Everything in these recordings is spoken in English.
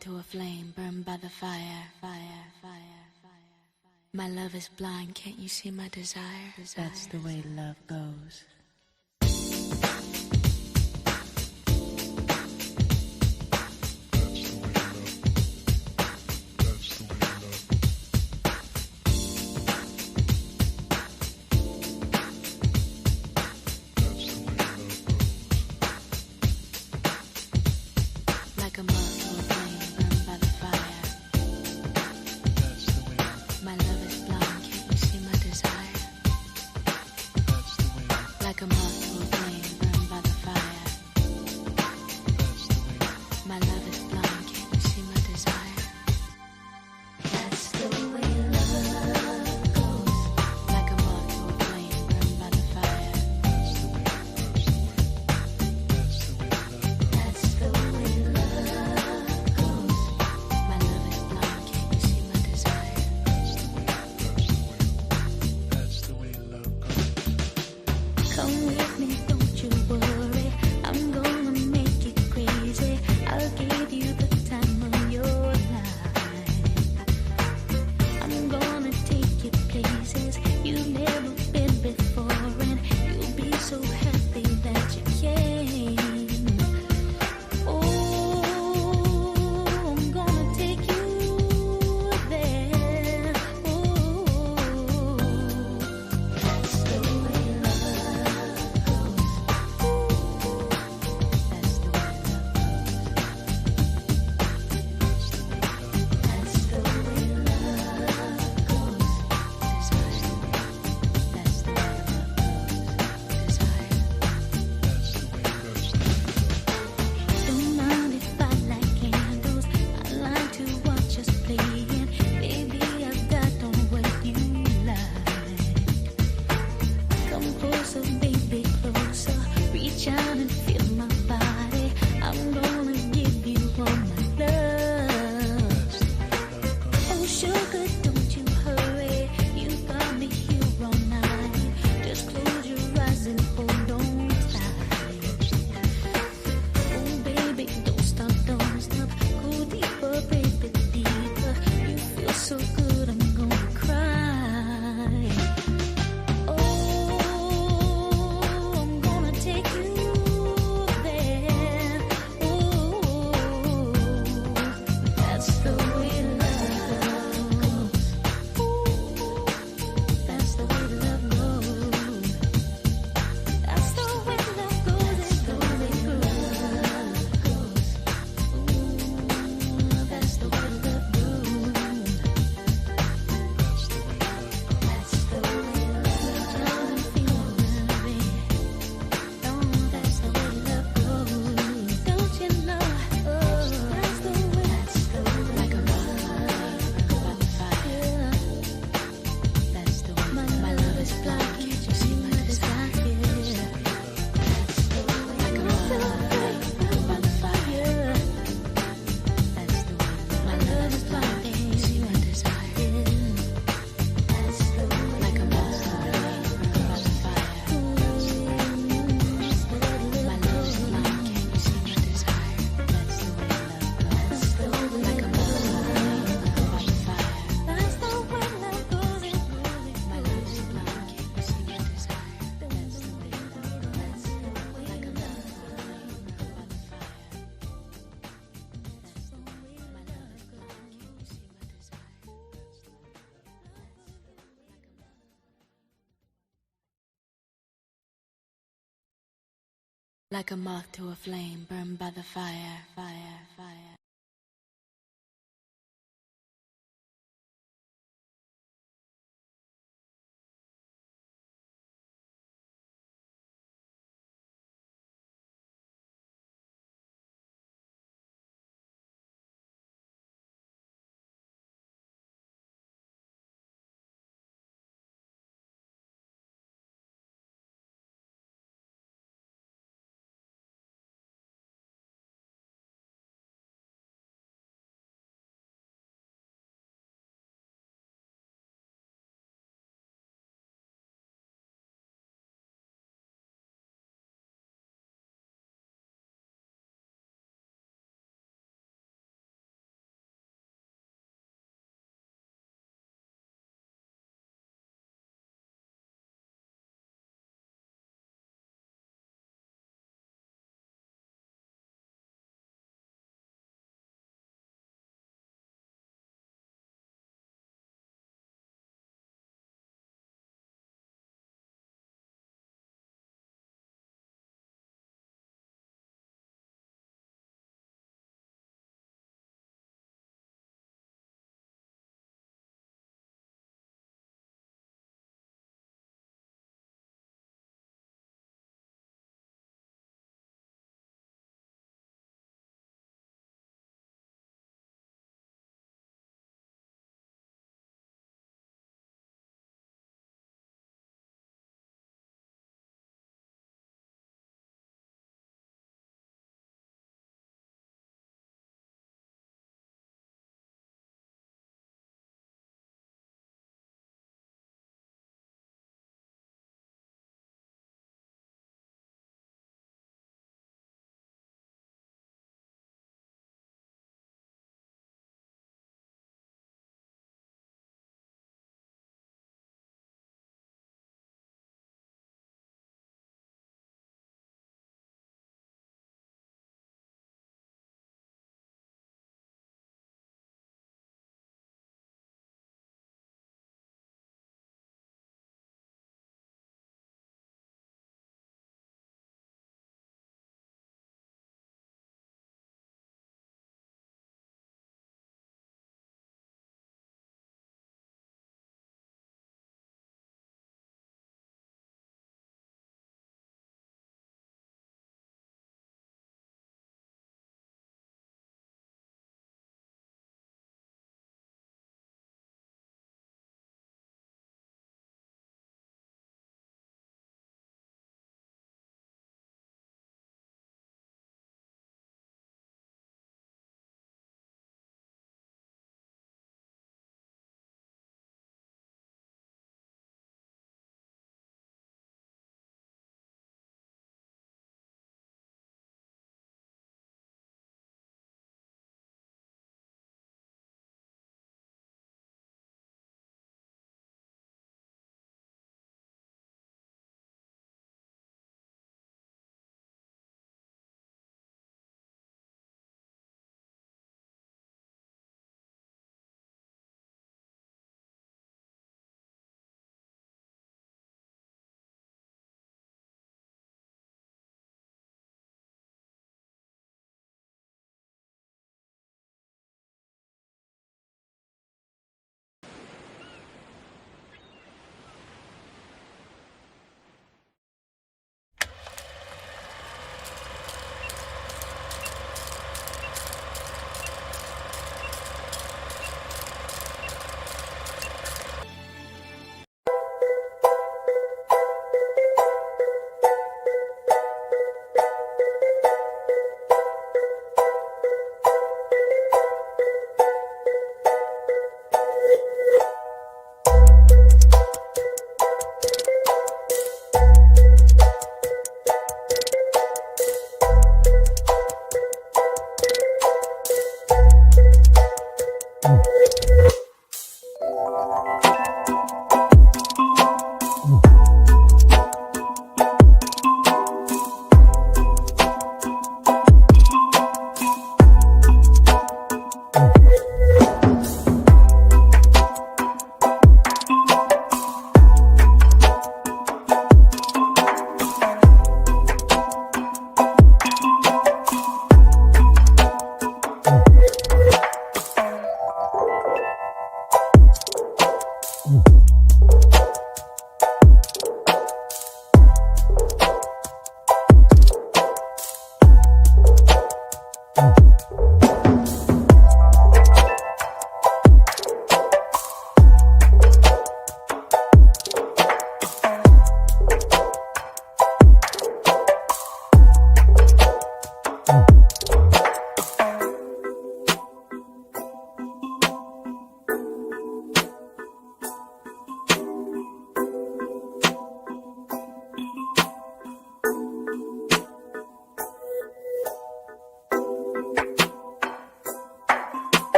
To a flame burned by the fire, fire, fire, fire. My love is blind, can't you see my desire? That's the way love goes. Like a moth to a flame burned by the fire. That's the way. My love is blind, can't you see my desire? That's the way. Like a moth to a flame burned by the fire. That's the way. My love is blind, can't you see my desire? That's the way love goes. Like a moth to a flame burned by the fire. That's the way. That's the way. That's the way love goes. My love is blind, can't you see my desire? That's the way love goes. Come with me, don't you worry. I'm gonna make it crazy. I'll give you the time of your life. I'm gonna take you places you've never been before, and you'll be so happy that you came. Oh, I'm gonna take you there. Oh, that's the way love goes. That's the way love goes. That's the way love goes. Desire. That's the way love goes. Desire. That's the way love goes. Don't mind if I light candles. I like to watch us playing. Baby, I've got on what you like. Come closer, baby, closer. Reach out and feel my body. I'm gonna give you all my love. Oh, sugar, don't you hurry. You got me here all night. Just close your eyes and hold on tight. Oh, baby, don't stop, don't stop. Go deeper, baby, deeper. You feel so good, I'm gonna cry. Oh, I'm gonna take you there. Oh, that's the way love goes. That's the way love goes. That's the way love goes. It goes, it goes. Ooh, that's the way love goes. That's the way love goes. Don't feel worried. Oh, that's the way love goes. Don't you know? Oh, that's the way. Like a moth by the fire. That's the way. My love is blind, can't you see my desire? That's the way. Like a moth by the fire. That's the way. My love is blind, can't you see my desire? That's the way. Like a moth by the fire. My love is blind, can't you see my desire? That's the way love goes. Like a moth by the fire. That's the way love goes. My love is blind, can't you see my desire? That's the way love goes. Like a moth by the fire. That's the way my love is blind, can't you see my desire? Like a moth to a flame burned by the fire, fire, fire.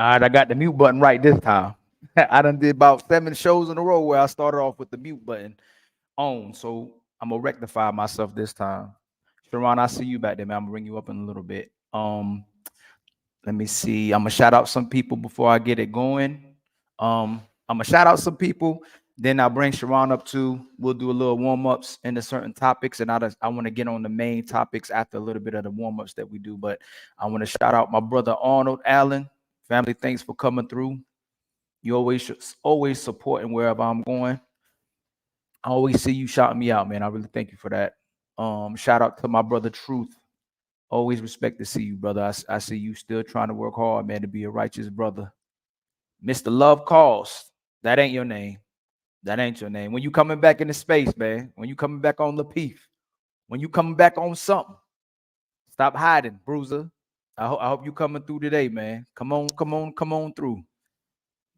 All right, I got the mute button right this time. I done did about 7 shows in a row where I started off with the mute button on. So I'm gonna rectify myself this time. Sharon, I see you back there, man. I'm gonna bring you up in a little bit. Let me see. I'm gonna shout out some people before I get it going. I'm gonna shout out some people. Then I'll bring Sharon up too. We'll do a little warm ups into certain topics, and I want to get on the main topics after a little bit of the warm ups that we do. But I want to shout out my brother Arnold Allen. Family, thanks for coming through. You always supporting wherever I'm going. I always see you shouting me out, man. I really thank you for that. Shout out to my brother Truth. Always respect to see you, brother. I see you still trying to work hard, man, to be a righteous brother. Mr. Love Calls. That ain't your name. That ain't your name. When you coming back into space, man. When you coming back on the Lapeef. When you coming back on something. Stop hiding, bruiser. I hope you coming through today, man. Come on, come on, come on through.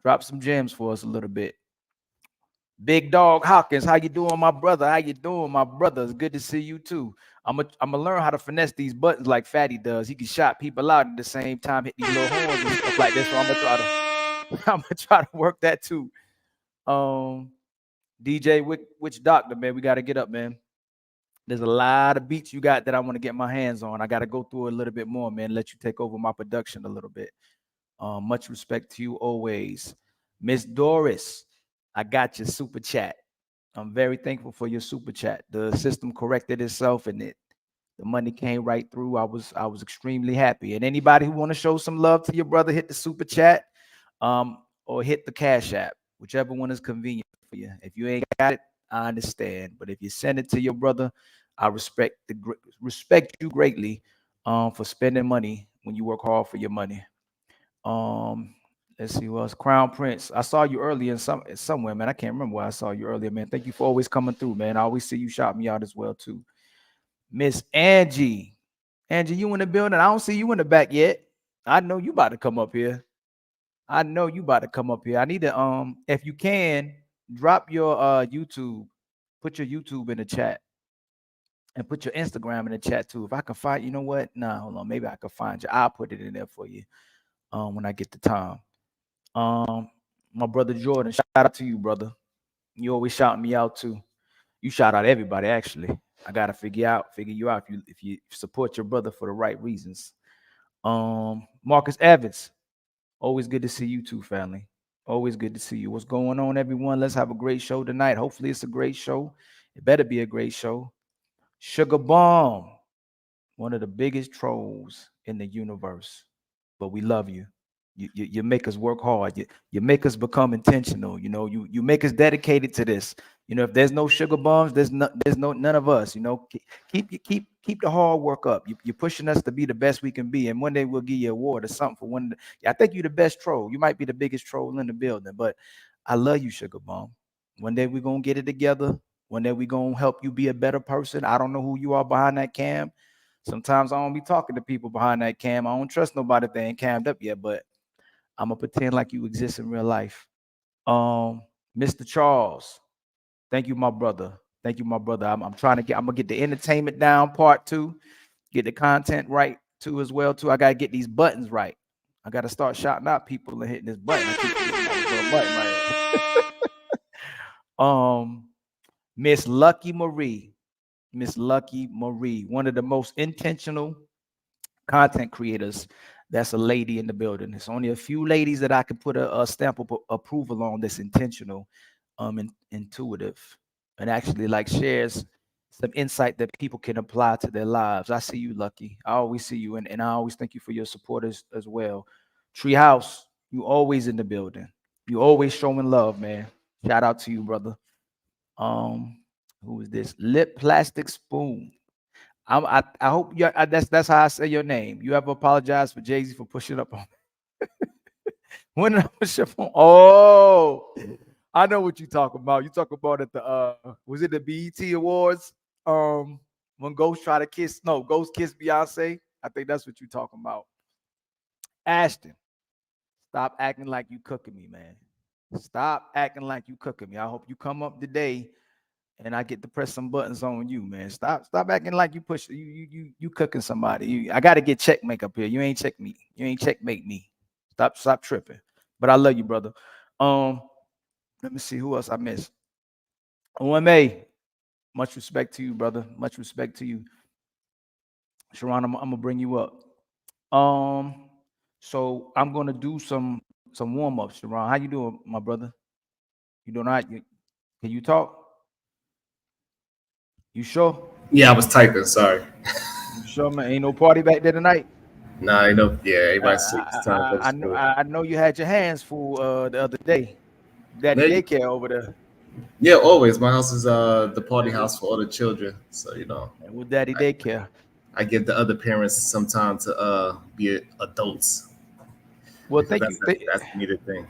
Drop some gems for us a little bit. Big Dog Hawkins, how you doing, my brother? How you doing, my brother? It's good to see you too. I'm gonna learn how to finesse these buttons like Fatty does. He can shot people out at the same time, hit these little horns and stuff like this. So I'm gonna try to I'm gonna try to work that too. DJ Witch Doctor, man, we gotta get up, man. There's a lot of beats you got that I want to get my hands on. I gotta go through it a little bit more, man. Let you take over my production a little bit. Much respect to you always. Miss Doris, I got your super chat. I'm very thankful for your super chat. The system corrected itself and the money came right through. I was extremely happy. And anybody who want to show some love to your brother, hit the super chat, or hit the cash app, whichever one is convenient for you. If you ain't got it, I understand. But if you send it to your brother, I respect you greatly for spending money when you work hard for your money. Um, let's see who else. Crown Prince. I saw you earlier in somewhere, man. I can't remember where I saw you earlier, man. Thank you for always coming through, man. I always see you shout me out as well too. Miss Angie. Angie, you in the building? I don't see you in the back yet. I know you about to come up here. I know you about to come up here. I need to if you can, drop your YouTube, put your YouTube in the chat and put your Instagram in the chat too. If I can find, you know what? Nah, hold on. Maybe I can find you. I'll put it in there for you when I get the time. Um, my brother Jordan, shout out to you, brother. You always shouting me out too. You shout out everybody actually. I gotta figure you out if you support your brother for the right reasons. Marcus Evans, always good to see you too, family. Always good to see you. What's going on, everyone? Let's have a great show tonight. Hopefully, it's a great show. It better be a great show. Sugar Bomb, one of the biggest trolls in the universe, but we love you. You make us work hard. You make us become intentional. You make us dedicated to this. If there's no sugar bombs, there's no none of us. Keep the hard work up. You're pushing us to be the best we can be, and one day we'll give you an award or something for one. I think you're the best troll. You might be the biggest troll in the building, but I love you, sugar bomb. One day we're gonna get it together. One day we're gonna help you be a better person. I don't know who you are behind that cam. Sometimes I don't be talking to people behind that cam. I don't trust nobody if they ain't cammed up yet, but I'm gonna pretend like you exist in real life. Mr. Charles, thank you, my brother. Thank you, my brother. I'm trying to I'm gonna get the entertainment down part two, get the content right too as well too. I gotta get these buttons right. I gotta start shouting out people and hitting this button. I keep forgetting about this little button right here. Miss Lucky Marie, Miss Lucky Marie, one of the most intentional content creators. That's a lady in the building. There's only a few ladies that I can put a stamp of approval on that's intentional, intuitive, and actually like shares some insight that people can apply to their lives. I see you, Lucky. I always see you, and I always thank you for your support as well. Treehouse, you always in the building. You always showing love, man. Shout out to you, brother. Um, who is this? Lip Plastic Spoon. I hope you. That's how I say your name. You ever apologize for Jay Z for pushing up on? When did I push up on? Oh, I know what you talking about. You talk about at the was it the BET Awards? When Ghost try to kiss, no, Ghost kissed Beyonce. I think that's what you talking about. Ashton, stop acting like you cooking me, man. Stop acting like you cooking me. I hope you come up today and I get to press some buttons on you, man. Stop acting like you push you cooking somebody. I got to get checkmate up here. You ain't check me. You ain't checkmate me. Stop tripping. But I love you, brother. Let me see who else I missed. OMA, much respect to you, brother. Much respect to you. Sharon, I'm gonna bring you up. Um, so I'm gonna do some warm ups. Sharon, how you doing, my brother? You doing all right? Can you talk? You sure? Yeah, I was typing. Sorry. You sure, man? Ain't no party back there tonight. Nah, I know. Yeah, I everybody's sleep. It's I, time to go to I know school. I know you had your hands full the other day. Daddy Yeah, daycare over there. yeah, always. My house is the party house for all the children. So And with daddy I, daycare. I give the other parents some time to be adults Well, because thank you. that's the needed thing.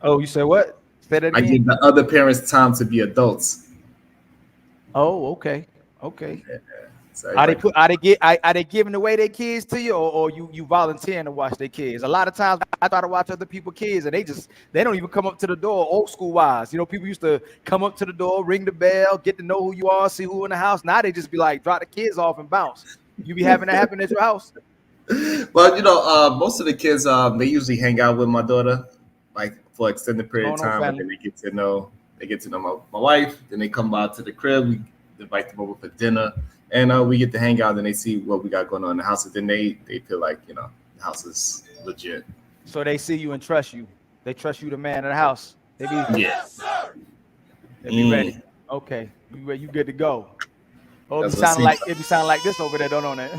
Oh, you said what? Say that I again. give the other parents time to be adults. Oh, okay, okay. So Are they everybody put? can. Are they giving away their kids to you, or you volunteering to watch their kids? A lot of times, I try to watch other people's kids, and they don't even come up to the door. Old school wise, people used to come up to the door, ring the bell, get to know who you are, see who in the house. Now they just be like, drop the kids off and bounce. You be having that happen at your house? But most of the kids they usually hang out with my daughter, like for an extended What's period of going on, time, and family? then they get to know my wife. Then they come by to the crib. We invite them over for dinner, and we get to hang out. And they see what we got going on in the house. And then they feel like the house is legit. So they see you and trust you. They trust you, the man of the house. Yeah. They be Mm, ready. Okay, you good to go. Oh, that's what it seems it be sounding like this over there, don't it?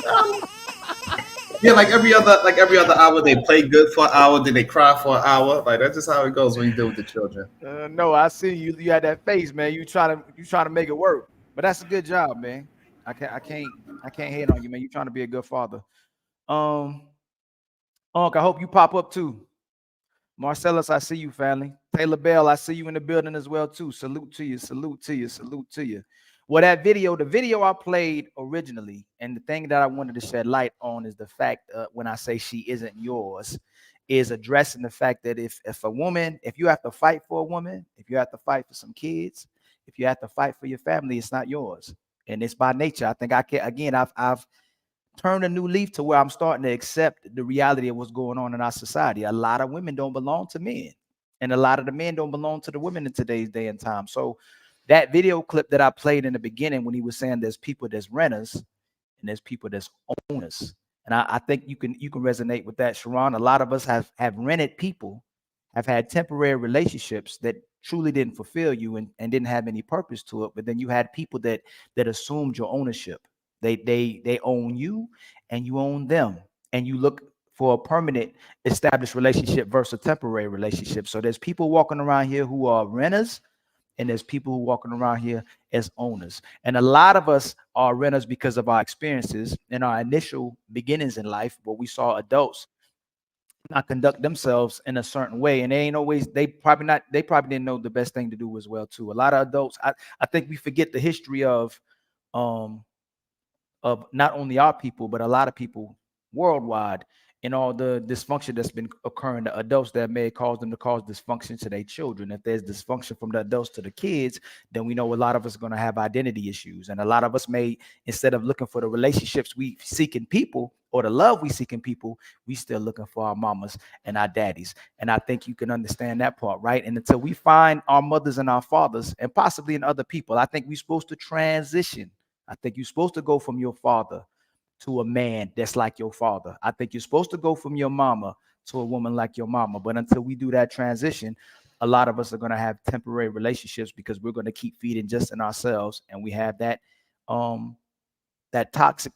like. Yeah, like every other hour, they play good for an hour, then they cry for an hour. Like that's just how it goes when you deal with the children. No, I see you. You had that face, man. You trying to make it work. But that's a good job, man. I can't hate on you, man. You trying to be a good father. Um, Unc, I hope you pop up too. Marcellus, I see you, family. Taylor Bell, I see you in the building as well too. Salute to you, salute to you, salute to you. Well, the video I played originally, and the thing that I wanted to shed light on is the fact when I say she isn't yours, is addressing the fact that if a woman, if you have to fight for a woman, if you have to fight for some kids, if you have to fight for your family, it's not yours, and it's by nature. I think I can again. I've turn a new leaf to where I'm starting to accept the reality of what's going on in our society. A lot of women don't belong to men, and a lot of the men don't belong to the women in today's day and time. So that video clip that I played in the beginning when he was saying there's people that's renters and there's people that's owners. And I think you can resonate with that, Sharon. A lot of us have rented people, have had temporary relationships that truly didn't fulfill you and didn't have any purpose to it. But then you had people that assumed your ownership. They own you and you own them. And you look for a permanent established relationship versus a temporary relationship. So there's people walking around here who are renters and there's people who walking around here as owners. And a lot of us are renters because of our experiences in our initial beginnings in life, where we saw adults not conduct themselves in a certain way, and they ain't always they probably didn't know the best thing to do as well too. A lot of adults, I think we forget the history um of not only our people, but a lot of people worldwide, and all the dysfunction that's been occurring to adults that may cause them to cause dysfunction to their children. If there's dysfunction from the adults to the kids, then we know a lot of us are going to have identity issues. And a lot of us may, instead of looking for the relationships we seek in people or the love we seek in people, we still looking for our mamas and our daddies. And I think you can understand that part, right? And until we find our mothers and our fathers, and possibly in other people, I think we're supposed to transition. I think you're supposed to go from your father to a man that's like your father. I think you're supposed to go from your mama to a woman like your mama. But until we do that transition, a lot of us are going to have temporary relationships because we're going to keep feeding just in ourselves, and we have um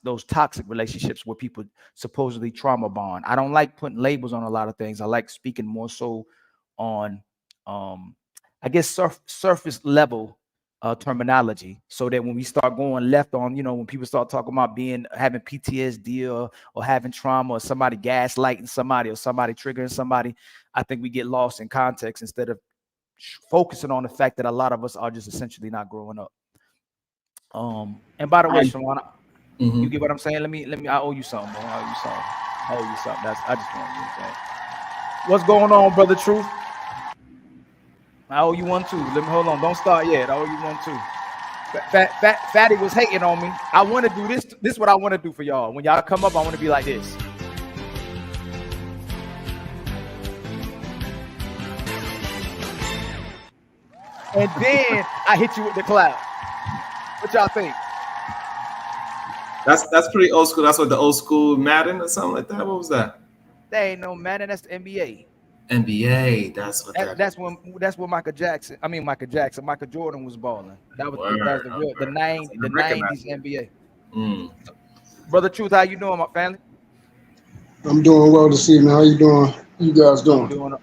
those toxic relationships where people supposedly trauma bond. I don't like putting labels on a lot of things. I like speaking more so on um I guess surface level terminology, so that when we start going left on, when people start talking about having PTSD or having trauma, or somebody gaslighting somebody or somebody triggering somebody, I think we get lost in context instead of focusing on the fact that a lot of us are just essentially not growing up. And by the way, I, Shawana, you mhm. get what I'm saying? Let me. I owe you something, bro. I owe you something. I owe you something. I just want you to say. What's going on, brother? Truth. I owe you one too. Let me hold on. Don't start yet. I owe you one too. Fatty was hating on me. I want to do this. This is what I want to do for y'all. When y'all come up, I want to be like this. and then I hit you with the clap. What y'all think? That's pretty old school. That's what the old school Madden or something like that. What was that? That ain't no Madden. That's the NBA. NBA. That's what that. That's when Michael Jordan was balling. That was the real the 90s NBA. Mm. Brother Truth, how you doing, my family? I'm doing well this evening. How you doing? You guys doing?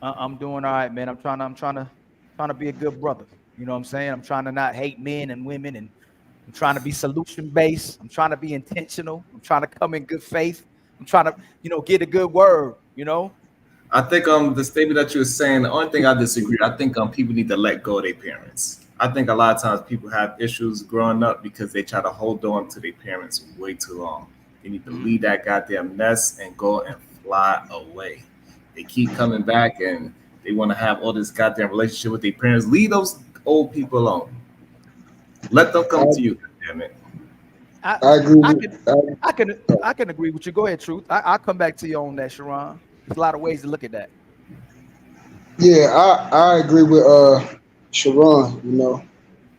I'm doing all right, man. I'm trying to be a good brother. You know what I'm saying? I'm trying to not hate men and women, and I'm trying to be solution based. I'm trying to be intentional. I'm trying to come in good faith. I'm trying to, get a good word. I think the statement that you were saying, the only thing I disagree, I think people need to let go of their parents. I think a lot of times people have issues growing up because they try to hold on to their parents way too long. They need to leave that goddamn nest and go and fly away. They keep coming back and they want to have all this goddamn relationship with their parents. Leave those old people alone. Let them come to you, damn it. I agree. I can agree with you. Go ahead, Truth. I'll come back to you on that, Sharon. There's a lot of ways to look at that. Yeah, I agree with Sharon.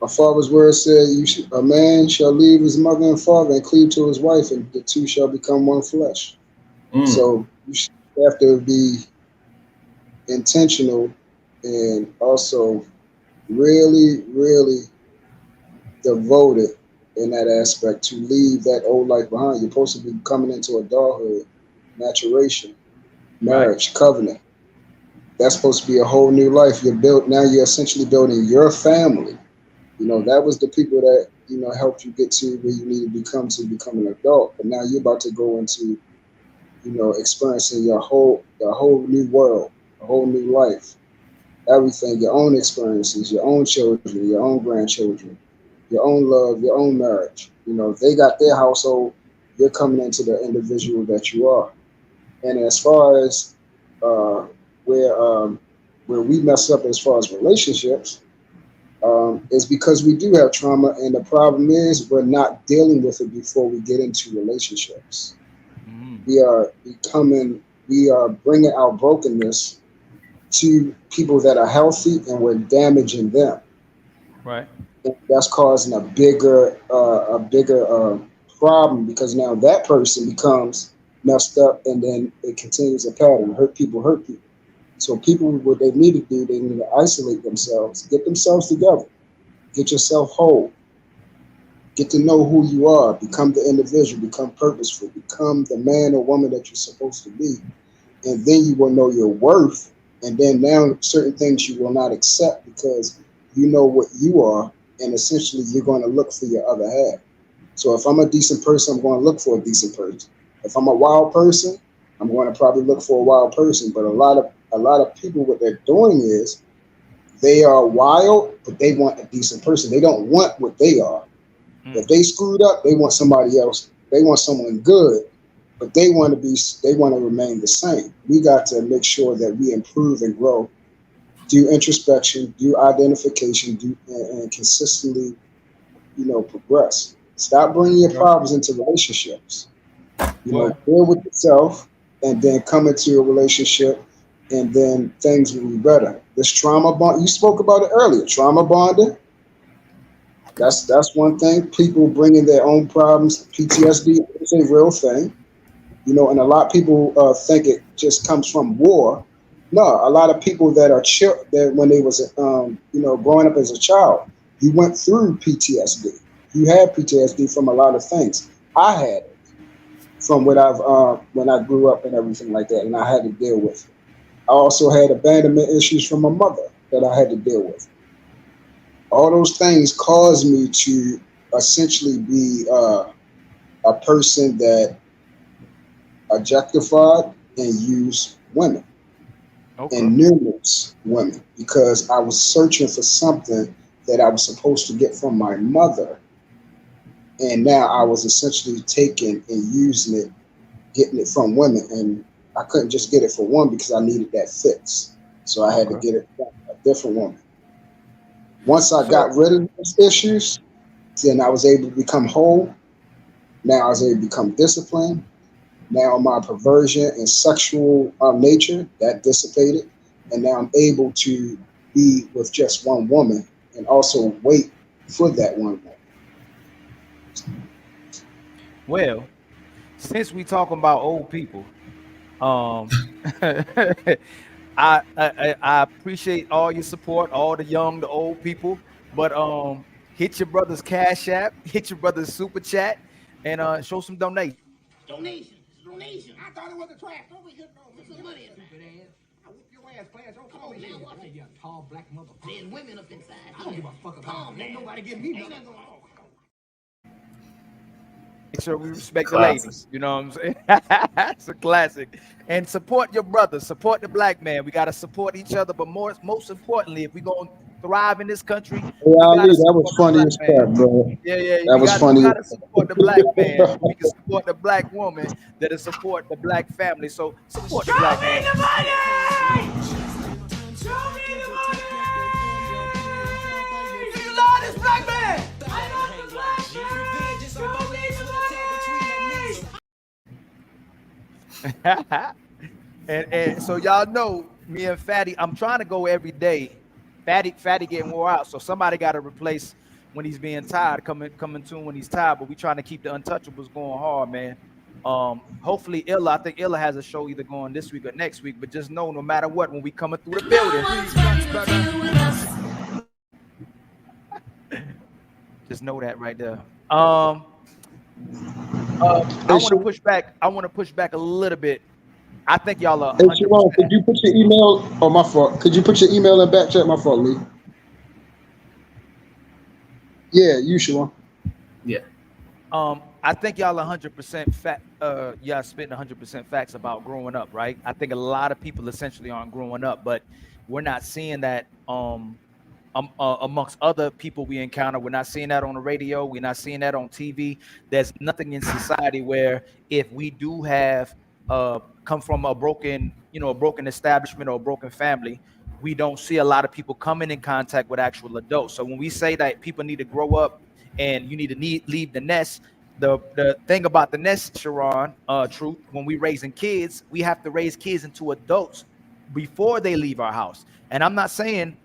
My father's word said, a man shall leave his mother and father and cleave to his wife, and the two shall become one flesh. So you should have to be intentional and also really, really devoted in that aspect to leave that old life behind. You're supposed to be coming into adulthood, maturation, marriage, covenant. That's supposed to be a whole new life. Now you're essentially building your family. That was the people that, helped you get to where you need to become an adult. But now you're about to go into, experiencing your whole new world, a whole new life. Everything, your own experiences, your own children, your own grandchildren, your own love, your own marriage. They got their household. You're coming into the individual that you are. And as far as where we mess up as far as relationships, is because we do have trauma, and the problem is we're not dealing with it before we get into relationships. We are bringing our brokenness to people that are healthy, and we're damaging them. Right. And that's causing a bigger problem, because now that person becomes messed up, and then it continues a pattern. Hurt people. So people, what they need to do, they need to isolate themselves, get themselves together, get yourself whole, get to know who you are, become the individual, become purposeful, become the man or woman that you're supposed to be. And then you will know your worth. And then now certain things you will not accept because you know what you are. And essentially you're going to look for your other half. So if I'm a decent person, I'm going to look for a decent person. If I'm a wild person, I'm going to probably look for a wild person. But a lot of people, what they're doing is they are wild, but they want a decent person. They don't want what they are. If they screwed up, they want somebody else. They want someone good, but they want to remain the same. We got to make sure that we improve and grow, do introspection, do identification, and consistently, progress. Stop bringing your problems into relationships. Deal with yourself, and then come into a relationship, and then things will be better. This trauma bond, you spoke about it earlier, trauma bonding. That's one thing. People bringing their own problems. PTSD is a real thing, and a lot of people think it just comes from war. No, a lot of people that are that when they was growing up as a child, you went through PTSD. You had PTSD from a lot of things. I had it from what when I grew up and everything like that, and I had to deal with it. I also had abandonment issues from my mother that I had to deal with. All those things caused me to essentially be a person that objectified and used women and numerous women, because I was searching for something that I was supposed to get from my mother. And now I was essentially taking and using it, getting it from women. And I couldn't just get it for one because I needed that fix. So I had to get it from a different woman. Once I got rid of those issues, then I was able to become whole. Now I was able to become disciplined. Now my perversion and sexual nature, that dissipated. And now I'm able to be with just one woman and also wait for that one woman. Well, since we talking about old people, um, I appreciate all your support, all the young, the old people. But hit your brother's Cash App, hit your brother's Super Chat, and show some donation. Donation. Donation. I thought it was a trash. Don't be hitting on some money in that. I whoop your ass, class. Don't come over here. You tall black motherfucker. There's women up inside. I don't give a fuck about that. Ain't nobody give me nothing. Make sure we respect the Classic. ladies. You know what I'm saying? It's a classic. And support your brothers, support the black man. We gotta support each other, but most importantly, if we gonna thrive in this country, Hey, we Ali, gotta that was support the funny black as man. crap, bro. Yeah, That was funny. we gotta support the black man. So we can support the black woman that'll support the black family. So support the black man. And so y'all know me and Fatty, I'm trying to go every day. Fatty getting wore out, so somebody got to replace when he's being tired, coming to when he's tired. But we trying to keep the untouchables going hard, man. Hopefully I think Illa has a show either going this week or next week. But just know, no matter what, when we coming through the building, just know that right there. I want to push back. I want to push back a little bit. I think y'all are. Hey, Sharon, could you put your email? Oh, my fault. Could you put your email in back chat? My fault, Lee. Yeah, you, Sharon. Yeah. I think y'all 100% fact. Y'all spitting 100% facts about growing up, right? I think a lot of people essentially aren't growing up, but we're not seeing that amongst other people we encounter. We're not seeing that on the radio. We're not seeing that on TV. There's nothing in society where if we do have come from a broken establishment or a broken family, we don't see a lot of people coming in contact with actual adults. So when we say that people need to grow up and you need to leave the nest, the thing about the nest, Sharon, truth, when we raising kids, we have to raise kids into adults before they leave our house. And I'm not saying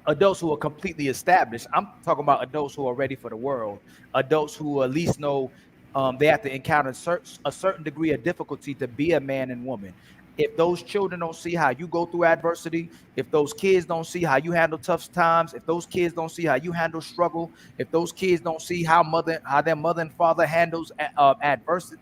adults who are completely established. I'm talking about adults who are ready for the world, adults who at least know they have to encounter a certain degree of difficulty to be a man and woman. If those children don't see how you go through adversity, if those kids don't see how you handle tough times, if those kids don't see how you handle struggle, if those kids don't see how their mother and father handles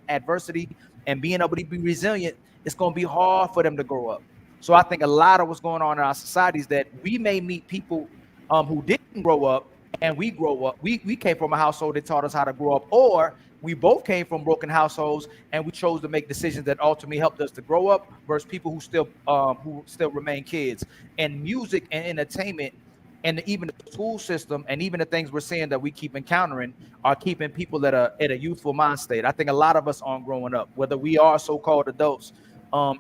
adversity and being able to be resilient, it's going to be hard for them to grow up. So I think a lot of what's going on in our society is that we may meet people who didn't grow up, and we grow up. We came from a household that taught us how to grow up, or we both came from broken households and we chose to make decisions that ultimately helped us to grow up versus people who still remain kids. And music and entertainment and even the school system and even the things we're seeing that we keep encountering are keeping people that are at a youthful mind state. I think a lot of us aren't growing up, whether we are so-called adults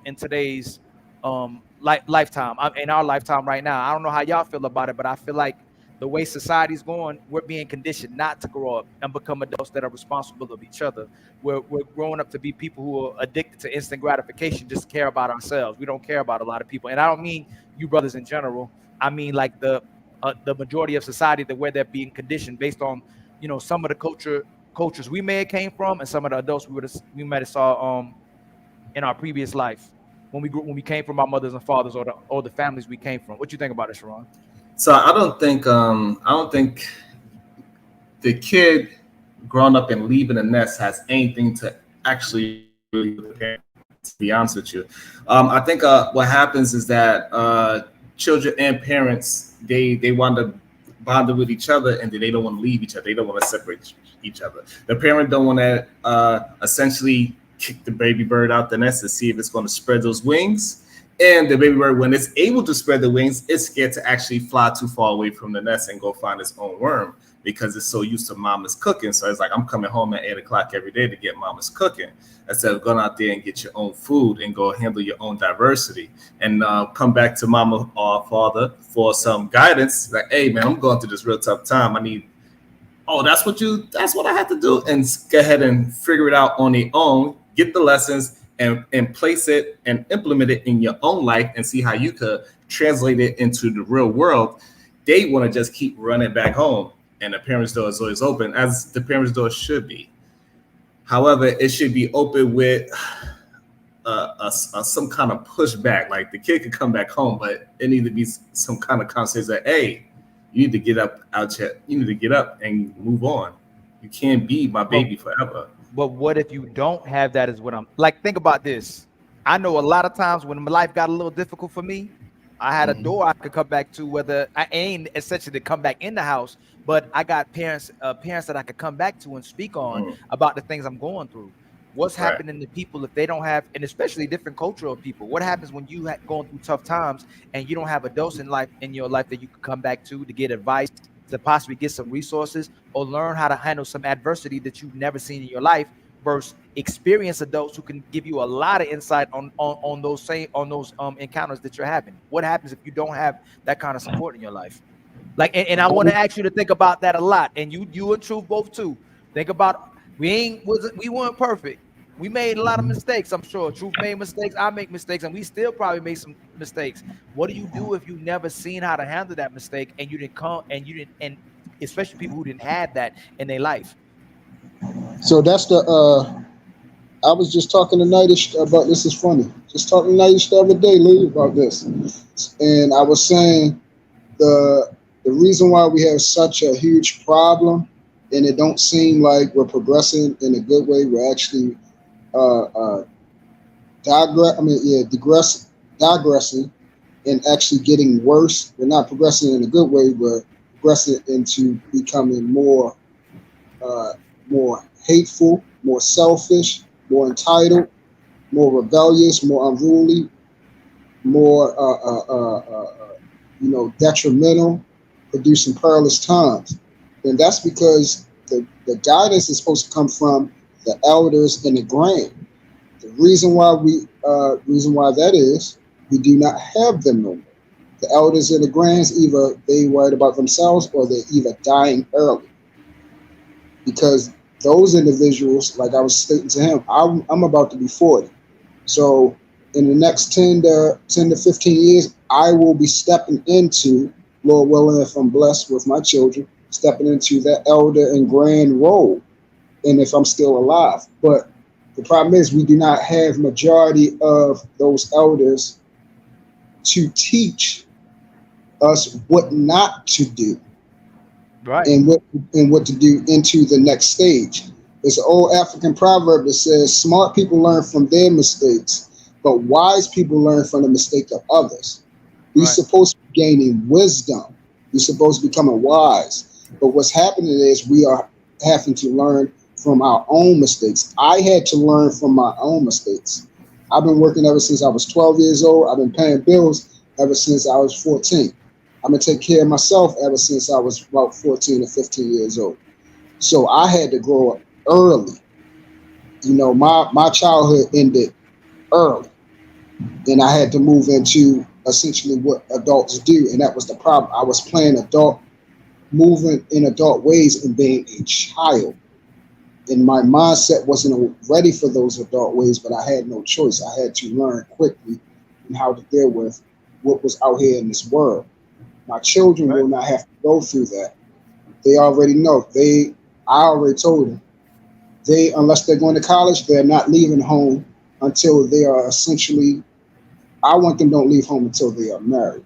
in today's lifetime. In our lifetime right now. I don't know how y'all feel about it, but I feel like the way society's going, we're being conditioned not to grow up and become adults that are responsible of each other. We're growing up to be people who are addicted to instant gratification, just care about ourselves. We don't care about a lot of people. And I don't mean you brothers in general. I mean like the majority of society, that where they're being conditioned based on, some of the cultures we may have came from and some of the adults we might have saw in our previous life when we came from our mothers and fathers or the families we came from. What you think about it, Sharon? So I don't think the kid growing up and leaving the nest has anything to actually really do with the parent, to be honest with you. I think what happens is that children and parents, they want to bond with each other, and then they don't want to leave each other. They don't want to separate each other. The parent don't want to essentially kick the baby bird out the nest to see if it's going to spread those wings. And the baby bird, when it's able to spread the wings, it's scared to actually fly too far away from the nest and go find its own worm because it's so used to mama's cooking. So it's like, I'm coming home at 8 o'clock every day to get mama's cooking instead of going out there and get your own food and go handle your own diversity and come back to mama or father for some guidance. Like, hey, man, I'm going through this real tough time. I need, that's what I have to do. And go ahead and figure it out on their own, get the lessons, and place it and implement it in your own life and see how you could translate it into the real world, they want to just keep running back home, and the parents' door is always open, as the parents' door should be. However, it should be open with some kind of pushback. Like the kid could come back home, but it needs to be some kind of conversation that, hey, you need to get up out here. You need to get up and move on. You can't be my baby forever. But what if you don't have that? Is what I'm like. Think about this. I know a lot of times when life got a little difficult for me, I had a door I could come back to. Whether I ain't essentially to come back in the house, but I got parents that I could come back to and speak on about the things I'm going through. What's Right. happening to people if they don't have, and especially different cultural people? What happens when you going through tough times and you don't have adults in your life that you can come back to get advice, to possibly get some resources, or learn how to handle some adversity that you've never seen in your life, versus experienced adults who can give you a lot of insight on those encounters that you're having? What happens if you don't have that kind of support in your life? Like, and I want to ask you to think about that a lot. And you and Truth both too. Think about, we weren't perfect. We made a lot of mistakes. I'm sure Truth made mistakes. I make mistakes, and we still probably make some mistakes. What do you do if you've never seen how to handle that mistake, and you didn't come, and especially people who didn't have that in their life? So that's the I was just talking to Nightish about this. Is funny. Just talking to Nightish the other day, Lee, about this, and I was saying the reason why we have such a huge problem, and it don't seem like we're progressing in a good way. We're actually digressing and actually getting worse. We're not progressing in a good way. We're progressing into becoming more hateful, more selfish, more entitled, more rebellious, more unruly, more detrimental, producing perilous times. And that's because the guidance is supposed to come from the elders and the grand. The reason why that is, we do not have them no more. The elders and the grands, either they worried about themselves or they're either dying early. Because those individuals, like I was stating to him, I'm about to be 40. So in the next 10 to 15 years, I will be stepping into, Lord willing, if I'm blessed with my children, stepping into that elder and grand role. And if I'm still alive. But the problem is we do not have majority of those elders to teach us what not to do. Right. And what to do into the next stage. There's an old African proverb that says, smart people learn from their mistakes, but wise people learn from the mistakes of others. We're supposed to be gaining wisdom. We're supposed to become wise. But what's happening is we are having to learn from our own mistakes. I had to learn from my own mistakes. I've been working ever since I was 12 years old. I've been paying bills ever since I was 14. I'm going to take care of myself ever since I was about 14 or 15 years old. So I had to grow up early. You know, my childhood ended early. And I had to move into essentially what adults do. And that was the problem. I was playing adult, moving in adult ways and being a child. And my mindset wasn't ready for those adult ways, but I had no choice. I had to learn quickly and how to deal with what was out here in this world. My children will not have to go through that. They already know. I already told them. Unless they're going to college, they're not leaving home until they are essentially, I want them don't leave home until they are married.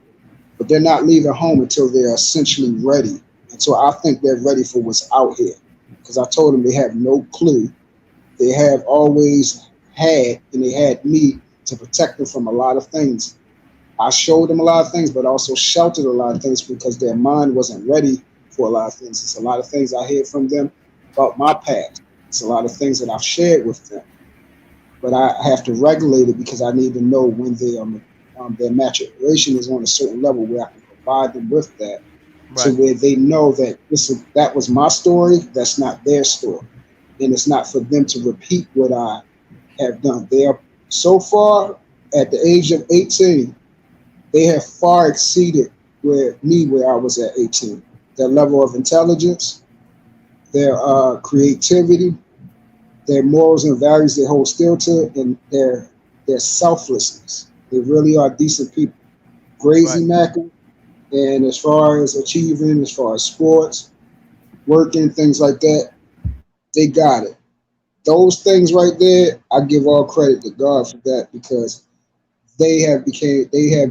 But they're not leaving home until they're essentially ready. And so I think they're ready for what's out here. Because I told them they have no clue. They have always had, and they had me to protect them from a lot of things. I showed them a lot of things, but also sheltered a lot of things because their mind wasn't ready for a lot of things. It's a lot of things I heard from them about my past. It's a lot of things that I've shared with them. But I have to regulate it because I need to know when their maturation is on a certain level where I can provide them with that. To where they know that that was my story, that's not their story. And it's not for them to repeat what I have done. They are so far at the age of 18, they have far exceeded where I was at 18. Their level of intelligence, their creativity, their morals and values they hold still to, and their selflessness. They really are decent people. grades Right. immaculate, and as far as achieving, as far as sports, working, things like that, they got it. Those things right there, I give all credit to God for that because they have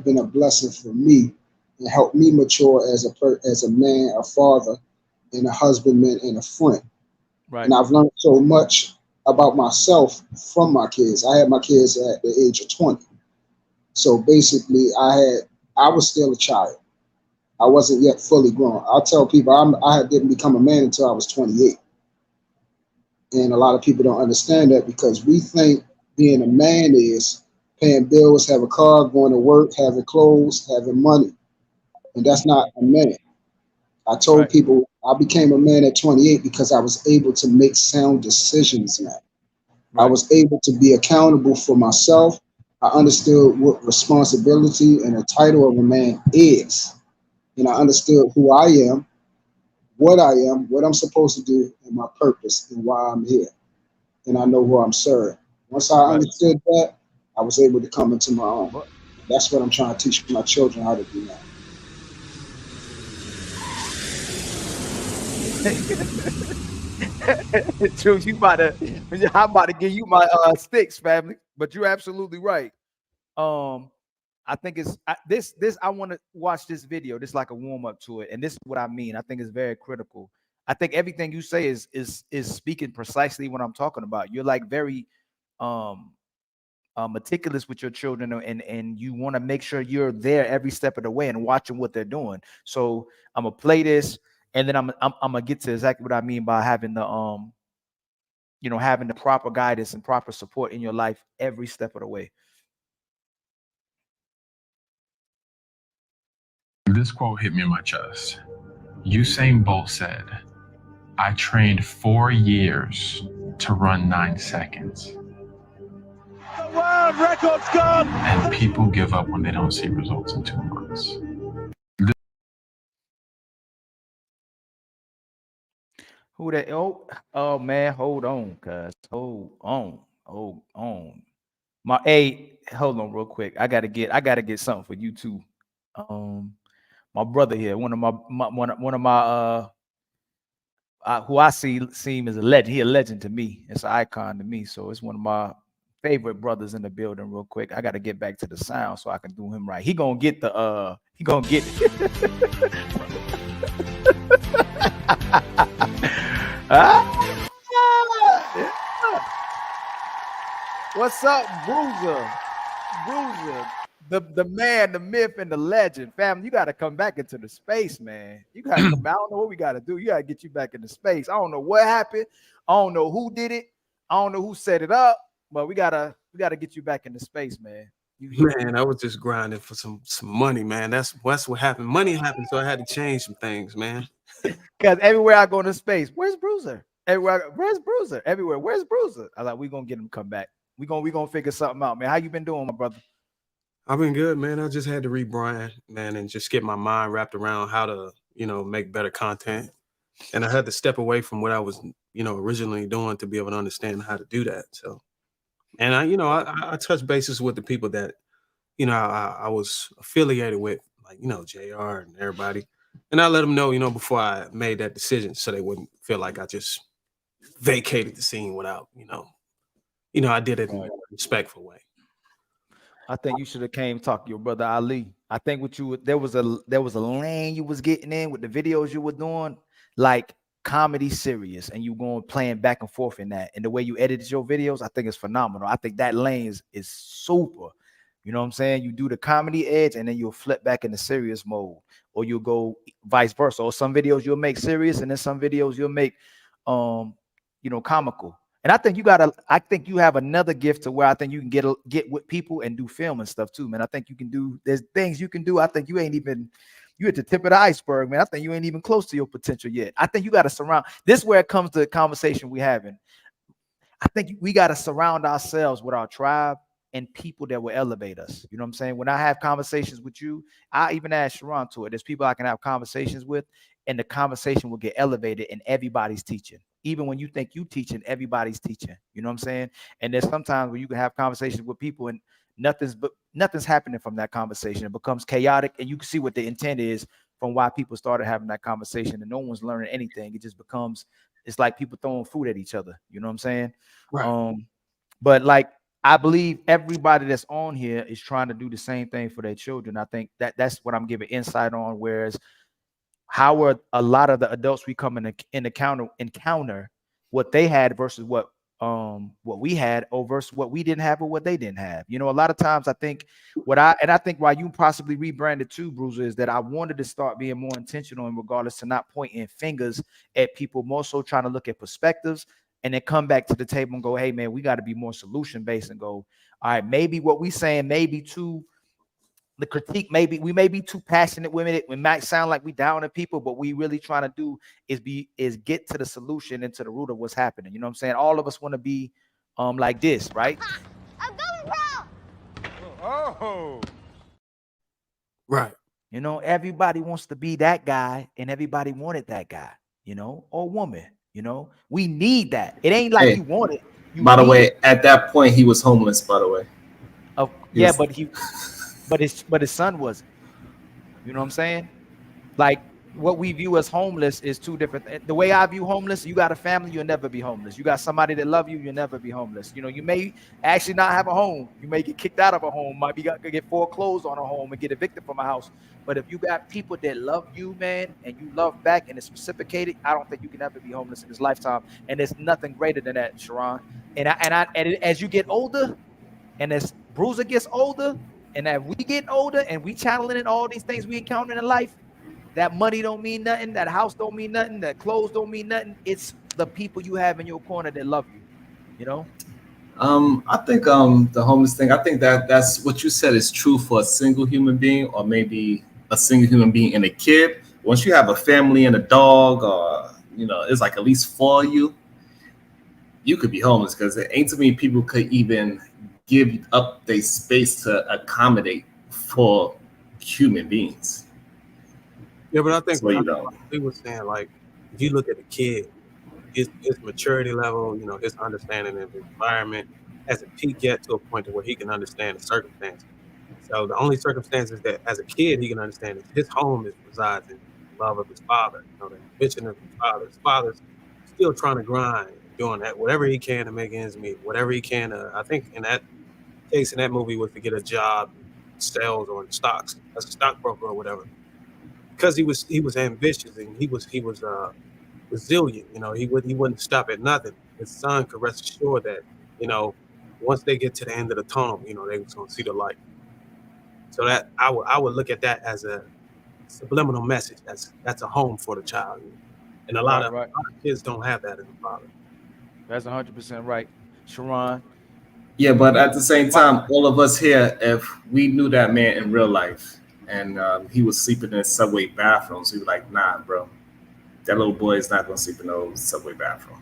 been a blessing for me and helped me mature as as a man, a father, and a husbandman and a friend. Right. And I've learned so much about myself from my kids. I had my kids at the age of 20. So basically I was still a child. I wasn't yet fully grown. I tell people I didn't become a man until I was 28. And a lot of people don't understand that because we think being a man is paying bills, have a car, going to work, having clothes, having money. And that's not a man. I told Right. people I became a man at 28 because I was able to make sound decisions now. I Right. was able to be accountable for myself. I understood what responsibility and the title of a man is. And I understood who I am, what I'm supposed to do, and my purpose and why I'm here. And I know who I'm serving. Once I Right. understood that, I was able to come into my own. But That's what I'm trying to teach my children how to do now. True, you about to I'm about to give you my sticks, family. But you're absolutely right. Um, I think this I want to watch this video. This is like a warm up to it, and this is what I mean. I think it's very critical. I think everything you say is speaking precisely what I'm talking about. You're like very um meticulous with your children, and you want to make sure you're there every step of the way and watching what they're doing. So I'm gonna play this, and then I'm gonna get to exactly what I mean by having the having the proper guidance and proper support in your life every step of the way. This quote hit me in my chest. Usain Bolt said, I trained 4 years to run 9 seconds. The world record's gone! And people give up when they don't see results in 2 months. Who that? Oh man, hold on, cuz. Hold on. Hold on real quick. I gotta get something for you too. My brother here, one of my who I see him as a legend. He a legend to me. It's an icon to me. So it's one of my favorite brothers in the building. Real quick, I got to get back to the sound so I can do him right. He gonna get the. He gonna get. Ah! Yeah. What's up, Bruiser? Bruiser, the man, the myth, and the legend. Fam, you got to come back into the space, man. You got to come. I don't know what we got to do. You got to get you back into space. I don't know what happened. I don't know who did it. I don't know who set it up. But we gotta get you back into space, man. Man, I was just grinding for some money, man. That's what happened. Money happened, so I had to change some things, man. Because everywhere I go into space, where's Bruiser? Where's Bruiser? Everywhere, where's Bruiser? I like we gonna get him to come back. We gonna figure something out, man. How you been doing, my brother? I've been good, man. I just had to rebrand, man, and just get my mind wrapped around how to, make better content. And I had to step away from what I was, originally doing to be able to understand how to do that. So, and I touch bases with the people that, I was affiliated with, like, JR and everybody. And I let them know, before I made that decision so they wouldn't feel like I just vacated the scene without, I did it in a respectful way. I think you should have came talk to your brother Ali. I think what you there was a lane you was getting in with the videos you were doing, like comedy serious, and you going playing back and forth in that. And the way you edited your videos, I think it's phenomenal. I think that lane is super. You know what I'm saying? You do the comedy edge and then you'll flip back into serious mode, or you'll go vice versa. Or some videos you'll make serious, and then some videos you'll make comical. And I think you have another gift to where I think you can get with people and do film and stuff too, man. I think you can do, there's things you can do. I think you at the tip of the iceberg, man. I think you ain't even close to your potential yet. I think you got to surround, this is where it comes to the conversation we having. I think we got to surround ourselves with our tribe and people that will elevate us. You know what I'm saying? When I have conversations with you, I even ask Sharon to it. There's people I can have conversations with, and the conversation will get elevated, and everybody's teaching. Even when you think you teaching, everybody's teaching. You know what I'm saying? And there's sometimes where you can have conversations with people, and nothing's happening from that conversation. It becomes chaotic, and you can see what the intent is from why people started having that conversation, and no one's learning anything. It just becomes, it's like people throwing food at each other. You know what I'm saying? Right. But like, I believe everybody that's on here is trying to do the same thing for their children. I think that's what I'm giving insight on. Whereas, how are a lot of the adults we come in encounter what they had versus what we had, or versus what we didn't have or what they didn't have. You know, a lot of times I think I think why you possibly rebranded too, Bruiser, is that I wanted to start being more intentional in regardless to not pointing fingers at people, more so trying to look at perspectives and then come back to the table and go, hey man, we got to be more solution based and go, all right, maybe what we saying may be too, the critique, maybe we may be too passionate with it. We might sound like we down on people, but we really trying to do is get to the solution and to the root of what's happening. You know what I'm saying? All of us want to be like this, right? I'm going pro. Oh. Right. You know, everybody wants to be that guy, and everybody wanted that guy, you know, or woman. You know, we need that. It ain't like Hey, you want it. By the way, at that point, he was homeless. By the way, Yeah, was- but his son wasn't. You know what I'm saying? Like, what we view as homeless is two different. The way I view homeless, you got a family, you'll never be homeless. You got somebody that love you, you'll never be homeless. You know, you may actually not have a home. You may get kicked out of a home, might be get foreclosed on a home and get evicted from a house. But if you got people that love you, man, and you love back and it's reciprocated, I don't think you can ever be homeless in this lifetime. And there's nothing greater than that, Sharon. And as you get older, and as Bruiser gets older, and as we get older, and we channeling in all these things we encounter in life, that money don't mean nothing. That house don't mean nothing. That clothes don't mean nothing. It's the people you have in your corner that love you. You know. I think the homeless thing. I think that's what you said is true for a single human being, or maybe a single human being and a kid. Once you have a family and a dog, or it's like at least 4 of you, you could be homeless because there ain't too many people could even give up their space to accommodate for human beings. Yeah, but I think So, he was saying, like, if you look at a kid, his maturity level, his understanding of the environment hasn't peaked yet to a point to where he can understand the circumstances. So the only circumstances that as a kid he can understand is his home resides in love of his father, the ambition of his father. His father's still trying to grind, doing that, whatever he can to make ends meet, whatever he can. I think in that case, in that movie, was to get a job in sales or in stocks as a stockbroker or whatever. Because he was ambitious and he was resilient. He wouldn't stop at nothing. His son could rest assured that once they get to the end of the tunnel, they was gonna see the light. So that I would look at that as a subliminal message. That's a home for the child, and a lot of kids don't have that in the father. That's 100% right, Sharon. Yeah, but at the same time, all of us here, if we knew that man in real life and he was sleeping in subway bathrooms, we were like, nah, bro, that little boy is not going to sleep in no subway bathroom.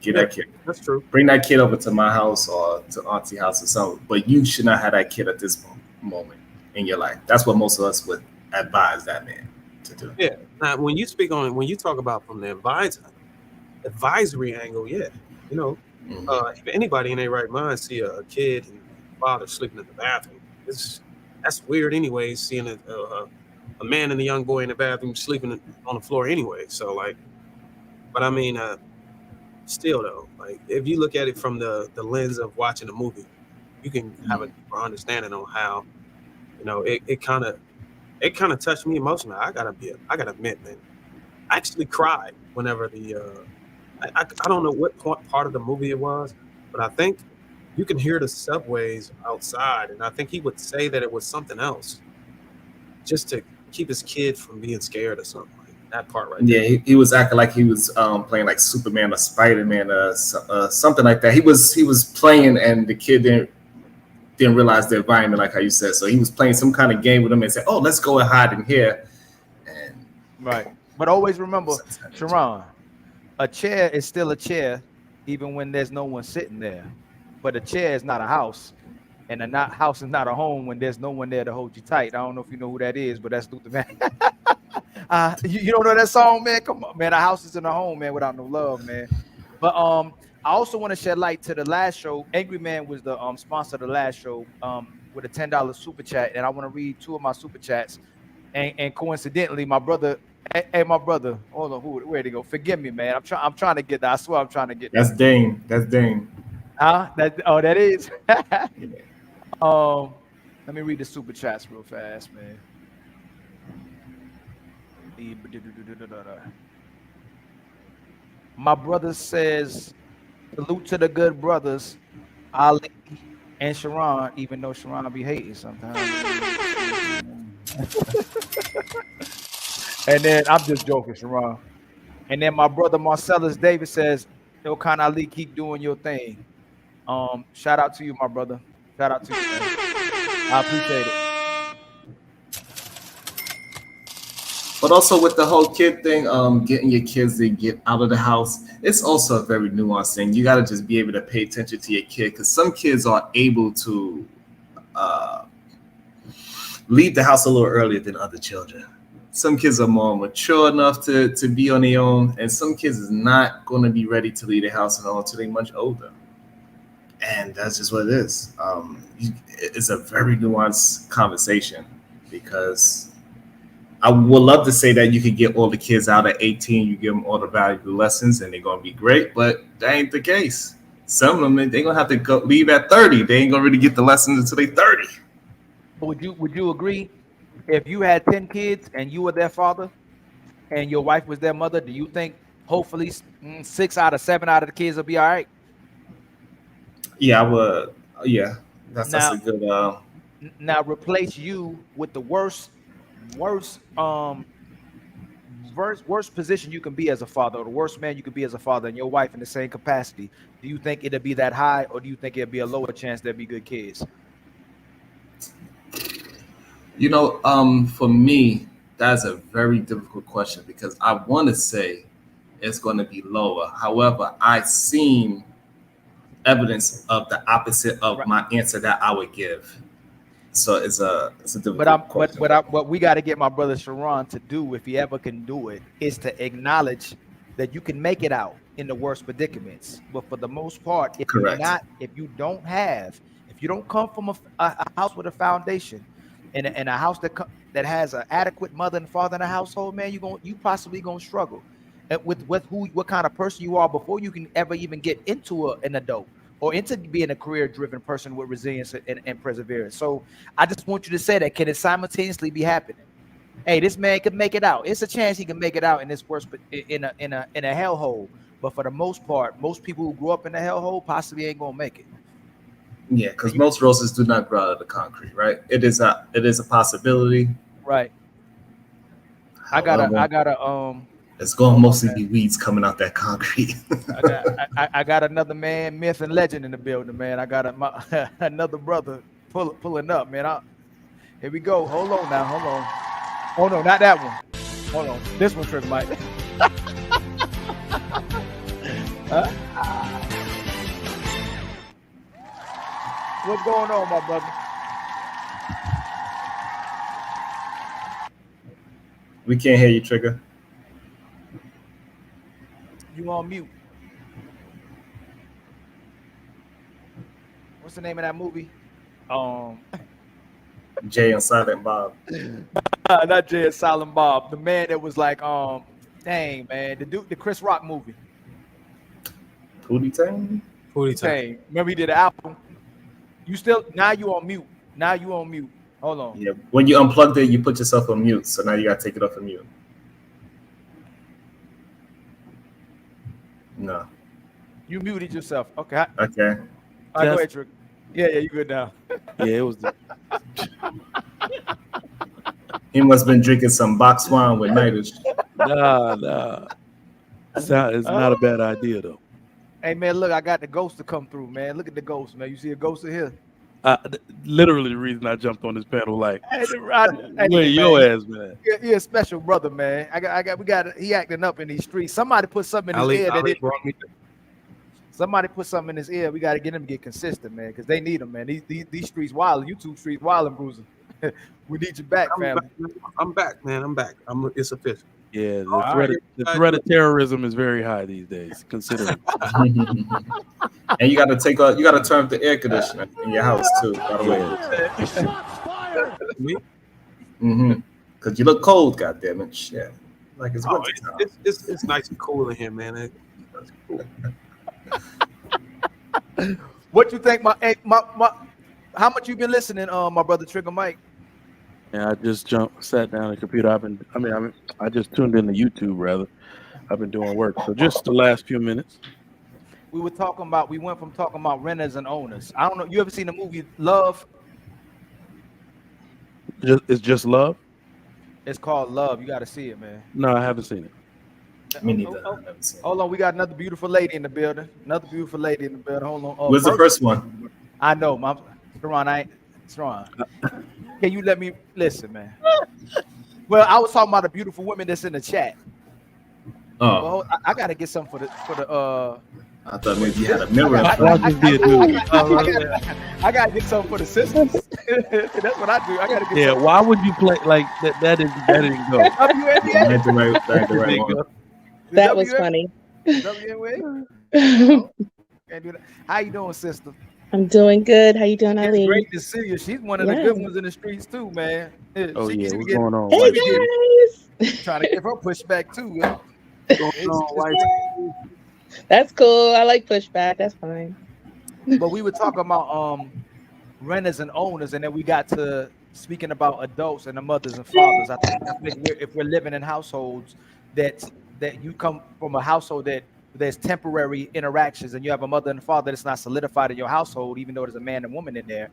Get that kid. That's true. Bring that kid over to my house or to auntie house or something. But you should not have that kid at this moment in your life. That's what most of us would advise that man to do. Yeah. Now, when you talk about from the advisory angle, yeah, if anybody in their right mind see a kid and father sleeping in the bathroom, that's weird anyway, seeing a man and a young boy in the bathroom sleeping on the floor anyway. So but I mean, still though, like if you look at it from the lens of watching a movie, you can have a deeper understanding on how, it kind of touched me emotionally. I gotta admit, man, I actually cried whenever I don't know what part of the movie it was, but I think you can hear the subways outside, and I think he would say that it was something else, just to keep his kid from being scared or something. Like that part right there. Yeah, he was acting like he was playing like Superman or Spider-Man or something like that. He was playing, and the kid didn't realize the environment, like how you said. So he was playing some kind of game with him and said, "Oh, let's go and hide in here." And right, but always remember, Sharon, a chair is still a chair, even when there's no one sitting there. But a chair is not a house, and a house is not a home when there's no one there to hold you tight. I don't know if you know who that is, but that's Luther, man. You don't know that song, man? Come on, man. A house isn't a home, man, without no love, man. But I also want to shed light to the last show. Angry Man was the sponsor of the last show. with a $10 super chat, and I want to read 2 of my super chats. And coincidentally, my brother, hey, my brother, hold on, where'd he go? Forgive me, man. I'm trying to get that. I swear I'm trying to get That's that. Dane. That's Dane. Huh? That is. Let me read the super chats real fast, man. My brother says, salute to the good brothers, Ali and Sharon, even though Sharon be hating sometimes. And then I'm just joking, Sharon. And then my brother Marcellus Davis says, Ilkan Ali, keep doing your thing. Shout out to you, my brother. Shout out to you, man. I appreciate it. But also with the whole kid thing, getting your kids to get out of the house, it's also a very nuanced thing. You got to just be able to pay attention to your kid, because some kids are able to leave the house a little earlier than other children. Some kids are more mature enough to be on their own, and some kids is not going to be ready to leave the house until they're much older. And that's just what it is. It's a very nuanced conversation, because I would love to say that you could get all the kids out at 18, you give them all the valuable lessons, and they're going to be great, but that ain't the case. Some of them, they're going to have to leave at 30. They ain't going to really get the lessons until they're 30. Would you agree, if you had 10 kids and you were their father and your wife was their mother, do you think hopefully 6 out of 7 out of the kids will be all right? Yeah, I would. Yeah, that's a good. Now replace you with the worst position you can be as a father, or the worst man you can be as a father, and your wife in the same capacity. Do you think it'll be that high, or do you think it'll be a lower chance there'll be good kids? You know, for me, that's a very difficult question, because I want to say it's going to be lower. However, I've seen evidence of the opposite of my answer that I would give. So it's a difficult question. But what we got to get my brother Sharon to do, if he ever can do it, is to acknowledge that you can make it out in the worst predicaments. But for the most part, if you don't come from a house with a foundation, and a house that has an adequate mother and father in the household, man, you possibly gonna struggle with what kind of person you are before you can ever even get into an adult or into being a career-driven person with resilience and perseverance. So I just want you to say that, can it simultaneously be happening? Hey, this man could make it out. It's a chance he can make it out in this worst in a hellhole. But for the most part, most people who grew up in a hellhole possibly ain't gonna make it. Yeah, because most roses do not grow out of the concrete, right? It is a possibility. Right. However, I gotta it's going mostly be weeds coming out that concrete. I got another man, myth and legend in the building, man. I got another brother pulling up, man. Here we go. Hold on now. Hold on. Oh no, not that one. Hold on. This one, Trick Mike. What's going on, my brother? We can't hear you, Trigger. You on mute. What's the name of that movie? Jay and Silent Bob. Not Jay and Silent Bob. The man that was like, dang, man, the Chris Rock movie. Pootie Tang? Pootie Tang. Remember he did an album? Now you on mute. Hold on. Yeah, when you unplugged it, you put yourself on mute. So now you got to take it off of mute. No. You muted yourself. Okay. Okay. All right, go ahead, Trick. Yeah, you good now. Yeah, it was. He must have been drinking some box wine with nitrous. Nah. It's not a bad idea, though. Hey, man, look, I got the ghost to come through, man. Look at the ghost, man. You see a ghost in here? Literally the reason I jumped on this panel, like, hey, your ass, man. You're a special brother, man. He acting up in these streets. Somebody put something in his ear. Somebody put something in his ear. We got to get him to get consistent, man, because they need him, man. These streets wild. YouTube streets wild and bruising. We need you back, family. I'm back, man. I'm back. It's official. Yeah, the threat of terrorism is very high these days, considering. And you got to turn up the air conditioner in your house too. By the way. Because you look cold, goddammit. Shit. Like it's winter time. It's nice and cool in here, man. That's cool. What you think, my how much you been listening, my brother Trigger Mike? Yeah, I just sat down on the computer. I just tuned into YouTube rather. I've been doing work, so just the last few minutes. We went from talking about renters and owners. I don't know. You ever seen the movie Love? It's just Love. It's called Love. You got to see it, man. No, I haven't seen it. Me neither. Hold on, we got another beautiful lady in the building. Hold on. Where's the first one? I know, Sharon. Can you let me listen, man? Well, I was talking about the beautiful women that's in the chat. Oh, Well, I gotta get some for the. I thought maybe you had a mirror. I gotta get some for the sisters. That's what I do. I gotta get. Yeah, why would you play like that? That didn't go. WNBA? That was funny. WNBA? Can't do that. How you doing, sister? I'm doing good. How you doing, It's Eileen? great to see you. She's one of the good ones in the streets too, man. Oh She yeah, be what's getting- going on? Hey Whitey? guys. Trying to give her pushback too. Man. That's cool. I like pushback. That's fine. But we were talking about renters and owners, and then we got to speaking about adults and the mothers and fathers. I think if we're living in households that you come from a household that there's temporary interactions, and you have a mother and father that's not solidified in your household, even though there's a man and woman in there,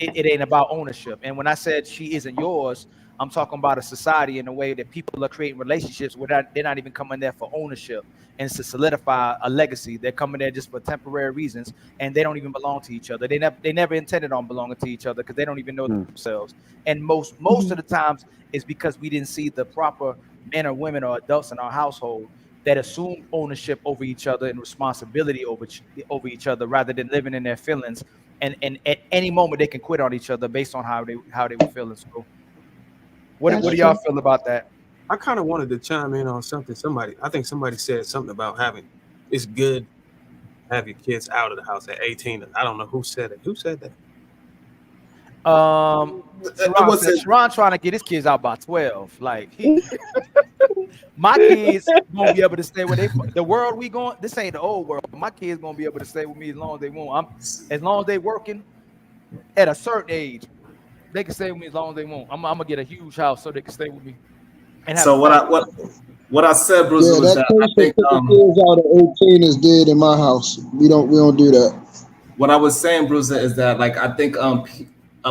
it ain't about ownership. And when I said she isn't yours, I'm talking about a society in a way that people are creating relationships where they're not even coming there for ownership and to solidify a legacy. They're coming there just for temporary reasons, and they don't even belong to each other. They never intended on belonging to each other because they don't even know themselves. And most of the times it's because we didn't see the proper men or women or adults in our household that assume ownership over each other and responsibility over each other, rather than living in their feelings. And at any moment they can quit on each other based on how they were feeling. So what do y'all feel about that? I kind of wanted to chime in on something. I think somebody said something about it's good to have your kids out of the house at 18. I don't know who said it. Who said that? Sharon trying to get his kids out by 12. Like my kids gonna be able to stay where the world we going. This ain't the old world. My kids gonna be able to stay with me as long as they want. As long as they working at a certain age, they can stay with me as long as they want. I'm gonna get a huge house so they can stay with me. So what I said, Bruce, was that I think kids out of 18 is dead in my house. We don't do that. What I was saying, Bruce, is that like I think a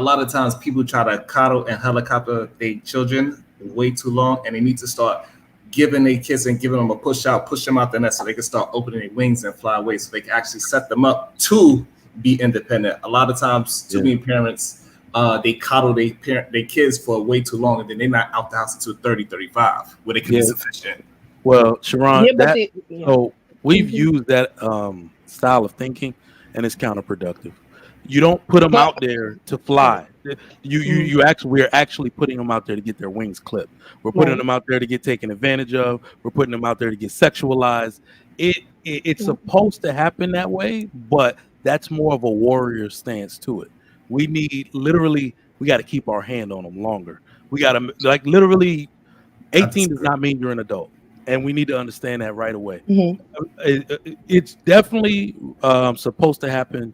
lot of times people try to coddle and helicopter their children way too long, and they need to start giving their kids and giving them a push them out the nest so they can start opening their wings and fly away, so they can actually set them up to be independent. A lot of times, too many parents they coddle their kids for way too long, and then they're not out the house until 30, 35, where they can be sufficient. Well, Sharon, Yeah, so we've used that style of thinking, and it's counterproductive. You don't put them out there to fly. We're actually putting them out there to get their wings clipped. We're putting them out there to get taken advantage of. We're putting them out there to get sexualized. It's supposed to happen that way, but that's more of a warrior stance to it. We got to keep our hand on them longer. We got to literally 18 does not mean you're an adult. And we need to understand that right away. It's definitely supposed to happen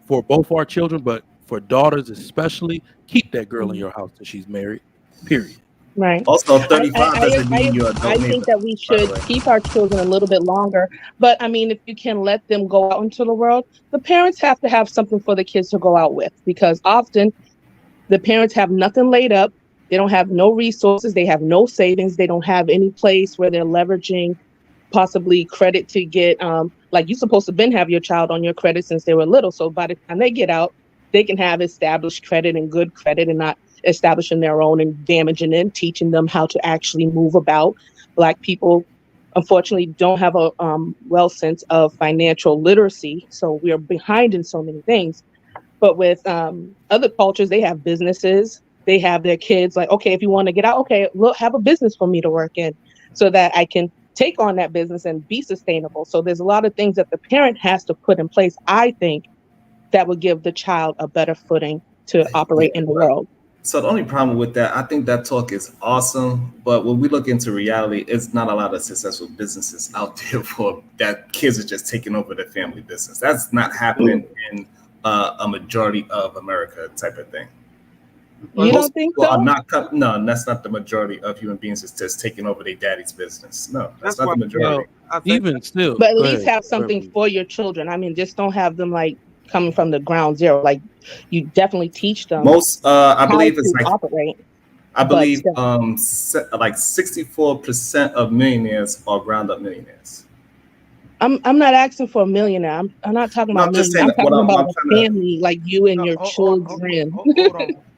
for both our children, but for daughters especially, keep that girl in your house till she's married, period. right. Also, 35 doesn't mean you're adult. I think that we should keep our children a little bit longer. But I mean, if you can let them go out into the world, the parents have to have something for the kids to go out with, because often the parents have nothing laid up. They don't have no resources. They have no savings. They don't have any place where they're leveraging possibly credit to get, like you're supposed to have your child on your credit since they were little. So by the time they get out, they can have established credit and good credit, and not establishing their own and damaging it, teaching them how to actually move about. Black people, unfortunately, don't have a well sense of financial literacy. So we are behind in so many things. But with other cultures, they have businesses. They have their kids like, okay, if you want to get out, okay, look, have a business for me to work in so that I can take on that business and be sustainable. So there's a lot of things that the parent has to put in place, I think, that would give the child a better footing to operate in the world. So the only problem with that, I think that talk is awesome, but when we look into reality, it's not a lot of successful businesses out there for that kids are just taking over their family business. That's not happening in a majority of America type of thing. You don't think People so? are not, no, that's not the majority of human beings is just taking over their daddy's business. No, that's not the majority. I think Even still, But at go least ahead. have something for your children. I mean, just don't have them like coming from the ground zero. Like you definitely teach them Most, I how believe it's to like, operate. I but believe still. like 64% of millionaires are ground up millionaires. I'm not asking for a millionaire. I'm not talking No, about I'm just millionaire. saying I'm that talking what about I'm a trying to. family like you and your children.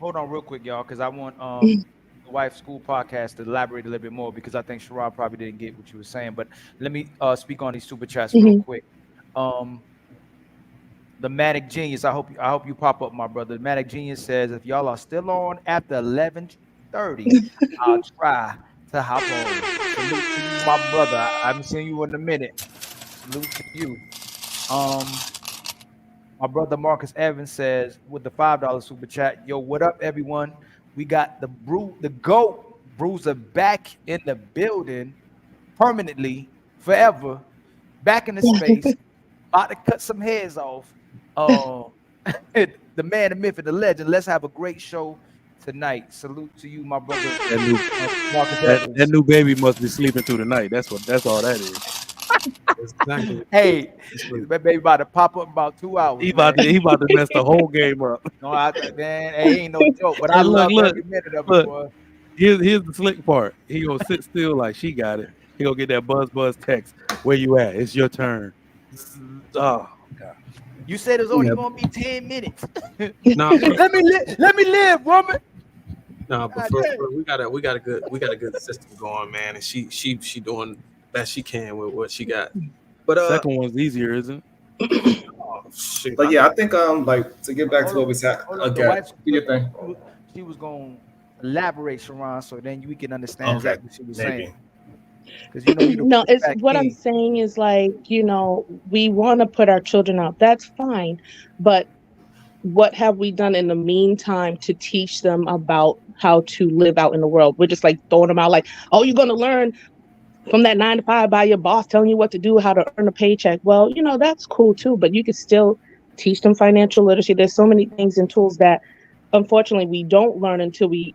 Hold on real quick, y'all, because I want the Wife School podcast to elaborate a little bit more because I think Sherrod probably didn't get what you were saying. But let me speak on these super chats real quick. The Manic Genius, I hope you pop up, my brother. The Manic Genius says, if y'all are still on after 11:30, I'll try to hop on. Salute to you, my brother. I haven't seen you in a minute. Salute to you. My brother Marcus Evans says with the $5 super chat, yo, what up, everyone? We got the GOAT Bruiser back in the building permanently, forever, back in the space, about to cut some heads off. The man, the myth, and the legend. Let's have a great show tonight. Salute to you, my brother. That new baby must be sleeping through the night. That's all that is. Exactly. Hey, that baby about to pop up in about 2 hours. He about to mess the whole game up. No, man, hey, ain't no joke. But I Hey, love look, every minute of it, look. boy. Here's the slick part. He gonna sit still like she got it. He gonna get that buzz text. Where you at? It's your turn. Oh God. You said it's only gonna be 10 minutes. No, let me live, woman. no, but for we got a good system going, man, and she doing the best she can with what she got. But second one's easier, isn't it? Oh, shit. But yeah, I think like to get back to what we said again. Do your thing. She was gonna elaborate, Sharon, so then we can understand Okay, exactly what she was maybe. saying. Because you know, you No, it's what I'm saying is like, we want to put our children out. That's fine. But what have we done in the meantime to teach them about how to live out in the world? We're just like throwing them out like, oh, you're going to learn from that 9 to 5 by your boss telling you what to do, how to earn a paycheck. Well, that's cool too, but you can still teach them financial literacy. There's so many things and tools that unfortunately we don't learn until we,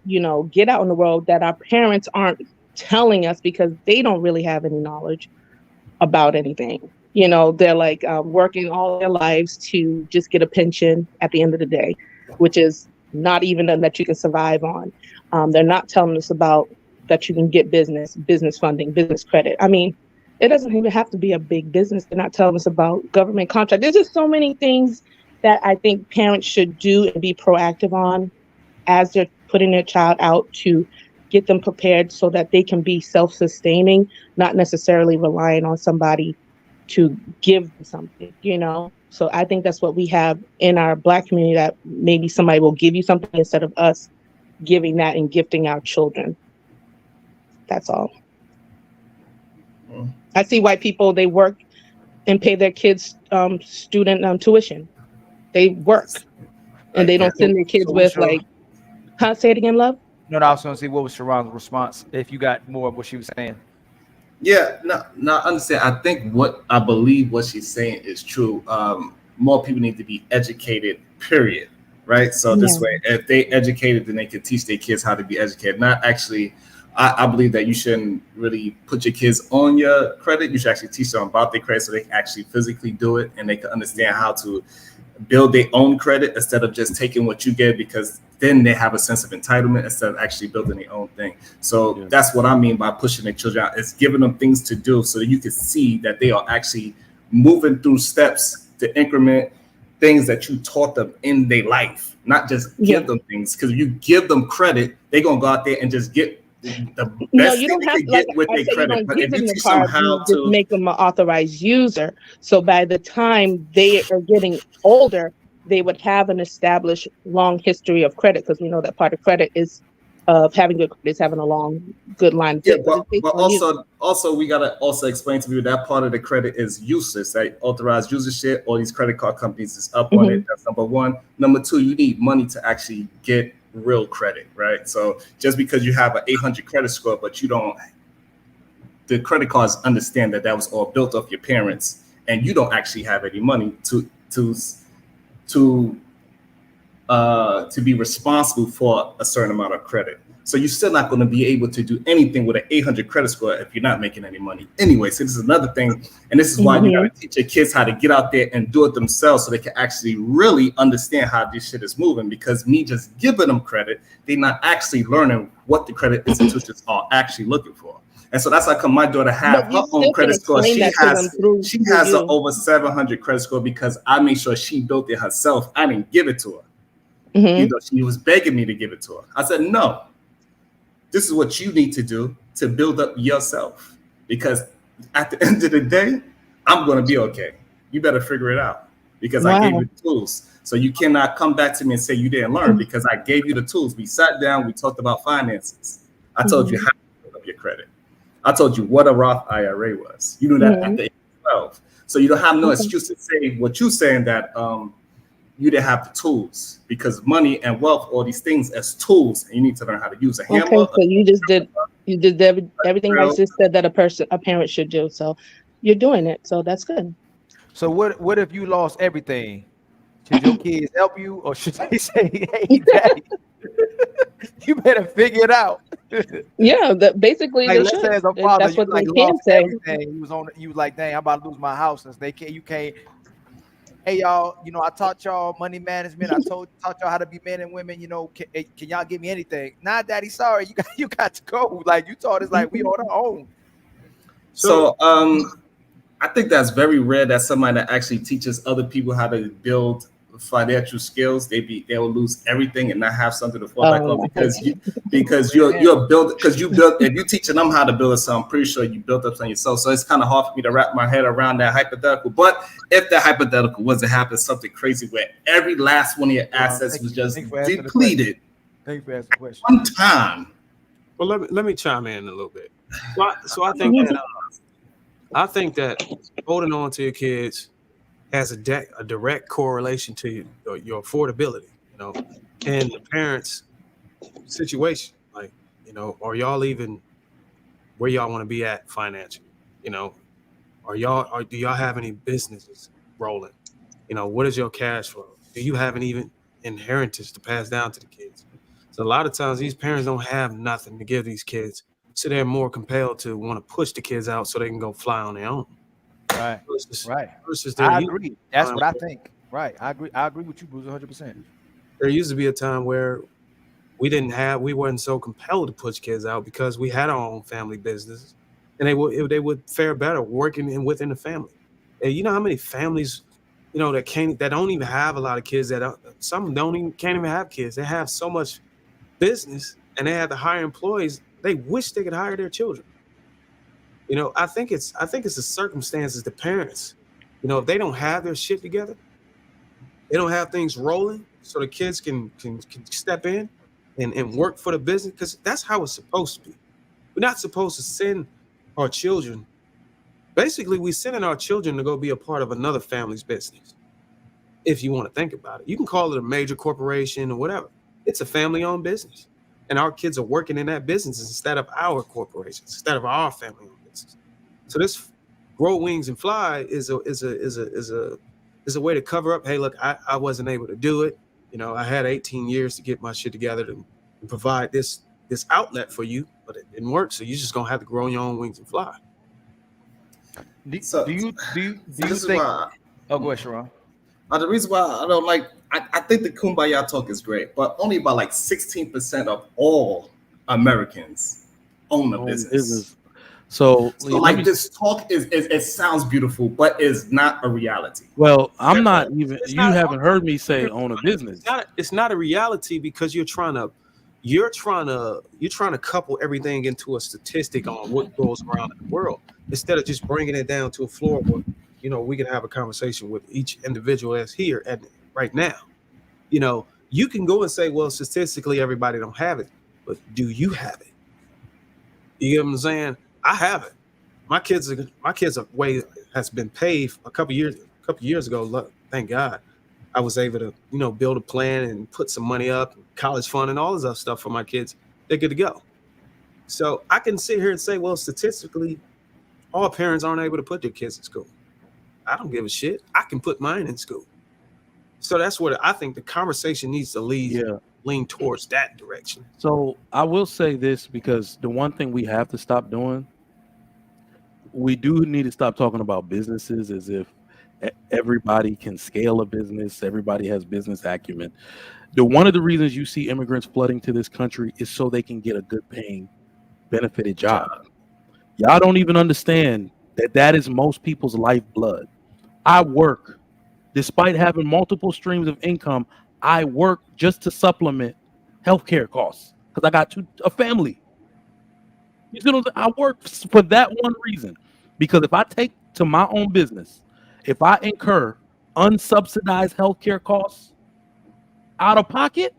get out in the world that our parents aren't telling us because they don't really have any knowledge about anything. They're like working all their lives to just get a pension at the end of the day, which is not even that you can survive on. They're not telling us about that you can get business funding, business credit. I mean, it doesn't even have to be a big business. They're not telling us about government contract. There's just so many things that I think parents should do and be proactive on as they're putting their child out to get them prepared so that they can be self-sustaining, not necessarily relying on somebody to give them something, So I think that's what we have in our Black community, that maybe somebody will give you something instead of us giving that and gifting our children. That's all. I see white people, they work and pay their kids student tuition. They work and they don't send their kids with like, say it again, love? No, I was going to see what was Sharon's response if you got more of what she was saying. Yeah, no, I understand. I believe what she's saying is true. More people need to be educated, period. Right? So this way, if they educated, then they can teach their kids how to be educated. Not actually, I believe that you shouldn't really put your kids on your credit. You should actually teach them about their credit so they can actually physically do it and they can understand how to build their own credit instead of just taking what you get, because then they have a sense of entitlement instead of actually building their own thing. So that's what I mean by pushing their children out. It's giving them things to do so that you can see that they are actually moving through steps to increment things that you taught them in their life, not just give them things. Because if you give them credit, they're going to go out there and just get the best thing they can get with their credit. But if you teach them how to just make them an authorized user, so by the time they are getting older, they would have an established long history of credit, because we know that part of credit is of having good credit is having a good line of Yeah, it, but it's based but on you. also we gotta also explain to you that part of the credit is useless. That authorized user shit, all these credit card companies is up on Hmm. it. That's number one. Number two, you need money to actually get real credit, right? So just because you have an 800 credit score, but you don't, the credit cards understand that that was all built off your parents, and you don't actually have any money to to be responsible for a certain amount of credit. So you're still not going to be able to do anything with an 800 credit score if you're not making any money anyway. So this is another thing, and this is why you got Hmm. to teach your kids how to get out there and do it themselves, so they can actually really understand how this shit is moving. Because me just giving them credit, they're not actually learning what the credit institutions are actually looking for. And so that's how come my daughter have But her you own still can credit score. explain that to them through She through has an you. over 700 credit score because I made sure she built it herself. I didn't give it to her. Hmm. She was begging me to give it to her. I said, no, this is what you need to do to build up yourself. Because at the end of the day, I'm going to be okay. You better figure it out because I gave Wow. you the tools. So you cannot come back to me and say you didn't learn because I gave you the tools. We sat down, we talked about finances. I told you Hmm. how to build up your credit. I told you what a Roth IRA was. You knew that at Hmm. the age of 12. So you don't have no Okay. excuse to say what you're saying that you didn't have the tools, because money and wealth, all these things as tools, and you need to learn how to use a hammer, Okay. So you did everything I drill. just said that a parent should do. So you're doing it. So that's good. So what if you lost everything? Should your kids help you, or should they say, "Hey, daddy, you better figure it out"? Yeah. That basically Like, they let's should. say as a father, That's you what like they can lost say. everything. You was like, dang, I'm about to lose my house, since you can't. Hey y'all, I taught y'all money management. Taught y'all how to be men and women. Can y'all give me anything? Nah, daddy, sorry, you got to go. Like, you taught us, like, we on our own. So I think that's very rare that somebody that actually teaches other people how to build financial skills, they'll lose everything and not have something to fall back on, because you're built, because you built, if you're teaching them how to build something, I'm pretty sure you built up something yourself. So it's kind of hard for me to wrap my head around that hypothetical. But if that hypothetical was to happen, something crazy where every last one of your assets was just depleted Thank you for asking the question. one time. Well, let me chime in a little bit. So I think that holding on to your kids has a direct correlation to your affordability, and the parents' situation. Like, are y'all even where y'all want to be at financially? Do y'all have any businesses rolling? What is your cash flow? Do you have any even inheritance to pass down to the kids? So a lot of times these parents don't have nothing to give these kids, so they're more compelled to want to push the kids out so they can go fly on their own. Right. Versus I agree. That's what I think. Right. I agree with you, Bruce, 100%. There used to be a time where we weren't so compelled to push kids out because we had our own family business, and they would fare better working within the family. And you know how many families, that don't even have a lot of kids, some can't even have kids. They have so much business and they have to hire employees. They wish they could hire their children. I think it's the circumstances, the parents, if they don't have their shit together, they don't have things rolling so the kids can step in and work for the business, because that's how it's supposed to be. We're not supposed to send our children. Basically, we're sending our children to go be a part of another family's business. If you want to think about it, you can call it a major corporation or whatever. It's a family-owned business, and our kids are working in that business instead of our corporations, instead of our family-owned business. So this grow wings and fly is a way to cover up. Hey, look, I wasn't able to do it. I had 18 years to get my shit together to provide this outlet for you, but it didn't work. So you're just gonna have to grow your own wings and fly. So Do you this is think? why. Oh, go ahead, Sharon. The reason why I don't like, I think the kumbaya talk is great, but only about like 16% of all Americans own a business. So like, this talk is it sounds beautiful, but is not a reality. Well, I'm not even. You haven't heard me say own a business. It's not a reality because you're trying to couple everything into a statistic on what goes around in the world, instead of just bringing it down to a floor where we can have a conversation with each individual that's here right now. You can go and say, well, statistically everybody don't have it. but do you have it? You get what I'm saying? I have it. My kids are way has been paid a couple years ago. Look, thank God, I was able to, build a plan and put some money up, college fund, and all this other stuff for my kids. They're good to go. So I can sit here and say, well, statistically, all parents aren't able to put their kids in school. I don't give a shit. I can put mine in school. So that's what I think the conversation needs to lean towards that direction. So I will say this, because the one thing we have to stop doing, we do need to stop talking about businesses as if everybody can scale a business, everybody has business acumen. One of the reasons you see immigrants flooding to this country is so they can get a good paying, benefited job. Y'all don't even understand that is most people's lifeblood. I work, despite having multiple streams of income, I work just to supplement healthcare costs because I got a family. You see what I'm saying? I work for that one reason, because if I take to my own business, if I incur unsubsidized healthcare costs out of pocket,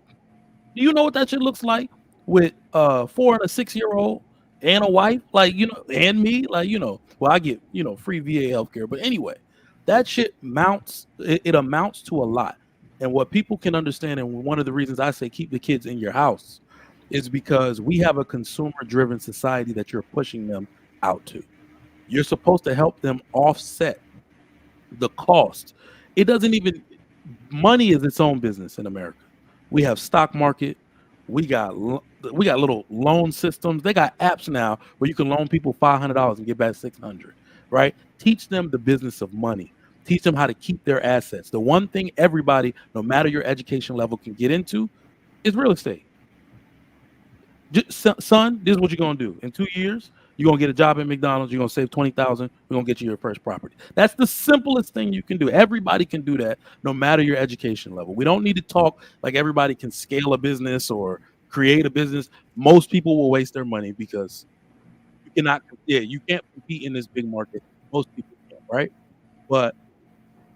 do you know what that shit looks like with 4 and a 6-year-old and a wife, and me, well, I get, free VA healthcare. But anyway, that shit it amounts to a lot. And what people can understand, and one of the reasons I say keep the kids in your house, is because we have a consumer-driven society that you're pushing them out to. You're supposed to help them offset the cost. It doesn't even, money is its own business in America. We have stock market. We got little loan systems. They got apps now where you can loan people $500 and get back $600, right? Teach them the business of money. Teach them how to keep their assets. The one thing everybody, no matter your education level, can get into is real estate. Son, this is what you're going to do. In 2 years, you're going to get a job at McDonald's. You're going to save $20,000. We're going to get you your first property. That's the simplest thing you can do. Everybody can do that, no matter your education level. We don't need to talk like everybody can scale a business or create a business. Most people will waste their money because you can't compete in this big market. Most people can't, right? But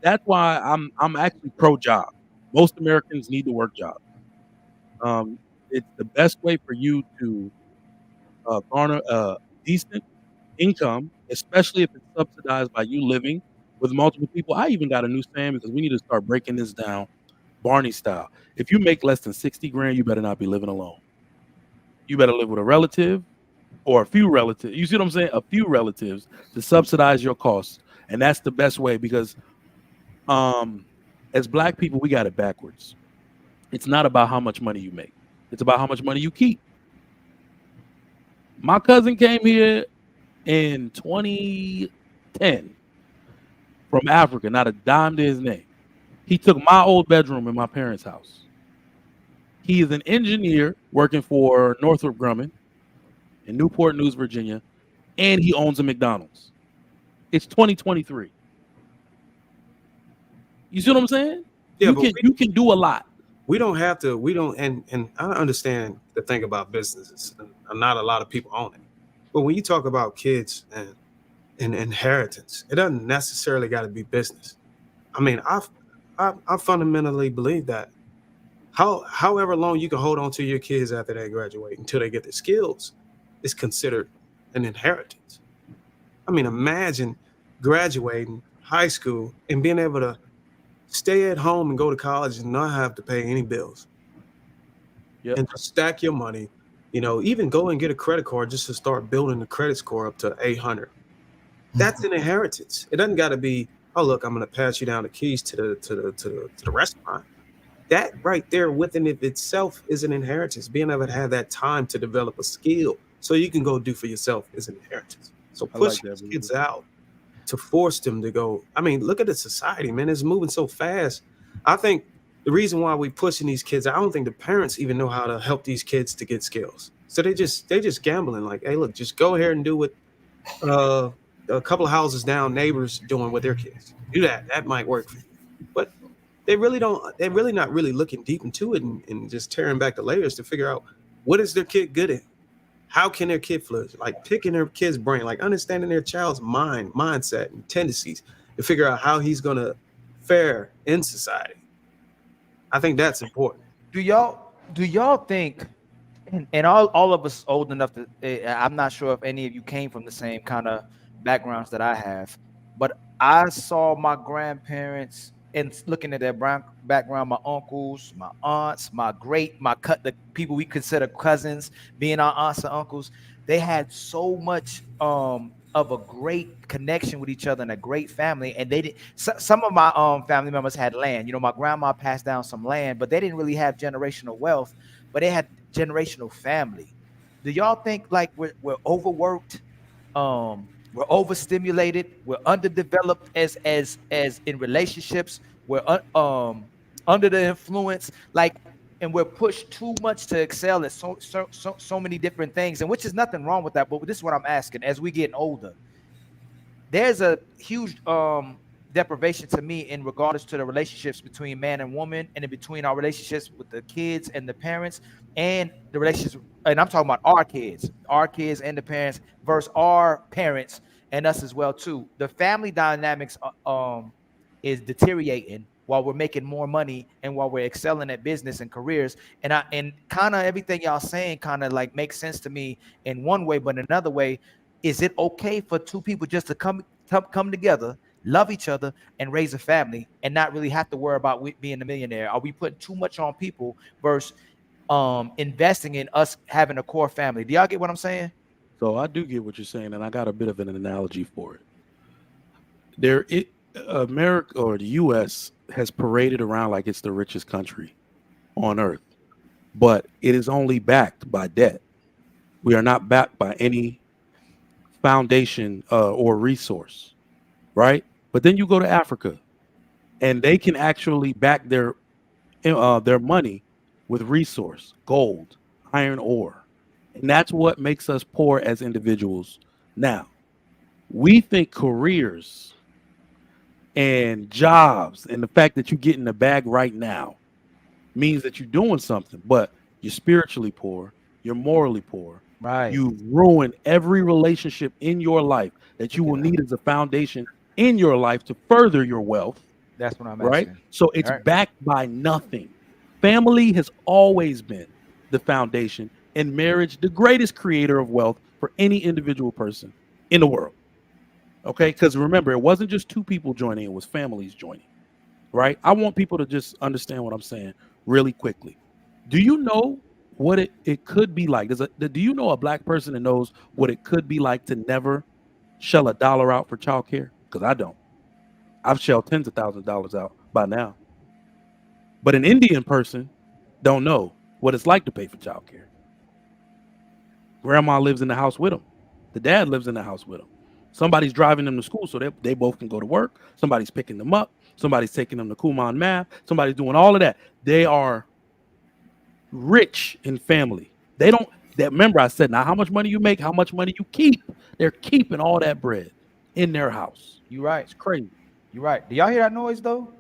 that's why I'm actually pro-job. Most Americans need to work jobs. It's the best way for you to garner a decent income, especially if it's subsidized by you living with multiple people. I even got a new saying, because we need to start breaking this down Barney style. If you make less than 60 grand, you better not be living alone. You better live with a relative or a few relatives. You see what I'm saying? A few relatives to subsidize your costs. And that's the best way, because as Black people, we got it backwards. It's not about how much money you make. It's about how much money you keep. My cousin came here in 2010 from Africa, not a dime to his name. He took my old bedroom in my parents' house. He is an engineer working for Northrop Grumman in Newport News, Virginia, and he owns a McDonald's. It's 2023. You see what I'm saying? Yeah, you can do a lot. We don't have to. We don't, and I understand the thing about businesses. And not a lot of people own it. But when you talk about kids and inheritance, it doesn't necessarily got to be business. I mean, I fundamentally believe that however long you can hold on to your kids after they graduate until they get the skills is considered an inheritance. I mean, imagine graduating high school and being able to stay at home and go to college and not have to pay any bills. Yep. And to stack your money, even go and get a credit card just to start building the credit score up to 800. That's an inheritance. It doesn't got to be, oh, look, I'm going to pass you down the keys to the restaurant. That right there within it itself is an inheritance. Being able to have that time to develop a skill so you can go do for yourself is an inheritance. So push these kids out to force them to go. I mean, look at the society, man. It's moving so fast. I think the reason why we're pushing these kids, I don't think the parents even know how to help these kids to get skills. So they just gambling like, hey, look, just go ahead and do what a couple of houses down neighbors doing with their kids. Do that. That might work for you. But they're really not really looking deep into it and just tearing back the layers to figure out what is their kid good at? How can their kid flourish? Like picking their kid's brain, like understanding their child's mindset and tendencies to figure out how he's going to fare in society. I think that's important. Do y'all think And all of us old enough to, I'm not sure if any of you came from the same kind of backgrounds that I have, but I saw my grandparents and looking at their background, my uncles, my aunts, the people we consider cousins, being our aunts and uncles. They had so much of a great connection with each other and a great family. And they did, some of my family members had land. You know, my grandma passed down some land, but they didn't really have generational wealth, but they had generational family. Do y'all think like we're overworked, we're overstimulated, we're underdeveloped as in relationships, we're under the influence, like, and we're pushed too much to excel at so many different things, and which is nothing wrong with that, but this is what I'm asking. As we get older, there's a huge deprivation to me in regards to the relationships between man and woman, and in between our relationships with the kids and the parents, and the relationships, and I'm talking about our kids and the parents versus our parents and us as well too. The family dynamics is deteriorating while we're making more money and while we're excelling at business and careers. And kind of everything y'all saying kind of like makes sense to me in one way, but in another way, is it okay for two people just to come together, love each other, and raise a family, and not really have to worry about being a millionaire? Are we putting too much on people versus investing in us having a core family? Do y'all get what I'm saying? So I do get what you're saying, and I got a bit of an analogy for it. America or the U.S. has paraded around like it's the richest country on earth, but it is only backed by debt. We are not backed by any foundation or resource, right? But then you go to Africa, and they can actually back their money with resource, gold, iron ore, and that's what makes us poor as individuals. Now, we think careers and jobs and the fact that you get in the bag right now means that you're doing something, but you're spiritually poor, you're morally poor. Right. You ruin every relationship in your life that you will need as a foundation in your life to further your wealth. That's what I'm right? asking. So it's backed by nothing. Family has always been the foundation, and marriage, the greatest creator of wealth for any individual person in the world. Okay, because remember, it wasn't just two people joining, it was families joining, right? I want people to just understand what I'm saying really quickly. Do you know what it could be like? Do you know a black person that knows what it could be like to never shell a dollar out for childcare? Because I don't. I've shelled tens of thousands of dollars out by now. But an Indian person don't know what it's like to pay for childcare. Grandma lives in the house with them. The dad lives in the house with them. Somebody's driving them to school so they both can go to work. Somebody's picking them up. Somebody's taking them to Kumon Math. Somebody's doing all of that. They are rich in family. They don't, that remember I said, now how much money you make, how much money you keep. They're keeping all that bread in their house. You right. It's crazy. You right. Do y'all hear that noise though?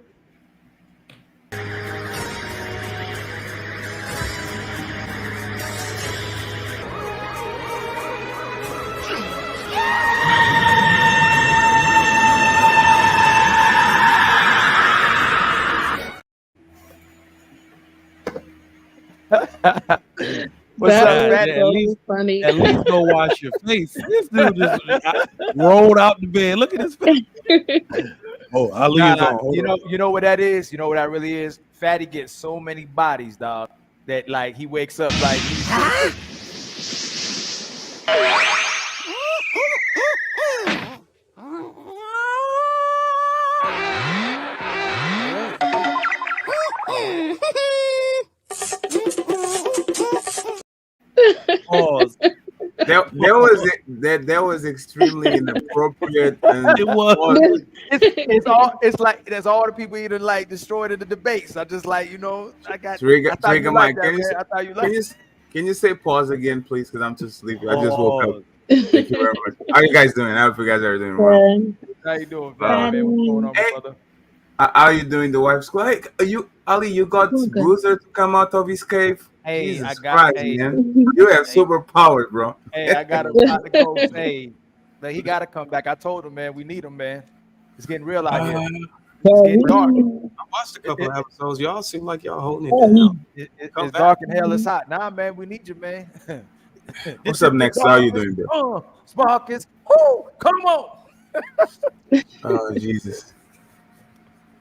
What's up, That man? was so funny. At least go wash your face. This dude just rolled out the bed. Look at his face. Oh, Ali is on. Hold on. You know what that is? You know what that really is? Fatty gets so many bodies, dog, that like he wakes up like he's Pause. That was extremely inappropriate. And It was. it's like there's all the people either like destroyed in the debates. I just like, you know, I thought you liked that, man. I thought you liked it. Can you say pause again, please? Because I'm too sleepy. I just woke up. Thank you very much. How you guys doing? I hope you guys are doing well. How you doing, man? What's going on, Hey. brother? How are you doing, the wife's school? Hey, Ali, you got Bruiser to come out of his cave? Hey, Jesus I got Christ, hey, man. You have superpowers, bro. hey, I got to go. Hey, like, he got to come back. I told him, man, we need him, man. It's getting real out here. It's getting dark. I watched a couple of episodes. Y'all seem like y'all holding it Oh, down. Come It's back. dark and hell is hot. Nah, man, we need you, man. What's up next? How you doing, bro? Sparkers. Woo, come on. Oh Jesus.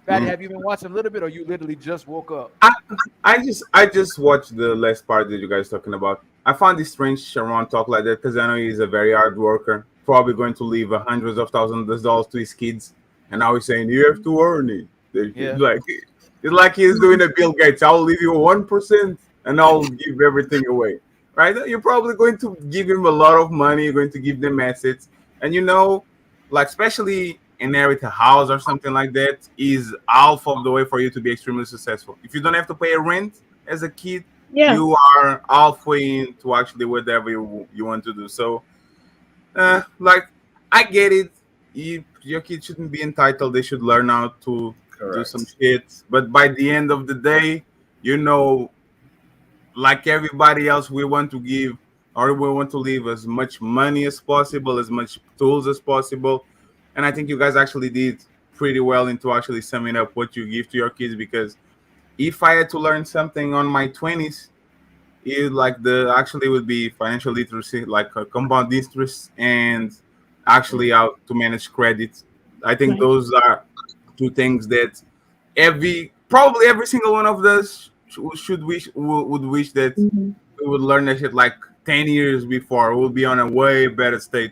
Fatty, have you been watching a little bit, or you literally just woke up? I just watched the last part that you guys talking about. I found it strange Sharon talk like that because I know he's a very hard worker, probably going to leave hundreds of thousands of dollars to his kids, and now he's saying you have to earn it. Yeah. It's like he's doing a Bill Gates. I'll leave you 1% and I'll give everything away. Right? You're probably going to give him a lot of money. You're going to give them assets, and like especially inherit a house or something like that is half of the way for you to be extremely successful. If you don't have to pay a rent as a kid, yeah. you are halfway into actually whatever you want to do. So, like, I get it. Your kids shouldn't be entitled. They should learn how to do some shit. But by the end of the day, like everybody else, we want to give or we want to leave as much money as possible, as much tools as possible. And I think you guys actually did pretty well into actually summing up what you give to your kids, because if I had to learn something on my 20s, it like the actually would be financial literacy, like a compound interest and actually how to manage credit. I think Right. those are two things that probably every single one of us would wish that Mhm. we would learn that shit like 10 years before. We'll be on a way better state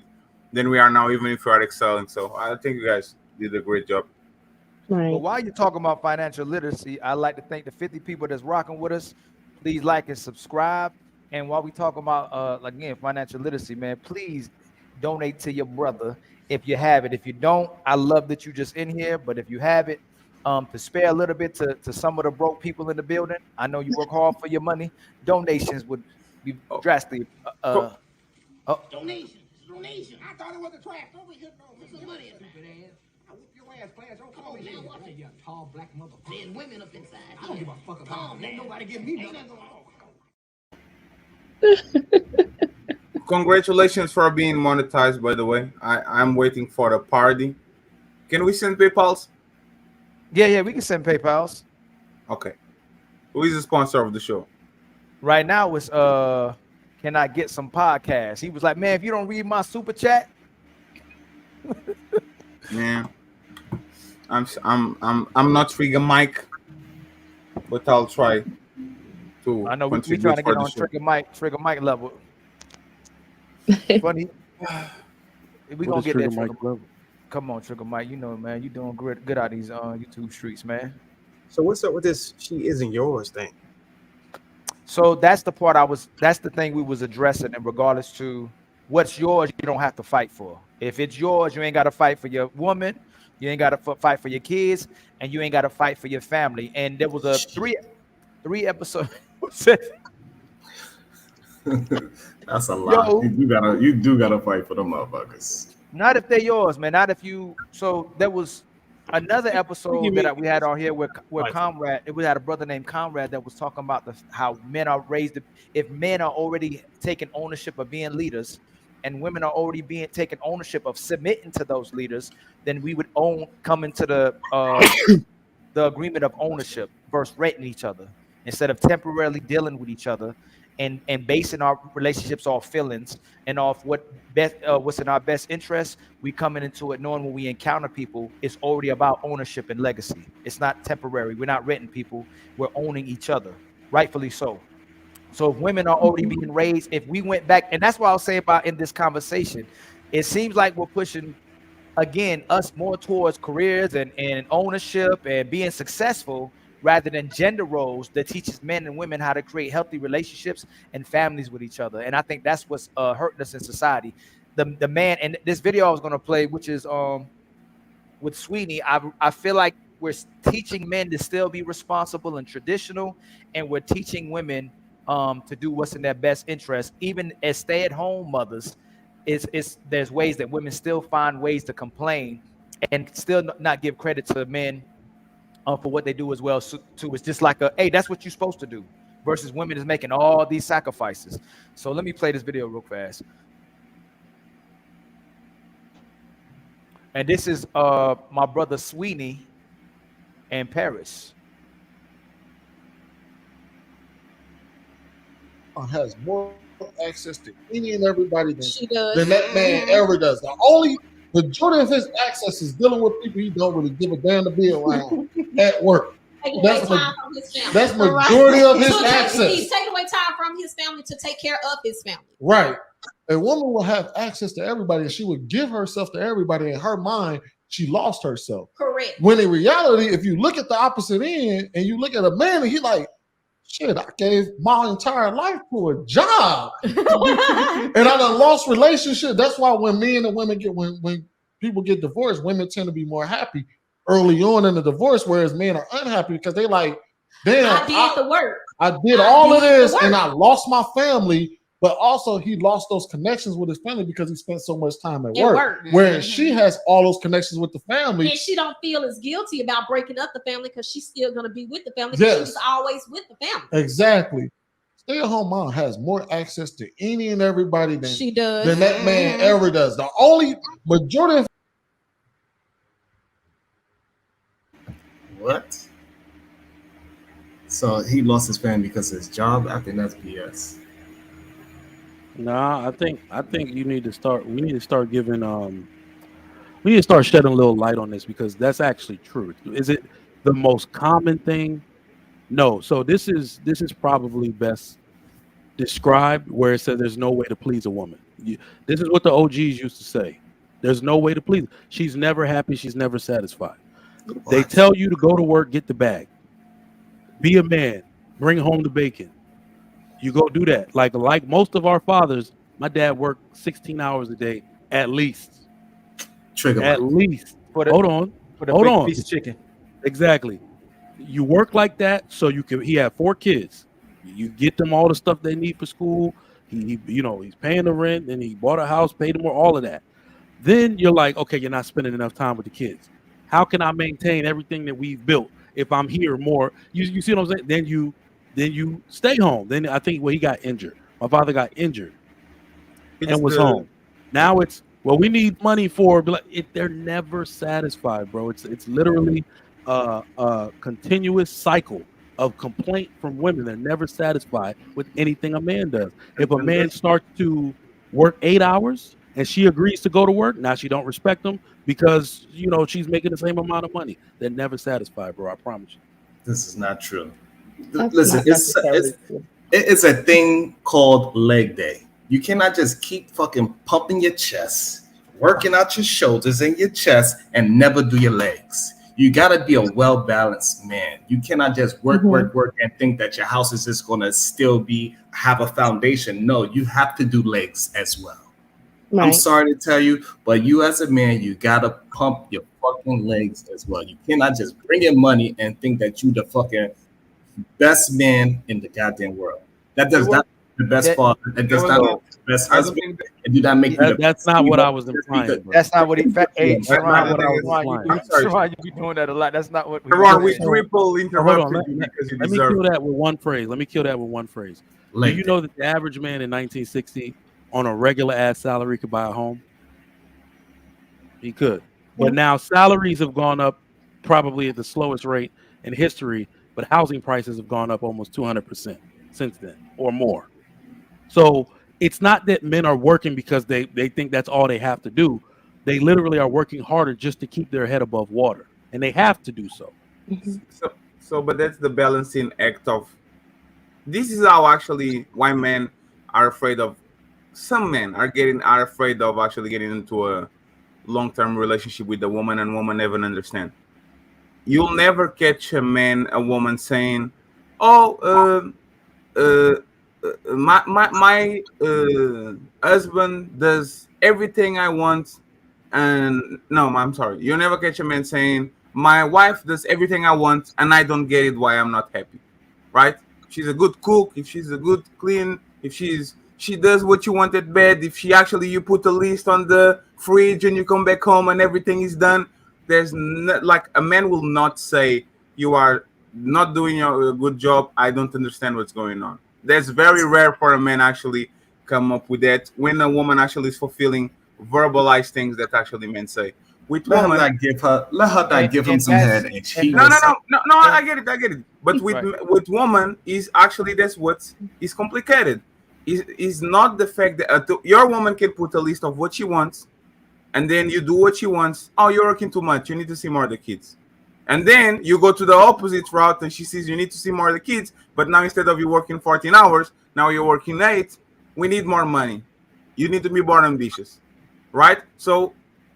than we are now, even if we are excelling. So I think you guys did a great job. Right. But while you're talking about financial literacy, I'd like to thank the 50 people that's rocking with us. Please like and subscribe. And while we talk about again financial literacy, man, please donate to your brother if you have it. If you don't, I love that you just in here. But if you have it, to spare a little bit to some of the broke people in the building, I know you work hard for your money. Donations would be drastically. Donation. Donation. I thought it was a trash. Over here, no. Put some money in there. I whoop your ass, players. Don't come over here. Watch it, you tall black motherfucker. There's women up inside. I don't give a fuck about them. Ain't nobody give me nothing. Congratulations for being monetized, by the way. I'm waiting for the party. Can we send PayPals? Yeah, we can send PayPals. Okay. Who is the sponsor of the show? Right now it's can I get some podcasts? He was like, man, if you don't read my super chat, Yeah. I'm not Trigger Mike, but I'll try to I know we contribute trying to for get the on show. Trigger Mike level. Funny. We gonna get that Trigger. Come on, Trigger Mike. You know, man, you doing good out these YouTube streets, man. So what's up with this "she isn't yours" thing? So that's the part that's the thing we was addressing in regards to what's yours, you don't have to fight for. If it's yours, you ain't got to fight for your woman, you ain't got to fight for your kids, and you ain't got to fight for your family. And there was a three episode. That's a lot. Yo. You do gotta fight for them motherfuckers. Not if they're yours, man. Not if you. So there was another episode that we had on here where Comrade. We had a brother named Comrade that was talking about how men are raised. If men are already taking ownership of being leaders, and women are already taking ownership of submitting to those leaders, then we would come into the agreement of ownership versus renting each other instead of temporarily dealing with each other and basing our relationships off feelings and off what's in our best interest. We coming into it knowing when we encounter people, it's already about ownership and legacy. It's not temporary. We're not renting people. We're owning each other, rightfully so. So if women are already being raised, if we went back, and that's what I'll say about in this conversation, it seems like we're pushing again us more towards careers and ownership and being successful rather than gender roles that teaches men and women how to create healthy relationships and families with each other. And I think that's what's hurting us in society. The man, and this video I was going to play, which is with Sweeney, I feel like we're teaching men to still be responsible and traditional, and we're teaching women to do what's in their best interest. Even as stay-at-home mothers, there's ways that women still find ways to complain and still not give credit to men for what they do as well. So, too, it's just like hey, that's what you're supposed to do, versus women is making all these sacrifices. So let me play this video real fast. And this is my brother Sweeney and Paris. Has more access to any and everybody She does. than that man ever does. The only majority of his access is dealing with people he don't really give a damn to be around at work. Taking That's away time from his family. That's majority of his So access. he's taking away time from his family to take care of his family. Right. A woman will have access to everybody and she would give herself to everybody. In her mind, she lost herself. Correct. When in reality, if you look at the opposite end and you look at a man and he like, shit, I gave my entire life to a job. And I done lost relationship. That's why when men and women get when people get divorced, women tend to be more happy early on in the divorce, whereas men are unhappy because they like, damn, I did the work. I did all of this and I lost my family, but also he lost those connections with his family because he spent so much time at work. Whereas she has all those connections with the family. And she don't feel as guilty about breaking up the family because she's still going to be with the family because Yes. she was always with the family. Exactly. Stay-at-home mom has more access to any and everybody than She does. than that man ever does. The only majority of What? So he lost his family because of his job? I think that's BS. Nah, I think you need to start. We need to start giving. We need to start shedding a little light on this because that's actually true. Is it the most common thing? No. So this is probably best described where it says there's no way to please a woman. This is what the OGs used to say. There's no way to please. She's never happy. She's never satisfied. They tell you to go to work, get the bag, be a man, bring home the bacon. You go do that. Like most of our fathers, my dad worked 16 hours a day at least. Trigger. At least. For the, Hold on. For the Hold big on. piece of chicken. Exactly. You work like that so you can. He had 4 kids. You get them all the stuff they need for school. He he's paying the rent, and he bought a house, paid them all of that. Then you're like, okay, you're not spending enough time with the kids. How can I maintain everything that we've built if I'm here more? You see what I'm saying? Then you stay home. Then I think he got injured. My father got injured and was home. Now it's we need money for. They're never satisfied, bro. It's literally a continuous cycle of complaint from women. They're never satisfied with anything a man does. If a man starts to work 8 hours and she agrees to go to work, now she don't respect him because she's making the same amount of money. They're never satisfied, bro. I promise you. This is not true. That's Listen, not it's necessarily true. it's a thing called leg day. You cannot just keep fucking pumping your chest, working out your shoulders and your chest, and never do your legs. You gotta be a well-balanced man. You cannot just work and think that your house is just gonna still have a foundation. No, you have to do legs as well. Right. I'm sorry to tell you, but you as a man, you gotta pump your fucking legs as well. You cannot just bring in money and think that you the fucking best man in the goddamn world. That does not make the best father. That does not make the best husband. It do not make you That's not what I was implying. Bro. That's not what he. Hey, That's not what I was implying. Sharon, you be doing that a lot. That's not what. Ron, we triple Hold on. interrupted you because you Let me deserve kill it. that with one phrase. Do Leg you day. know that the average man in 1960 on a regular ass salary could buy a home? He could. But now salaries have gone up probably at the slowest rate in history, but housing prices have gone up almost 200% since then or more. So it's not that men are working because they think that's all they have to do. They literally are working harder just to keep their head above water, and they have to do so. But that's the balancing act of. This is how actually why men are afraid of. Some men are afraid of actually getting into a long-term relationship with a woman, and woman never understand. You'll never catch a woman saying, "Oh, my husband does everything I want," and no, I'm sorry. You'll never catch a man saying, "My wife does everything I want, and I don't get it why I'm not happy." Right? If she's a good cook, if she's a good clean, if she does what you want at bed, if you put a list on the fridge and you come back home and everything is done, there's like a man will not say you are not doing a good job. I don't understand what's going on. That's very rare for a man actually come up with that when a woman actually is fulfilling verbalized things that actually men say. With Let her woman, not give her. Let her not give him and some head, and she no, will no, say, no, no, no. I get it. I get it. But with Right. with woman is actually that's what is complicated. Is not the fact that your woman can put a list of what she wants, and then you do what she wants. Oh, you're working too much. You need to see more of the kids. And then you go to the opposite route, and she says you need to see more of the kids. But now instead of you working 14 hours, now you're working 8. We need more money. You need to be more ambitious, right? So,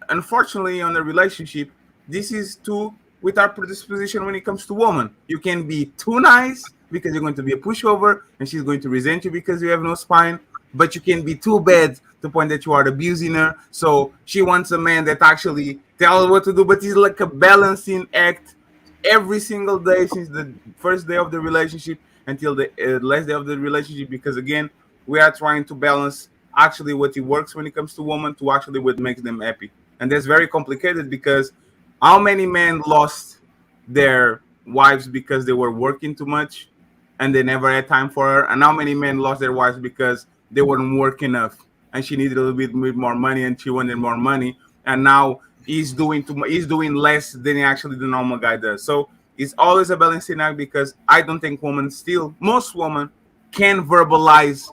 unfortunately, on the relationship, this is too with our predisposition when it comes to woman. You can be too nice because you're going to be a pushover, and she's going to resent you because you have no spine. But you can be too bad to the point that you are abusing her. So she wants a man that actually tells her what to do, but it's like a balancing act every single day since the first day of the relationship until the last day of the relationship. Because again, we are trying to balance actually what it works when it comes to women to actually what makes them happy, and that's very complicated because how many men lost their wives because they were working too much and they never had time for her, and how many men lost their wives because they weren't working enough and she needed a little bit more money and she wanted more money, and now he's doing less than actually the normal guy does. So it's always a balancing act because I don't think most women can verbalize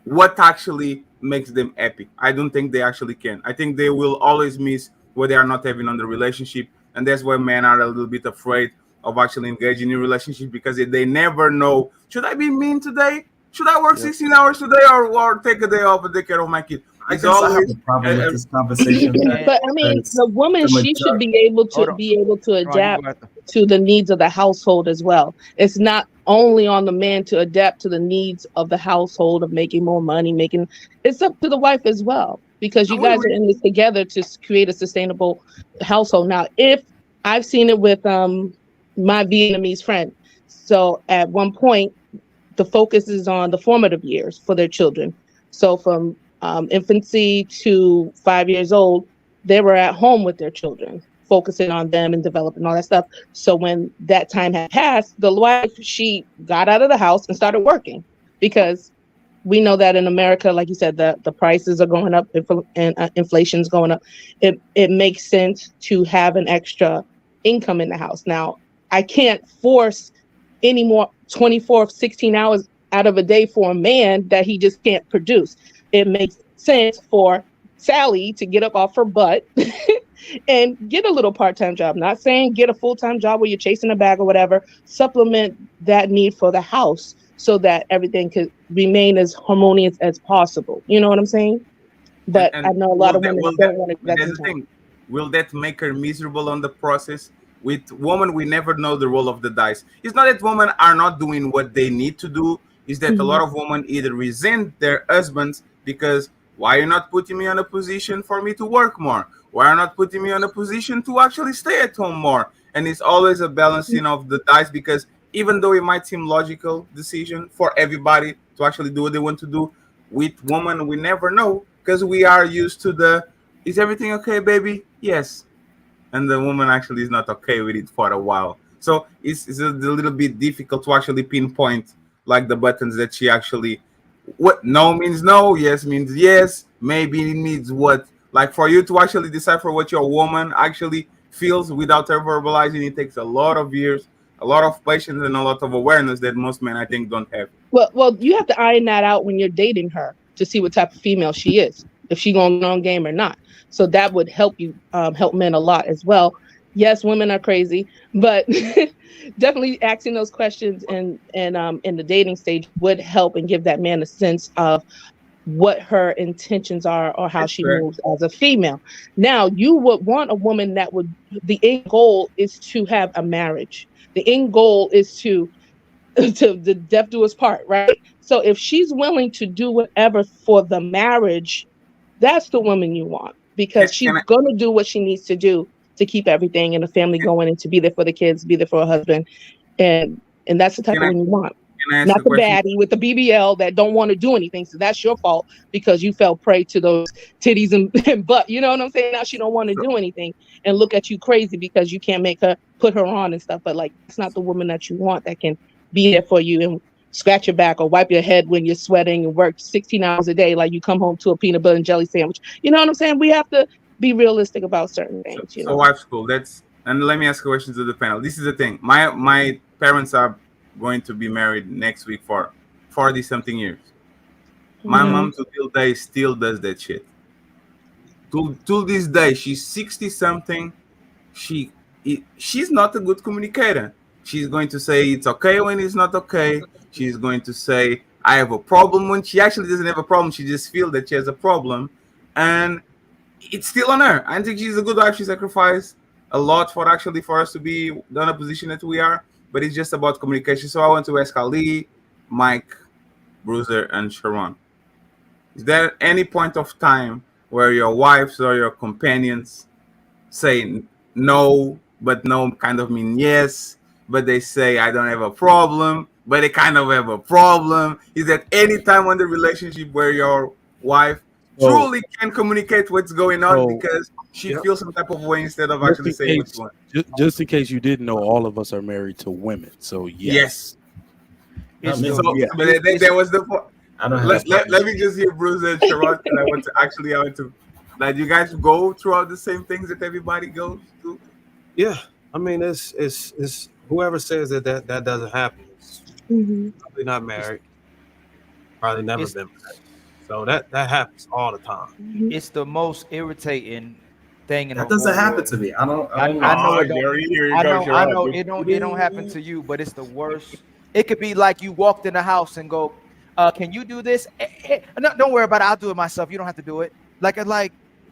what actually makes them happy. I don't think they actually can. I think they will always miss what they are not having on the relationship, and that's why men are a little bit afraid of actually engaging in relationship because they never know, should I be mean today? Should I work 16 hours today or take a day off and take care of my kid? I It's guess I have always a problem with this conversation. But I mean, because the woman, the she should majority- be able Hold to on. Ron, you adapt go after. to the needs of the household as well. It's not only on the man to adapt to the needs of the household of making more money, it's up to the wife as well, because you guys are in this together to create a sustainable household. Now, if I've seen it with my Vietnamese friend, so at one point the focus is on the formative years for their children. So from infancy to 5 years old, they were at home with their children, focusing on them and developing all that stuff. So when that time had passed, the wife, she got out of the house and started working, because we know that in America, like you said, the prices are going up and inflation's going up. It makes sense to have an extra income in the house. Now, I can't force any more 24, 16 hours out of a day for a man that he just can't produce. It makes sense for Sally to get up off her butt and get a little part-time job. Not saying get a full-time job where you're chasing a bag or whatever. Supplement that need for the house so that everything could remain as harmonious as possible. You know what I'm saying? But I know a lot of women don't want to invest in time. Will that make her miserable on the process? With women, we never know the roll of the dice. It's not that women are not doing what they need to do. It's that a lot of women either resent their husbands because why are you not putting me in a position for me to work more? Why are you not putting me in a position to actually stay at home more? And it's always a balancing of the dice, because even though it might seem logical decision for everybody to actually do what they want to do, with women, we never know because we are used to the, is everything okay, baby? Yes. And the woman actually is not okay with it for a while. So it's a little bit difficult to actually pinpoint like the buttons that she actually, what no means no, yes means yes, maybe it means what. Like for you to actually decipher what your woman actually feels without her verbalizing, it takes a lot of years, a lot of patience, and a lot of awareness that most men I think don't have. Well, you have to iron that out when you're dating her to see what type of female she is, if she going to on game or not. So that would help you help men a lot as well. Yes, women are crazy, but definitely asking those questions and in the dating stage would help and give that man a sense of what her intentions are or how she moves as a female. Now, you would want a woman that would, the end goal is to have a marriage. The end goal is to the death do us part, right? So if she's willing to do whatever for the marriage, that's the woman you want, because she's going to do what she needs to do to keep everything in the family going and to be there for the kids, be there for her husband. And that's the type of woman you want. Not the baddie with the BBL that don't want to do anything. So that's your fault because you fell prey to those titties and butt. You know what I'm saying? Now she don't want to do anything and look at you crazy because you can't make her put her on and stuff. But like, it's not the woman that you want that can be there for you and scratch your back or wipe your head when you're sweating and work 16 hours a day. Like you come home to a peanut butter and jelly sandwich. You know what I'm saying? We have to be realistic about certain So, things, you so know. wife's cool. And let me ask a question to the panel. This is the thing. My parents are going to be married next week for 40 something years. My Mhm. mom to till day still does that shit. To this day, she's 60 something. She's not a good communicator. She's going to say it's okay when it's not okay. She's going to say I have a problem when she actually doesn't have a problem. She just feels that she has a problem, and it's still on her. I think she's a good wife. She sacrificed a lot for us to be in a position that we are. But it's just about communication. So I want to ask Ali, Mike, Bruiser, and Sharon. Is there any point of time where your wives or your companions say no, but no kind of mean yes, but they say I don't have a problem, but they kind of have a problem? Is there any time on the relationship where your wife So, truly can communicate what's going on so because she Yep. feels some type of way instead of just actually in saying what case, you want? just in case you didn't know, all of us are married to women. So Yes. yes, Not It's me. the So, yeah. but it's there was the point. I don't have Let, this let, problem. let me just hear Bruce and Sharon, and I want to like you guys go throughout the same things that everybody goes through. Yeah, I mean, it's whoever says that doesn't happen is Mhm. probably not it's married, probably never it's been married. So that happens all the time. Mhm. it's the most irritating thing in the That doesn't whole happen world. to me. I I, don't I know. know Oh, it don't. here you I go, know, I Sharon. know it don't happen to you, but it's the worst. It could be like you walked in the house and go, can you do this? No, don't worry about it. I'll do it myself. You don't have to do it. Like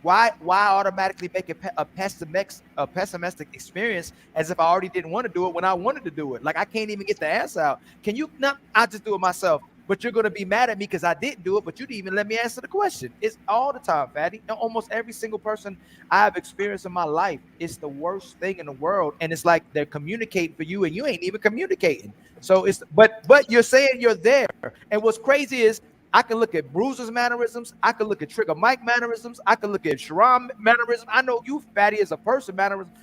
why automatically make it a pessimistic experience as if I already didn't want to do it when I wanted to do it? Like I can't even get the answer out. Can you not? I'll just do it myself. But you're gonna be mad at me because I didn't do it, but you didn't even let me answer the question. It's all the time, Fatty. And almost every single person I have experienced in my life, it's the worst thing in the world. And it's like they're communicating for you and you ain't even communicating. So it's but you're saying you're there. And what's crazy is I can look at Bruiser's mannerisms, I can look at Trigger Mike mannerisms, I can look at Sharon mannerisms. I know you, Fatty, as a person mannerisms.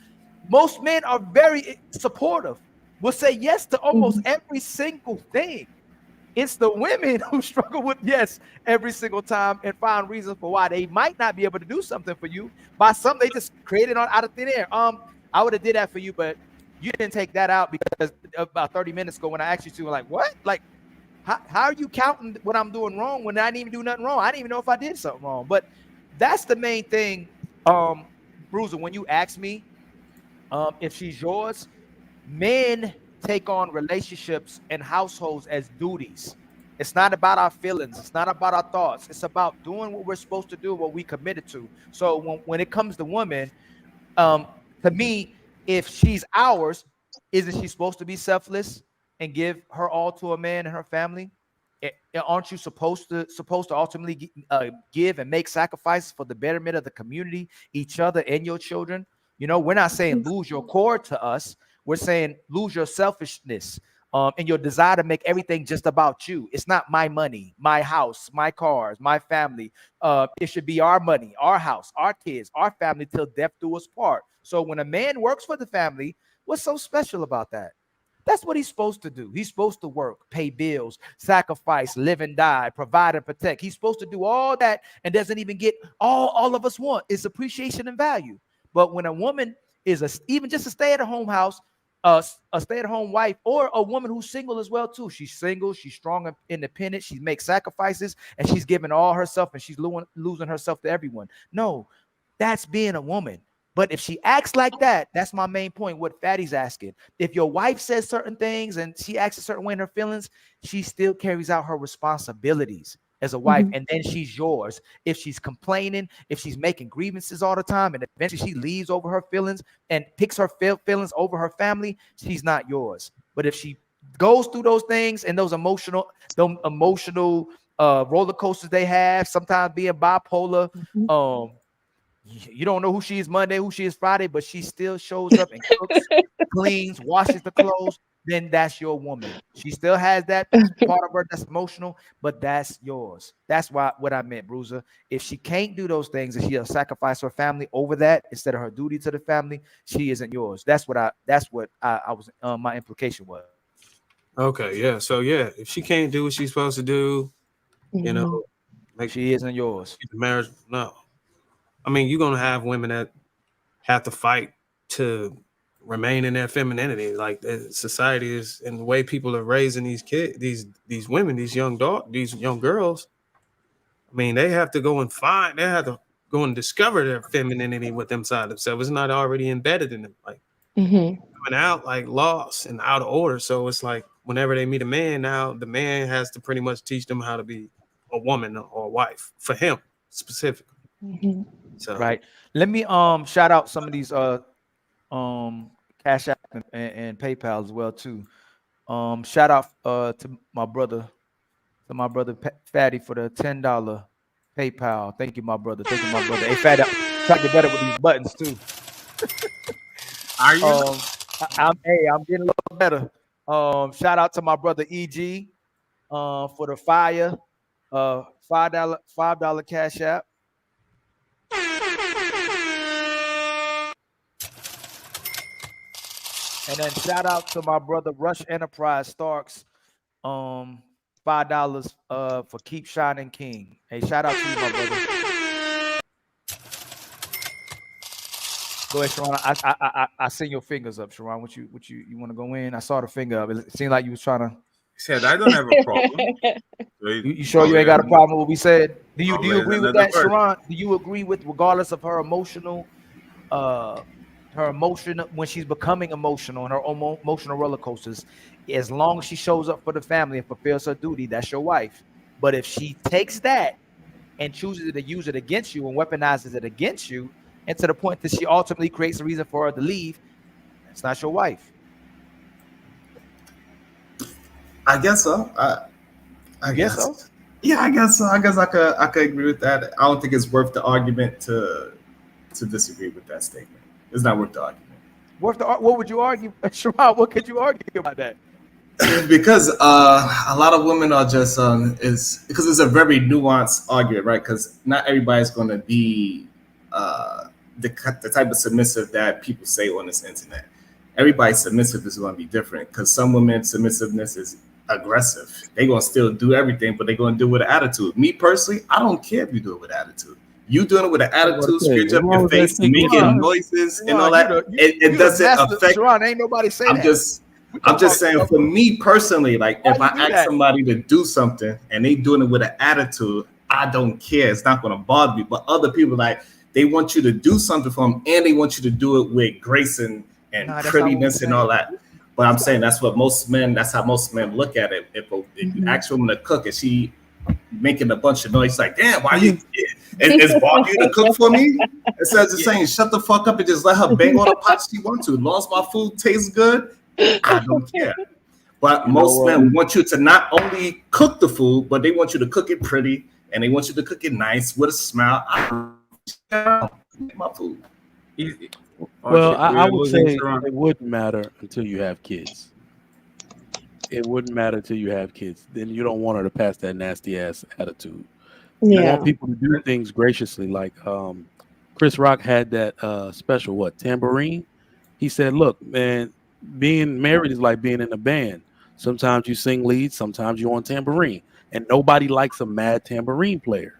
Most men are very supportive, will say yes to almost Mhm. every single thing. It's the women who struggle with yes every single time and find reasons for why they might not be able to do something for you. By some, they just create it out of thin air. I would have did that for you, but you didn't take that out because about 30 minutes ago when I asked you to, like, what? Like, how are you counting what I'm doing wrong when I didn't even do nothing wrong? I didn't even know if I did something wrong. But that's the main thing, Bruiser. When you ask me, if she's yours, men take on relationships and households as duties. It's not about our feelings. It's not about our thoughts. It's about doing what we're supposed to do, what we committed to. So when it comes to women, um, to me, if she's ours, isn't she supposed to be selfless and give her all to a man and her family? Aren't you supposed to ultimately give and make sacrifices for the betterment of the community, each other, and your children? You know, we're not saying lose your core to us. We're saying lose your selfishness, and your desire to make everything just about you. It's not my money, my house, my cars, my family. It should be our money, our house, our kids, our family till death do us part. So when a man works for the family, what's so special about that? That's what he's supposed to do. He's supposed to work, pay bills, sacrifice, live and die, provide and protect. He's supposed to do all that and doesn't even get all of us want is appreciation and value. But when a woman is even just a stay-at-home house, a stay-at-home wife, or a woman who's single as well too. She's single, she's strong and independent, she makes sacrifices, and she's giving all herself, and she's losing herself to everyone. No, that's being a woman. But if she acts like that, that's my main point. What Fatty's asking. If your wife says certain things and she acts a certain way in her feelings, she still carries out her responsibilities as a wife, Mhm. and then she's yours. If she's complaining, if she's making grievances all the time, and eventually she leaves over her feelings and picks her feelings over her family, she's not yours. But if she goes through those things and those emotional roller coasters they have, sometimes being bipolar, Mhm. um, you don't know who she is Monday, who she is Friday, but she still shows up and cooks, cleans, washes the clothes, then that's your woman. She still has that part of her that's emotional, but that's yours. That's what I meant, Bruiser. If she can't do those things and she'll sacrifice her family over that instead of her duty to the family, she isn't yours. That's what I was my implication was. Okay, yeah. So yeah, if she can't do what she's supposed to do, you know, Mhm. make She isn't yours. the marriage no. I mean, you're gonna have women that have to fight to remain in their femininity. Like society is, and the way people are raising these kids, these women, these young girls. I mean, they have to go and they have to go and discover their femininity within themselves. It's not already embedded in them. Like coming out like lost and out of order. So it's like whenever they meet a man now, the man has to pretty much teach them how to be a woman or a wife for him specifically. So Right. Let me shout out some of these Cash App and PayPal as well too. Shout out to my brother Fatty for the $10 PayPal. Thank you, my brother. Thank you, my brother. Hey, Fatty, try to get better with these buttons too. Are you? I'm getting a little better. Shout out to my brother EG for the fire $5 Cash App. And then shout out to my brother Rush Enterprise Starks, $5 for Keep Shining King. Hey, shout out to you, my brother. Go ahead, Sharon. I seen your fingers up, Sharon. What you want to go in? I saw the finger up. It seemed like you was trying to. He said, I don't have a problem. You sure you ain't got a problem with what we said? Do you agree with that, verse. Sharon? Do you agree with, regardless of her emotional, her emotion when she's becoming emotional and her emotional roller coasters, as long as she shows up for the family and fulfills her duty, that's your wife. But if she takes that and chooses to use it against you and weaponizes it against you, and to the point that she ultimately creates a reason for her to leave, that's not your wife. I guess so. I guess so. Yeah, I guess so. I guess I could agree with that. I don't think it's worth the argument to disagree with that statement. It's not worth the argument. What would you argue, Sharon? What could you argue about that? Because a lot of women are just is because it's a very nuanced argument, right? Because not everybody's going to be the type of submissive that people say on this internet. Everybody's submissive is going to be different because some women's submissiveness is aggressive. They're going to still do everything, but they're going to do it with an attitude. Me personally, I don't care if you do it with attitude. You doing it with an attitude, screech up your face, making noises and all that. It doesn't affect. Sharon, ain't nobody saying that. I'm just saying, for me personally, like if I ask somebody to do something and they doing it with an attitude, I don't care. It's not going to bother me. But other people, like, they want you to do something for them and they want you to do it with grace and prettiness and all that. But I'm saying that's how most men look at it. If you ask a woman to cook and she making a bunch of noise, like, damn, why you? Is Barbie to cook for me? Instead of just saying, shut the fuck up and just let her bang on the pot she wants to. As long as my food tastes good, I don't care. But most men want you to not only cook the food, but they want you to cook it pretty and they want you to cook it nice with a smile. I make my food. Well, I would say it wouldn't matter until you have kids. It wouldn't matter until you have kids. Then you don't want her to pass that nasty ass attitude. You want people to do things graciously. Like Chris Rock had that special, Tambourine? He said, look, man, being married is like being in a band. Sometimes you sing lead, sometimes you're on tambourine. And nobody likes a mad tambourine player.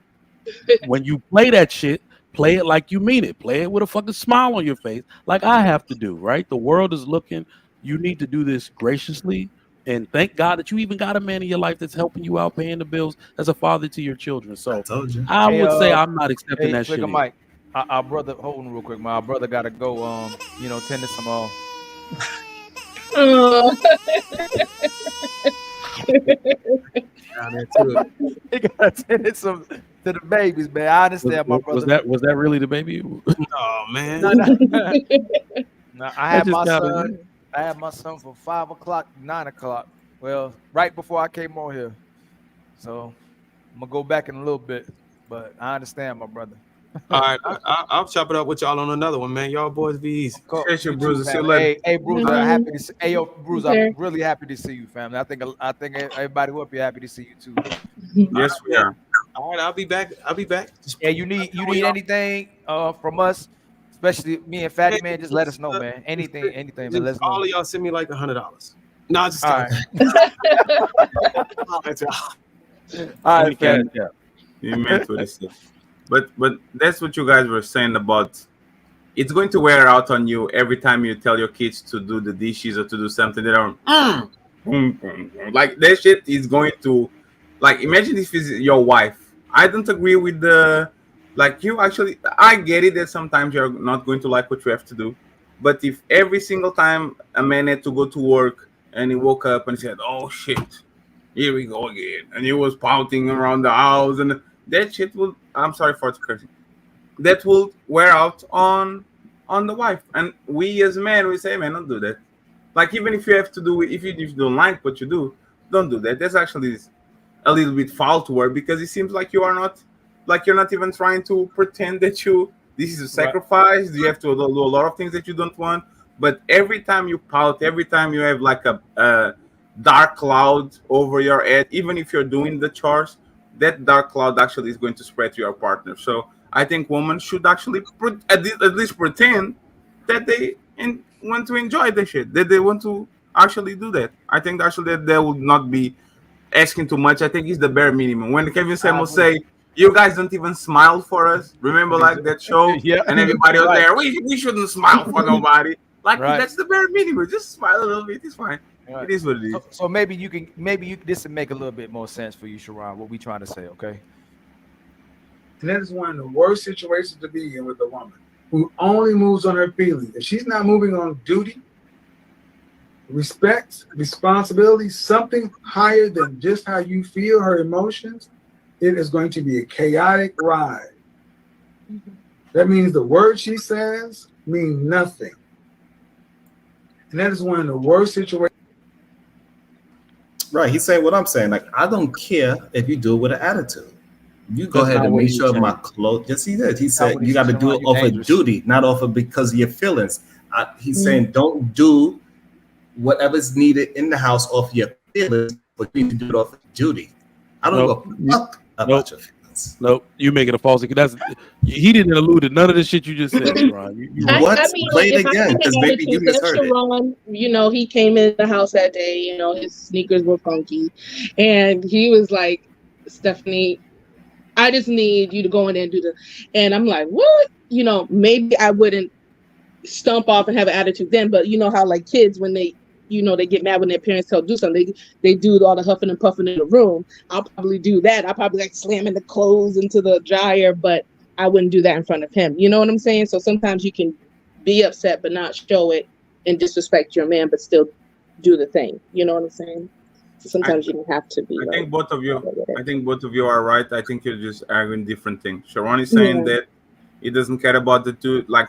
When you play that shit, play it like you mean it. Play it with a fucking smile on your face, like I have to do, right? The world is looking. You need to do this graciously. And thank God that you even got a man in your life that's helping you out, paying the bills as a father to your children. So I would say I'm not accepting that shit. Mike, our brother, hold on real quick. My brother got to go, tend to some. He got to tend some to the babies, man. I understand, my brother. Was that really the baby? Oh man. No, I had my son. I had my son from 5 o'clock, 9 o'clock. Well, right before I came on here. So I'm gonna go back in a little bit, but I understand, my brother. All right, I'll chop it up with y'all on another one, man. Y'all boys be easy. Bruiser. Hey, Bruiser, happy to see. Hey, yo, Bruiser, I'm really happy to see you, family. I think everybody will be happy to see you too. Yes, we are. All right, I'll be back. Yeah, you need anything from us? Especially me and Fatty, man, just let us know, man. Anything, man. Let us know. All of y'all send me like $100. No, just all right. All right, y'all. All right, You meant for this stuff. But that's what you guys were saying about. It's going to wear out on you every time you tell your kids to do the dishes or to do something. They don't like that shit is going to like. Imagine if it's your wife. I don't agree with the like you actually. I get it that sometimes you're not going to like what you have to do, but if every single time a man had to go to work and he woke up and said, "Oh shit, here we go again," and he was pouting around the house and that shit will. I'm sorry for the cursing, that will wear out on the wife. And we as men, we say, man, don't do that. Like even if you have to do it, if you don't like what you do, don't do that. That's actually a little bit foul to her because it seems like you are not, like you're not even trying to pretend that you this is a sacrifice. You have to do a lot of things that you don't want. But every time you pout, every time you have like a dark cloud over your head, even if you're doing the chores, that dark cloud actually is going to spread to your partner. So I think women should actually at least pretend that they want to enjoy the shit, that they want to actually do that. I think actually that they would not be asking too much. I think it's the bare minimum. When Kevin Samuel say, "You guys don't even smile for us," remember like that show, Yeah. and everybody was Right. there. We shouldn't smile for nobody. Like Right. that's the bare minimum. Just smile a little bit. It's fine. Right. It is what it is. So maybe you this would make a little bit more sense for you, Sharon. What we trying to say, okay? And that is one of the worst situations to be in with a woman who only moves on her feelings. If she's not moving on duty, respect, responsibility, something higher than just how you feel, her emotions, it is going to be a chaotic ride. That means the words she says mean nothing. And that is one of the worst situations. Right. He's saying what I'm saying. Like, I don't care if you do it with an attitude. You go That's ahead not and what make he sure said. my clothes. Yes, he did. He said what he you got to said, do Sharon. it You off of dangerous. duty, not off of because of your feelings. He's saying don't do whatever's needed in the house off your feelings, but you need to do it off of duty. I don't Nope. give a fuck about your feelings. Nope, you making a false. That's he didn't allude to none of the shit you just said, Ron. I mean, Play if it I again, had 'cause an maybe you attitude, that's misheard it. Sharon, he came in the house that day, his sneakers were funky. And he was like, Stephanie, I just need you to go in there and do and I'm like, what? Maybe I wouldn't stomp off and have an attitude then, but you know how like kids when they they get mad when their parents tell them to do something, they do all the huffing and puffing in the room. I'll probably do that. I'll probably like slamming the clothes into the dryer, but I wouldn't do that in front of him. You know what I'm saying? So sometimes you can be upset but not show it and disrespect your man, but still do the thing. You know what I'm saying? So sometimes you don't have to be. I think both of you are right. I think you're just arguing different things. Sharon is saying that he doesn't care about the two, like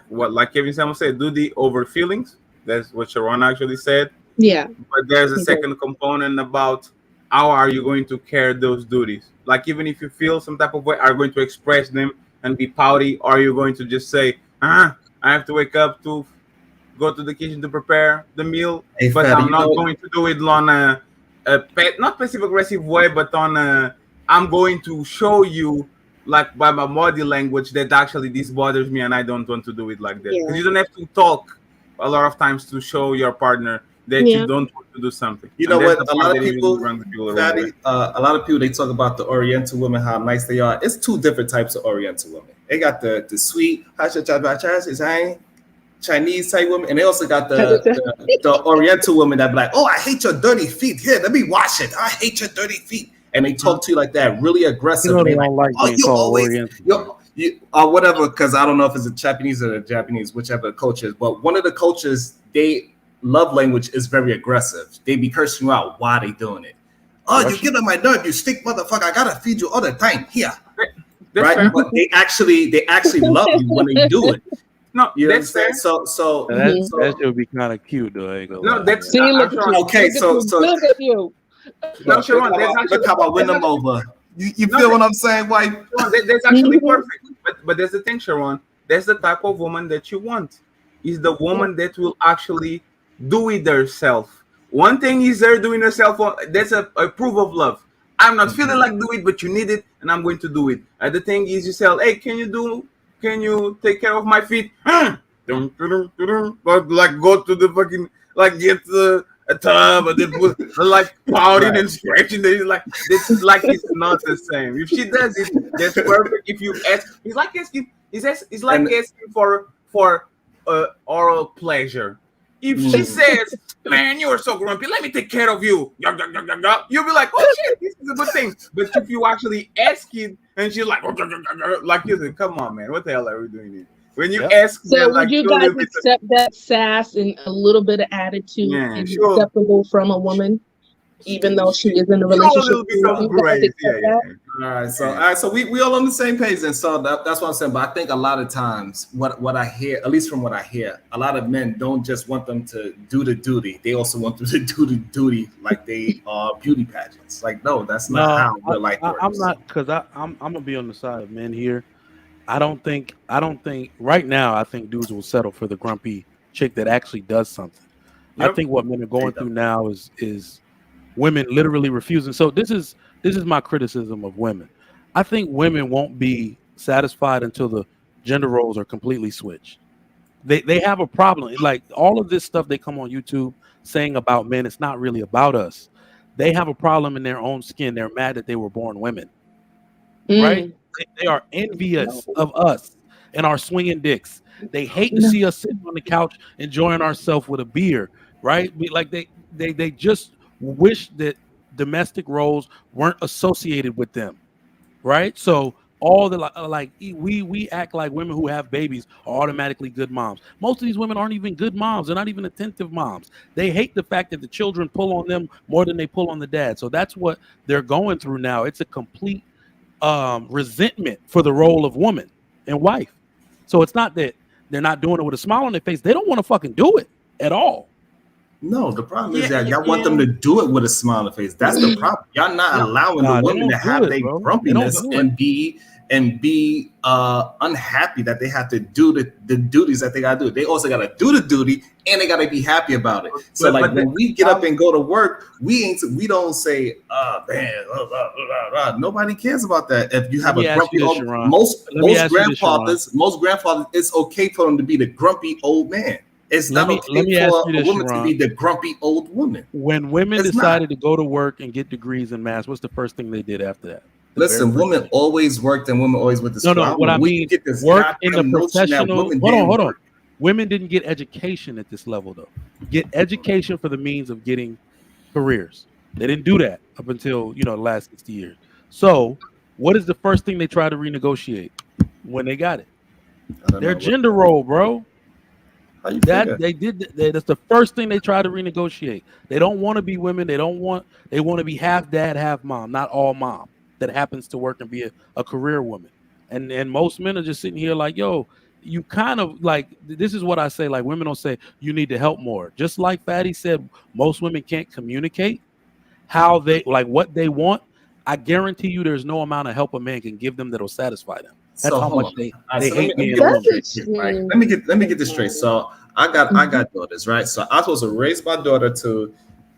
Kevin Samuel said, duty over feelings. That's what Sharon actually said. Yeah. But there's a second component about how are you going to carry those duties? Like even if you feel some type of way, are you going to express them and be pouty, or are you going to just say, I have to wake up to go to the kitchen to prepare the meal, Hey, but Fatty, I'm not going to do it on a not passive aggressive way, but on I'm going to show you like by my body language that actually this bothers me and I don't want to do it like that. Because you don't have to talk a lot of times to show your partner that you don't want to do something. You And know that's what? the A part lot that of usually people, runs the people the wrong way. Fatty, a lot of people they talk about the Oriental women, how nice they are. It's two different types of Oriental women. They got the sweet Chinese type women, and they also got the Oriental women that be like, "Oh, I hate your dirty feet. Here, let me wash it. I hate your dirty feet." And they talk to you like that, really aggressive. You know and they they don't like "Oh, being you called always Oriental. you or whatever." Because I don't know if it's a Japanese or a Japanese, whichever culture is. But one of the cultures, they love language is very aggressive. They be cursing you out while they doing it. Oh, you get on my nerve, you stink motherfucker. I gotta feed you all the time. Here. That's right? fair. But they actually love you when they do it. No, you know that's what I'm saying? So that should be kind of cute, though. I ain't gonna lie. that's okay. So look at you. No, Sharon, look how I win them over. You feel what I'm saying, wife? That's actually perfect. But there's the thing, Sharon. That's the type of woman that you want. Is the woman that will actually do it herself. One thing is her doing herself. That's a proof of love. I'm not feeling like do it, but you need it, and I'm going to do it. And the thing is, you say, "Hey, can you take care of my feet?" But like go to the fucking like get a tub, and then put like pouting and scratching. It's not the same. If she does it, that's perfect. If you ask, it's like asking for oral pleasure. If she says, "Man, you are so grumpy. Let me take care of you," you'll be like, "Oh shit, this is a good thing." But if you actually ask it, and she's like, like you said, "Come on, man, what the hell are we doing here?" When you ask So them, would like, you guys accept that sass and a little bit of attitude is acceptable from a woman, even though she is in a relationship? You guys accept that? All right, so we all on the same page, and so that's what I'm saying. But I think a lot of times, what I hear, at least from what I hear, a lot of men don't just want them to do the duty; they also want them to do the duty like they are beauty pageants. Like, no, that's not how real life works. I'm not, because I'm gonna be on the side of men here. I don't think right now. I think dudes will settle for the grumpy chick that actually does something. I think what men are going through now is women literally refusing. So this is my criticism of women. I think women won't be satisfied until the gender roles are completely switched. They have a problem. Like all of this stuff they come on YouTube saying about men, it's not really about us. They have a problem in their own skin. They're mad that they were born women, right? They are envious of us and our swinging dicks. They hate to see us sitting on the couch enjoying ourselves with a beer, right? Like they just wish that domestic roles weren't associated with them, right? So all the like we act like women who have babies are automatically good moms. Most of these women aren't even good moms. They're not even attentive moms. They hate the fact that the children pull on them more than they pull on the dad. So that's what they're going through now. It's a complete resentment for the role of woman and wife. So it's not that they're not doing it with a smile on their face. They don't want to fucking do it at all. No, the problem is that y'all want them to do it with a smile on the face. That's the problem. Y'all not allowing the women to have their grumpiness and be unhappy that they have to do the duties that they gotta do. They also gotta do the duty and they gotta be happy about it. So like when we get up and go to work, we don't say, man, nobody cares about that. If you have a grumpy old, most grandfathers, it's okay for them to be the grumpy old man. It's not okay for a woman to be the grumpy old woman. When women decided to go to work and get degrees in math, what's the first thing they did after that? Listen, women always worked and women always went to school. No, what I mean, work in the professional. Hold on. Women didn't get education at this level, though. Get education for the means of getting careers. They didn't do that up until the last 60 years. So, what is the first thing they try to renegotiate when they got it? Their gender role, bro. That's the first thing they try to renegotiate. They don't want to be women. They want to be half dad, half mom, not all mom that happens to work and be a career woman. And most men are just sitting here like, yo, you kind of like, this is what I say, like women don't say you need to help more. Just like Fatty said, most women can't communicate how they like what they want. I guarantee you there's no amount of help a man can give them that'll satisfy them. That's how much they hate being alone. Let me get this straight. So I got daughters, right? So I'm supposed to raise my daughter to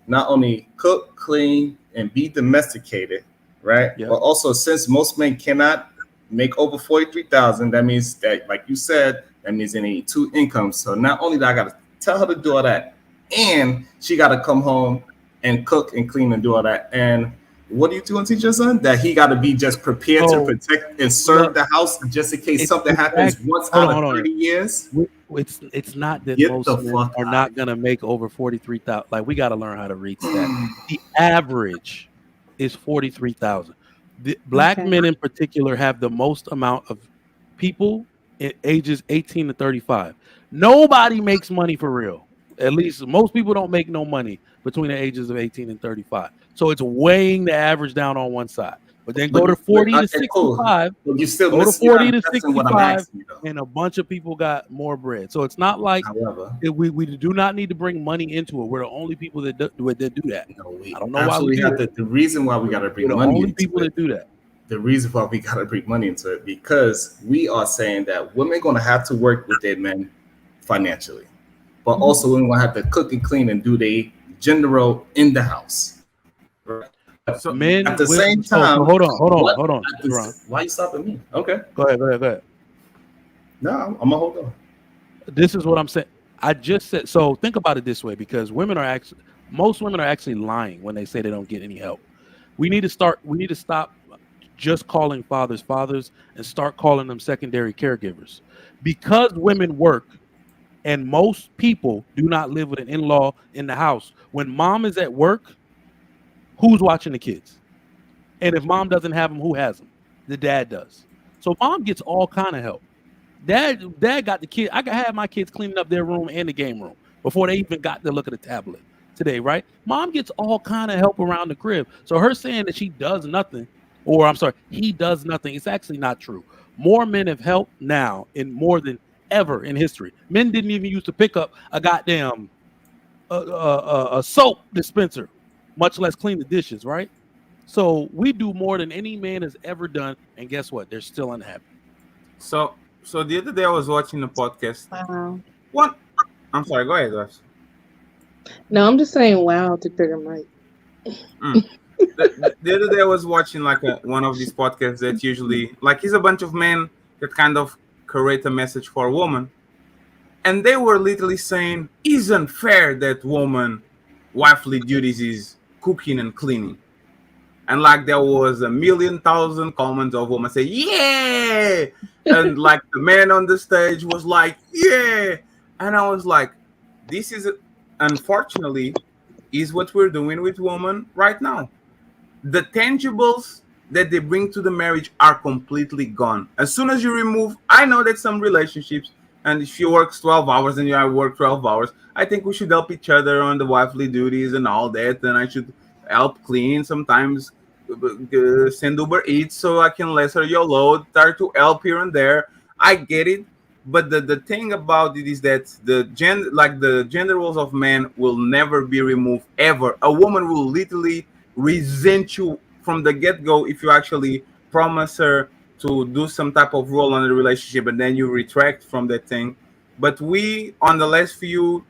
not only cook, clean, and be domesticated, right? But also, since most men cannot make over 43,000, that means that, like you said, that means they need 2 incomes. So not only that, I gotta tell her to do all that, and she gotta come home and cook and clean and do all that. And what are you doing to teach your son? That he got to be just prepared to protect and serve the house just in case something happens once out of 30 years? It's not that most men are not going to make over 43,000. Like, we got to learn how to read stats. The average is 43,000. Black men in particular have the most amount of people in ages 18 to 35. Nobody makes money for real. At least most people don't make no money between the ages of 18 and 35. So it's weighing the average down on one side. But then go to 40 to 65. You still go to 40 to 65, and a bunch of people got more bread. So it's not like we do not need to bring money into it. We're the only people that do that. I don't know why we do it. The reason why we got to bring money into it. The only people that do that. The reason why we got to bring money into it, because we are saying that women are going to have to work with their men financially. But also women will have to cook and clean and do their gender role in the house. Right? So men at the same time, hold on. Why you stopping me? Okay. Go ahead. No, I'm gonna hold on. This is what I'm saying. I just said, so think about it this way, because women are actually, Most women are actually lying when they say they don't get any help. We need to stop just calling fathers fathers and start calling them secondary caregivers. Because women work and most people do not live with an in-law in the house. When mom is at work, who's watching the kids? And if mom doesn't have them, who has them? The dad does. So mom gets all kind of help. Dad got the kid. I could have my kids cleaning up their room and the game room before they even got to look at the tablet today, right? Mom gets all kind of help around the crib. So her saying that she does nothing, or I'm sorry, he does nothing, it's actually not true. More men have helped now in more than ever in history. Men didn't even used to pick up a goddamn a soap dispenser, much less clean the dishes, right? So we do more than any man has ever done, and guess what? They're still unhappy. So the other day I was watching a podcast. Wow. What? I'm sorry. Go ahead, guys. No, I'm just saying wow to Trigger Mike. The other day I was watching like one of these podcasts that usually like is a bunch of men that kind of create a message for a woman, and they were literally saying, "Isn't fair that woman wifely duties is cooking and cleaning." And like there was 1,000,000 comments of women say, "Yeah," and like the man on the stage was like, "Yeah," and I was like, "This is unfortunately is what we're doing with women right now. The tangibles that they bring to the marriage are completely gone. As soon as you remove, I know that some relationships, and if you work 12 hours and I work 12 hours, I think we should help each other on the wifely duties and all that, and I should help clean sometimes, send Uber Eats so I can lessen your load, start to help here and there. I get it, but the thing about it is that the gender roles of men will never be removed ever. A woman will literally resent you from the get-go if you actually promise her to do some type of role on the relationship and then you retract from that thing. But we on the last few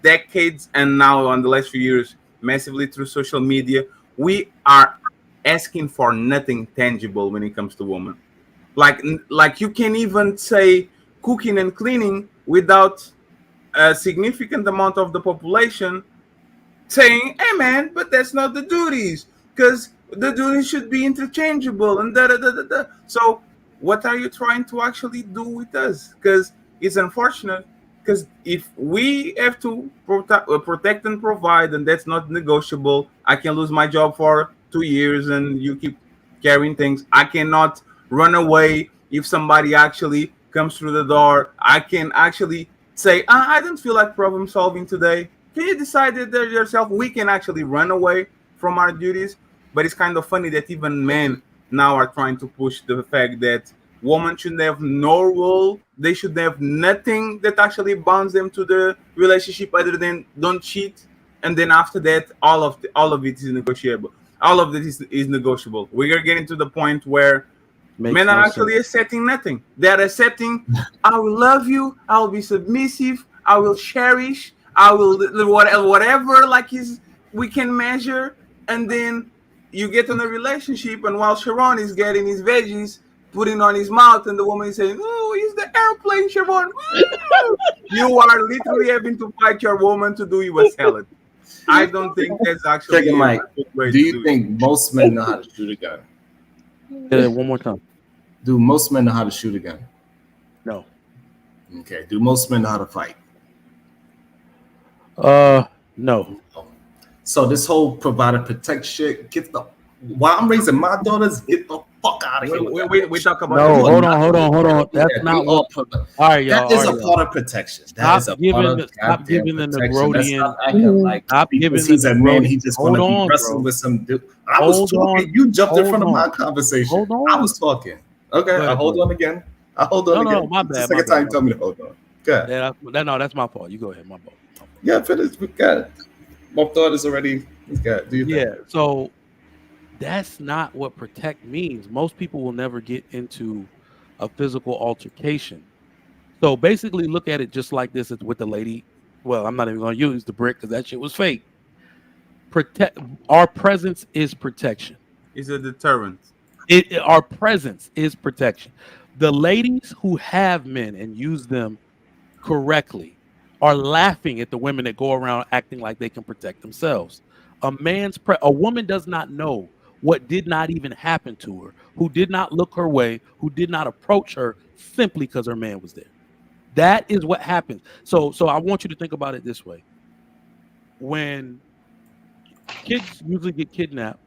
decades and now on the last few years massively through social media, we are asking for nothing tangible when it comes to women. Like you can even say cooking and cleaning without a significant amount of the population saying, "Hey man, but that's not the duties, because the duties should be interchangeable and da da da da da." So what are you trying to actually do with us? Because it's unfortunate. Because if we have to protect and provide, and that's not negotiable, I can lose my job for 2 years, and you keep carrying things. I cannot run away if somebody actually comes through the door. I can actually say, I don't feel like problem solving today. Can you decide that yourself? We can actually run away from our duties. But it's kind of funny that even men now are trying to push the fact that women should have no role. They should have nothing that actually bonds them to the relationship other than don't cheat. And then after that, all of it is negotiable. All of it is negotiable. We are getting to the point where men are actually accepting nothing. They are accepting, I will love you, I will be submissive, I will cherish, I will whatever like we can measure. And then you get in a relationship, and while Sharon is getting his veggies, putting on his mouth, and the woman is saying, "Oh, it's the airplane, Sharon." You are literally having to fight your woman to do you a salad. I don't think that's actually Second, Mike, way do to you do think most men know how to shoot a gun? One more time. Do most men know how to shoot a gun? No. Okay. Do most men know how to fight? No. So this whole provide and protect shit, while I'm raising my daughters, get the fuck out of here. We talk about no. Hold on. That's not what. All right, y'all. That is a part of protection. That is a part of stop giving the Negroidian. Stop acting like because he's a man, he just want to be wrestling with some dude. I was talking. You jumped in front of my conversation. Hold on. I was talking. Okay, I hold on again. I hold on again. No, my bad. It's the second time you told me to hold on. Good. No, that's my fault. You go ahead. My fault. Yeah, finish. We got it. My daughter's already. Do you think? So that's not what protect means. Most people will never get into a physical altercation. So basically, look at it just like this with the lady. Well, I'm not even going to use the brick because that shit was fake. Our presence is protection. It's a deterrent. Our presence is protection. The ladies who have men and use them correctly are laughing at the women that go around acting like they can protect themselves. A woman does not know what did not even happen to her, who did not look her way, who did not approach her simply because her man was there. That is what happens. So I want you to think about it this way. When kids usually get kidnapped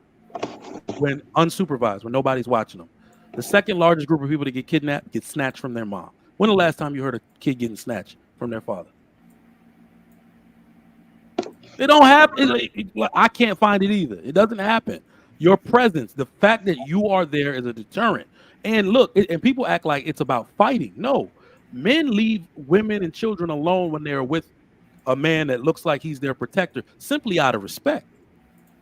when unsupervised, when nobody's watching them, the second largest group of people that get kidnapped get snatched from their mom. When the last time you heard a kid getting snatched from their father? It don't happen. I can't find it either. It doesn't happen. Your presence, the fact that you are there is a deterrent. And look, and people act like it's about fighting. No, men leave women and children alone when they're with a man that looks like he's their protector, simply out of respect.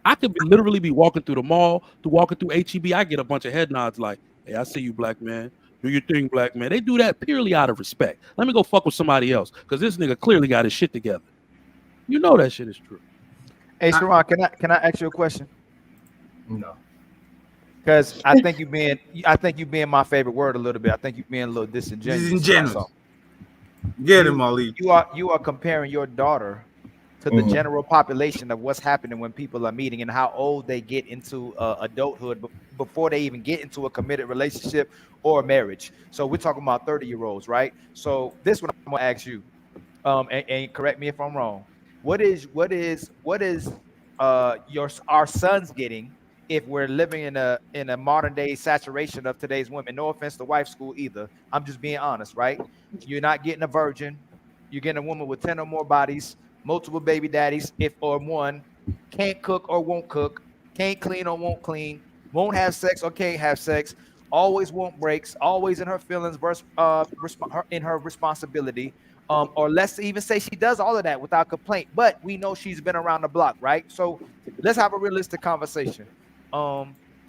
I could literally be walking through the mall, walking through HEB. I get a bunch of head nods like, "Hey, I see you, black man. Do your thing, black man." They do that purely out of respect. Let me go fuck with somebody else because this nigga clearly got his shit together. You know that shit is true. Hey, Sharon, can I ask you a question? No. Because I think you being my favorite word a little bit. I think you being a little disingenuous. Disingenuous. Get him, Ali. You are comparing your daughter to the general population of what's happening when people are meeting and how old they get into adulthood before they even get into a committed relationship or marriage. So we're talking about 30-year-olds, right? So this is what I'm gonna ask you, and correct me if I'm wrong. What is our sons getting if we're living in a modern day saturation of today's women? No offense to wife school either. I'm just being honest, right? You're not getting a virgin. You're getting a woman with 10 or more bodies, multiple baby daddies, if or one, can't cook or won't cook, can't clean or won't clean, won't have sex or can't have sex, always want breaks, always in her feelings versus in her responsibility. Or let's even say she does all of that without complaint, but we know she's been around the block, right? So let's have a realistic conversation.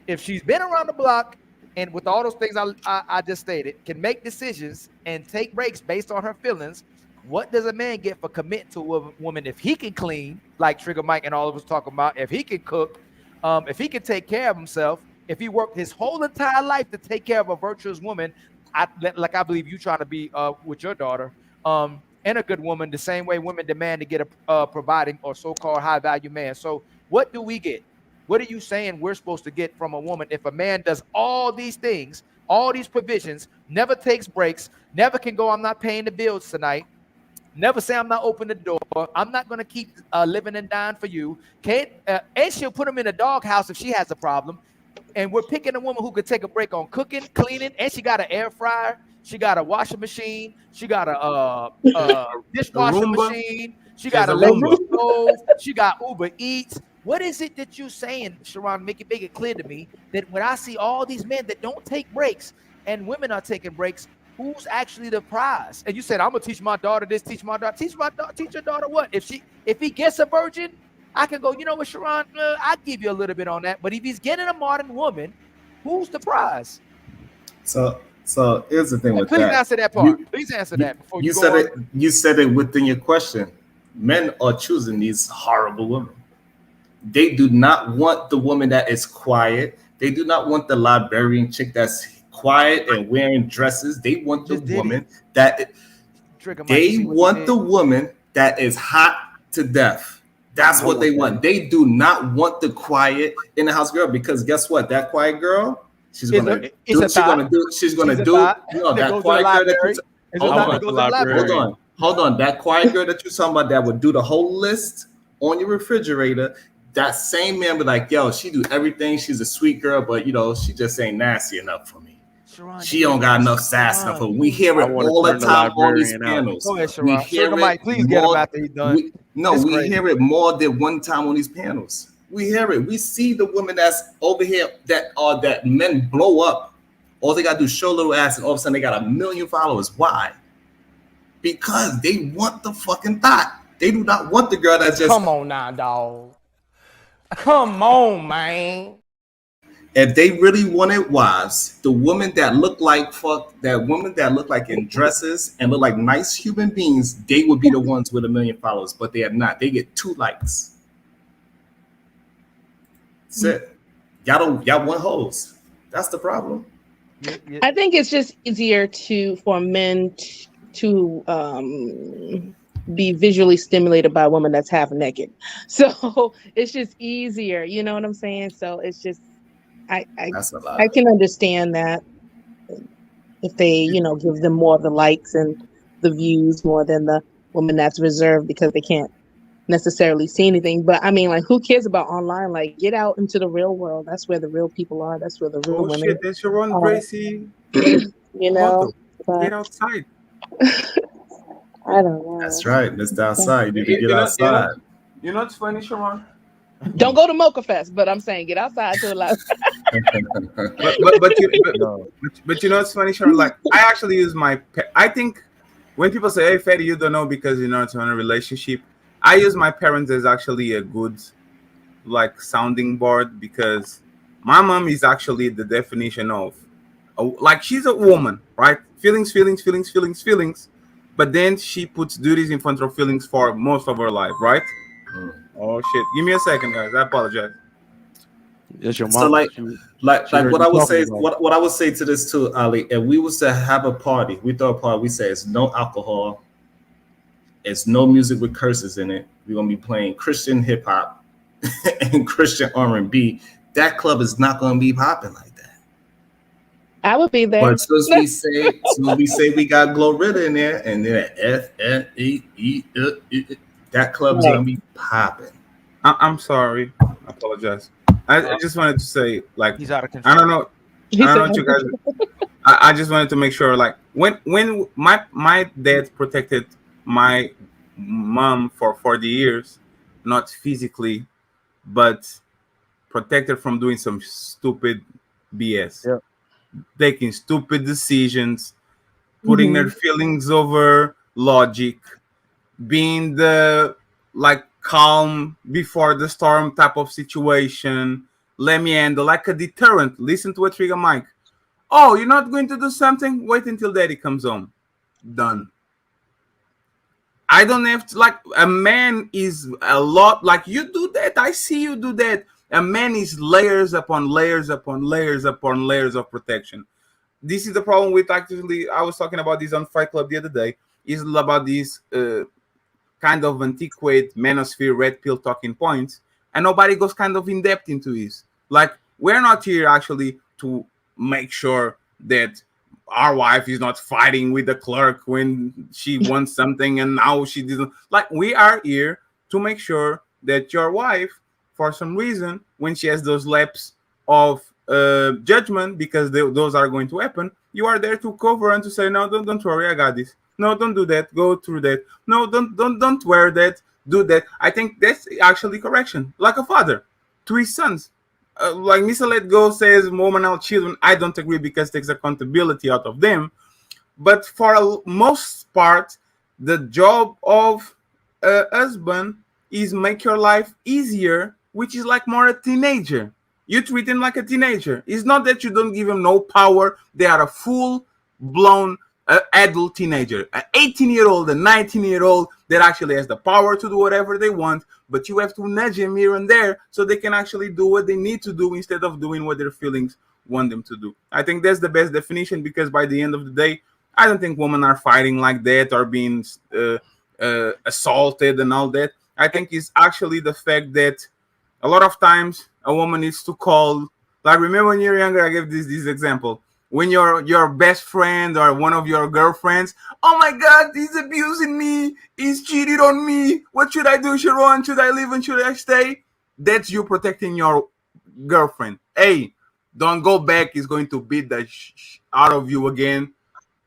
If she's been around the block and with all those things I just stated, can make decisions and take breaks based on her feelings, what does a man get for committing to a woman if he can clean, like Trigger Mike and all of us talking about, if he can cook, if he can take care of himself, if he worked his whole entire life to take care of a virtuous woman, like I believe you trying to be with your daughter, and a good woman, the same way women demand to get a providing or so-called high-value man. So what do we get? What are you saying we're supposed to get from a woman if a man does all these things, all these provisions, never takes breaks, never can go, I'm not paying the bills tonight, never say I'm not opening the door, I'm not going to keep living and dying for you, can't, and she'll put him in a doghouse if she has a problem. And we're picking a woman who could take a break on cooking, cleaning, and she got an air fryer, she got a washing machine, she got a dishwasher machine, she got a electric stove, she got Uber Eats. What is it that you're saying, Sharon? Make it clear to me that when I see all these men that don't take breaks and women are taking breaks, who's actually the prize? And you said, I'm gonna teach my daughter this, teach your daughter what? If he gets a virgin, I can go, you know what, Sharon, I'll give you a little bit on that. But if he's getting a modern woman, who's the prize? So here's the thing with Please that. answer that part. Please answer that before you go on. You said it within your question. Men are choosing these horrible women. They do not want the woman that is quiet. They do not want the librarian chick that's quiet and wearing dresses. They want the woman that is hot to death. That's what they want. They do not want the quiet in the house girl, because guess what? That quiet girl, she's gonna do that quiet girl that hold on. That quiet girl that you're talking about that would do the whole list on your refrigerator. That same man be like, yo, she do everything. She's a sweet girl, but you know, she just ain't nasty enough for me. Sharon, she don't got enough sass enough for me. We hear it all the time on these panels. Go ahead, Sharon. Please get him after he's done. We hear it more than one time on these panels. We hear it. We see the women that's over here that men blow up. All they gotta do is show a little ass, and all of a sudden they got 1 million followers. Why? Because they want the fucking thought. They do not want the girl that's just come on now, dog. Come on, man. If they really wanted wives, the women that look like in dresses and look like nice human beings, they would be the ones with 1 million followers, but they have not. They get 2 likes. That's it. Y'all want hoes. That's the problem. I think it's just easier for men to be visually stimulated by a woman that's half naked. So it's just easier, you know what I'm saying? So it's just That's a I lot. can understand that if they, you know, give them more of the likes and the views more than the woman that's reserved because they can't necessarily see anything. But I mean, like, who cares about online? Like, get out into the real world. That's where the real people are. That's where the real Oh women shit, there's your own are. Gracie You know, motto. but Get outside. I don't know. That's right. Mr. Outside. You need to get You know, outside. you know what's funny, Sharon? Don't go to Mocha Fest, but I'm saying get outside to a lot. But you know what's funny, Sharon? Like, I actually use I think when people say, "Hey, Fetty, you don't know because you're not in a relationship," I use my parents as actually a good like sounding board because my mom is actually the definition of like she's a woman, right? Feelings, feelings, feelings, feelings, feelings. But then she puts duties in front of feelings for most of her life, right? Oh shit! Give me a second, guys. I apologize. That's your So mom. like She heard what you I would talking say about it. what I would say to this too, Ali, if we was to have a party, we throw a party, we say it's no alcohol, it's no music with curses in it. We're gonna be playing Christian hip hop and Christian R&B. That club is not gonna be popping like that. I would be there. But as soon as we say we got Glorilla in there and then that club is Right. gonna be popping. I'm sorry. I apologize. I just wanted to say, like, He's out of I don't control. know. He I don't know said, what you guys. I just wanted to make sure, like, when my dad protected my mom for 40 years, not physically, but protected from doing some stupid BS, Yeah. taking stupid decisions, putting their feelings over logic, being the like calm before the storm type of situation. Let me handle like a deterrent. Listen to a trigger mic. Oh, you're not going to do something? Wait until daddy comes home. Done. I don't have to, like, a man is a lot, like, you do that. I see you do that. A man is layers upon layers upon layers upon layers of protection. This is the problem with, actually, I was talking about this on Fight Club the other day, is about these kind of antiquated manosphere red pill talking points, and nobody goes kind of in depth into this. Like, we're not here actually to make sure that our wife is not fighting with the clerk when she wants something and now she didn't. Like, we are here to make sure that your wife, for some reason, when she has those lapses of judgment, because those are going to happen, you are there to cover and to say, no, don't worry, I got this. No, don't do that. Go through that. No, don't wear that. Do that. I think that's actually correction. Like a father to his sons. Like Mr. Let Go says, women are children. I don't agree because it takes accountability out of them. But for most part, the job of a husband is make your life easier, which is like more a teenager. You treat him like a teenager. It's not that you don't give him no power. They are a full-blown adult teenager, an 18-year-old, a 19-year-old that actually has the power to do whatever they want, but you have to nudge them here and there so they can actually do what they need to do instead of doing what their feelings want them to do. I think that's the best definition, because by the end of the day, I don't think women are fighting like that or being assaulted and all that. I think it's actually the fact that a lot of times a woman needs to call. Like, remember when you're younger, I gave this example. When your best friend or one of your girlfriends, oh my God, he's abusing me, he's cheated on me. What should I do, Sharon? Should I leave and should I stay? That's you protecting your girlfriend. Hey, don't go back. He's going to beat the out of you again.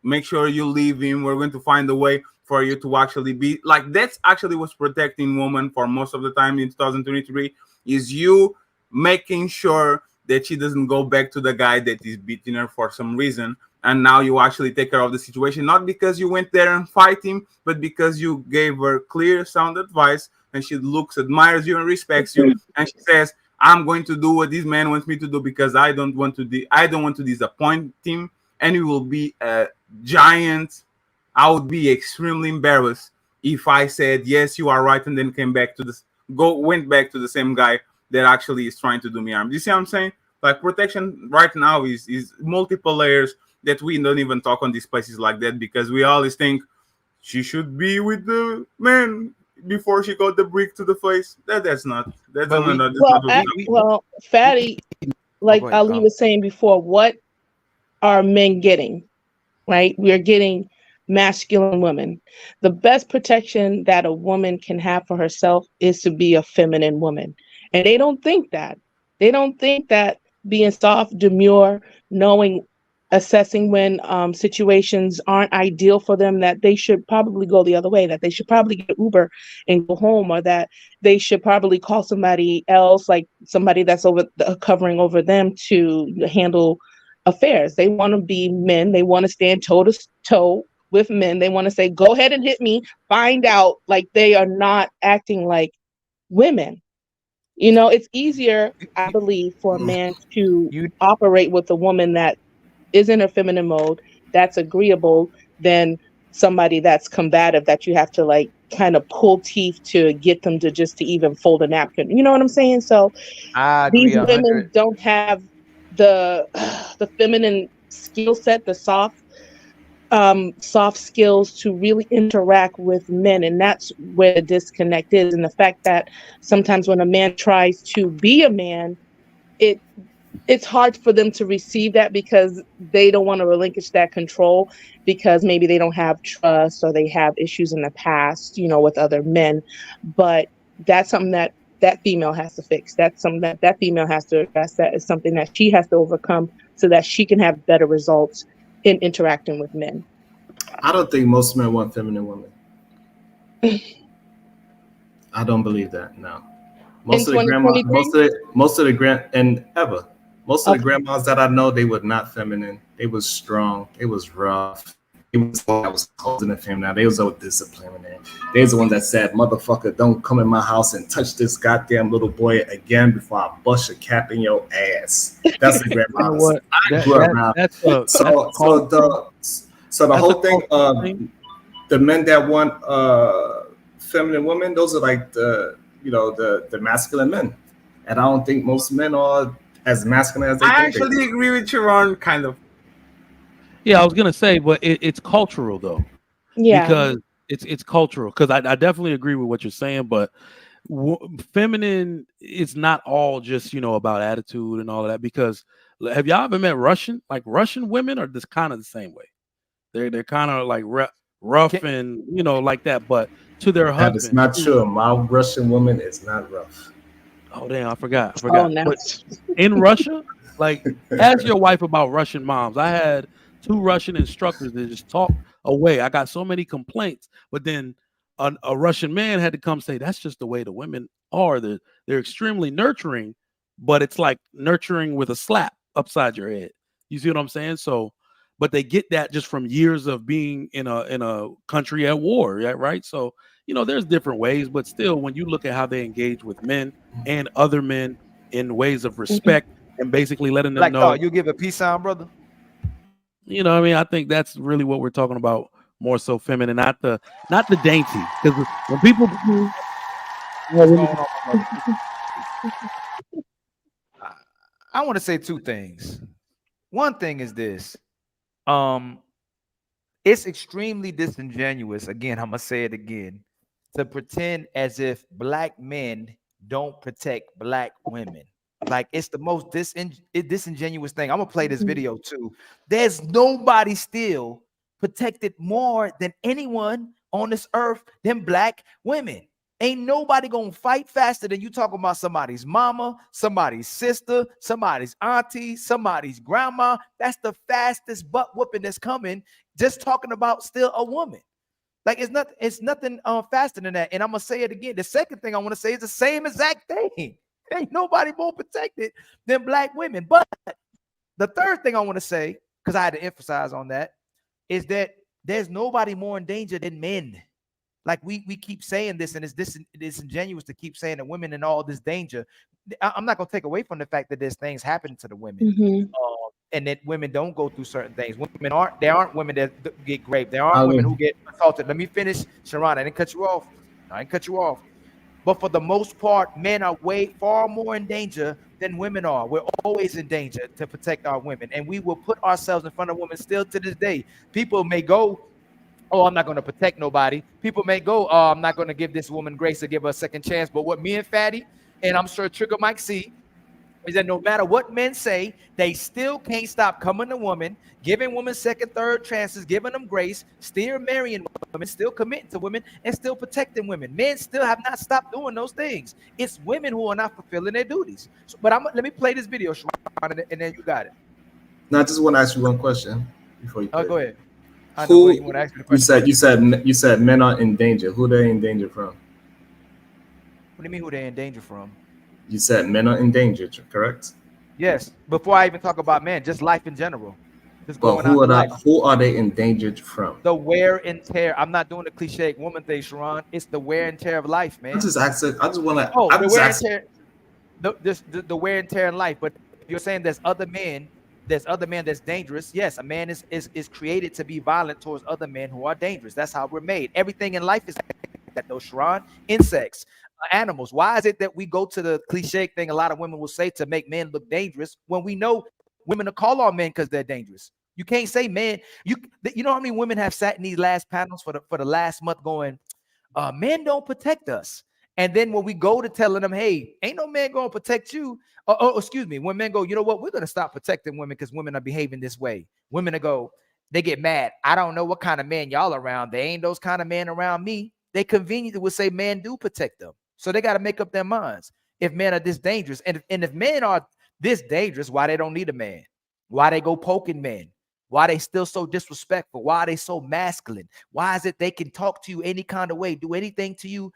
Make sure you leave him. We're going to find a way for you to actually be like, that's actually what's protecting women for most of the time in 2023, is you making sure that she doesn't go back to the guy that is beating her for some reason. And now you actually take care of the situation, not because you went there and fight him, but because you gave her clear, sound advice, and she looks, admires you, and respects you, and she says, I'm going to do what this man wants me to do because I don't want to disappoint him, and he will be a giant. I would be extremely embarrassed if I said, yes, you are right, and then went back to the same guy that actually is trying to do me harm. Do you see what I'm saying? Like, protection right now is multiple layers that we don't even talk on these places like that, because we always think she should be with the man before she got the brick to the face. That's not that's But we, another that's Well, not what we Fatty, oh, like go ahead. Ali was saying before, what are men getting? Right? We are getting masculine women. The best protection that a woman can have for herself is to be a feminine woman. And they don't think that. They don't think that being soft, demure, knowing, assessing when situations aren't ideal for them, that they should probably go the other way, that they should probably get Uber and go home, or that they should probably call somebody else, like somebody that's covering over them to handle affairs. They want to be men. They want to stand toe to toe with men. They want to say, go ahead and hit me. Find out, like, they are not acting like women. You know, it's easier, I believe, for a man to You operate with a woman that is in a feminine mode, that's agreeable, than somebody that's combative, that you have to like kind of pull teeth to get them to even fold a napkin. You know what I'm saying? So I agree these 100. women don't have the the feminine skill set, the soft skills to really interact with men, and that's where the disconnect is. And the fact that sometimes when a man tries to be a man, it it's hard for them to receive that, because they don't want to relinquish that control, because maybe they don't have trust, or they have issues in the past, you know, with other men. But that's something that female has to fix. That's something that female has to address. That is something that she has to overcome, so that she can have better results in interacting with men. I don't think most men want feminine women. I don't believe that. No. In 2023? Most of the grand and ever, most of the Okay. grandmas that I know, they were not feminine. They was strong. They was rough. It was I was causing the family. Now they was so disciplined. They was the ones that said, "Motherfucker, don't come in my house and touch this goddamn little boy again before I bust a cap in your ass." That's the You know grandmas what? I grew around. That's a So cultural, the that's a whole thing, cultural thing. the men that want feminine women, those are like the masculine men, and I don't think most men are as masculine as they I think they actually are. agree with Sharon, kind of. Yeah, I was gonna say, but it's cultural though, Yeah. because it's cultural. Because I definitely agree with what you're saying, but feminine is not all just about attitude and all of that. Because have y'all ever met Russian? Like Russian women are just kind of the same way. They're kind of like rough and like that, but to their That is husband. not true. My Russian woman is not rough. Oh damn, I forgot. Oh, no. But in Russia, like ask your wife about Russian moms. I had 2 Russian instructors that just talked away. I got so many complaints, but then a Russian man had to come say that's just the way the women are. They're extremely nurturing, but it's like nurturing with a slap upside your head. You see what I'm saying? So, but they get that just from years of being in a country at war, yeah, right? So, there's different ways, but still, when you look at how they engage with men and other men in ways of respect and basically letting them Black know, Thought, you give a peace sign, brother. what I mean, I think that's really what we're talking about, more so feminine, not the dainty. Because when people, What's going on, my brother? I want to say 2 things. One thing is this. It's extremely disingenuous. Again, I'm gonna say it again, to pretend as if black men don't protect black women. Like it's the most disingenuous thing. I'm gonna play this video too. There's nobody still protected more than anyone on this earth than black women. Ain't nobody gonna fight faster than you talking about somebody's mama, somebody's sister, somebody's auntie, somebody's grandma. That's the fastest butt whooping that's coming. Just talking about still a woman. Like it's nothing faster than that. And I'm gonna say it again. The second thing I want to say is the same exact thing. Ain't nobody more protected than black women. But the third thing I want to say, because I had to emphasize on that, is that there's nobody more in danger than men. Like we keep saying this, and it's disingenuous to keep saying that women in all this danger. I'm not gonna take away from the fact that there's things happening to the women, and that women don't go through certain things. There aren't women that get raped. There aren't women who get assaulted. Let me finish, Sharon. I didn't cut you off. But for the most part, men are far more in danger than women are. We're always in danger to protect our women, and we will put ourselves in front of women still to this day. People may go oh, I'm not going to protect nobody. People may go, oh, I'm not going to give this woman grace or give her a second chance. But what me and Fatty, and I'm sure Trigger Mike see, is that no matter what men say, they still can't stop coming to women, giving women second, third chances, giving them grace, still marrying women, still committing to women, and still protecting women. Men still have not stopped doing those things. It's women who are not fulfilling their duties. So, but let me play this video, Sharon, and then you got it. Now, I just want to ask you one question before you play. Oh, go ahead. I know, you want to ask me the question. You said men are in danger. Who they in danger from? What do you mean who they in danger from? You said men are in danger, correct? Yes. Before I even talk about men, just life in general. Just But going out life. who are they endangered from? The wear and tear. I'm not doing the cliche woman thing, Sharon. It's the wear and tear of life, man. I just want to. Oh, the wear and tear. The wear and tear in life. But if you're saying there's other men that's dangerous. Yes, a man is created to be violent towards other men who are dangerous. That's how we're made. Everything in life is that, though, Sharon. Insects, animals. Why is it that we go to the cliche thing a lot of women will say to make men look dangerous when we know women will call on men because they're dangerous? You can't say men. You know how many women have sat in these last panels for the last month going, men don't protect us. And then when we go to telling them, hey, ain't no man going to protect you. Excuse me. When men go, you know what? We're going to stop protecting women because women are behaving this way. Women they get mad. I don't know what kind of men y'all around. There ain't those kind of men around me. They conveniently would say men do protect them. So they got to make up their minds if men are this dangerous. And if men are this dangerous, why they don't need a man? Why they go poking men? Why they still so disrespectful? Why are they so masculine? Why is it they can talk to you any kind of way, do anything to you,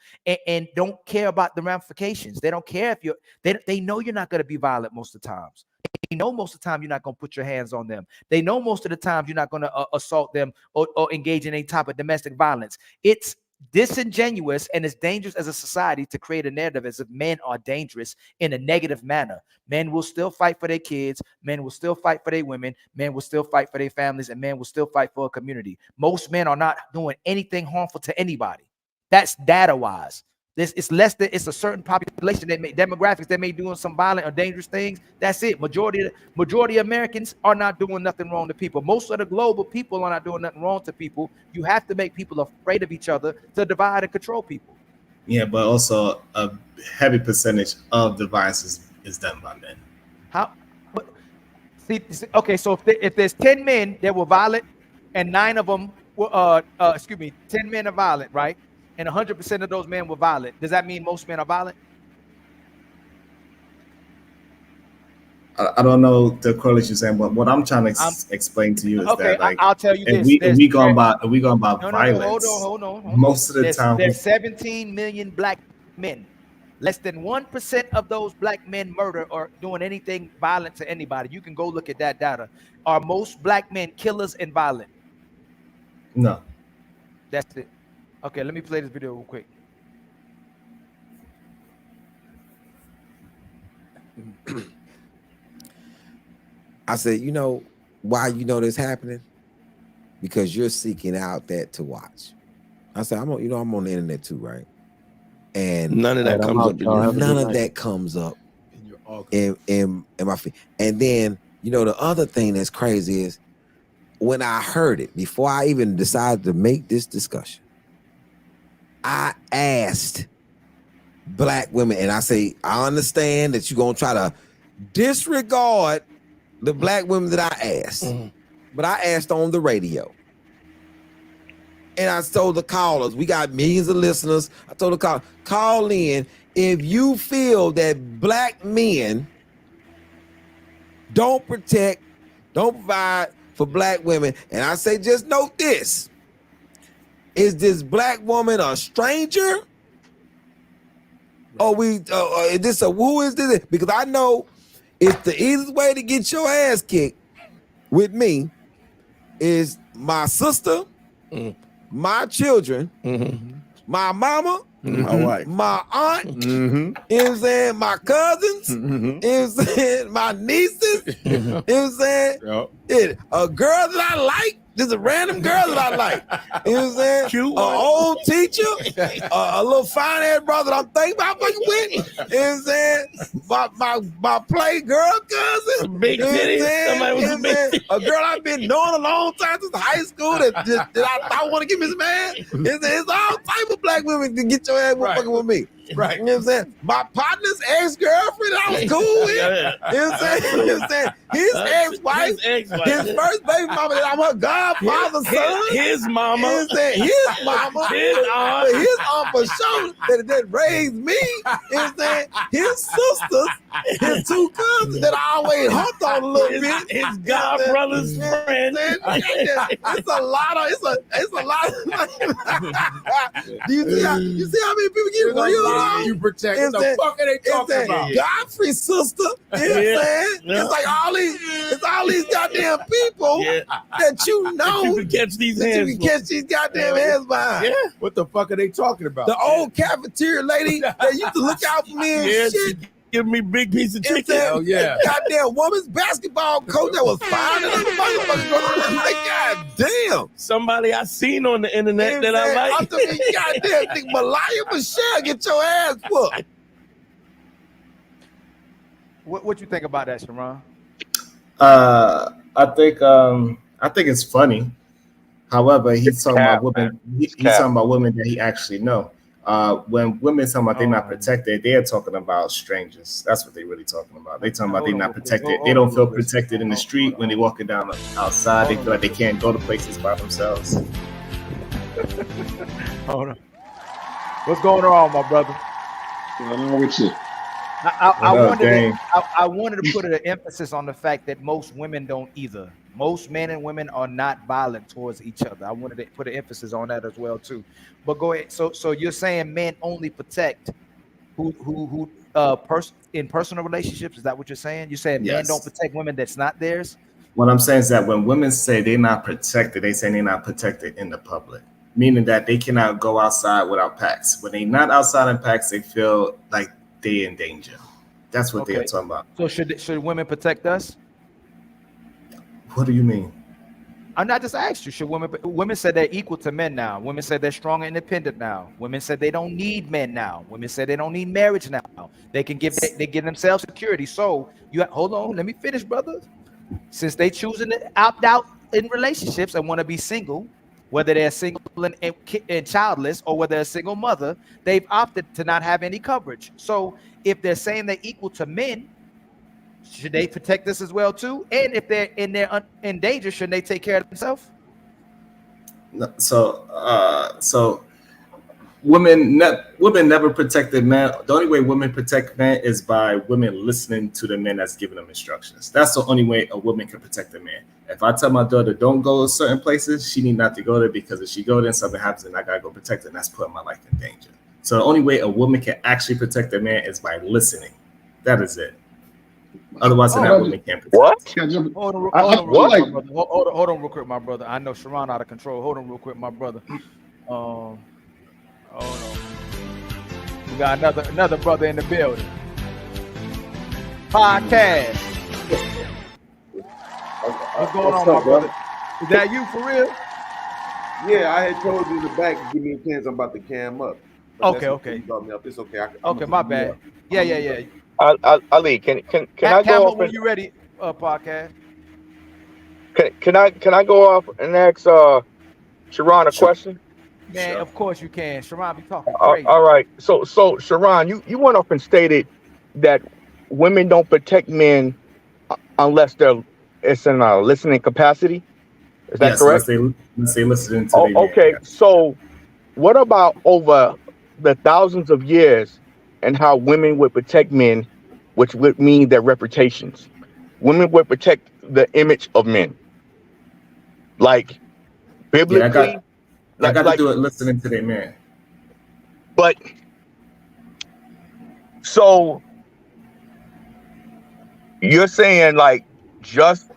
and don't care about the ramifications? They don't care if they know you're not going to be violent most of the times. They know most of the time you're not going to put your hands on them. They know most of the times you're not going to assault them or engage in any type of domestic violence. It's disingenuous and it's dangerous as a society to create a narrative as if men are dangerous in a negative manner. Men will still fight for their kids. Men will still fight for their women. Men will still fight for their families, and men will still fight for a community. Most men are not doing anything harmful to anybody. That's data-wise. It's less than it's a certain population that demographics that may doing some violent or dangerous things. That's it. Majority of Americans are not doing nothing wrong to people. Most of the global people are not doing nothing wrong to people. You have to make people afraid of each other to divide and control people. Yeah, but also a heavy percentage of the violence is done by men. How? See, okay, so if there's 10 men that were violent and 9 of them were 10 men are violent, right? And 100% of those men were violent. Does that mean most men are violent? I don't know the correlation you're saying, but what I'm trying to explain to you is that, like, I'll tell you if this. we going about violence, hold on. most of the time there's 17 million black men. Less than 1% of those black men murder or doing anything violent to anybody. You can go look at that data. Are most black men killers and violent? No. That's it. Okay, let me play this video real quick. I said, you know why you know this happening? Because you're seeking out that to watch. I said, I'm on the internet too, right? And none of that comes up. None of that comes up in my feed. And then, the other thing that's crazy is when I heard it, before I even decided to make this discussion, I asked black women, and I say, I understand that you're going to try to disregard the black women that I asked, but I asked on the radio. And I told the callers, we got millions of listeners. I told the call in if you feel that black men don't provide for black women. And I say, just note this. Is this black woman a stranger? Or is this who is this? Because I know it's the easiest way to get your ass kicked with me is my sister, my children, my mama, my wife, my aunt, you know what I'm saying, my cousins, you know what I'm saying, my nieces, you know what I'm saying, a girl that I like, Just a random girl that I like. You know what I'm saying? An old teacher, a little fine ass brother that I'm thinking about fucking with. You know what I'm saying? My play girl cousin. Big You know what I'm titties. saying? Somebody with You know some what I'm saying? big A girl I've been knowing a long time since high school that I thought want to give me some man. It's all type of black women to get your ass fucking with me. Right. You know what I'm saying? My partner's ex-girlfriend that I was cool with. Yeah. You know what I'm saying? You know what I'm saying? His ex-wife, his first baby mama that I'm her godfather's son. His mama. You know what I'm saying? His mama. His aunt. But his aunt for sure that raised me. You know what I'm saying? His sisters, his two cousins that I always humped on a little bit. His god brother's friend. It's a lot of Do you see how many people get real? You protect. What the fuck are they talking about? Godfrey's sister. You know what I'm saying? It's like all these goddamn people that you know you can catch these hands. You can catch these goddamn hands behind. Yeah. What the fuck are they talking about? The old cafeteria lady that used to look out for me and shit. Give me big piece of chicken. Hell yeah. Goddamn woman's basketball coach that was fine and motherfucker. Like, god damn. Somebody I seen on the internet that I like. I'm thinking, goddamn, think Malaya Michelle get your ass whooped. What you think about that, Sharon? I think it's funny. However, he's talking about women. He's talking about women that he actually know. When women talking about they're not protected, they're talking about strangers. That's what they're really talking about. They talking about they're not protected. They don't feel protected in the street when they're walking down outside. They feel like they can't go to places by themselves. Hold on. What's going on, my brother? What's going on with you? I wanted to put an emphasis on the fact that most women don't either. Most men and women are not violent towards each other. I wanted to put an emphasis on that as well too. But go ahead. So you're saying men only protect who in personal relationships? Is that what you're saying? You're saying men don't protect women that's not theirs? What I'm saying is that when women say they're not protected, they say they're not protected in the public, meaning that they cannot go outside without packs. When they're not outside in packs, they feel like they're in danger. That's what they're talking about. So should women protect us? What do you mean? I'm not just asked you. Should women said they're equal to men now. Women said they're strong and independent now. Women said they don't need men now. Women said they don't need marriage now. They can give themselves security. So hold on, let me finish, brother. Since they choosing to opt out in relationships and want to be single, whether they're single and childless or whether they're a single mother, they've opted to not have any coverage. So if they're saying they're equal to men, should they protect us as well too? And if they're in danger, should they take care of themselves? So women never protected men. The only way women protect men is by women listening to the men that's giving them instructions. That's the only way a woman can protect a man. If I tell my daughter don't go to certain places, she need not to go there, because if she go there and something happens, then I gotta go protect her, and that's putting my life in danger. So the only way a woman can actually protect a man is by listening. That is it. Otherwise, that woman can't protect. What? Hold on real quick, my brother. I know Sharon out of control. Hold on real quick, my brother. Hold on. We got another brother in the building. Podcast. What's going on, my brother? Is that you for real? Yeah, I had told you in the back to give me a chance. I'm about to cam up. Okay. You brought me up. It's okay. Okay, my bad. Yeah. Ali, can I go off when you ready? Podcast. Can I go off and ask Sharon a question? Man, of course you can. Sharon be talking crazy. All right. So Sharon, you went up and stated that women don't protect men unless it's in a listening capacity. Is that correct? Unless they listen to okay. So what about over the thousands of years and how women would protect men, which would mean their reputations? Women would protect the image of men. Like biblically. I got to do it listening to their man. But so you're saying like just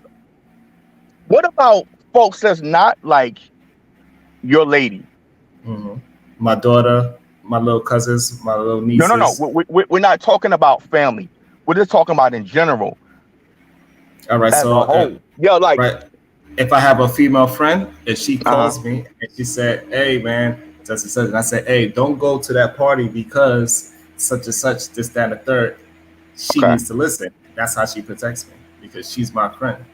what about folks that's not like your lady? Mm-hmm. My daughter, my little cousins, my little nieces. No. We're not talking about family. We're just talking about in general. All right. So yeah, like if I have a female friend and she calls me and she said, "Hey man, such and such," and I said, "Hey, don't go to that party because such and such, this, that, and the third." She Okay. needs to listen. That's how she protects me because she's my friend.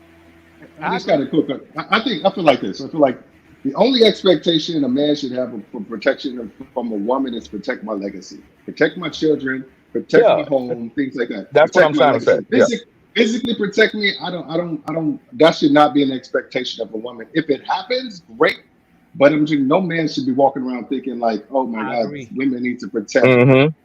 I just got to cook up. I feel like this. I feel like the only expectation a man should have for protection from a woman is protect my legacy, protect my children, protect Yeah, my home, things like that. that's what I'm Protect my trying to say. legacy. Yeah. Physically protect me. I don't. That should not be an expectation of a woman. If it happens, great. But I'm just, no man should be walking around thinking like, oh my I God, agree. women need to protect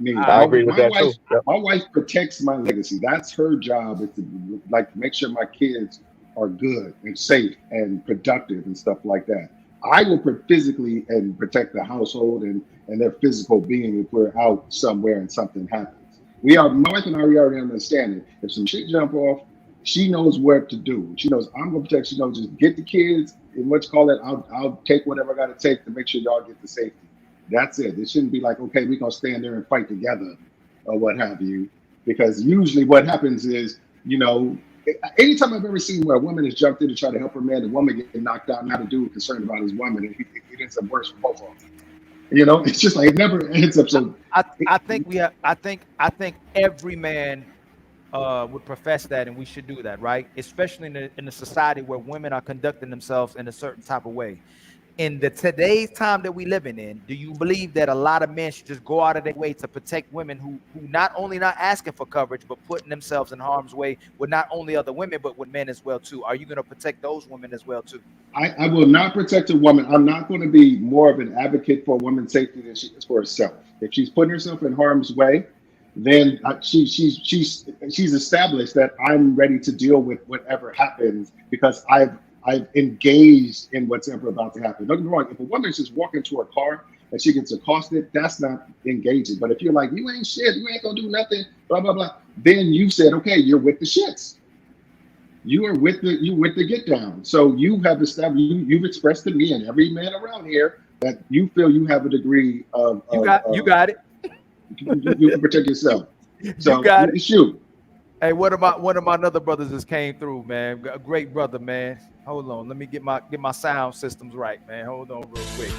me. I agree with that too. Yep. My wife protects my legacy. That's her job, is to like make sure my kids are good and safe and productive and stuff like that. I will physically and protect the household and their physical being if we're out somewhere and something happens. My wife and I, we already understand it. If some shit jump off, she knows what to do. She knows I'm gonna protect. She knows just get the kids and what you call it. I'll take whatever I gotta take to make sure y'all get the safety. That's it. It shouldn't be like, okay, we're gonna stand there and fight together or what have you. Because usually what happens is, anytime I've ever seen where a woman has jumped in to try to help her man, the woman get knocked out, not a dude concerned about his woman, and it ends up worse for both of them. It's just like it never ends up so. I think every man would profess that, and we should do that, right? Especially in a society where women are conducting themselves in a certain type of way. In today's time that we living in, do you believe that a lot of men should just go out of their way to protect women who not only not asking for coverage, but putting themselves in harm's way with not only other women, but with men as well too? Are you going to protect those women as well too? I will not protect a woman. I'm not going to be more of an advocate for a woman's safety than she is for herself. If she's putting herself in harm's way, then she's established that I'm ready to deal with whatever happens because I've engaged in whatever about to happen. Don't get me wrong. If a woman's just walking to her car and she gets accosted, that's not engaging. But if you're like, you ain't shit, you ain't gonna do nothing, blah blah blah, then you said, okay, you're with the shits. You are with the get down. So you have established, you've expressed to me and every man around here that you feel you have a degree of you got it. You can protect yourself. So you got it. Shoot. Hey, one of my other brothers just came through, man. A great brother, man. Hold on, let me get my sound systems right, man. Hold on real quick.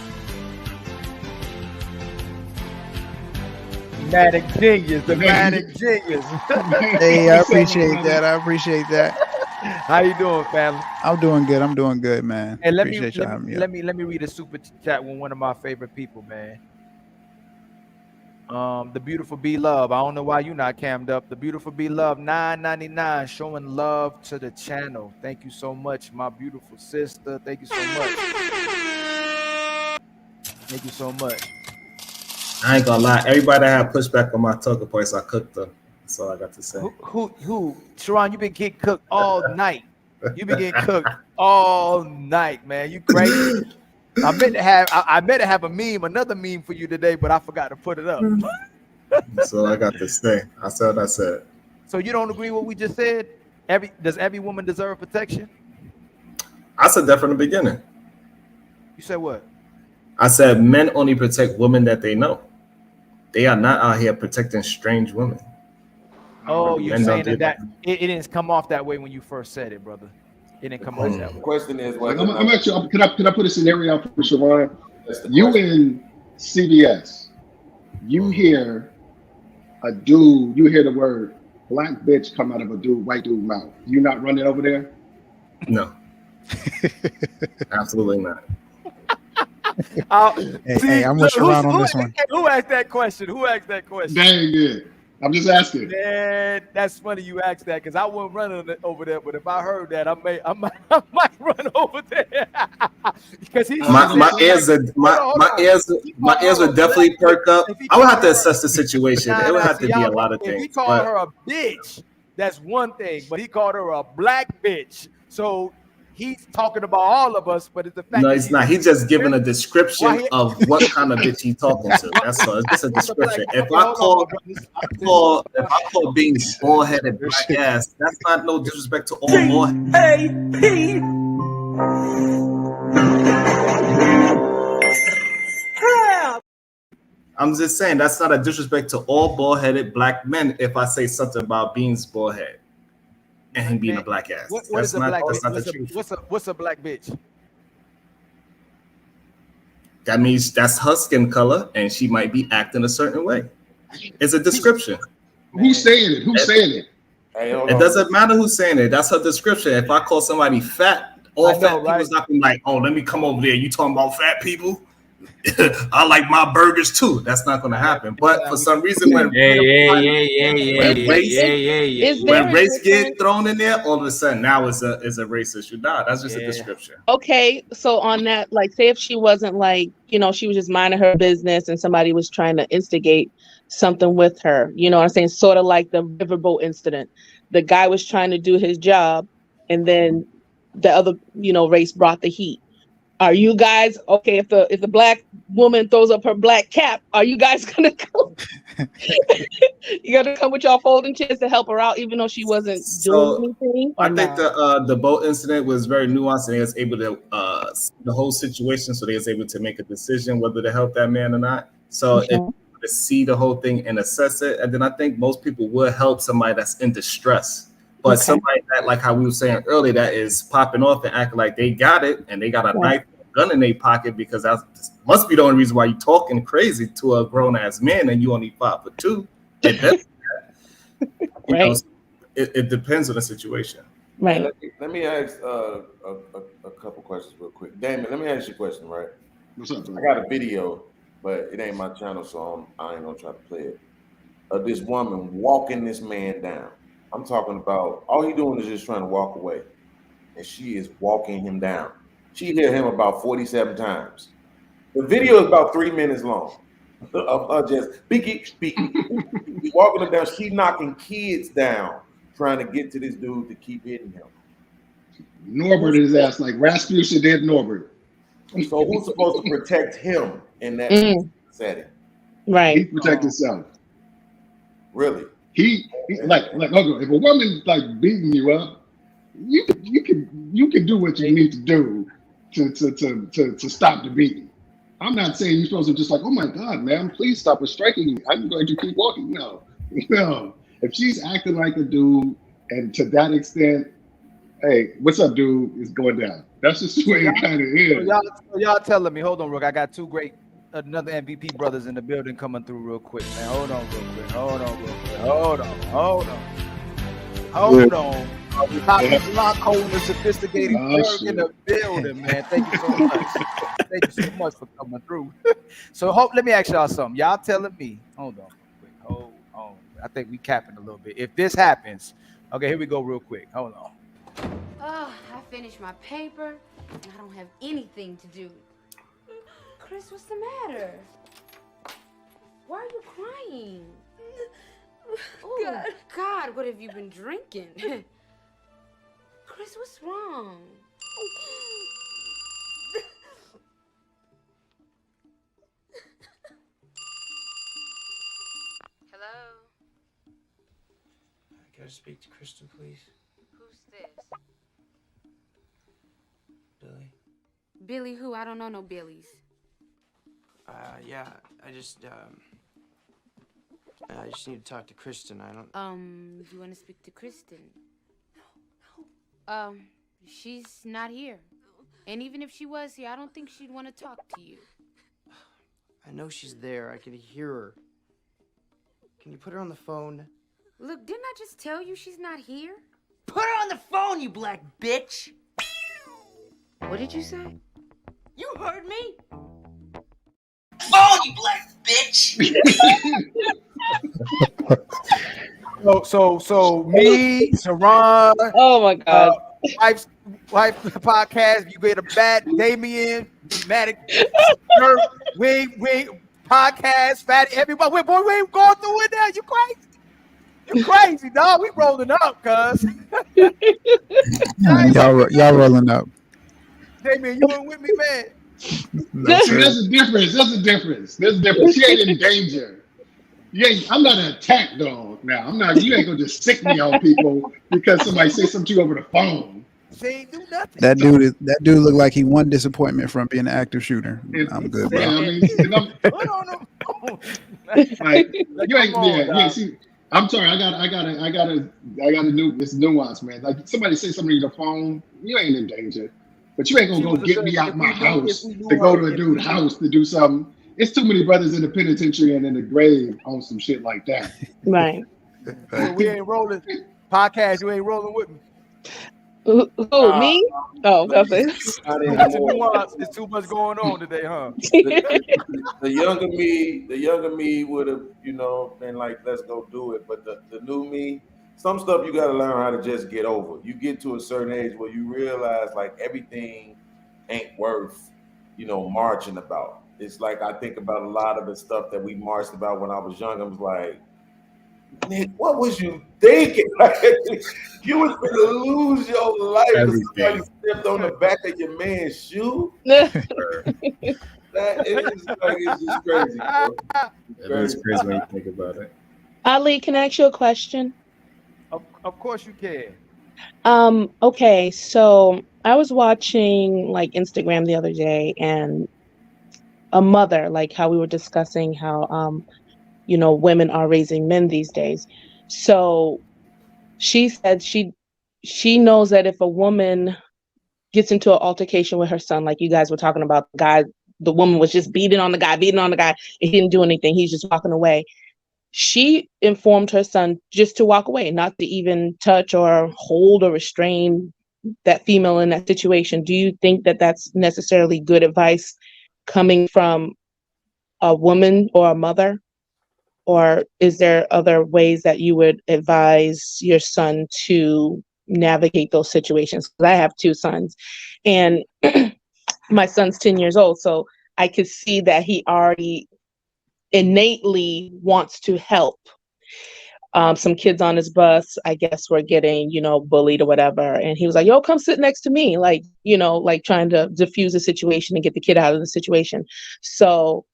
Manic genius, the manic genius. Hey, I appreciate that. How you doing, family? I'm doing good, man. Hey, let me read a super chat with one of my favorite people, man. The beautiful B Love. I don't know why you not cammed up. The beautiful B Love, $9.99, showing love to the channel. Thank you so much, my beautiful sister. Thank you so much. Thank you so much. I ain't gonna lie. Everybody that had pushback on my talking points, I cooked them. That's all I got to say. Who? Sharon, you been getting cooked all night. You been getting cooked all night, man. You crazy? I meant to have a meme, another meme for you today, but I forgot to put it up. That's all I got to say. I said what I said. So you don't agree with what we just said? Does every woman deserve protection? I said that from the beginning. You said what? I said men only protect women that they know. They are not out here protecting strange women. Oh, you're saying that it didn't come off that way when you first said it, brother. It didn't come off that way. Question is, I'm actually. Can I put a scenario out for Sharon? You in CBS, you hear a dude, you hear the word black bitch come out of a white dude's mouth. You not running over there? No, absolutely not. Hey, I'm with Sharon on this one. Who asked that question? Dang good. I'm just asking. Man, that's funny you asked that because I wasn't running over there. But if I heard that, I might run over there because my ears would definitely perk up. I would have to assess the situation. It would have to be a lot of things. If he called her a bitch, that's one thing. But he called her a black bitch, so he's talking about all of us. But it's the fact. No, he's not. He's just giving a description of what kind of bitch he's talking to. That's all. It's just a description. If I call being bald-headed black ass, that's not no disrespect to all bald. I'm just saying that's not a disrespect to all bald-headed black men if I say something about being bald-headed. and him being a black ass. What is a black that's not the bitch? truth. What's a black bitch? That means that's her skin color, and she might be acting a certain way. It's a description. Who's saying it? Who's saying it? It doesn't matter who's saying it. That's her description. If I call somebody fat, all fat people's not gonna be like, oh, let me come over there. You talking about fat people? I like my burgers too. That's not gonna happen. But for some reason, when race get thrown in there, all of a sudden now it's a race issue. Nah, that's just a description. Okay, so on that, like, say if she wasn't like, you know, she was just minding her business and somebody was trying to instigate something with her, you know what I'm saying? Sort of like the riverboat incident. The guy was trying to do his job, and then the other, you know, race brought the heat. Are you guys okay if the black woman throws up her black cap? Are you guys gonna come? You gotta come with y'all folding chairs to help her out, even though she wasn't doing anything. I think the boat incident was very nuanced, and they was able to see the whole situation, so they was able to make a decision whether to help that man or not. So to see the whole thing and assess it, and then I think most people would help somebody that's in distress. But somebody that, like how we were saying earlier, that is popping off and acting like they got it and they got a knife, gun in their pocket, because that must be the only reason why you talking crazy to a grown ass man and you only 5'2". It depends on the situation. Right. Let me ask a couple questions real quick. Damon, let me ask you a question, right? What's up, I got a video, but it ain't my channel, so I ain't gonna try to play it. Of this woman walking this man down. I'm talking about all he doing is just trying to walk away, and she is walking him down. She hit him about 47 times. The video is about 3 minutes long of her just speaking, walking him down. She knocking kids down, trying to get to this dude to keep hitting him. Norbert is ass like Rasputin did Norbert. So who's supposed to protect him in that setting? Right. He protect himself. Really? He like okay, if a woman like beating you up, you can do what you need to do to stop the beating. I'm not saying you're supposed to just like, oh my God, man, please stop striking me. I'm going to keep walking. No. If she's acting like a dude, and to that extent, hey, what's up, dude? It's going down. That's just the way it kind of is. So y'all telling me, hold on, Rook. I got two great another MVP brothers in the building coming through real quick, man. Hold on real quick. Hold on. Lock-hold and sophisticated in the building, man. Thank you so much. Thank you so much for coming through. So let me ask y'all something. Y'all telling me, hold on real quick. Hold on. I think we capping a little bit. If this happens, okay, here we go real quick. Hold on. Oh, I finished my paper and I don't have anything to do. Chris, what's the matter? Why are you crying? Oh, God, what have you been drinking? Chris, what's wrong? Hello? Can I speak to Kristen, please? Who's this? Billy? Billy who? I don't know no Billies. Yeah, I just need to talk to Kristen. I don't... You want to speak to Kristen? No. She's not here. And even if she was here, I don't think she'd want to talk to you. I know she's there. I can hear her. Can you put her on the phone? Look, didn't I just tell you she's not here? Put her on the phone, you black bitch! What did you say? You heard me? Phone, you black bitch! So me, Teron, oh my God, wife podcast. You get a bad Damien, Matic, wing podcast, fatty. Everybody, we ain't going through it now. You crazy? You crazy, dog? We rolling up, cuz. Y'all rolling up. Damien, you in with me, man? No, See, there's a difference. She ain't in danger. I'm not an attack dog now. You ain't gonna just sick me on people because somebody says something to you over the phone. She ain't do nothing. That dude looked like he won disappointment from being an active shooter. I'm good, bro. Yeah, I mean, I'm sorry. It's nuance, man. Like somebody say something on your phone, you ain't in danger, but you ain't gonna She go was a get good. me out If my we knew, if house we to knew go her, to a if we dude's knew, house to do something. It's too many brothers in the penitentiary and in the grave on some shit like that. Right. so we ain't rolling podcast. You ain't rolling with me. Who, me? Oh, okay. Not That's a anymore. nuance. There's too much going on today, huh? The younger me would have, you know, been like, let's go do it. But the new me, some stuff you gotta learn how to just get over. You get to a certain age where you realize like everything ain't worth, you know, marching about. It's like I think about a lot of the stuff that we marched about when I was young. I was like, Nick, what was you thinking? You was gonna lose your life because somebody Everything. stepped on the back of your man's shoe. That is like it's just crazy, bro. It's It is crazy. crazy when you think about it. Ali, can I ask you a question? Of course you can. Okay, so I was watching like Instagram the other day, and a mother, like how we were discussing how women are raising men these days. So she said she knows that if a woman gets into an altercation with her son, like you guys were talking about, the woman was just beating on the guy, and he didn't do anything. He's just walking away. She informed her son just to walk away, not to even touch or hold or restrain that female in that situation. Do you think that that's necessarily good advice coming from a woman or a mother? Or is there other ways that you would advise your son to navigate those situations? Because I have two sons, and my son's 10 years old, so I could see that he already innately wants to help. Some kids on his bus, I guess, were getting, bullied or whatever. And he was like, yo, come sit next to me. Like, like trying to diffuse the situation and get the kid out of the situation. So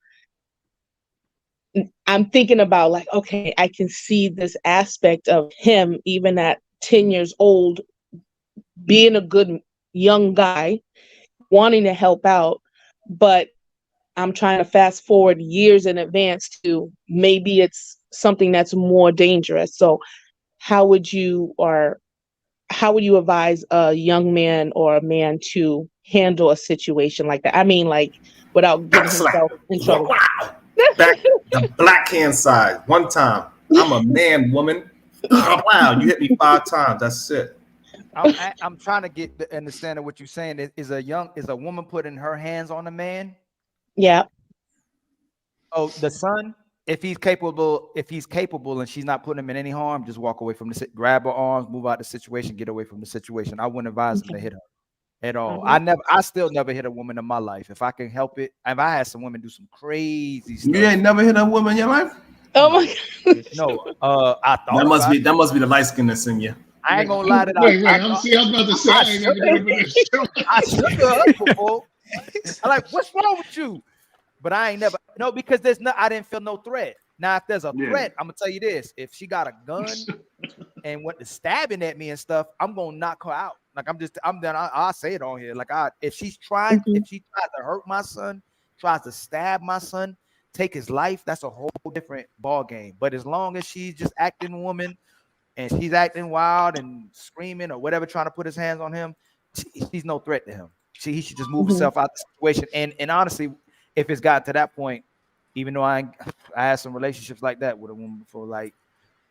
I'm thinking about like, okay, I can see this aspect of him, even at 10 years old, being a good young guy, wanting to help out, but I'm trying to fast forward years in advance to maybe it's something that's more dangerous. So how would you advise a young man or a man to handle a situation like that? I mean, like without getting himself in trouble. Wow. Back the black hand side. One time. I'm a man, woman. Wow, you hit me 5 times. That's it. I'm trying to get the understanding what you're saying. Is a woman putting her hands on a man? Yeah. Oh, the son, if he's capable and she's not putting him in any harm, just walk away from the grab her arms, move out the situation, get away from the situation. I wouldn't advise him to hit her at all. I still never hit a woman in my life. If I can help it, if I had some women do some crazy stuff. You ain't never hit a woman in your life? Oh my God. No, I thought that must be the light skinness in you. I ain't gonna lie to that. Wait, I was about to say I ain't never done this. I shook her up before. I'm like, what's wrong with you? But I ain't never because I didn't feel no threat. Now, if there's a threat, I'm gonna tell you this: if she got a gun and went to stabbing at me and stuff, I'm gonna knock her out. Like I'm done. I'll say it on here. Like if she tries to hurt my son, tries to stab my son, take his life, that's a whole different ball game. But as long as she's just acting woman and she's acting wild and screaming or whatever, trying to put his hands on him, she's no threat to him. He should just move himself out the situation. And honestly, if it's gotten to that point, even though I had some relationships like that with a woman before, like,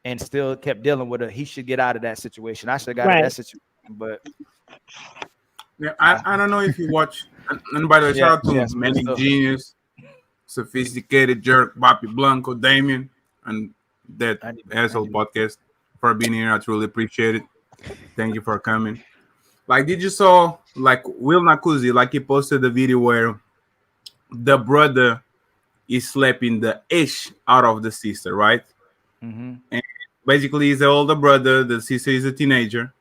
and still kept dealing with her, he should get out of that situation. I should have got out of that situation, but yeah, I don't know if you watch. And by the way, shout out to Manic Genius, Sophisticated Jerk, Papi Blanco, Damien, and that asshole podcast for being here. I truly appreciate it. Thank you for coming. Like, did you saw like Will Nakuzi? Like, he posted the video where the brother is slapping the ish out of the sister, right? Mm-hmm. And basically, he's the older brother. The sister is a teenager,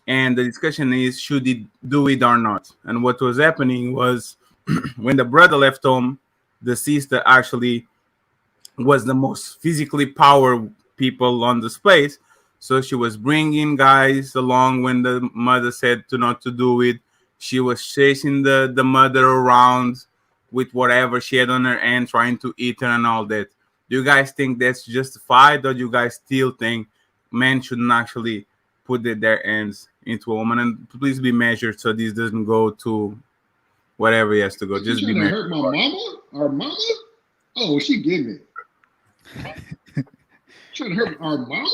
and the discussion is should he do it or not. And what was happening was when the brother left home, the sister actually was the most physically powerful people on the space. So she was bringing guys along when the mother said not to do it. She was chasing the mother around with whatever she had on her hand, trying to eat her and all that. Do you guys think that's justified, or do you guys still think men shouldn't actually put their hands into a woman? And please be measured so this doesn't go to whatever he has to go. You Just be trying to measured. hurt my mama? Our mama? Oh, she getting it. Trying to hurt our mama?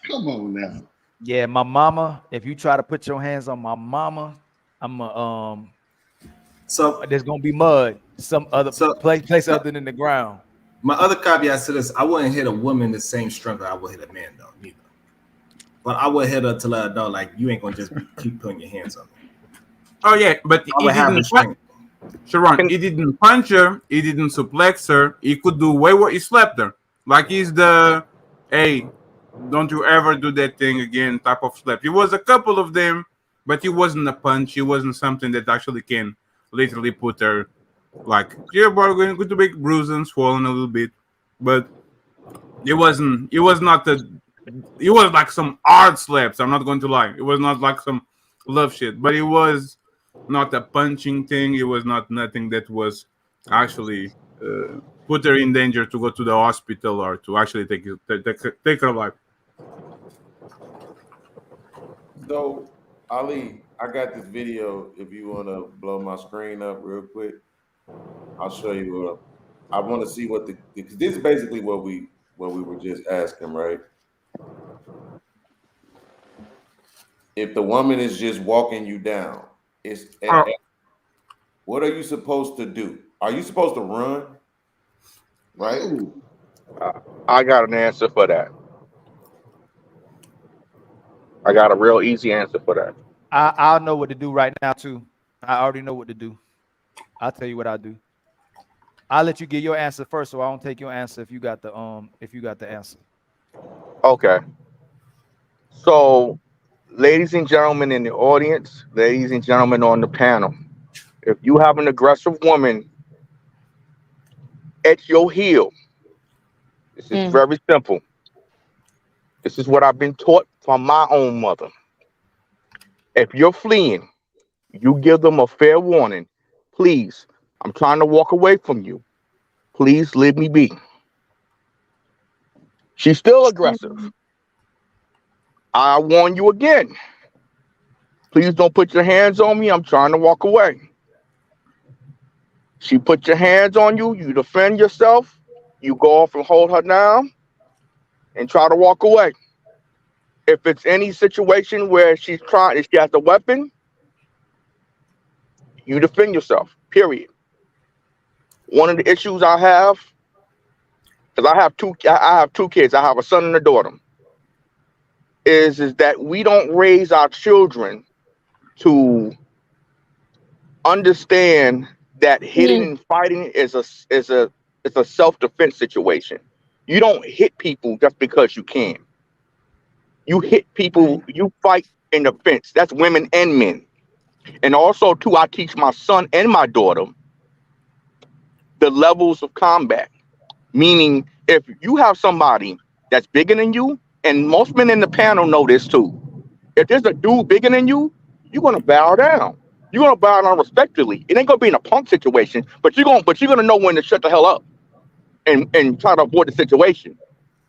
Come on now. Yeah, my mama. If you try to put your hands on my mama, So there's gonna be mud. Some other place other than the ground. My other caveat to this, I wouldn't hit a woman the same strength I would hit a man, though, neither. But I would hit her to let her know, like, you ain't gonna just keep putting your hands on me. Oh yeah, but I would have the strength. Sharon, he didn't punch her, he didn't suplex her, he could do way what he slapped her. Like he's the hey, don't you ever do that thing again type of slap. It was a couple of them, but it wasn't a punch, it wasn't something that actually can literally put her like, yeah, bro, going to be bruised and swollen a little bit. But it was like some hard slaps, I'm not going to lie. It was not like some love shit, but it was not a punching thing. It was not nothing that was actually put her in danger to go to the hospital or to actually take her life. So, Ali, I got this video. If you want to blow my screen up real quick, I'll show you. I want to see what because this is basically what we were just asking, right? If the woman is just walking you down, what are you supposed to do? Are you supposed to run? Right? I got an answer for that. I got a real easy answer for that. I'll know what to do right now too. I already know what to do. I'll tell you what I'll do. I'll let you get your answer first, so I don't take your answer if you got the answer. Okay. So, ladies and gentlemen in the audience, ladies and gentlemen on the panel, if you have an aggressive woman at your heel, this is very simple. This is what I've been taught from my own mother. If you're fleeing, you give them a fair warning. Please, I'm trying to walk away from you. Please leave me be. She's still aggressive. I warn you again. Please don't put your hands on me. I'm trying to walk away. She put your hands on you. You defend yourself. You go off and hold her down and try to walk away. If it's any situation where she has a weapon, you defend yourself, period. One of the issues I have, because I have two kids, I have a son and a daughter, is that we don't raise our children to understand that hitting and fighting is a self-defense situation. You don't hit people just because you can. You hit people, you fight in defense. That's women and men. And also, too, I teach my son and my daughter the levels of combat. Meaning, if you have somebody that's bigger than you, and most men in the panel know this too, if there's a dude bigger than you, you're gonna bow down. You're gonna bow down respectfully. It ain't gonna be in a punk situation, but you're gonna know when to shut the hell up and try to avoid the situation.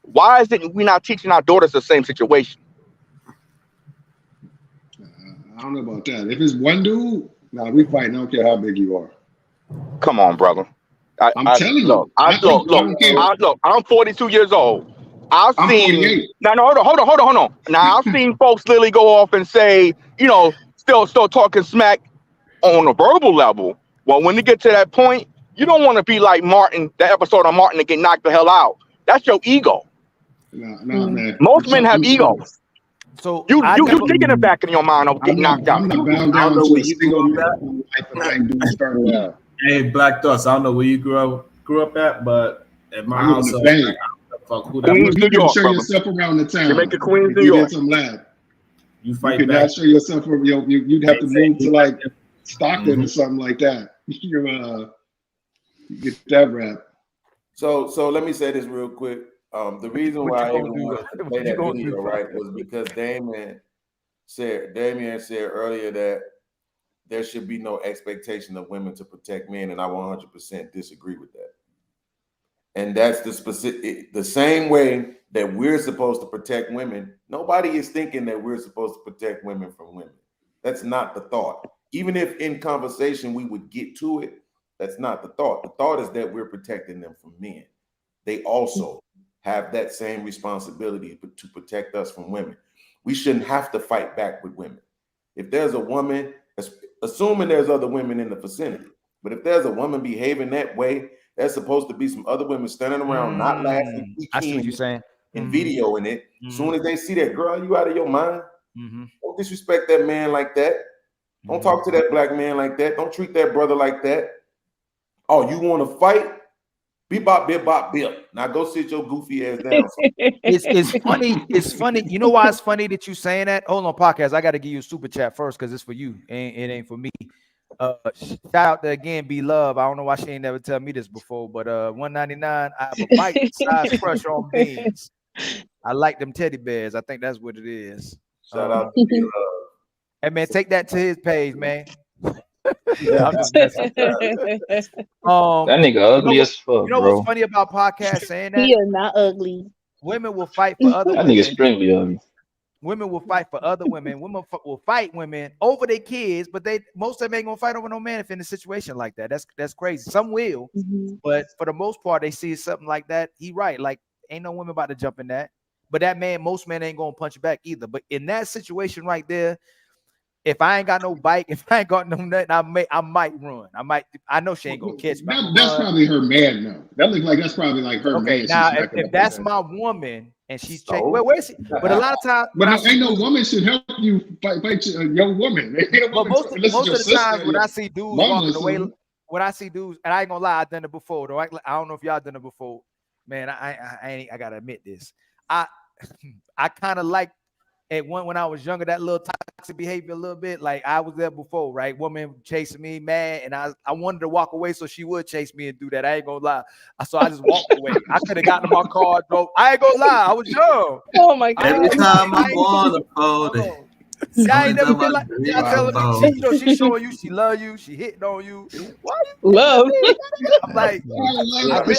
Why is it we not teaching our daughters the same situation? I don't know about that. If it's one dude, we fighting. I don't care how big you are. Come on, brother. I'm telling you. Look, I'm 42 years old. I'm 48. No, hold on. Now I've seen folks literally go off and say, still talking smack on a verbal level. Well, when you get to that point, you don't want to be like Martin, the episode of Martin, to get knocked the hell out. That's your ego. Nah, man. Most men have egos. So you thinking it back in your mind of getting knocked out. I'm not bound down to a single man life and letting dudes turn around. Hey, Black Thoughts, I don't know where you grew up at, but at my house, Queens, New York, show yourself around the town. You make it Queens, New You York. get some lad. You fight You could back. not show yourself. You'd have to move to like Stockton or something like that. You get that rap. So let me say this real quick. The reason why I even wanted to play that video, right, was because Damien said earlier that there should be no expectation of women to protect men, and I 100% disagree with that. And that's the same way that we're supposed to protect women. Nobody is thinking that we're supposed to protect women from women. That's not the thought. Even if in conversation we would get to it, that's not the thought. The thought is that we're protecting them from men. They also have that same responsibility to protect us from women. We shouldn't have to fight back with women. If there's a woman, assuming there's other women in the vicinity, but if there's a woman behaving that way, there's supposed to be some other women standing around not laughing, I see what you're saying. and videoing it. As soon as they see that, girl, you out of your mind. Don't disrespect that man like that. Don't talk to that black man like that. Don't treat that brother like that. Oh, you want to fight? Beep bop, bip bop, bip. Now go sit your goofy ass down. It's funny. It's funny. You know why it's funny that you saying that? Hold on, podcast. I got to give you a super chat first because it's for you. It ain't for me. Shout out to again, Be Love. I don't know why she ain't never tell me this before, but 199. I have a bite size crush on beans. I like them teddy bears. I think that's what it is. Shout out to Be Love. Hey man, take that to his page, man. I'm just messing. That nigga ugly as fuck, You know bro. what's funny about podcasts saying that? He is not ugly. Women will fight for other That women. nigga extremely ugly. Women will fight for other women. Women will fight women over their kids, but most of them ain't gonna fight over no man if in a situation like that. That's crazy. Some will, but for the most part, they see something like that. He right, like ain't no women about to jump in that. But that man, most men ain't gonna punch back either. But in that situation right there, if I ain't got no bike, if I ain't got no nothing, I might run. I know she ain't gonna catch me. That's probably her man, though. That looks like that's probably like her man. Now if that's my woman and she's checking, where is she? But a lot of times, but ain't no woman should help you fight your woman. But most of the times when I see dudes walking away, when I see dudes, and I ain't gonna lie, I've done it before. Though I don't know if y'all done it before. Man, I gotta admit this. I kind of like at when I was younger, that little toxic behavior a little bit. Like I was there before, right? Woman chasing me, mad, and I wanted to walk away so she would chase me and do that. I ain't gonna lie. So I just walked away. I could have gotten in my car, drove. I ain't gonna lie, I was young. Oh my god! Every time I want to fold it. I ain't never been like y'all telling me. She's showing you she love you, she hitting on you. Why you love? I'm like,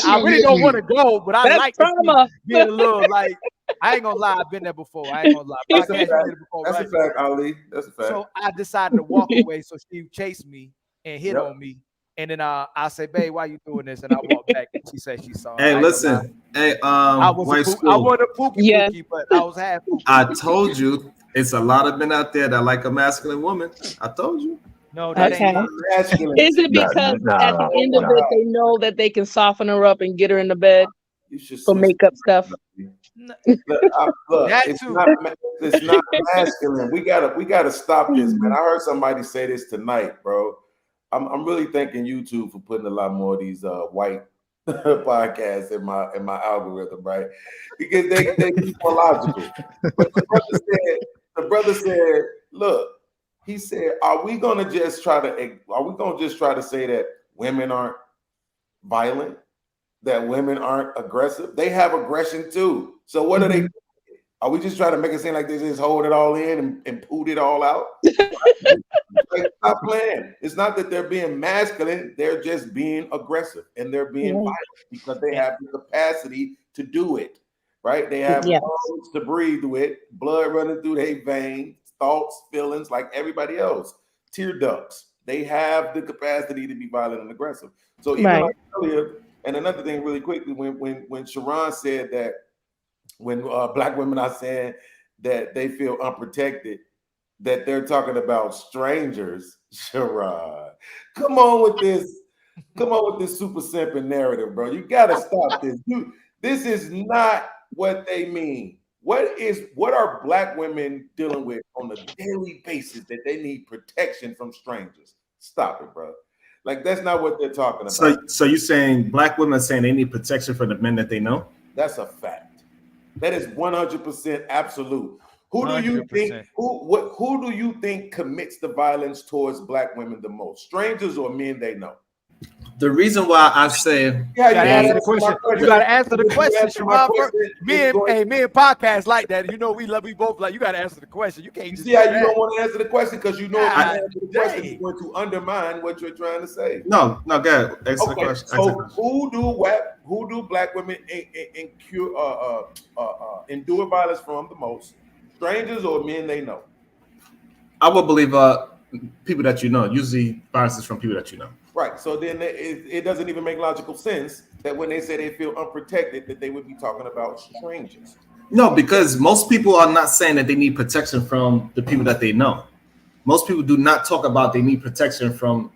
I really don't want to go, but I like to be a little like. I ain't gonna lie, I've been there before. I ain't gonna lie. That's a fact, Ali. That's a fact. So I decided to walk away so she chased me and hit on me. And then I say, babe, why you doing this? And I walked back and she said she saw. Hey, listen. Hey, I wasn't a pookie, but I was half pookie. I told you it's a lot of men out there that like a masculine woman. I told you. No, that ain't masculine. Is it because at the end of it they know that they can soften her up and get her in the bed for makeup stuff? Look, it's not masculine. We gotta stop this, man. I heard somebody say this tonight, bro. I'm really thanking YouTube for putting a lot more of these white podcasts in my algorithm, right? Because they keep more logical. But the brother said, look, he said, are we gonna just try to say that women aren't violent? That women aren't aggressive? They have aggression too. So what are they doing? Are we just trying to make it seem like they just hold it all in and poot it all out? Like, stop playing. It's not that they're being masculine, they're just being aggressive and they're being violent because they have the capacity to do it, right? They have lungs to breathe with, blood running through their veins, thoughts, feelings like everybody else, tear ducts. They have the capacity to be violent and aggressive. So even like earlier, and another thing really quickly, when Sharon said that when black women are saying that they feel unprotected, that they're talking about strangers, Sharon. Come on with this super simping narrative, bro. You gotta stop this. This is not what they mean. What are black women dealing with on a daily basis that they need protection from strangers? Stop it, bro. Like that's not what they're talking about. So you're saying black women are saying they need protection from the men that they know? That's a fact. That is 100% absolute. Who do you 100%. think? Who do you think commits the violence towards black women the most? Strangers or men they know? The reason why I say you gotta answer the question. You gotta answer the question, Shamar. Me and podcast like that. You know, we both like. You gotta answer the question. You can't. You just see how do you that. don't want to answer the question because you know if you God answer the question, it's going to undermine what you're trying to say. No, go ahead. Answer the Okay, question. so who do black women endure violence from the most? Strangers or men they know? I would believe people that you know. Usually, violence is from people that you know. Right. So then it doesn't even make logical sense that when they say they feel unprotected, that they would be talking about strangers. No, because most people are not saying that they need protection from the people that they know. Most people do not talk about they need protection from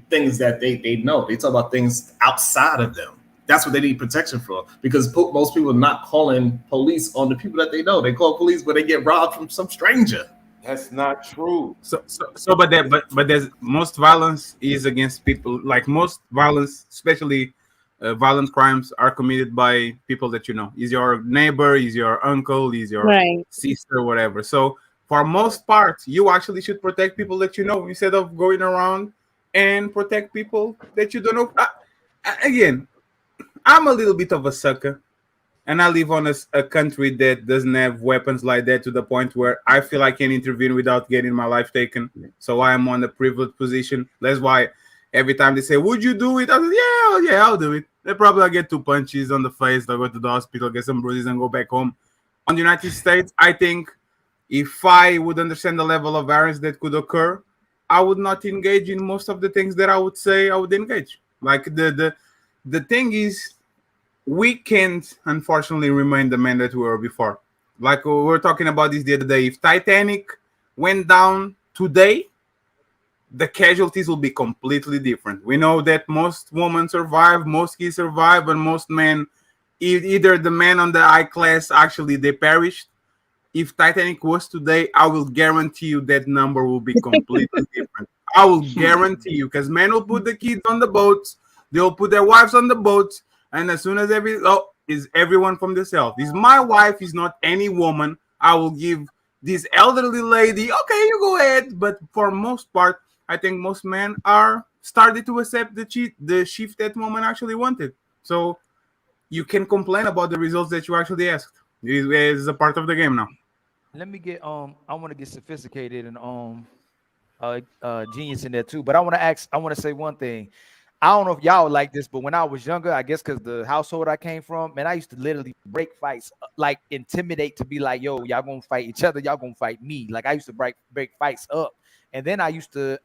things that they know. They talk about things outside of them. That's what they need protection from. Because most people are not calling police on the people that they know. They call police when they get robbed from some stranger. That's not true. But there's most violence is against people. Like most violence, especially violent crimes, are committed by people that you know. Is your neighbor, is your uncle, is your sister, whatever. So for most part, you actually should protect people that you know instead of going around and protect people that you don't know. Again, I'm a little bit of a sucker. And I live on a country that doesn't have weapons like that to the point where I feel I can intervene without getting my life taken. So I am on a privileged position. That's why every time they say, "Would you do it?" I say, "Yeah, I'll do it." They probably get 2 punches on the face. They'll go to the hospital, get some bruises, and go back home. On the United States, I think if I would understand the level of violence that could occur, I would not engage in most of the things that I would say I would engage. Like the thing is, we can't unfortunately remain the man that we were before. Like we were talking about this the other day. If Titanic went down today, the casualties will be completely different. We know that most women survive, most kids survive, and most men, either the men on the I class, actually they perished. If Titanic was today, I will guarantee you that number will be completely different. I will guarantee you, because men will put the kids on the boats, they'll put their wives on the boats. And as soon as is everyone from the south. Is my wife, is not any woman. I will give this elderly lady, okay, you go ahead. But for most part, I think most men are started to accept the shift that woman actually wanted. So you can complain about the results that you actually asked. It is a part of the game now. Let me get I want to get sophisticated and genius in there too. But I want to say one thing. I don't know if y'all like this, but when I was younger, I guess because the household I came from, man, I used to literally break fights, like intimidate to be like, yo, y'all gonna fight each other, y'all gonna fight me. Like I used to break fights up. And then I used to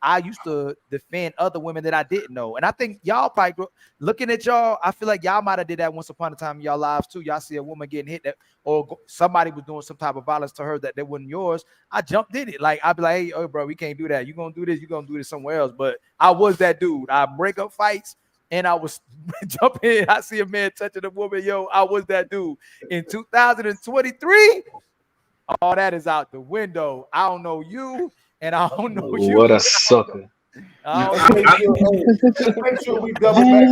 defend other women that I didn't know. And I think y'all probably looking at y'all, I feel like y'all might have did that once upon a time in y'all lives too. Y'all see a woman getting hit or somebody was doing some type of violence to her that wasn't yours. I jumped in it. Like I'd be like, hey, oh bro, we can't do that. You gonna do this, you gonna do this somewhere else. But I was that dude. I break up fights and I was jumping in. I see a man touching a woman, yo. I was that dude. In 2023, all that is out the window. I don't know you. And I don't know you. What a sucker. Make sure we double back.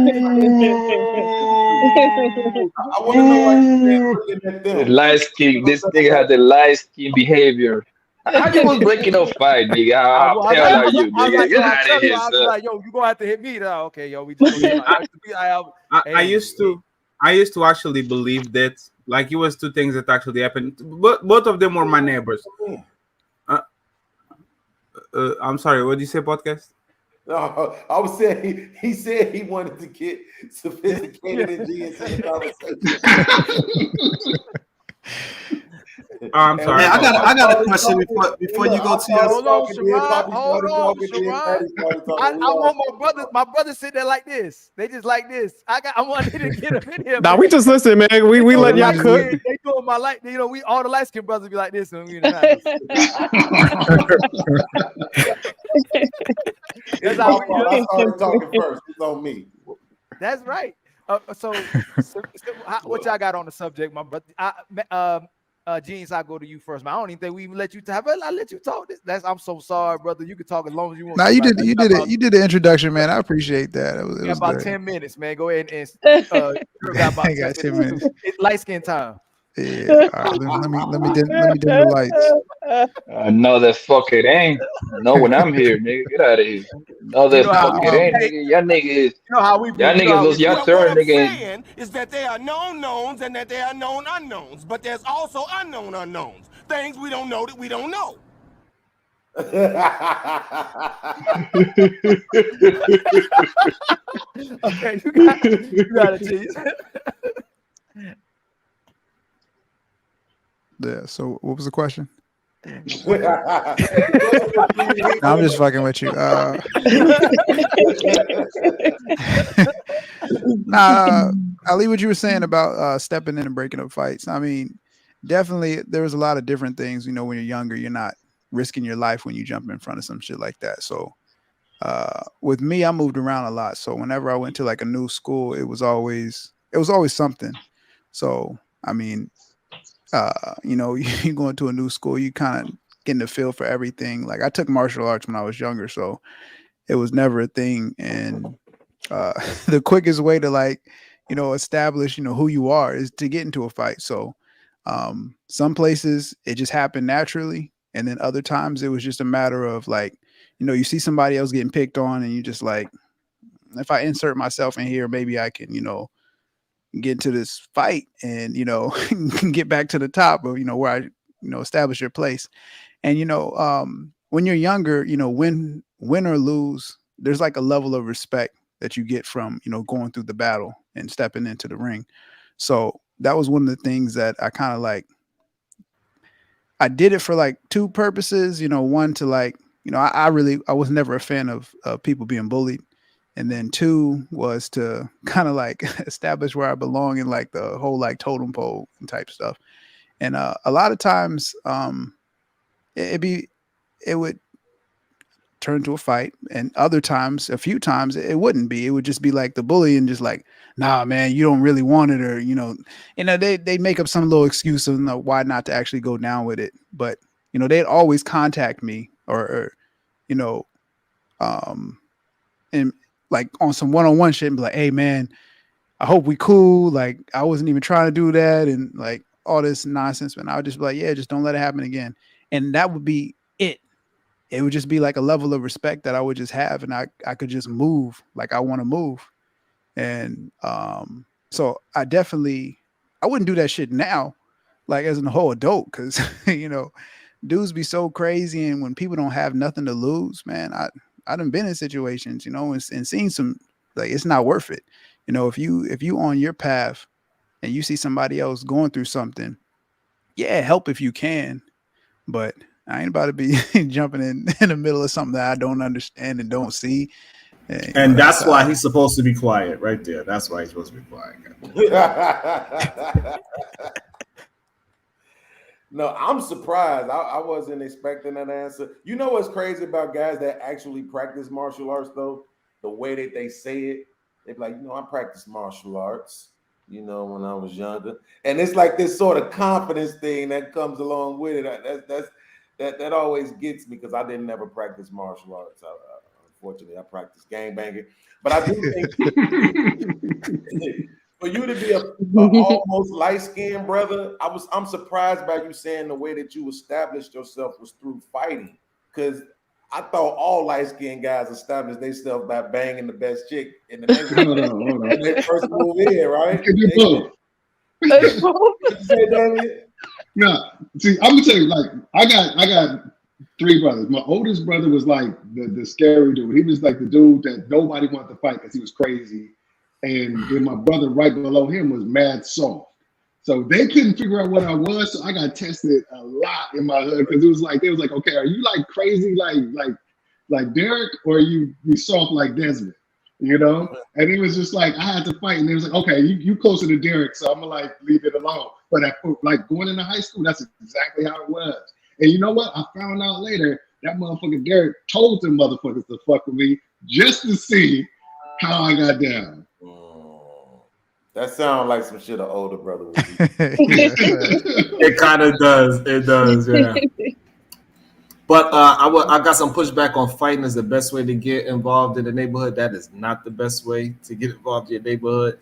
I want to know why you looking at them. The light skin. This nigga had the light skin behavior. How you was breaking up fight, nigga? How the hell are you, nigga? Get out of here, I was like, yo, you gonna have to hit me now. Okay, yo, we just I used to actually believe that, like, it was two things that actually happened. But both of them were my neighbors. I'm sorry, what did you say, podcast? No, I was saying he said he wanted to get sophisticated and genius in the conversation. I'm sorry. Man, I got a question before you go to your. Hold on, Sharon. Hold on, Sharon. I want my brothers sit there like this. They just like this. I wanted to get them in here. Nah, we just listen, man. We let y'all cook. They doing my light. You know, we all the light skinned brothers be like this. And we That's how I started talking first. It's on me. That's right. So what y'all got on the subject, my brother? Jeans, I'll go to you first, man. I don't even think we even let you talk. I let you talk. I'm so sorry, brother. You can talk as long as you want. Nah, you did the introduction, man. I appreciate that. It was about good. 10 minutes, man. Go ahead and got about 10 minutes. It's light skin time. Yeah. All right, let me dim the lights. No, the fuck it ain't. No, when I'm here, nigga, get out of here. No, You that's know how fuck it ain't, nigga. Y'all niggas, you know how we be. y'all You know niggas how we lose your be. What turn, I'm nigga. saying is that there are known knowns and that there are known unknowns, but there's also unknown unknowns. Things we don't know that we don't know. Okay, you got it, Cheese. Yeah. So what was the question? The No, I'm just fucking with you. Nah, Ali, what you were saying about stepping in and breaking up fights. I mean, definitely there was a lot of different things. You know, when you're younger, you're not risking your life when you jump in front of some shit like that. So with me, I moved around a lot. So whenever I went to like a new school, it was always something. So I mean, you know, you go into a new school, you kind of getting the feel for everything. Like I took martial arts when I was younger, so it was never a thing. And the quickest way to like, you know, establish, you know, who you are is to get into a fight. So some places it just happened naturally. And then other times it was just a matter of like, you know, you see somebody else getting picked on and you just like, if I insert myself in here, maybe I can, you know, get into this fight and, you know, get back to the top of, you know, where I, you know, establish your place. And, you know, when you're younger, you know, win or lose, there's like a level of respect that you get from, you know, going through the battle and stepping into the ring. So that was one of the things that I kind of like, I did it for like two purposes, you know, one to like, you know, I was never a fan of people being bullied. And then two was to kind of like establish where I belong in like the whole like totem pole and type stuff. And a lot of times it would turn to a fight, and other times, a few times, it wouldn't be. It would just be like the bully and just like, nah, man, you don't really want it, or you know, they make up some little excuse of why not to actually go down with it. But you know, they'd always contact me or you know, and like on some one-on-one shit and be like, hey man, I hope we cool. Like I wasn't even trying to do that, and like all this nonsense. And I would just be like, yeah, just don't let it happen again. And that would be it. It would just be like a level of respect that I would just have, and I could just move like I want to move. And so I wouldn't do that shit now, like as a whole adult, because you know, dudes be so crazy, and when people don't have nothing to lose, man, I done been in situations, you know, and seen some like it's not worth it. You know, if you on your path and you see somebody else going through something, yeah, help if you can, but I ain't about to be jumping in the middle of something that I don't understand and don't see. And that's why he's supposed to be quiet right there. That's why he's supposed to be quiet. No, I'm surprised. I wasn't expecting that answer. You know what's crazy about guys that actually practice martial arts, though? The way that they say it, they're like, you know, I practiced martial arts, you know, when I was younger. And it's like this sort of confidence thing that comes along with it. That always gets me because I didn't ever practice martial arts. Unfortunately, I practiced gangbanging. But I do think for you to be a almost light-skinned brother, I'm surprised by you saying the way that you established yourself was through fighting. Because I thought all light-skinned guys established themselves by banging the best chick in the neighborhood. Hold on. And they first move in, right? You can do both. No, see, I'm gonna tell you, like, I got three brothers. My oldest brother was like the scary dude. He was like the dude that nobody wanted to fight because he was crazy. And then my brother right below him was mad soft. So they couldn't figure out what I was. So I got tested a lot in my hood because it was like, they was like, okay, are you like crazy like Derek, or are you soft like Desmond? You know? And it was just like I had to fight, and it was like, okay, you closer to Derek, so I'm gonna like leave it alone. But like going into high school, that's exactly how it was. And you know what? I found out later that motherfucker Derek told them motherfuckers to fuck with me just to see how I got down. That sounds like some shit an older brother would do. It kind of does. It does, yeah. But I got some pushback on fighting is the best way to get involved in the neighborhood. That is not the best way to get involved in your neighborhood.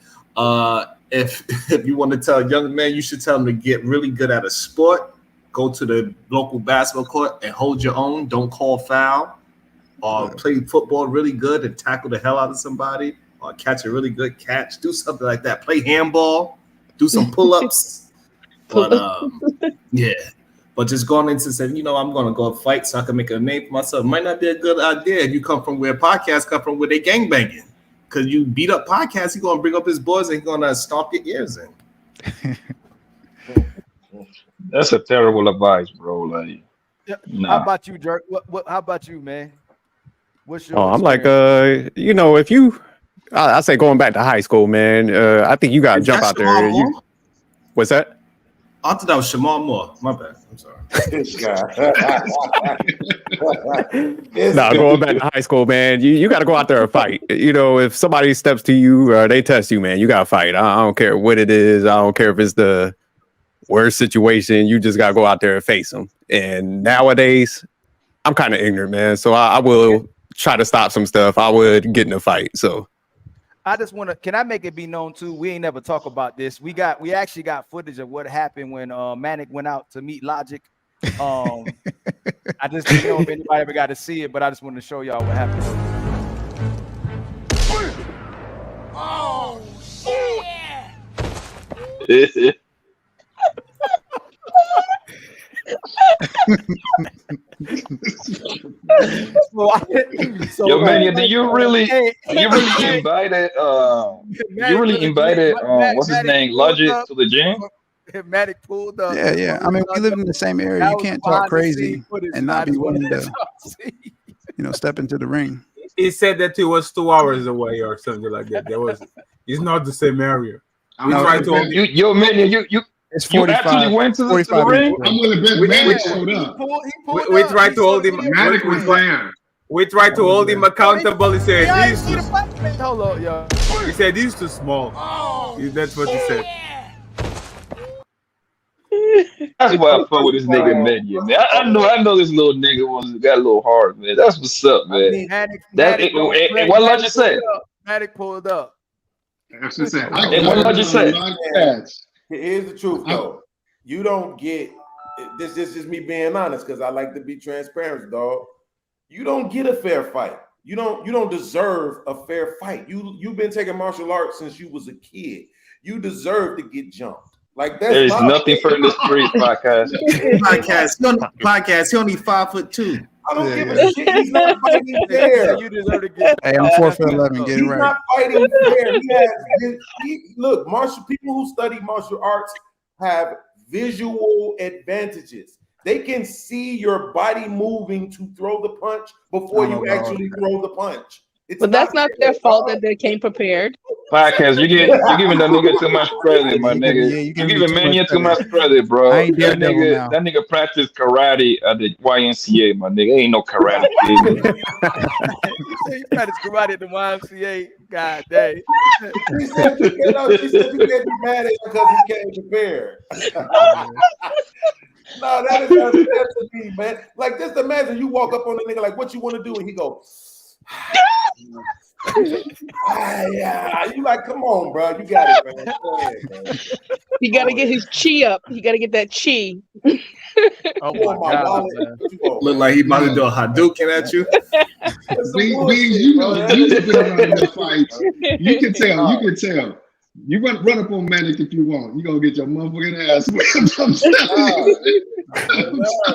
If you want to tell a young man, you should tell him to get really good at a sport. Go to the local basketball court and hold your own. Don't call foul. or play football really good and tackle the hell out of somebody, or catch a really good catch. Do something like that. Play handball. Do some pull-ups. But yeah. But just going into saying, I'm going to go fight so I can make a name for myself might not be a good idea if you come from where podcasts come from, where they gangbanging. Because you beat up podcasts, he's going to bring up his boys and he's going to stomp your ears in. That's a terrible advice, bro. Like, How about you, Jerk? How about you, man? What's your I'm like, if you, I say going back to high school, man, I think you got to jump out there. What's that? I thought that was Shamar Moore. My bad. I'm sorry. This guy. Going back to high school, man, you got to go out there and fight. If somebody steps to you or they test you, man, you got to fight. I don't care what it is. I don't care if it's the worst situation. You just got to go out there and face them. And nowadays, I'm kind of ignorant, man. So I will try to stop some stuff. I would get in a fight. So I just want to, can I make it be known too? We ain't never talk about this. We actually got footage of what happened when Manic went out to meet Logic. I just didn't know if anybody ever got to see it, but I just wanted to show y'all what happened. Oh, shit. Yo, man, do you really invited what's his name, Logic, to the gym? Manic pulled up. Yeah. I mean, we live in the same area. You can't talk crazy and not be willing to, step into the ring. He said that he was 2 hours away or something like that. It's not the same area. We tried to. Yo, man, you. It's 45, you actually went to the ring? I'm going to bet Manic showed up. We tried to hold him. Manic was there. We tried to hold him accountable. He said, hold on, yo. He said, he's too small. That's what he said. That's why I fuck with this nigga Menu, man. I know this little nigga got a little hard, man. That's what's up, man. What Logic say? Manic pulled up. That's what I said. What Logic say? Here's the truth, though. You don't get this is just me being honest because I like to be transparent, dog. You don't get a fair fight. You don't deserve a fair fight. You've been taking martial arts since you was a kid. You deserve to get jumped. Like that's there's nothing for the street podcast. He only 5'2". I don't give a shit. He's not fighting fair. You deserve to get. Hey, I'm 4'11". Get it right. He's not fighting fair. Look, people who study martial arts have visual advantages. They can see your body moving to throw the punch before you actually throw the punch. But that's not their fault that they came prepared. Podcast, you giving that nigga too much credit, my nigga. You giving Mania too much credit, bro. That nigga practiced karate at the YMCA, my nigga. Ain't no karate kid. You practiced karate at the YMCA. God dang. She said you can't be mad at him because he came prepared. No, that is to me, man. Like, just imagine you walk up on the nigga like, what you want to do? And he go, yeah. You like, come on, bro. You got it, man. Go ahead, man. He got to get his chi up. He got to get that chi. Oh my God, look like he about to do a Hadouken at you. You've been around the fights. You can tell. You run up on Manic if you want. You gonna get your motherfucking ass whipped. I'm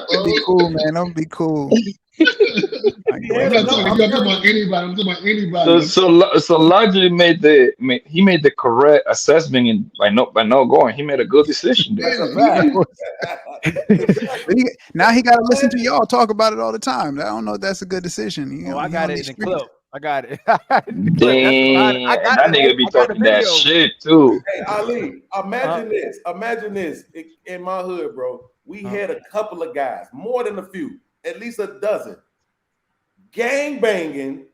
Don't be cool, man. Don't be cool. I'm not talking about anybody. So Logic made the correct assessment and by not going. He made a good decision. Now he got to listen to y'all talk about it all the time. I don't know if that's a good decision. I got it in the clip. I got it. Damn, that nigga be talking that shit too. Hey, Ali, imagine this. In my hood, bro, we had a couple of guys, more than a few, at least a dozen, gang banging,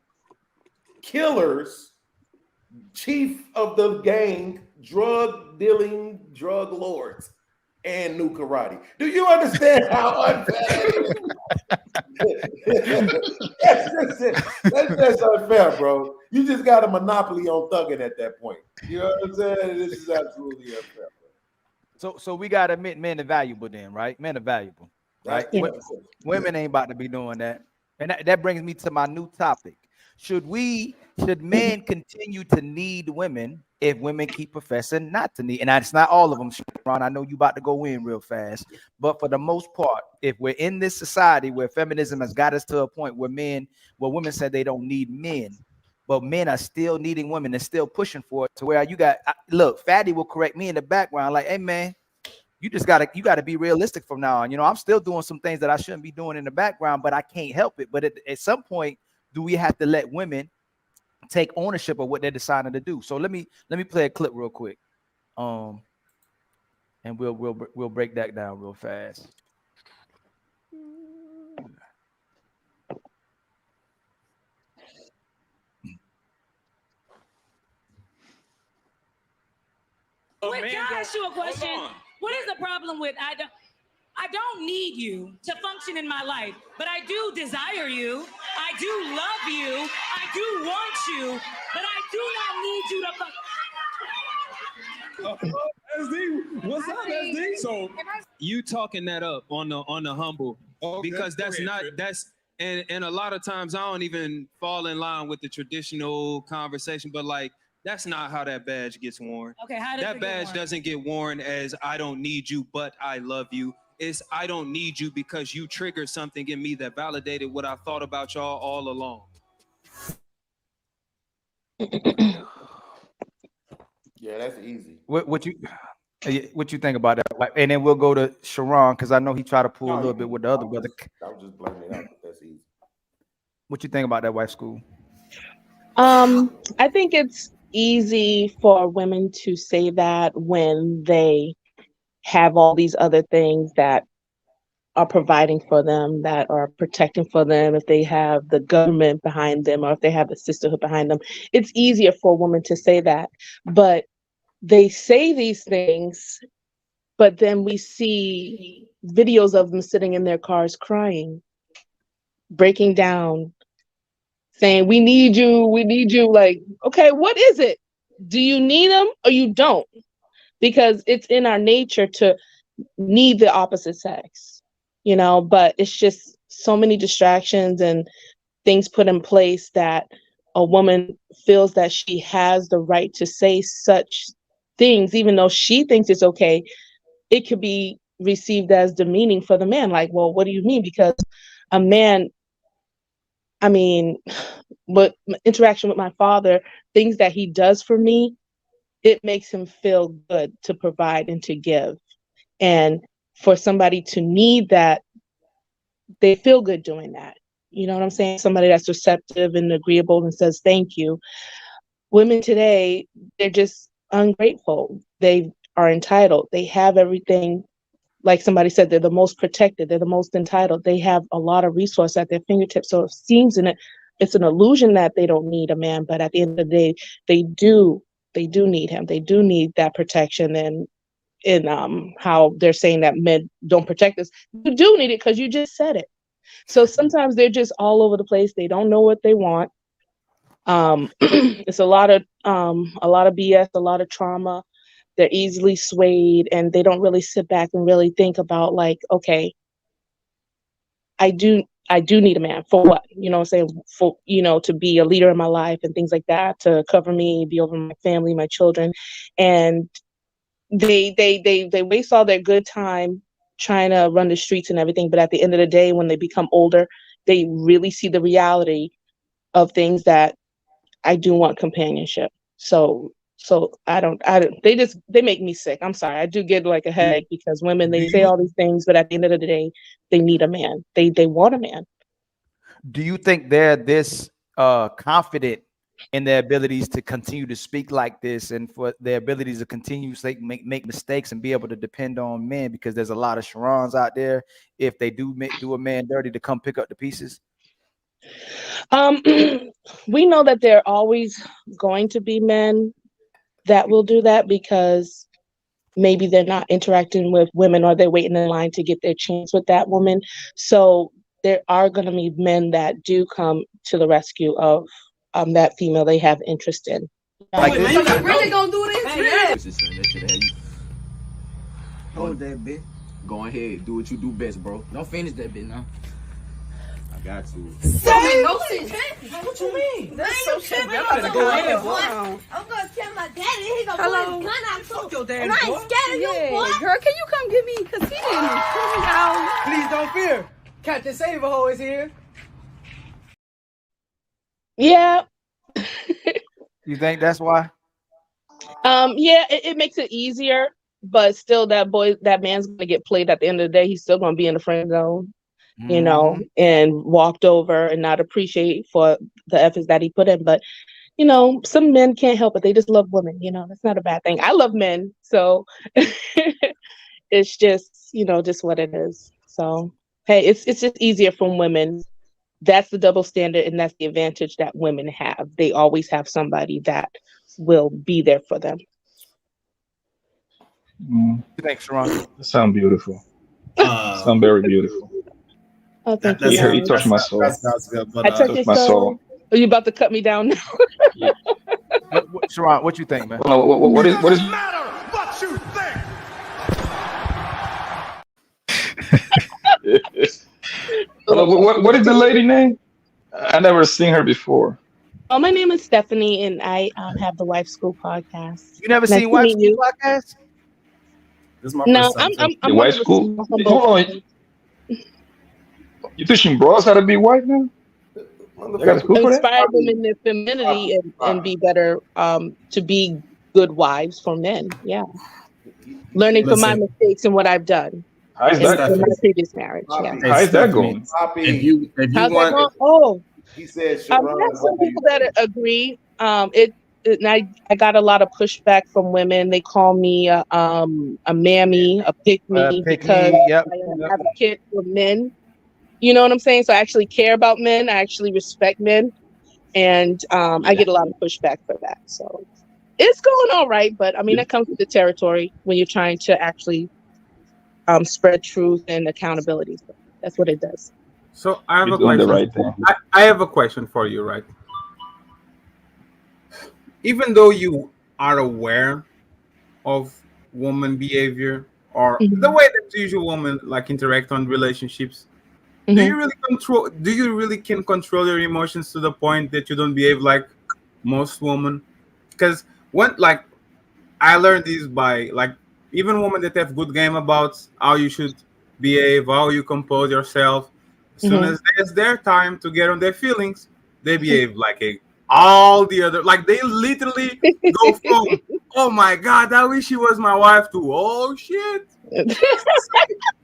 killers, chief of the gang, drug dealing, drug lords, and new karate. Do you understand how unfair? That's just unfair, bro. You just got a monopoly on thugging at that point. You know what I'm saying? This is absolutely unfair. So we gotta admit men are valuable then, right? Men are valuable, right? Women ain't about to be doing that. And that brings me to my new topic. Should men continue to need women if women keep professing not to need? And it's not all of them, Ron. I know you about to go in real fast. But for the most part, if we're in this society where feminism has got us to a point where women said they don't need men, but men are still needing women and still pushing for it, to where look, Fatty will correct me in the background, like, hey man, you gotta be realistic from now on. I'm still doing some things that I shouldn't be doing in the background, but I can't help it. But at some point, do we have to let women take ownership of what they're deciding to do? So let me play a clip real quick, and we'll break that down real fast. Wait, can I ask you a question? What is the problem with I don't need you to function in my life, but I do desire you. I do love you. I do want you, but I do not need you to SD, what's up, SD? So you talking that up on the humble, because that's and a lot of times I don't even fall in line with the traditional conversation, but like, that's not how that badge gets worn. Okay, how does that badge doesn't get worn as I don't need you, but I love you. It's I don't need you because you triggered something in me that validated what I thought about y'all all along. Yeah, that's easy. What you think about that? And then we'll go to Sharon, because I know he tried to pull a little bit with the other brother. I was just blaming it out, but that's easy. What you think about that, Wife School? I think it's easy for women to say that when they have all these other things that are providing for them, that are protecting for them. If they have the government behind them, or if they have the sisterhood behind them, it's easier for a woman to say that. But they say these things, but then we see videos of them sitting in their cars crying, breaking down, saying, we need you. Like, okay, what is it? Do you need them or you don't? Because it's in our nature to need the opposite sex, but it's just so many distractions and things put in place that a woman feels that she has the right to say such things, even though she thinks it's okay. It could be received as demeaning for the man. Like, well, what do you mean? Because a man, but interaction with my father, things that he does for me, it makes him feel good to provide and to give. And for somebody to need that, they feel good doing that. You know what I'm saying? Somebody that's receptive and agreeable and says thank you. Women today, they're just ungrateful. They are entitled. They have everything. Like somebody said, they're the most protected. They're the most entitled. They have a lot of resources at their fingertips. So it seems it's an illusion that they don't need a man. But at the end of the day, they do need him. They do need that protection. And in how they're saying that men don't protect us, you do need it because you just said it. So sometimes they're just all over the place. They don't know what they want. It's a lot of BS, a lot of trauma. They're easily swayed, and they don't really sit back and really think about, like, okay, I do need a man for what? You know what I'm saying? For, to be a leader in my life and things like that, to cover me, be over my family, my children. And they waste all their good time trying to run the streets and everything. But at the end of the day, when they become older, they really see the reality of things that I do want companionship. So they make me sick. I'm sorry. I do get like a headache because women, they say all these things, but at the end of the day, they need a man. They want a man. Do you think they're this confident in their abilities to continue to speak like this, and for their abilities to continue to make mistakes and be able to depend on men? Because there's a lot of Sharons out there, if they do a man dirty, to come pick up the pieces. We know that there are always going to be men that will do that because maybe they're not interacting with women, or they're waiting in line to get their chance with that woman. So there are going to be men that do come to the rescue of that female they have interest in. Like, you really gonna do this? Hold that bitch. Go ahead, do what you do best, bro. Don't finish that bitch now. I got you. Save No me. sense. What you mean? That's Man, so you tripping. trippy. I'm I'm about to go in there, boy. boy. I'm gonna tell my daddy. He gonna Hello? pull his gun out Fuck too. your daddy, And I ain't boy. scared of you, boy. Girl, can you come get me? Because he didn't pull me out. Please don't fear. Captain Saverho is here. Yeah. You think that's why? Yeah, it makes it easier, but still that man's gonna get played at the end of the day. He's still gonna be in the friend zone, you know, and walked over and not appreciate for the efforts that he put in. But you know, some men can't help it. They just love women, you know, that's not a bad thing. I love men, so it's just, you know, just what it is. So hey, it's just easier from women. That's the double standard, and that's the advantage that women have. They always have somebody that will be there for them. Thanks, Sharon. That sound beautiful. Sound very beautiful. Oh, thank That's you. He touched my soul. That's good. But I touched your my soul. soul. Are you about to cut me down now? Sharon, what you think, man? What is What you think? what is the lady name? I never seen her before. Oh, my name is Stephanie, and I have the Wife School podcast. You never Nice seen to Wife meet School you. podcast? This is my No, first time. I'm The one wife of the school? humble Hold on. people. You teaching bros how to be white now? You got a school for that? Inspire them in their femininity and be better, to be good wives for men. Yeah, learning from my Listen. mistakes and what I've done How's in that? my previous marriage. Yeah. Hey, How's that Stephanie, going? If you How's that want, going? Oh, He said, I Sharon, have some people that agree. And I got a lot of pushback from women. They call me a mammy, a pick me, Pick because me, yep. I advocate for men. You know what I'm saying? So I actually care about men. I actually respect men, and I get a lot of pushback for that. So it's going all right, but I mean that comes with the territory when you're trying to actually spread truth and accountability. So that's what it does. So I have You're a doing the question. right thing. I have a question for you, right? Even though you are aware of woman behavior or the way that usual women like interact on relationships, do you really can control your emotions to the point that you don't behave like most women? Because when like I learned this by like even women that have good game about how you should behave, how you compose yourself. As soon as it's their time to get on their feelings, they behave like all the other. Like they literally go from "Oh my God, I wish she was my wife" to "Oh shit."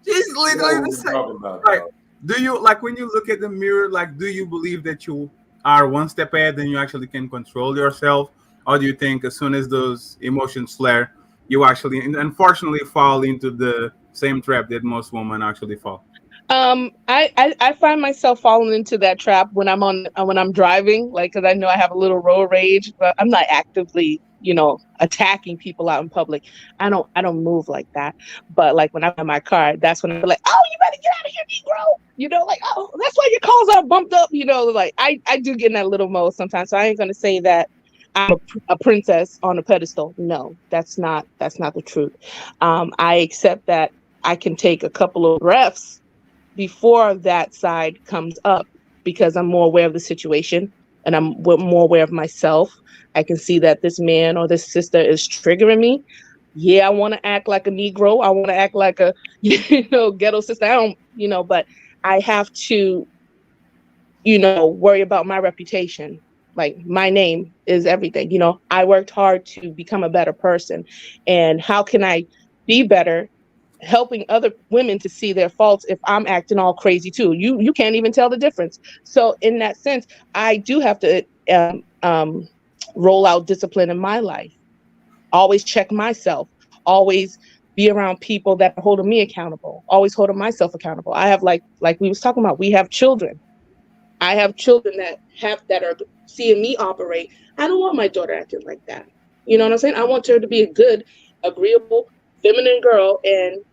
She's literally the same. Like, do you like when you look at the mirror? Like, do you believe that you are one step ahead and you actually can control yourself? Or do you think as soon as those emotions flare, you actually unfortunately fall into the same trap that most women actually fall? I find myself falling into that trap when I'm driving, like, because I know I have a little road rage, but I'm not actively, you know, attacking people out in public. I don't move like that. But like when I'm in my car, that's when I'm like, oh, you better get out of here, Negro. You know, like, oh, that's why your cars are bumped up. You know, like I do get in that little mode sometimes. So I ain't gonna say that I'm a princess on a pedestal. No, that's not the truth. I accept that I can take a couple of breaths before that side comes up because I'm more aware of the situation and I'm more aware of myself. I can see that this man or this sister is triggering me. Yeah, I want to act like a Negro. I want to act like a, you know, ghetto sister. I don't, you know, but I have to, you know, worry about my reputation. Like my name is everything. You know, I worked hard to become a better person. And how can I be better helping other women to see their faults if I'm acting all crazy too? You can't even tell the difference. So in that sense, I do have to roll out discipline in my life. Always check myself. Always be around people that are holding me accountable. Always holding myself accountable. I have like we was talking about, we have children. I have children that are seeing me operate. I don't want my daughter acting like that. You know what I'm saying? I want her to be a good, agreeable, feminine girl. And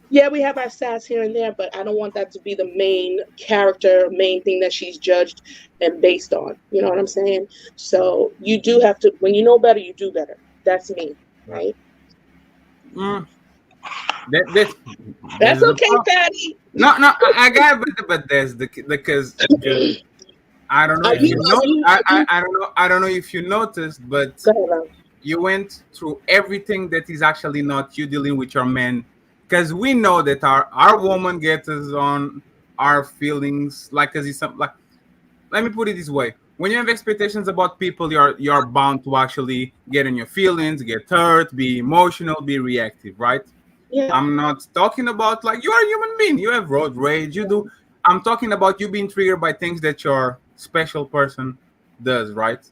yeah, we have our sass here and there, but I don't want that to be the main character, main thing that she's judged and based on. You know what I'm saying? So you do have to, when you know better, you do better. That's me, right? That's okay, Patty. No, I got it, but there's because I don't know if you know. I don't know if you noticed, but you went through everything that is actually not you dealing with your man, because we know that our woman gets us on our feelings, like as it's like. Let me put it this way: when you have expectations about people, you're bound to actually get in your feelings, get hurt, be emotional, be reactive, right? Yeah. I'm not talking about like you're a human being. You have road rage. You do. I'm talking about you being triggered by things that your special person does, right?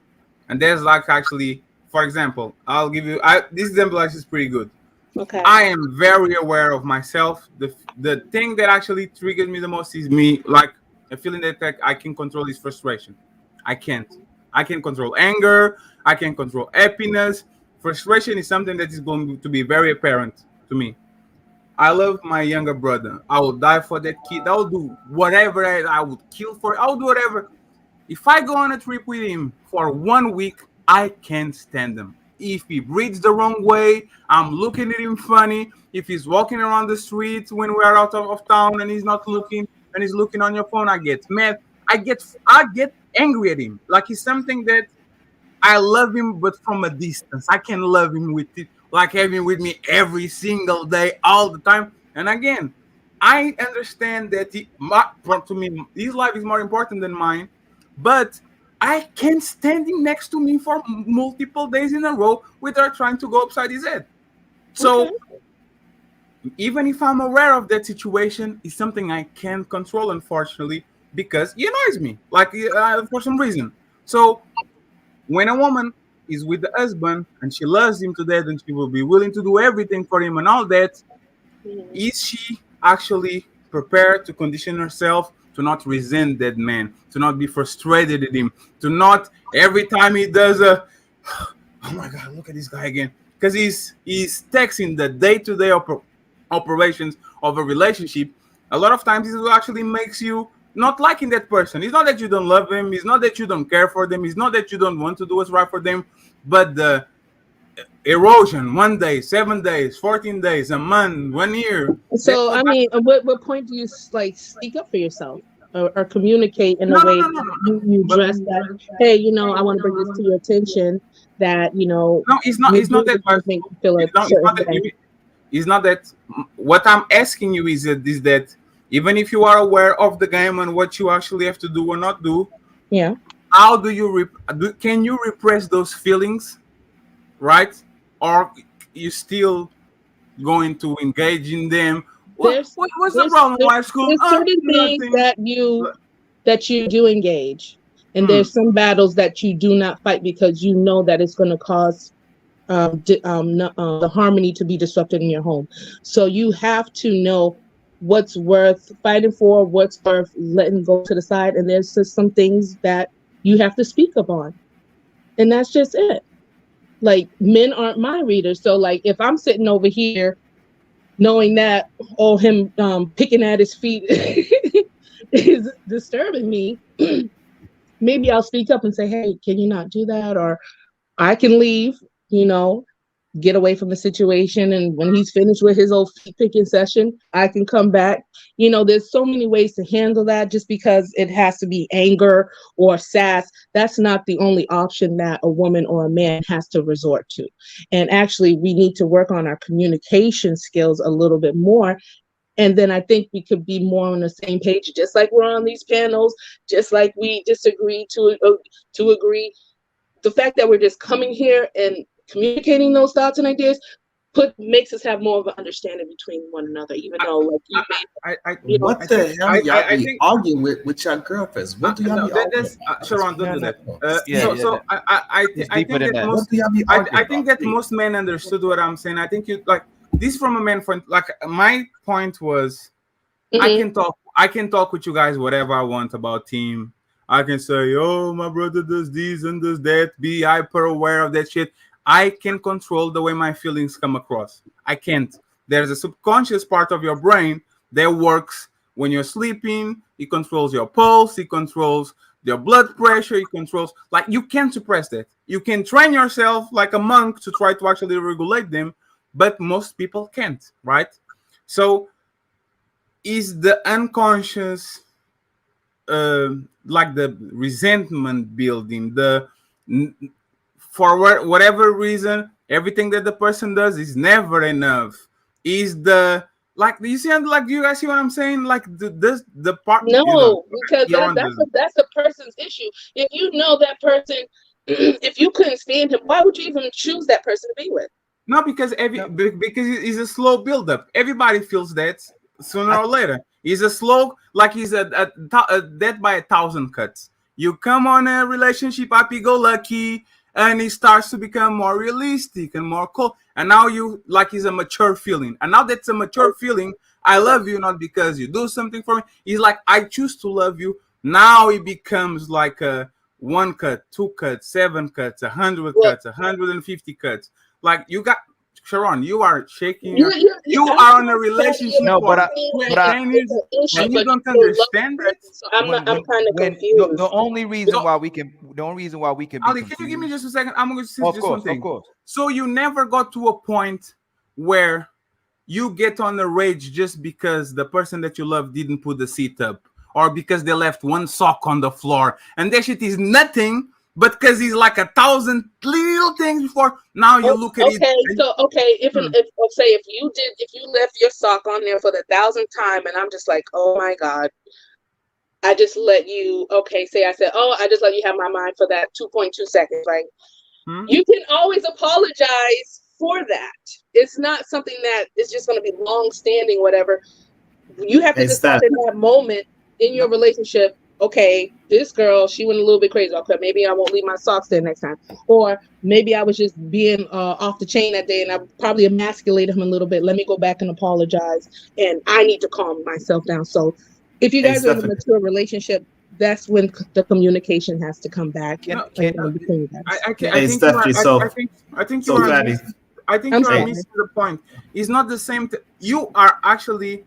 And there's like actually, for example, I'll give you. This example actually is pretty good. Okay. I am very aware of myself. The thing that actually triggers me the most is me like a feeling that I can control is frustration. I can't. I can control anger. I can control happiness. Frustration is something that is going to be very apparent to me. I love my younger brother. I will die for that kid. I will do whatever I would kill for. I will do whatever. If I go on a trip with him for 1 week, I can't stand him. If he breathes the wrong way, I'm looking at him funny. If he's walking around the streets when we're out of town and he's not looking and he's looking on your phone, I get mad. I get angry at him. Like it's something that I love him, but from a distance. I can love him with it, like having with me every single day, all the time. And again, I understand that to me, his life is more important than mine, but I can't stand him next to me for multiple days in a row without trying to go upside his head. So even if I'm aware of that situation, it's something I can't control, unfortunately, because he annoys me, like for some reason. So when a woman is with the husband and she loves him to death and she will be willing to do everything for him and all that, is she actually prepared to condition herself to not resent that man, to not be frustrated at him, to not every time he does a, oh my God, look at this guy again, because he's texting the day-to-day operations of a relationship. A lot of times it actually makes you not liking that person. It's not that you don't love them. It's not that you don't care for them. It's not that you don't want to do what's right for them. But the erosion, 1 day, 7 days, 14 days, a month, 1 year. So I mean, what point do you like speak up for yourself or communicate in a way that you address that? Hey, you know, I want to bring this to your attention. That you know, no, it's not. It's not that. It's not that. What I'm asking you is that even if you are aware of the game and what you actually have to do or not do, yeah, how do you can you repress those feelings, right? Or you still going to engage in them? What's the problem? Why school? There's certain things that you do engage, and there's some battles that you do not fight because you know that it's going to cause the harmony to be disrupted in your home. So you have to know what's worth fighting for, what's worth letting go to the side, and there's just some things that you have to speak upon, and that's just it. Like, men aren't mind readers, so like if I'm sitting over here knowing that him picking at his feet is disturbing me, maybe I'll speak up and say, hey, can you not do that? Or I can leave, you know, get away from the situation. And when he's finished with his old feet picking session, I can come back. You know, there's so many ways to handle that. Just because it has to be anger or sass, that's not the only option that a woman or a man has to resort to. And actually, we need to work on our communication skills a little bit more. And then I think we could be more on the same page, just like we're on these panels, just like we disagree to agree. The fact that we're just coming here and communicating those thoughts and ideas makes us have more of an understanding between one another, even though like what the hell y'all be arguing with your girlfriends? What do y'all be arguing? Sharon, don't do that. I think that most men understood what I'm saying. I think you like this from a man point. Like my point was, I can talk with you guys whatever I want about team. I can say, oh, my brother does this and does that. Be hyper aware of that shit. I can control the way my feelings come across. I can't. There's a subconscious part of your brain that works when you're sleeping. It controls your pulse. It controls your blood pressure. It controls, like, you can't suppress that. You can train yourself like a monk to try to actually regulate them, but most people can't, right? So is the unconscious, like the resentment building, for whatever reason, everything that the person does is never enough. Is the like, you see, like, do you guys see what I'm saying? Like the part, No, because you're on that's a person's issue. If you know that person, if you couldn't stand him, why would you even choose that person to be with? No, because because it's a slow buildup. Everybody feels that sooner or later. It's a slow, like he's a death by 1,000 cuts. You come on a relationship happy-go-lucky, and it starts to become more realistic and more cool. And now you like it's a mature feeling. And now that's a mature feeling. I love you not because you do something for me. It's like I choose to love you. Now it becomes like a 1 cut, 2 cuts, 7 cuts, 100 cuts, 150 cuts. Like you got Sharon, you are shaking your. You are in a relationship for 10 years, and you don't understand it. So I'm kind of confused. The only reason why we can be Ali, confused. can you give me just a second? I'm going to say just one thing. Of course. So you never got to a point where you get on the rage just because the person that you love didn't put the seat up, or because they left one sock on the floor, and that shit is nothing. But because he's like 1,000 little things before, now you look at it. If you left your sock on there for the 1,000th time, and I'm just like, oh my God, I just let you. Okay, say I said, oh, I just let you have my mind for that 2.2 seconds. Like, you can always apologize for that. It's not something that is just going to be long standing, whatever. You have to decide in that moment in your relationship. Okay, this girl, she went a little bit crazy. Okay, maybe I won't leave my socks there next time. Or maybe I was just being off the chain that day and I probably emasculated him a little bit. Let me go back and apologize. And I need to calm myself down. So if you guys are in a mature relationship, that's when the communication has to come back. I think you are missing the point. It's not the same. You are actually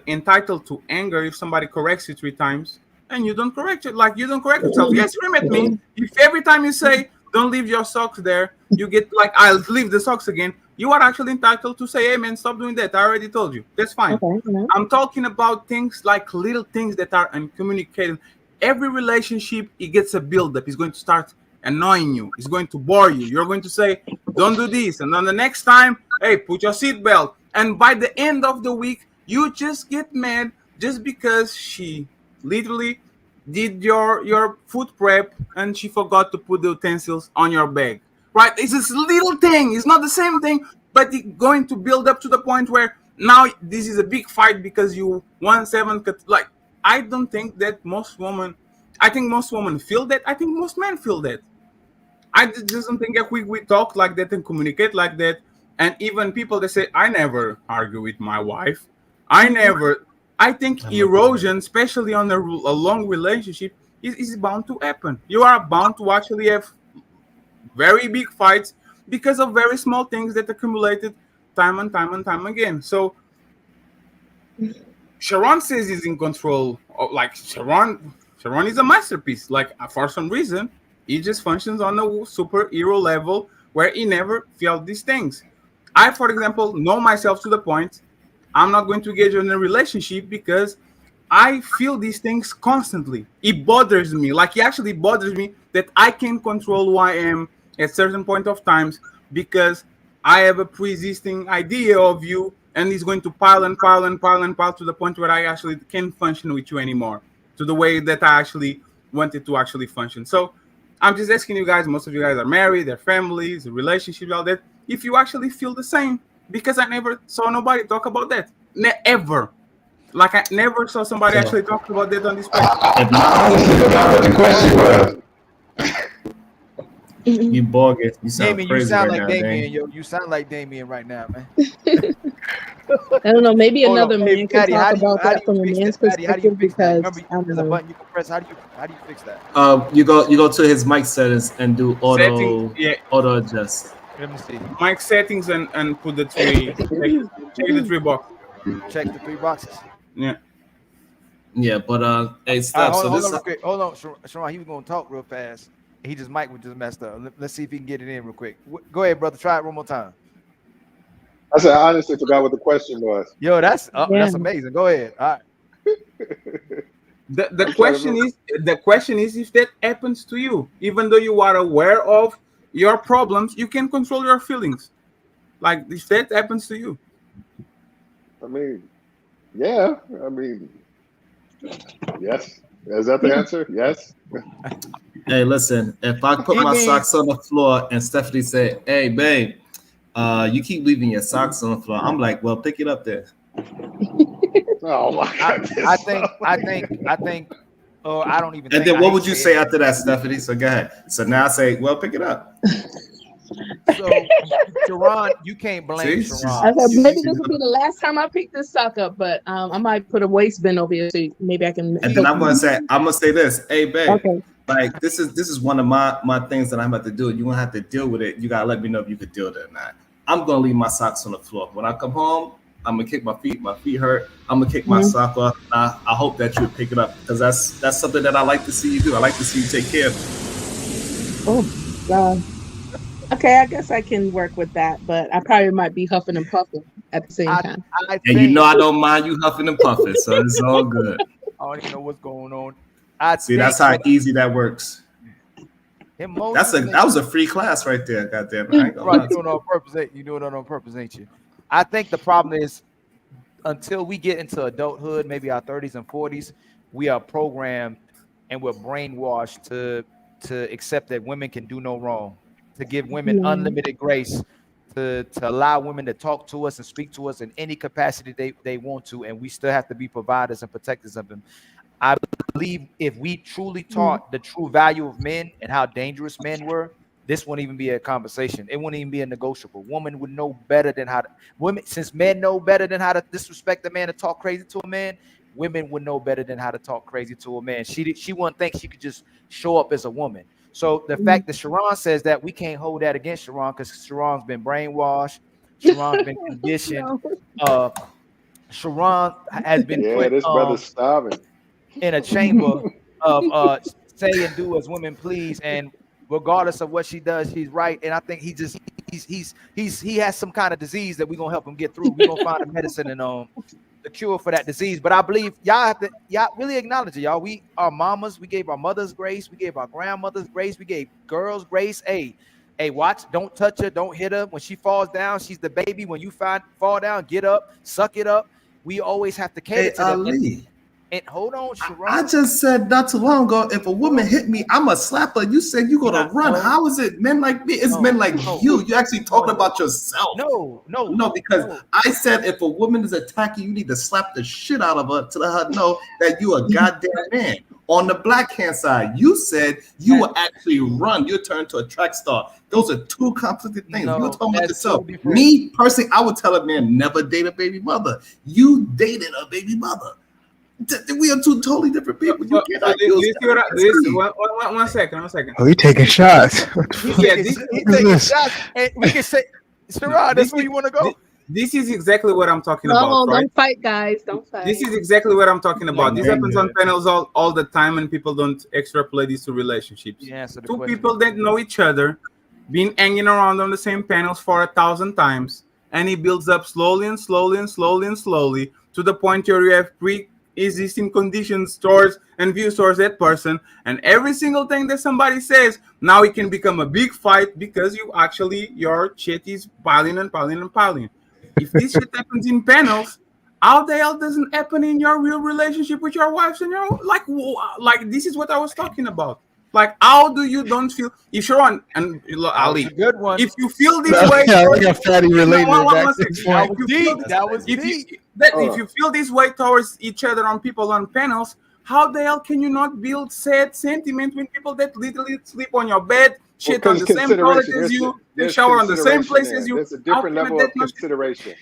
entitled to anger if somebody corrects you 3 times and you don't correct it. Like, you don't correct yourself. Yes, you at me. If every time you say don't leave your socks there, you get like, I'll leave the socks again, you are actually entitled to say, hey man, stop doing that. I already told you. That's fine. I'm talking about things like little things that are uncommunicated. Every relationship, it gets a buildup. It's going to start annoying you. It's going to bore you. You're going to say, don't do this. And then the next time, hey, put your seatbelt. And by the end of the week, you just get mad just because she literally did your food prep and she forgot to put the utensils on your bag. Right? It's this little thing. It's not the same thing, but it's going to build up to the point where now this is a big fight because you won 7 cuts. Like, I don't think that most women, I think most women feel that. I think most men feel that. I just don't think that we talk like that and communicate like that. And even people that say, I never argue with my wife. I think erosion, especially on a long relationship, is bound to happen. You are bound to actually have very big fights because of very small things that accumulated time and time again. So Sharon says he's in control. Like, Sharon is a masterpiece. Like, for some reason, he just functions on a superhero level where he never felt these things. I, for example, know myself to the point I'm not going to engage in a relationship because I feel these things constantly. It bothers me. Like, it actually bothers me that I can't control who I am at certain point of times because I have a pre-existing idea of you, and it's going to pile and pile and pile and pile to the point where I actually can't function with you anymore to the way that I actually wanted to actually function. So I'm just asking you guys, most of you guys are married, their families, relationships, all that, if you actually feel the same, because I never saw nobody talk about that. Ever. Like, I never saw somebody actually talk about that on this page. The question was, you bogus. You sound Damien, crazy you sound right like now, Damien, yo. You sound like Damien right now, man. I don't know. Maybe another man Hey, can Patty, talk how do you about that from a man's Patty, how do you perspective fix that? because Remember, I don't there's a know. button you can press. How do you fix that? You go to his mic settings and do auto adjust. Let me see. Mic settings and put the 3. check the 3 box. Check the 3 boxes. Yeah. Yeah, but hey, Steph. Hold So on, this. hold on, real quick. Hold on, Sharon. He was gonna talk real fast. He just mic was just messed up. Let's see if he can get it in real quick. Go ahead, brother. Try it one more time. I said, I honestly forgot what the question was. Yo, that's amazing. Go ahead. All right. The question is if that happens to you, even though you are aware of your problems, you can control your feelings. Like if that happens to you. I mean, yeah. I mean, yes. Is that the answer? Yes. Hey, listen. If I put my socks on the floor and Stephanie said, "Hey, babe, you keep leaving your socks on the floor," I'm like, "Well, pick it up there." Oh my God. I think. Oh, I don't even. And then what would you say after that, Stephanie? So go ahead. So now I say, "Well, pick it up." So, Sharon, you can't blame Sharon. I thought maybe this will be the last time I pick this sock up, but I might put a waistband over here so maybe I can. And then I'm gonna say this, hey babe, Okay. like this is one of my things that I'm about to do. You're gonna have to deal with it. You gotta let me know if you could deal with it or not. I'm gonna leave my socks on the floor. When I come home, I'm gonna kick my feet. My feet hurt. I'm gonna kick my sock off. I hope that you pick it up because that's something that I like to see you do. I like to see you take care of it. Oh God. Okay, I guess I can work with that, but I probably might be huffing and puffing at the same time. And you know I don't mind you huffing and puffing, so it's all good. I don't even know what's going on. See, that's how easy that works. That was a free class right there. Goddamn, I ain't gonna lie Right, you doing it on purpose. You doing it on purpose, ain't you? I think the problem is until we get into adulthood, maybe our 30s and 40s, we are programmed and we're brainwashed to accept that women can do no wrong, to give women unlimited grace, to allow women to talk to us and speak to us in any capacity they want to, and we still have to be providers and protectors of them. I believe if we truly taught the true value of men and how dangerous men were, this wouldn't even be a conversation. It wouldn't even be a negotiable. Women would know better than how to, since men know better than how to disrespect a man and talk crazy to a man, women would know better than how to talk crazy to a man. She wouldn't think she could just show up as a woman. So the fact that Sharon says that, we can't hold that against Sharon because Sharon's been brainwashed. Sharon's been conditioned. Sharon has been put this brother's starving in a chamber of say and do as women please, and regardless of what she does, she's right. And I think he has some kind of disease that we're gonna help him get through. We're gonna find a medicine and the cure for that disease. But I believe y'all really acknowledge it, y'all. We are mamas, we gave our mothers grace, we gave our grandmothers grace, we gave girls grace. Hey, watch, don't touch her, don't hit her. When she falls down, she's the baby. When you fall down, get up, suck it up. We always have to cater to them. Ali, and hold on, Sharon. I just said not too long ago, if a woman hit me, I'm a slapper. You said you're gonna run. How is it men like me? It's men like you. You're actually talking about yourself. No, because I said if a woman is attacking, you need to slap the shit out of her to let her know that you a goddamn man. On the black hand side, you said you will actually run. You turn to a track star. Those are two conflicted things. You're talking about yourself. Me personally, I would tell a man never date a baby mother. You dated a baby mother. We are two totally different people. You cannot one second. Oh, he taking shots. He's taking shots. And we can say, Sharon, that's where you want to go. This is exactly what I'm talking about. Right? Don't fight, guys. Don't fight. This is exactly what I'm talking about. This happens on panels all the time, and people don't extrapolate this to relationships. Two people that know each other, been hanging around on the same panels for 1,000 times, and it builds up slowly and slowly and slowly and slowly to the point where you have pre-existing conditions towards and views towards that person, and every single thing that somebody says, now it can become a big fight because your shit is piling and piling and piling. If this shit happens in panels, how the hell doesn't happen in your real relationship with your wives and your like this is what I was talking about. Like, how do you don't feel if you're on and Ali? Good one. If you feel this way, if you feel this way towards each other on people on panels, how the hell can you not build sad sentiment with people that literally sleep on your bed? Shit on the same toilet as you, they shower on the same place as you. There's a different level of consideration.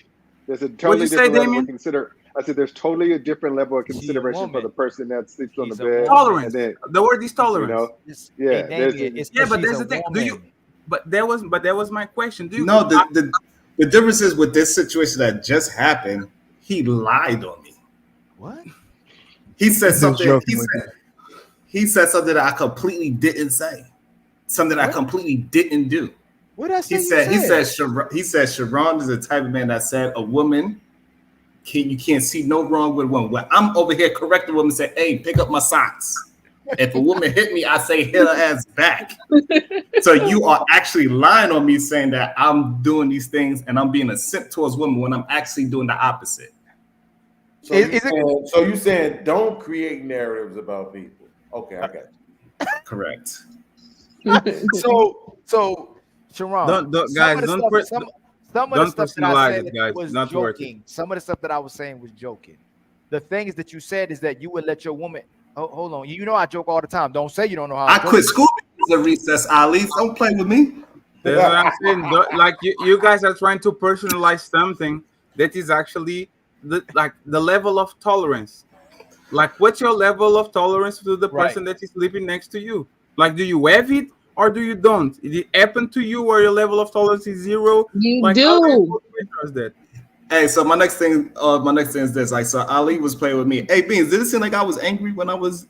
There's a totally different level of consideration. I said there's totally a different level of consideration for the person that sleeps on the bed. Tolerance. The word is tolerance. But there's the thing. But that was my question. The difference is with this situation that just happened, he lied on me. What? He said something. He said something that I completely didn't say. Something I completely didn't do. What did I say? He said Sharon is the type of man that said a woman you can't see no wrong with a woman. Well, I'm over here correcting a woman, say, hey, pick up my socks. If a woman hit me, I say hit her ass back. So you are actually lying on me saying that I'm doing these things and I'm being a simp towards women when I'm actually doing the opposite. So you saying don't create narratives about people. Okay, I got you. Correct. So Sharon, some of the stuff that I said was joking. Some of the stuff that I was saying was joking. The things that you said is that you would let your woman. Oh, hold on. You know I joke all the time. Don't say you don't know how. I quit school because of recess, Ali. Don't play with me. That's what I'm saying. Like you guys are trying to personalize something that is actually the level of tolerance. Like, what's your level of tolerance to the person that is sleeping next to you? Like, do you have it or do you don't? Did it happen to you or your level of tolerance is zero? You do. That? Hey, so my next thing is this. Like, so Ali was playing with me. Hey, Beans, did it seem like I was angry when I was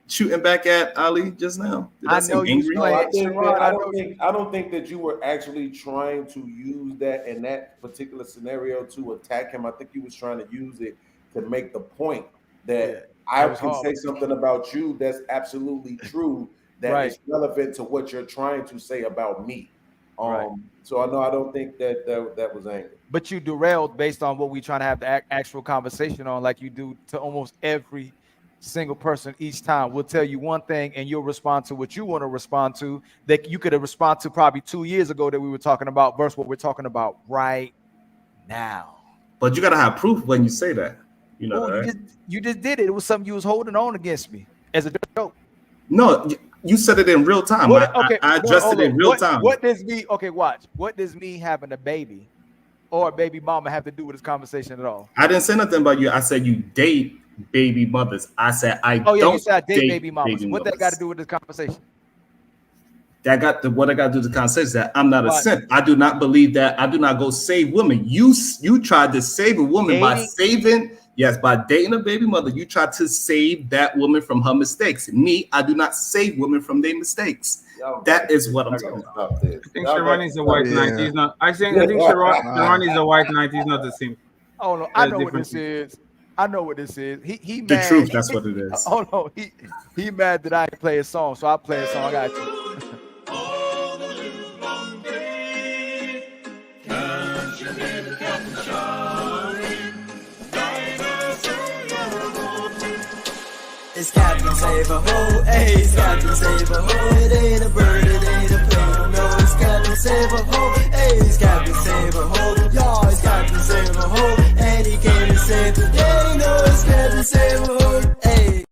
shooting back at Ali just now? Did I seem angry? I don't think that you were actually trying to use that in that particular scenario to attack him. I think you was trying to use it to make the point that I can say something about you that's absolutely true, that is relevant to what you're trying to say about me. So I don't think that was anger. But you derailed based on what we trying to have the actual conversation on, like you do to almost every single person each time. We'll tell you one thing and you'll respond to what you want to respond to that you could have responded to probably 2 years ago that we were talking about versus what we're talking about right now. But you gotta have proof when you say that. You know, you just did it. It was something you was holding on against me as a joke. No, you said it in real time. I addressed it in real time. What does me? Okay, watch. What does me having a baby or a baby mama have to do with this conversation at all? I didn't say nothing about you. I said you date baby mothers. I said don't. You said I date baby mamas. What that got to do with this conversation? What I got to do with the conversation is that I'm not a simp. I do not believe that. I do not go save women. You tried to save a woman by dating a baby mother. You tried to save that woman from her mistakes. Me, I do not save women from their mistakes. That is what I'm talking about. I think Sharon is a white knight. He's not. I think Sharon is a white knight. He's not the simp. Oh no, I know what this is. I know what this is. He the mad. Truth. That's what it is. Oh no, he mad that I play a song, so I play a song. I got you. It's Captain Save a Ho, hey, it's Captain Save a Ho. It ain't a bird, it ain't a plane, no, it's Captain Save a Ho, hey, it's Captain Save a Ho. Y'all, it's Captain Save a Ho, and he came to save the day, no, it's Captain Save a Ho, hey.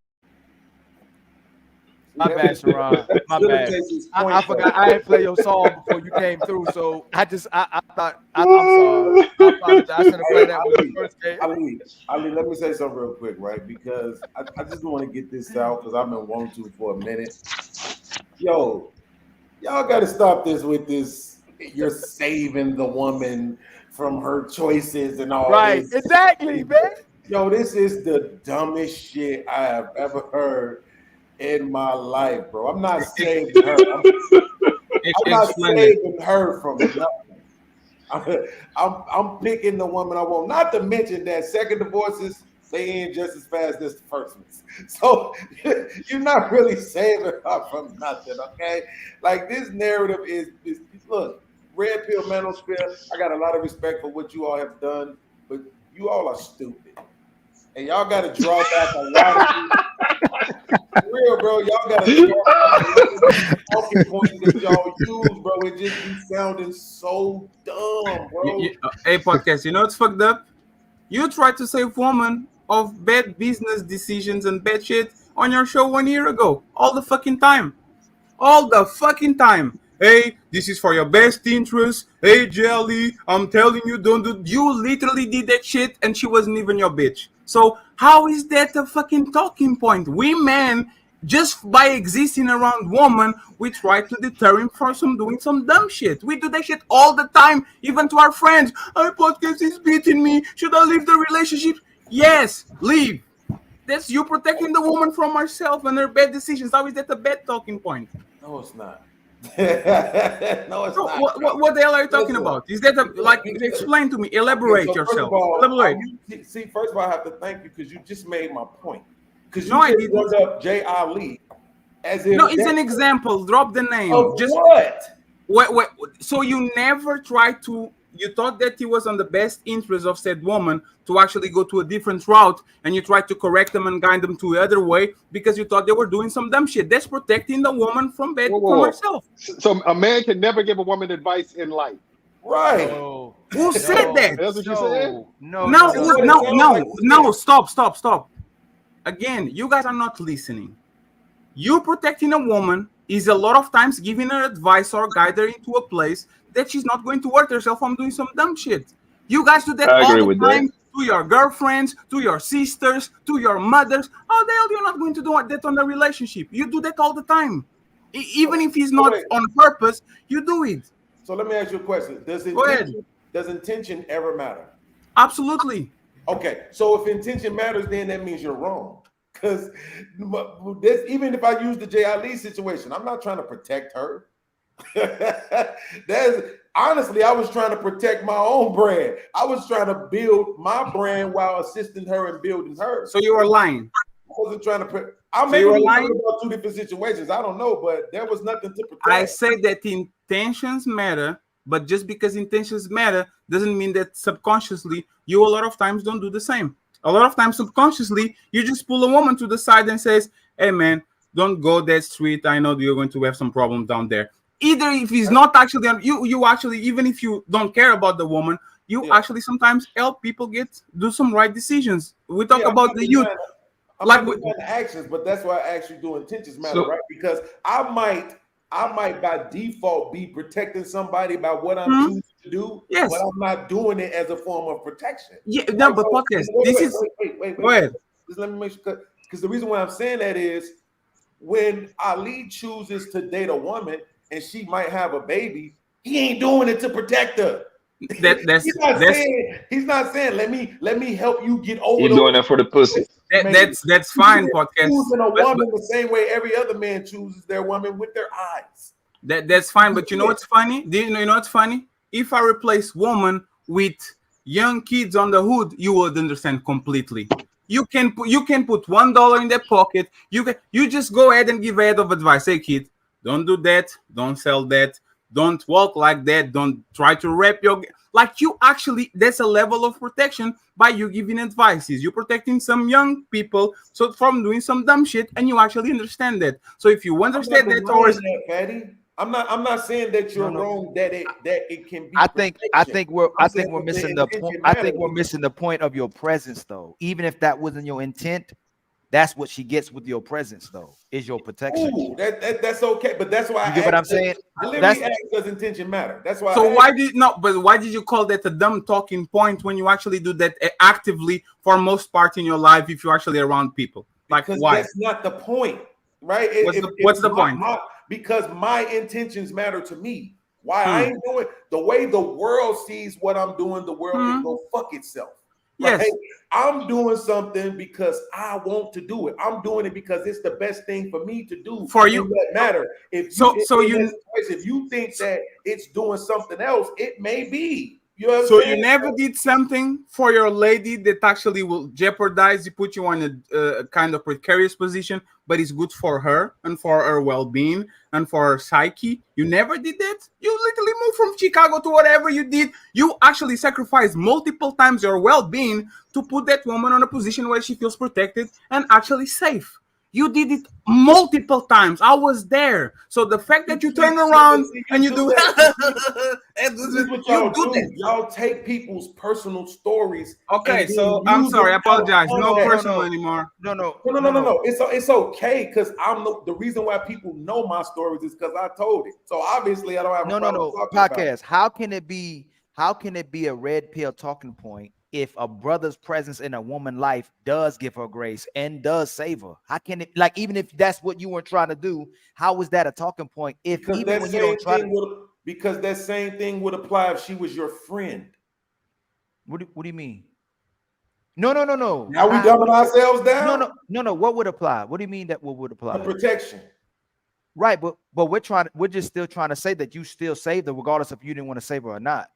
My bad, Sharon. My bad. I forgot I didn't play your song before you came through, so I thought I'm sorry. I apologize. I should have played that when you first came. Ali, let me say something real quick, right? Because I just want to get this out because I've been wanting to for a minute. Yo, y'all got to stop this with this. You're saving the woman from her choices and all. Right, this. exactly, man. Yo, this is the dumbest shit I have ever heard in my life, bro. I'm not saving her. I'm not saving her from nothing. I'm picking the woman I want. Not to mention that second divorces, they end just as fast as the first ones. So you're not really saving her from nothing, okay? Like, this narrative is look, red pill, manosphere. I got a lot of respect for what you all have done, but you all are stupid. And y'all got to draw back a lot of for real, bro. Y'all got to draw talking points that y'all use, bro. It just be sounding so dumb, bro. Hey, podcast, you know what's fucked up? You tried to save women of bad business decisions and bad shit on your show 1 year ago. All the fucking time. All the fucking time. Hey, this is for your best interest. Hey, Jelly, I'm telling you, don't do. You literally did that shit and she wasn't even your bitch. So how is that a fucking talking point? We men, just by existing around women, we try to deter him from doing some dumb shit. We do that shit all the time, even to our friends. Our podcast is beating me. Should I leave the relationship? Yes, leave. That's you protecting the woman from herself and her bad decisions. How is that a bad talking point? No, it's not. No, it's So not. what the hell are you talking Listen, about? Is that explain to me? Elaborate Okay, so yourself. First of all, Elaborate. see, first of all, I have to thank you because you just made my point. Because you No, I just didn't. brought up Jay Ali as if No, it's an example. Drop the name. Of what? Wait. So you never tried to. You thought that he was on the best interest of said woman to actually go to a different route, and you tried to correct them and guide them to the other way because you thought they were doing some dumb shit. That's protecting the woman from herself. So a man can never give a woman advice in life. Right. No. Who said that? That's what you said? No. Stop. Again, you guys are not listening. You protecting a woman is a lot of times giving her advice or guide her into a place that she's not going to hurt herself from doing some dumb shit. You guys do that I agree all the with time that. to your girlfriends, to your sisters, to your mothers. How the hell you're not going to do that on a relationship? You do that all the time. Even if it's not on purpose, you do it. So let me ask you a question. Does intention ever matter? Absolutely. Okay, so if intention matters, then that means you're wrong. Because this, even if I use the Jay Ali situation, I'm not trying to protect her. Honestly, I was trying to protect my own brand. I was trying to build my brand while assisting her in building her. So you were lying. I wasn't trying to. You were lying about two different situations. I don't know, but there was nothing to protect. I say that intentions matter, but just because intentions matter doesn't mean that subconsciously you a lot of times don't do the same. A lot of times subconsciously you just pull a woman to the side and says, "Hey man, don't go that street. I know you're going to have some problems down there." Either if he's not actually you actually, even if you don't care about the woman, you actually sometimes help people do some right decisions. We talk about the youth. I'm not denying the actions, but that's why I actually do intentions matter, right? Because I might by default be protecting somebody by what I'm choosing to do, but I'm not doing it as a form of protection. Yeah, no, but podcast. Wait. Just let me make sure, because the reason why I'm saying that is when Ali chooses to date a woman and she might have a baby, he ain't doing it to protect her. He's not saying let me help you get over. You're doing that for the pussy. That's fine, podcast. Choosing a woman the same way every other man chooses their woman, with their eyes. That's fine, but you know what's funny? You know what's funny? If I replace woman with young kids on the hood, you would understand completely. You can put $1 in their pocket. You just go ahead and give a head of advice. Hey kid, don't do that. Don't sell that. Don't walk like that. Don't try to rap your you actually. That's a level of protection by you giving advices. You're protecting some young people from doing some dumb shit, and you actually understand that. So if you understand that, I'm not saying that you're wrong. That it can be. I think we're missing the point. I think we're missing the point of your presence, though. Even if that wasn't your intent, that's what she gets with your presence, though. Is your protection. Ooh, that's okay, but that's why you get what I'm saying. Does intention matter? That's why. So why did you call that a dumb talking point when you actually do that actively for most part in your life if you're actually around people? Because why? That's not the point, right? What's the point? Because my intentions matter to me. Why I ain't doing the way the world sees what I'm doing, the world can go fuck itself. Right? Yes. I'm doing something because I want to do it. I'm doing it because it's the best thing for me to do. For you, that matter. If you think that it's doing something else, it may be. You know what I'm saying? You never did something for your lady that actually will jeopardize you, put you on a kind of precarious position, but it's good for her and for her well-being and for her psyche. You never did that. You literally moved from Chicago to whatever you did. You actually sacrificed multiple times your well-being to put that woman on a position where she feels protected and actually safe. You did it multiple times. I was there. So the fact that you turn around and you do that, y'all take people's personal stories. Okay, so I'm sorry. I apologize. No personal anymore. No. It's okay because I'm the reason why people know my stories is because I told it. So obviously I don't have a problem talking about it. How can it be a red pill talking point if a brother's presence in a woman's life does give her grace and does save her? How can it, even if that's what you were trying to do, how is that a talking point? Because that same thing would apply if she was your friend. What do you mean? No. Now we dumbing ourselves down? No. What would apply? What do you mean that what would apply? The protection. Right, but we're just still trying to say that you still saved her, regardless if you didn't want to save her or not.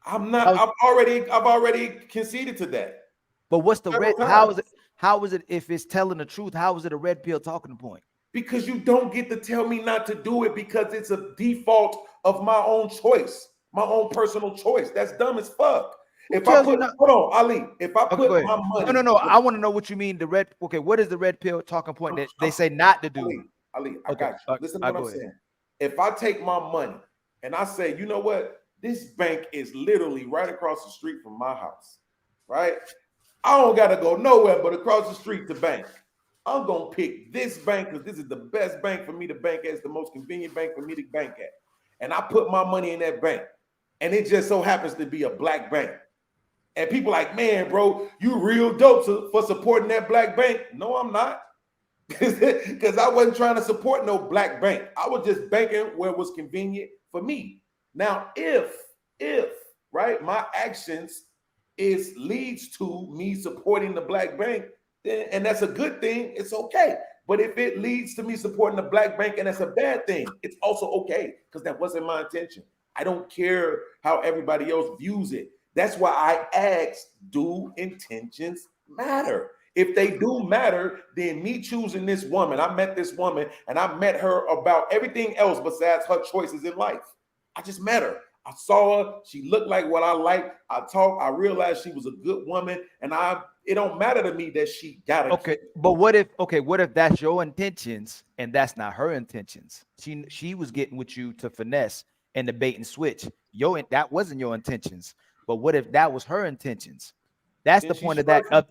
I'm not. I've already conceded to that. But what's the Several red? How times. is it? How is it if it's telling the truth? How is it a red pill talking point? Because you don't get to tell me not to do it because it's a default of my own choice, my own personal choice. That's dumb as fuck. If I put, hold on, Ali, if I put my money. No. I want to know what you mean. The red. Okay, what is the red pill talking point that they say not to do? Ali, I got you. Listen to what I'm saying. If I take my money and I say, you know what? This bank is literally right across the street from my house, right? I don't got to go nowhere but across the street to bank. I'm going to pick this bank because this is the best bank for me to bank at. It's the most convenient bank for me to bank at. And I put my money in that bank. And it just so happens to be a black bank. And people like, man, bro, you real dope for supporting that black bank. No, I'm not. Because I wasn't trying to support no black bank. I was just banking where it was convenient for me. Now, if right, my actions leads to me supporting the black bank, then, and that's a good thing, it's okay. But if it leads to me supporting the black bank and that's a bad thing, it's also okay because that wasn't my intention. I don't care how everybody else views it. That's why I asked, do intentions matter? If they do matter, then me choosing this woman, I met this woman and I met her about everything else besides her choices in life. I just met her. I saw her. She looked like what I liked. I talked. I realized she was a good woman, and it don't matter to me that she got it. Okay, but what if that's your intentions and that's not her intentions? She was getting with you to finesse and the bait and switch. That wasn't your intentions. But what if that was her intentions? That's the point of that.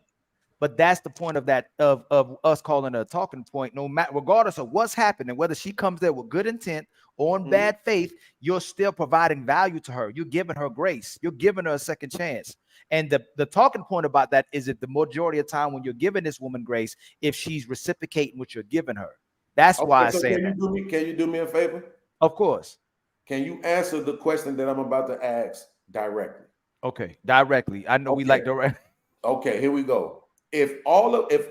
But that's the point of that of us calling it a talking point. No matter, regardless of what's happening, whether she comes there with good intent or in bad faith, you're still providing value to her. You're giving her grace. You're giving her a second chance. And the talking point about that is that the majority of time when you're giving this woman grace, if she's reciprocating what you're giving her, that's why I say that. Can you do me a favor? Of course. Can you answer the question that I'm about to ask directly? Okay, directly. I know we like direct. Okay, here we go. If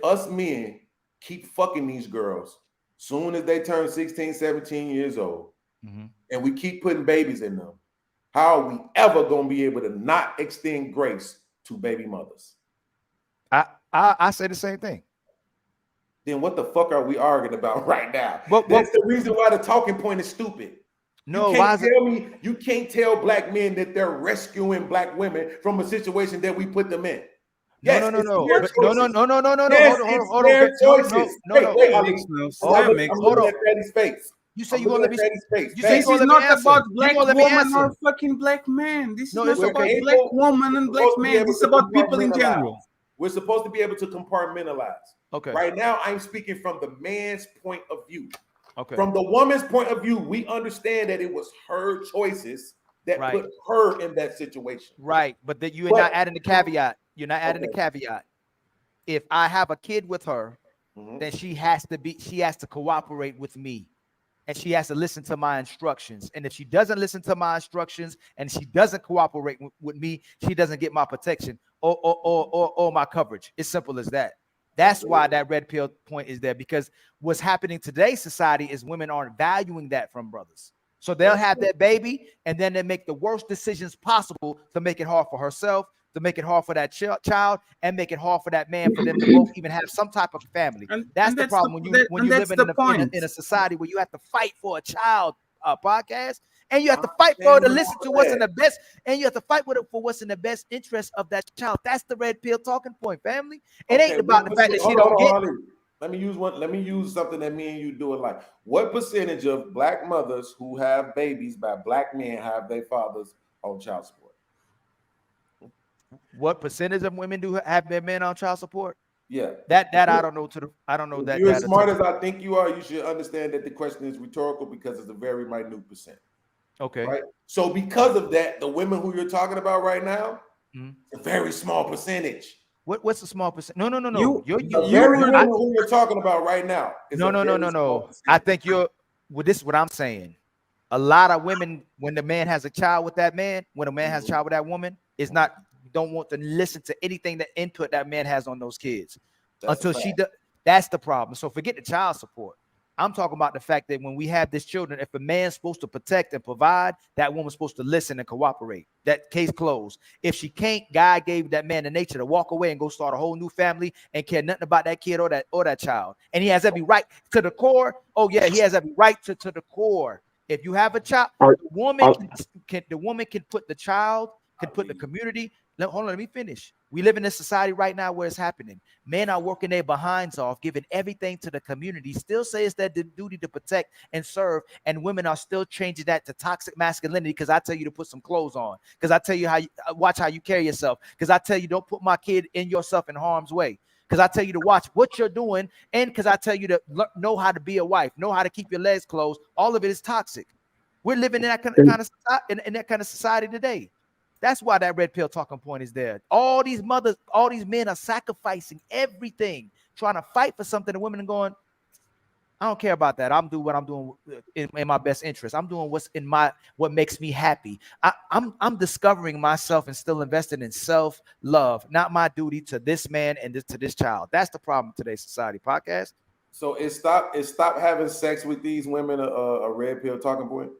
us men keep fucking these girls soon as they turn 16, 17 years old, and we keep putting babies in them, how are we ever going to be able to not extend grace to baby mothers? I say the same thing. Then what the fuck are we arguing about right now? That's the reason why the talking point is stupid. No, you can't tell black men that they're rescuing black women from a situation that we put them in. Yes, No. Hold on. You say you gonna let me? This is not about black woman or fucking black man. This is not about black woman and black man. This is about people in general. We're supposed to be able to compartmentalize. Okay. Right now, I'm speaking from the man's point of view. Okay. From the woman's point of view, we understand that it was her choices that put her in that situation. Right, but that you're not adding the caveat. You're not adding the caveat. If I have a kid with her, then she has to cooperate with me. And she has to listen to my instructions. And if she doesn't listen to my instructions and she doesn't cooperate with me, she doesn't get my protection or my coverage. It's simple as that. That's why that red pill point is there, because what's happening in today's society is women aren't valuing that from brothers. So they'll have that baby and then they make the worst decisions possible to make it hard for herself, to make it hard for that child, and make it hard for that man for them to both even have some type of family. That's the problem when you live in a society where you have to fight for a child podcast, and you have to fight for her to listen to what's in the best, and you have to fight with it for what's in the best interest of that child. That's the red pill talking point, family. It ain't about the fact that she don't get. Let me use one. Let me use something that me and you do in life. What percentage of black mothers who have babies by black men have their fathers on child support? What percentage of women do have their men on child support? Yeah, that I don't know. I don't know that. You're as smart as I think you are. You should understand that the question is rhetorical because it's a very minute percent. Okay. Right. So because of that, the women who you're talking about right now, a very small percentage. What's the small percent? No. Who you're talking about right now? No. I think this is what I'm saying. A lot of women, when the man has a child with that man, when a man has a child with that woman, don't want to listen to anything that input that man has on those kids until she does. That's the problem. So forget the child support. I'm talking about the fact that when we have these children, if a man's supposed to protect and provide, that woman's supposed to listen and cooperate. That case closed. If she can't, God gave that man the nature to walk away and go start a whole new family and care nothing about that kid or that child. And he has every right to the core. Oh yeah, he has every right to the core. If you have a child, the woman can put the child, can put the community. Hold on, let me finish. We live in a society right now where it's happening. Men are working their behinds off, giving everything to the community, still say it's their duty to protect and serve, and women are still changing that to toxic masculinity because I tell you to put some clothes on, because I tell you watch how you carry yourself, because I tell you don't put my kid in yourself in harm's way, because I tell you to watch what you're doing, and because I tell you to know how to be a wife, know how to keep your legs closed. All of it is toxic. We're living in that kind of society today. That's why that red pill talking point is there. All these mothers, all these men are sacrificing everything, trying to fight for something. The women are going, I don't care about that. I'm doing what I'm doing in my best interest. I'm doing what makes me happy. I'm discovering myself and still investing in self-love, not my duty to this man and to this child. That's the problem in today's society. Podcast. So is stop having sex with these women a red pill talking point?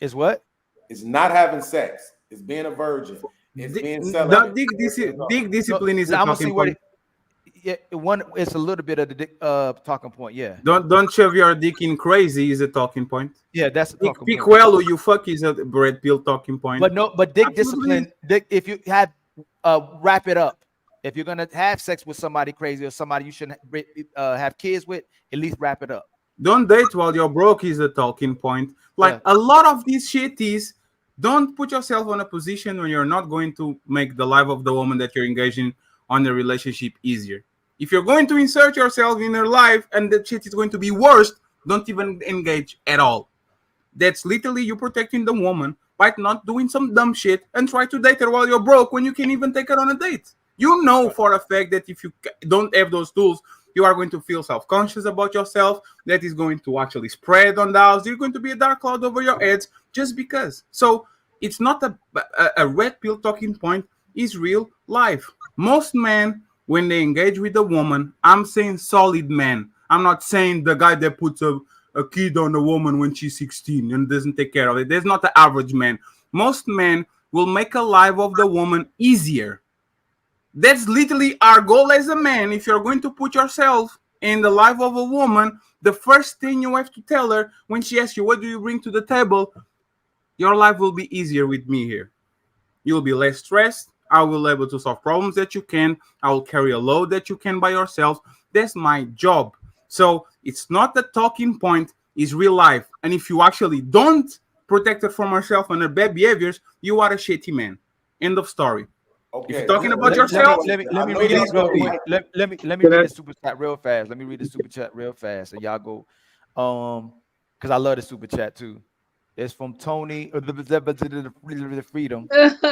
Is what? It's not having sex. It's being a virgin. It's being celibate. Dig discipline is a talking point. It's a little bit of the talking point. Yeah. Don't shove your dick in crazy is a talking point. Yeah, that's a talking point. Pick well who you fuck is a red pill talking point. But dick discipline. If you have wrap it up. If you're gonna have sex with somebody crazy or somebody you shouldn't have kids with, at least wrap it up. Don't date while you're broke is a talking point. Like a lot of these shitties. Don't put yourself in a position when you're not going to make the life of the woman that you're engaging on the relationship easier. If you're going to insert yourself in her life and the shit is going to be worse, don't even engage at all. That's literally you protecting the woman by not doing some dumb shit and try to date her while you're broke when you can't even take her on a date. You know for a fact that if you don't have those tools, you are going to feel self-conscious about yourself. That is going to actually spread on the house. You're going to be a dark cloud over your heads just because. So it's not a red pill talking point. It's real life. Most men, when they engage with a woman, I'm saying solid men. I'm not saying the guy that puts a kid on a woman when she's 16 and doesn't take care of it. There's not the average man. Most men will make a life of the woman easier. That's literally our goal as a man. If you're going to put yourself in the life of a woman, the first thing you have to tell her when she asks you, what do you bring to the table? Your life will be easier with me here. You'll be less stressed. I will be able to solve problems that you can. I will carry a load that you can by yourself. That's my job. So it's not the talking point, it's real life. And if you actually don't protect her from herself and her bad behaviors, you are a shitty man. End of story. Okay. If you're talking about yourself, let me read this real quick. Let me read the super chat real fast. Let me read the super chat real fast, and y'all go, because I love the super chat too. It's from Tony, the freedom.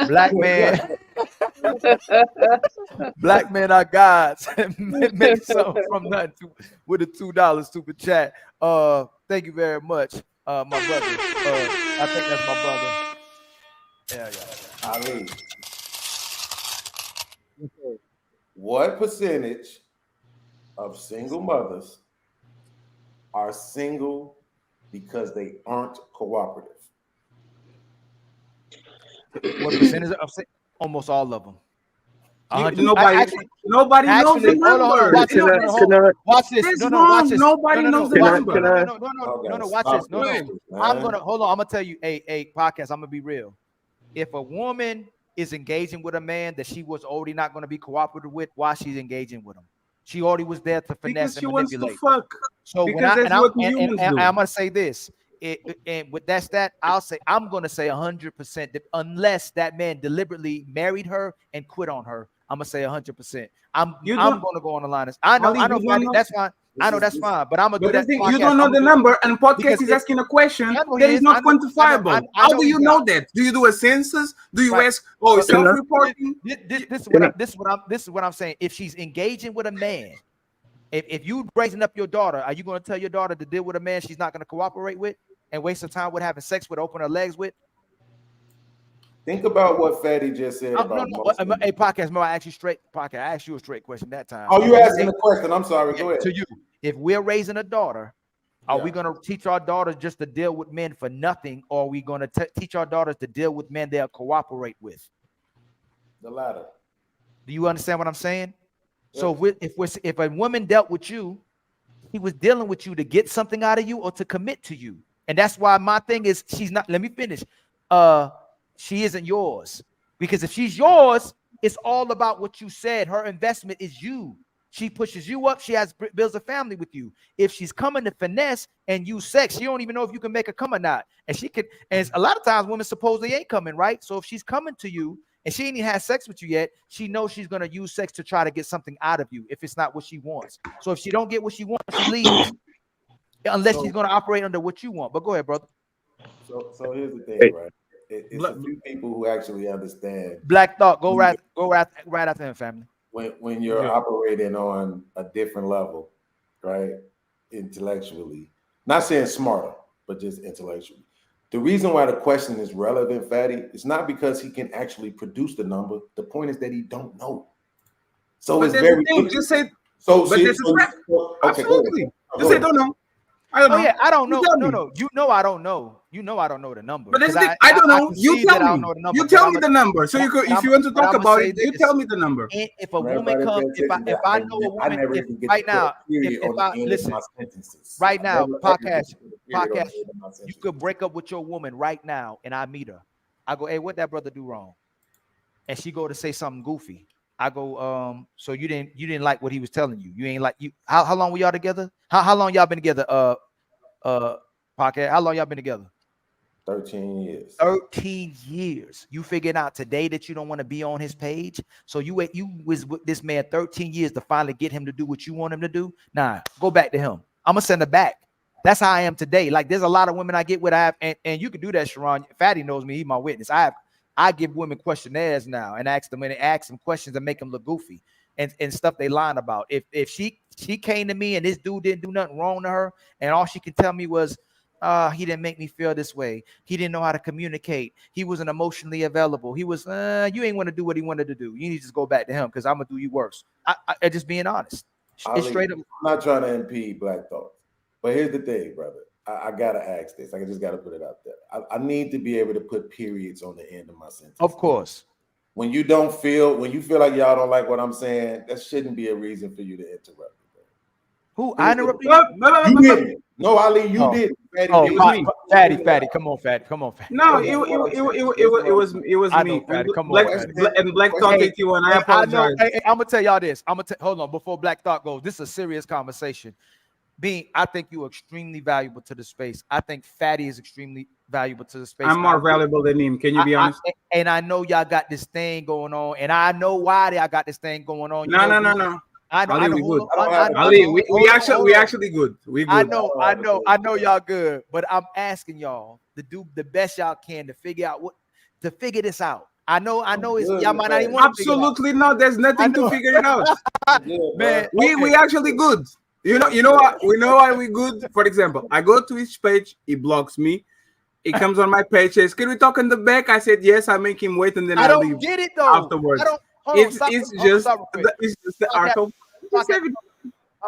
Black man, black men are gods. Make something from nothing with a $2 super chat. Thank you very much, my brother. I think that's my brother. Yeah. Ali. What percentage of single mothers are single because they aren't cooperative? What percentage of almost all of them? Nobody knows the number. Watch this. Watch this. Nobody knows the number. No, watch this. No. I'm gonna tell you, a podcast. I'm gonna be real. If a woman is engaging with a man that she was already not going to be cooperative with while she's engaging with him, she already was there to finesse and manipulate. Wants to fuck. So I'm gonna say this. And with that, I'm gonna say 100%. Unless that man deliberately married her and quit on her, I'm gonna say 100%. I'm gonna go on the line. I know, that's fine. I know that's fine, but I'm gonna do that. You don't know the number, and podcast is asking a question that is not quantifiable. How do you know that? Do you do a census? Do you ask? Oh, self-reporting. This is what I'm saying. If she's engaging with a man, if you raising up your daughter, are you going to tell your daughter to deal with a man she's not going to cooperate with and waste her time with having sex with, open her legs with? Think about what Fatty just said about Hey, podcast, I asked you straight. Podcast, I asked you a straight question that time. Oh, you asking a question? I'm sorry. Go ahead. To you, if we're raising a daughter Are we going to teach our daughters just to deal with men for nothing, or are we going to teach our daughters to deal with men they'll cooperate with? The latter. Do you understand what I'm saying? So if a woman dealt with you, he was dealing with you to get something out of you or to commit to you. And that's why my thing is, she's not, let me finish. She isn't yours. Because if she's yours, it's all about what you said. Her investment is you. She pushes you up. She builds a family with you. If she's coming to finesse and use sex, you don't even know if you can make her come or not. And she could, and a lot of times women suppose they ain't coming, right? So if she's coming to you and she ain't even had sex with you yet, she knows she's going to use sex to try to get something out of you if it's not what she wants. So if she don't get what she wants, she leaves. Unless she's going to operate under what you want. But go ahead, brother. So here's the thing, right? It's a few people who actually understand. Black Thought, go right after him, family. When you're operating on a different level, right? Intellectually, not saying smarter, but just intellectually. The reason why the question is relevant, Fatty, it's not because he can actually produce the number. The point is that he don't know. So but it's very just say. Absolutely. Just say don't know. I don't know. Yeah, I don't know. No. You know I don't know. You know I don't know the number. But I don't know. You tell me. You tell me the number. So you could, if you want to talk about it, you tell me the number. If a woman comes, if I know a woman, right now, if I listen, right now, podcast, you could break up with your woman right now, and I meet her. I go, hey, what that brother do wrong? And she go to say something goofy. I go, so you didn't like what he was telling you. You ain't like you. How long were y'all together? How long y'all been together? Podcast. How long y'all been together? 13 years. 13 years. You figured out today that you don't want to be on his page. So you was with this man 13 years to finally get him to do what you want him to do. Nah, go back to him. I'm gonna send her back. That's how I am today. Like there's a lot of women I get with. And you can do that, Sharon. Fatty knows me. He's my witness. I give women questionnaires now and ask them questions and make them look goofy and stuff they lying about. If she came to me and this dude didn't do nothing wrong to her and all she could tell me was, he didn't make me feel this way. He didn't know how to communicate. He wasn't emotionally available. He was, you ain't want to do what he wanted to do. You need to just go back to him because I'm gonna do you worse. I just being honest. It's straight up. I'm not trying to impede Black Thought, but here's the thing, brother. I gotta ask this. I just gotta put it out there. I need to be able to put periods on the end of my sentence. Of course. When you feel like y'all don't like what I'm saying, that shouldn't be a reason for you to interrupt. Who? I interrupted you? You didn't. No, Ali, you did. Fatty, it was me. Fatty, come on, Fatty. No, it was me. Fatty, come on. And Black Thought take you, and I apologize. I'm gonna tell y'all this. Hold on before Black Thought goes. This is a serious conversation. I think you're extremely valuable to the space. I think Fatty is extremely valuable to the space. I'm more valuable than him. Can you be honest? And I know y'all got this thing going on, and I know why y'all got this thing going on. No. I know. Ali, we good. Ali, we actually good. We good. I know y'all good, but I'm asking y'all to do the best y'all can to figure this out. I know it's y'all might not even want to. Absolutely not. There's nothing to figure it out. Man, we actually good. You know what? We know why we good. For example, I go to his page, he blocks me. It comes on my page, says, "Can we talk in the back?" I said yes. I make him wait, and then I leave. Get it though. Afterwards, it's just the art of. How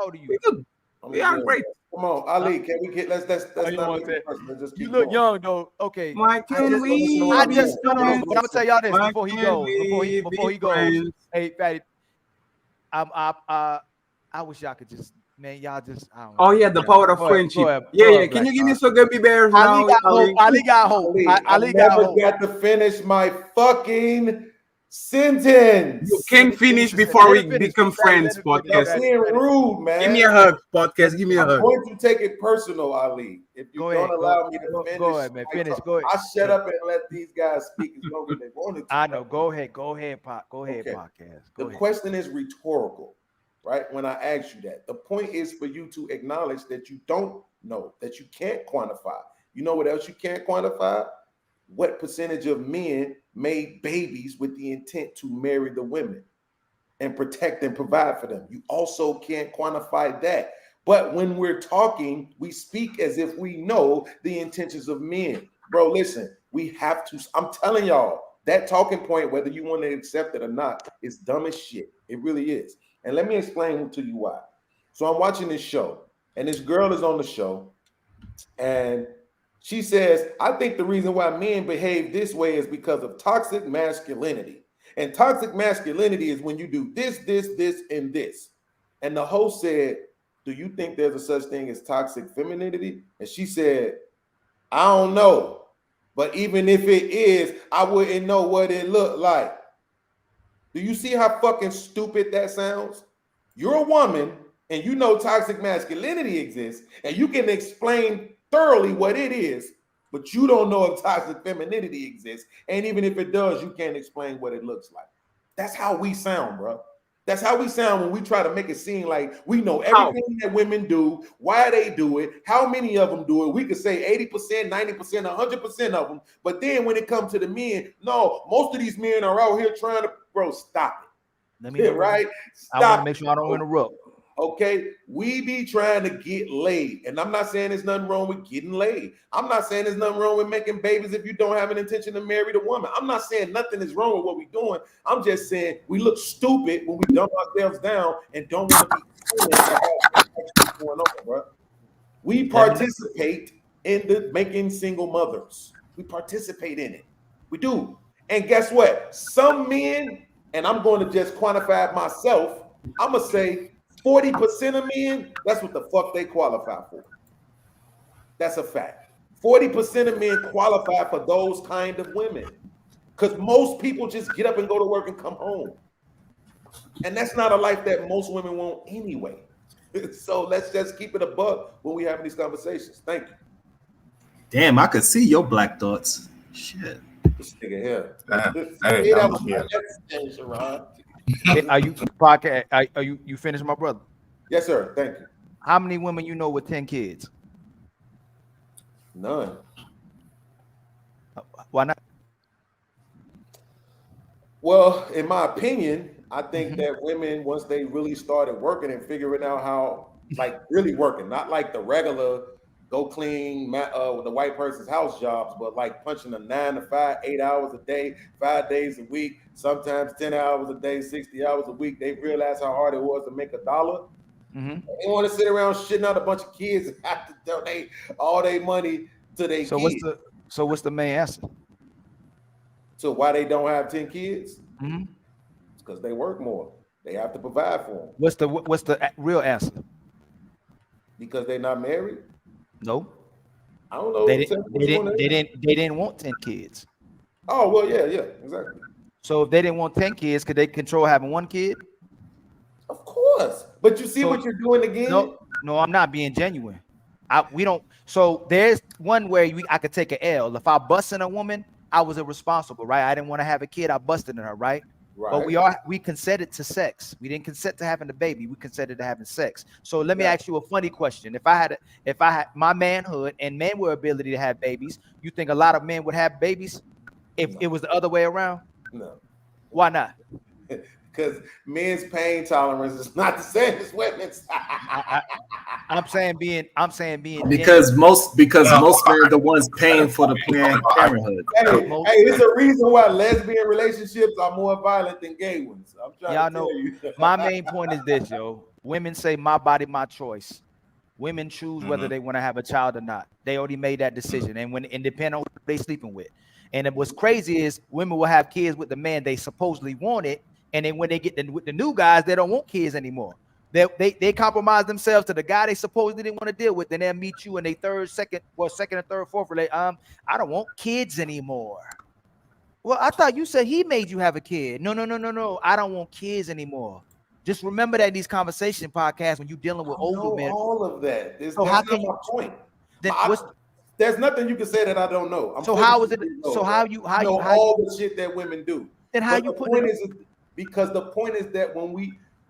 old are you? We good. We are great. Come on, Ali. Can we get? Let's not. Just you look young though. Okay. Why can we? I just no. But I'm gonna tell y'all this before he goes. Before he goes. Hey, Fatty. I wish y'all could just. Man, y'all just. I don't know. Oh yeah, the power of friendship. Yeah. Can you give me some gummy bears now? Ali got hope. Ali got to finish my fucking sentence. You can't finish before we become friends. Podcast. Being rude, man. Give me a hug. Podcast. Give me a hug. I'm going to take it personal, Ali. If you don't allow me to finish, go ahead, man. Finish. Go ahead. I shut up and let these guys speak as long as they wanted to. I know. Go ahead, Pop. Go ahead, podcast. The question is rhetorical. Right? When I ask you that, the point is for you to acknowledge that you don't know, that you can't quantify. You know what else you can't quantify? What percentage of men made babies with the intent to marry the women and protect and provide for them? You also can't quantify that. But when we're talking, we speak as if we know the intentions of men. Bro, listen, we have to. I'm telling y'all, that talking point, whether you want to accept it or not, is dumb as shit. It really is. And let me explain to you why. So I'm watching this show, and this girl is on the show, And she says, I think the reason why men behave this way is because of toxic masculinity. And toxic masculinity is when you do this, and this. And the host said, do you think there's a such thing as toxic femininity? And she said, I don't know. But even if it is, I wouldn't know what it looked like. Do you see how fucking stupid that sounds? You're a woman and you know toxic masculinity exists and you can explain thoroughly what it is, but you don't know if toxic femininity exists. And even if it does, you can't explain what it looks like. That's how we sound, bro. That's how we sound when we try to make it seem like we know everything that women do, why they do it, how many of them do it. We could say 80%, 90%, 100% of them. But then when it comes to the men, no, most of these men are out here trying to, bro, stop it. Let me right? I want to make sure I don't interrupt. Okay, we be trying to get laid, and I'm not saying there's nothing wrong with getting laid. I'm not saying there's nothing wrong with making babies if you don't have an intention to marry the woman. I'm not saying nothing is wrong with what we're doing. I'm just saying we look stupid when we dumb ourselves down and don't want to be going on, bro. We participate in the making single mothers. We participate in it. We do. And guess what? Some men, and I'm going to just quantify it myself, I'm going to say 40% of men, that's what the fuck they qualify for. That's a fact. 40% of men qualify for those kind of women because most people just get up and go to work and come home. And that's not a life that most women want anyway. So let's just keep it a buck when we have these conversations. Thank you. Damn, I could see your black thoughts. Shit. This nigga here. Are you podcast? Are you finished, my brother? Yes, sir. Thank you. How many women you know with 10 kids? None. Why not? Well, in my opinion, I think that women, once they really started working and figuring out how, like really working, not like the regular go clean the white person's house jobs, but like punching a 9 to 5, 8 hours a day, 5 days a week, sometimes 10 hours a day, 60 hours a week. They realized how hard it was to make $1. They want to sit around shitting out a bunch of kids and have to donate all their money to their kids. What's the main answer? So why they don't have 10 kids? It's because they work more. They have to provide for them. What's the real answer? Because they're not married? No. I don't know. They didn't want 10 kids. Oh, well, yeah, exactly. So if they didn't want 10 kids, could they control having 1 kid? Of course. But you see what you're doing again? No, I'm not being genuine. We don't. So there's one where I could take an L. If I busted a woman, I was irresponsible, right? I didn't want to have a kid. I busted in her, right? But we consented to sex. We didn't consent to having a baby. We consented to having sex. So let me ask you a funny question. If I had my manhood and men were ability to have babies, you think a lot of men would have babies if it was the other way around? No. Why not? Because men's pain tolerance is not the same as women's. I'm saying being because most men are the ones paying for the Planned Parenthood. Hey, there's a reason why lesbian relationships are more violent than gay ones. I'm trying to tell you. My main point is this, yo. Women say my body, my choice. Women choose whether they want to have a child or not. They already made that decision, and depend on who they sleeping with. And what's crazy is women will have kids with the man they supposedly wanted. And then when they get with the new guys, they don't want kids anymore. They compromise themselves to the guy they supposedly didn't want to deal with. Then they'll meet you in their second and third, fourth relate. I don't want kids anymore. Well, I thought you said he made you have a kid. No. I don't want kids anymore. Just remember that in these conversation podcasts when you're dealing with older men. All of that. So how can you? Point. There's nothing you can say that I don't know. How is it? So how all the shit that women do? Then how you put it? Because the point is that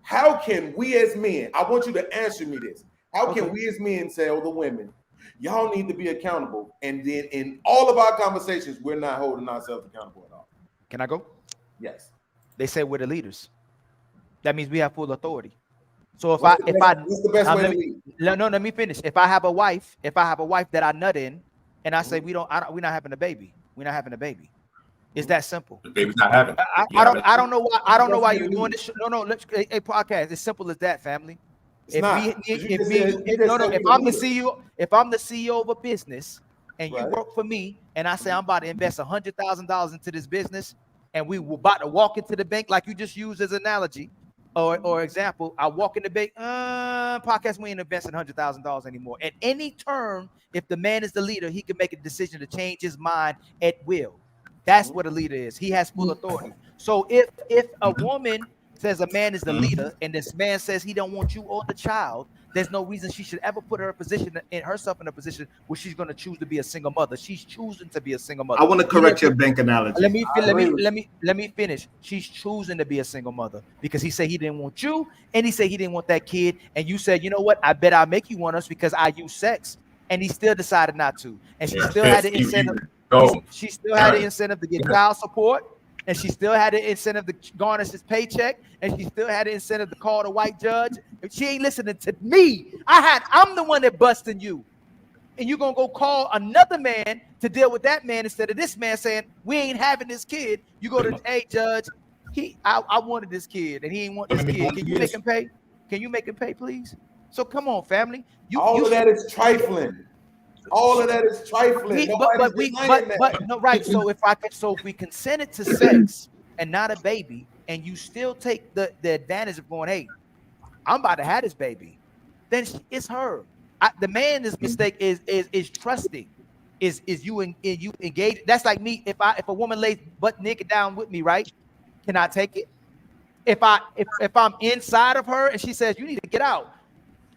how can we as men, I want you to answer me this. How can we as men tell the women, y'all need to be accountable? And then in all of our conversations, we're not holding ourselves accountable at all. Can I go? Yes. They say we're the leaders. That means we have full authority. So what's the best way to lead? No, let me finish. If I have a wife that I nut in, and I say we're not having a baby. We're not having a baby. It's that simple. The baby's not having. I don't know why you're doing this. No. Hey, podcast. It's simple as that, family. If I'm the CEO of a business and you work for me, and I say I'm about to invest $100,000 into this business, and we were about to walk into the bank, like you just used as an analogy or example, I walk in the bank, podcast, we ain't investing $100,000 anymore. At any turn, if the man is the leader, he can make a decision to change his mind at will. That's what a leader is. He has full authority. So if a woman says a man is the leader, and this man says he don't want you or the child, there's no reason she should ever put herself in a position where she's going to choose to be a single mother. She's choosing to be a single mother. I want to correct your bank analogy. Let me finish. She's choosing to be a single mother because he said he didn't want you, and he said he didn't want that kid, and you said, you know what? I bet I'll make you want us because I use sex, and he still decided not to, and she still had the incentive. She still had the incentive to get child support, and she still had the incentive to garnish his paycheck, and she still had the incentive to call the white judge. If she ain't listening to me, I'm the one that busting you, and you're gonna go call another man to deal with that man instead of this man saying we ain't having this kid. You go to, hey judge, I wanted this kid and he ain't want this kid. Can you make him pay? Can you make him pay, please? So come on, family. All of that is trifling. All of that is trifling. But no, right. So if we consented to sex and not a baby, and you still take the advantage of going, hey, I'm about to have this baby, then it's her. The man's mistake is trusting. Is you engage? That's like me. If a woman lays butt naked down with me, right? Can I take it? If I'm inside of her and she says you need to get out,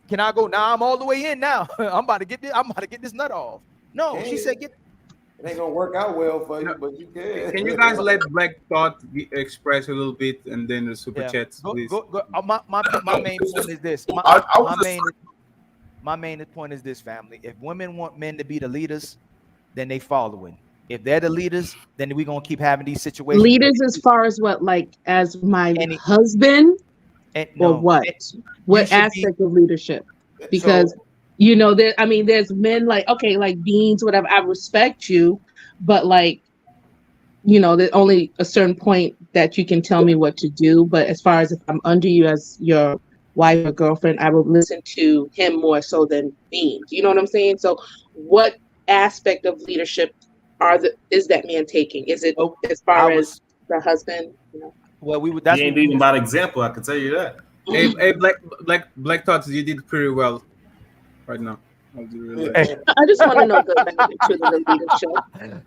can I go? Now I'm all the way in now. I'm about to get this nut off. No, she said get. It ain't gonna work out well for you, but you can. Can you guys let Black Thought express a little bit and then the super chats, please? My main point is this. My main point is this, family. If women want men to be the leaders, then they following. If they're the leaders, then we're gonna keep having these situations. Leaders as far as what, like as my husband, or what? What aspect of leadership? Because there's men like, okay, like Beans, whatever. I respect you, but like, there's only a certain point that you can tell me what to do. But as far as if I'm under you as your wife or girlfriend, I will listen to him more so than Beans. You know what I'm saying? So what aspect of leadership is that man taking? Is it as far as the husband? Well, That's he ain't even about example. I can tell you that. Hey, Black Thoughts, you did pretty well right now. I just want to know the magnitude of the leadership.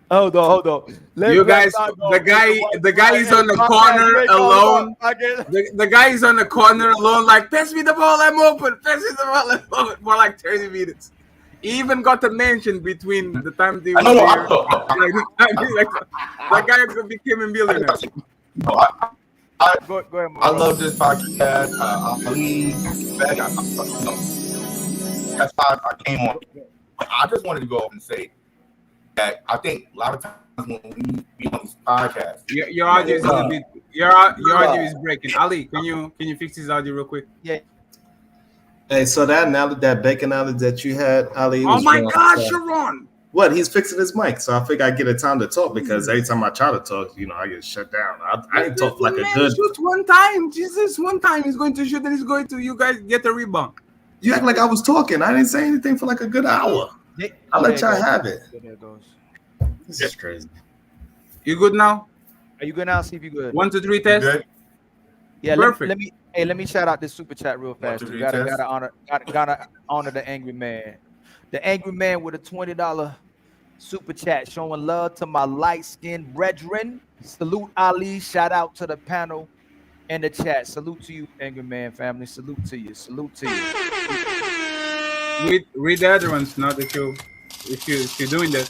Hold on. You guys, the guy is on the corner alone. The guy is on the corner alone, like, pass me the ball, I'm open. Pass me the ball, I'm open. For like 30 minutes. He even got a mention between the time they were there. That guy became a millionaire. Go ahead, I love this podcast. That's why I came on. I just wanted to go up and say that I think a lot of times when we be on these podcasts, your audio is a bit. Your audio is breaking. Ali, can you fix this audio real quick? Yeah. Hey, so that bacon analogy that you had, Ali. Oh my God, Sharon! What? He's fixing his mic, so I figure I get a time to talk because every time I try to talk, I get shut down. I didn't talk like a good. Shoot one time, Jesus! One time he's going to shoot, and he's going to. You guys get a rebound. You act like I was talking. I didn't say anything for like a good hour. I'll let y'all have it. This is crazy. You good now? Are you good now? See if you good. 1, 2, 3 test. Good. Yeah, perfect. Let me shout out this super chat real fast. You gotta honor the angry man. The angry man with a $20 super chat showing love to my light-skinned brethren. Salute Ali. Shout out to the panel and the chat. Salute to you, angry man family. Salute to you. Salute to you. Read the other ones now that if you're doing that.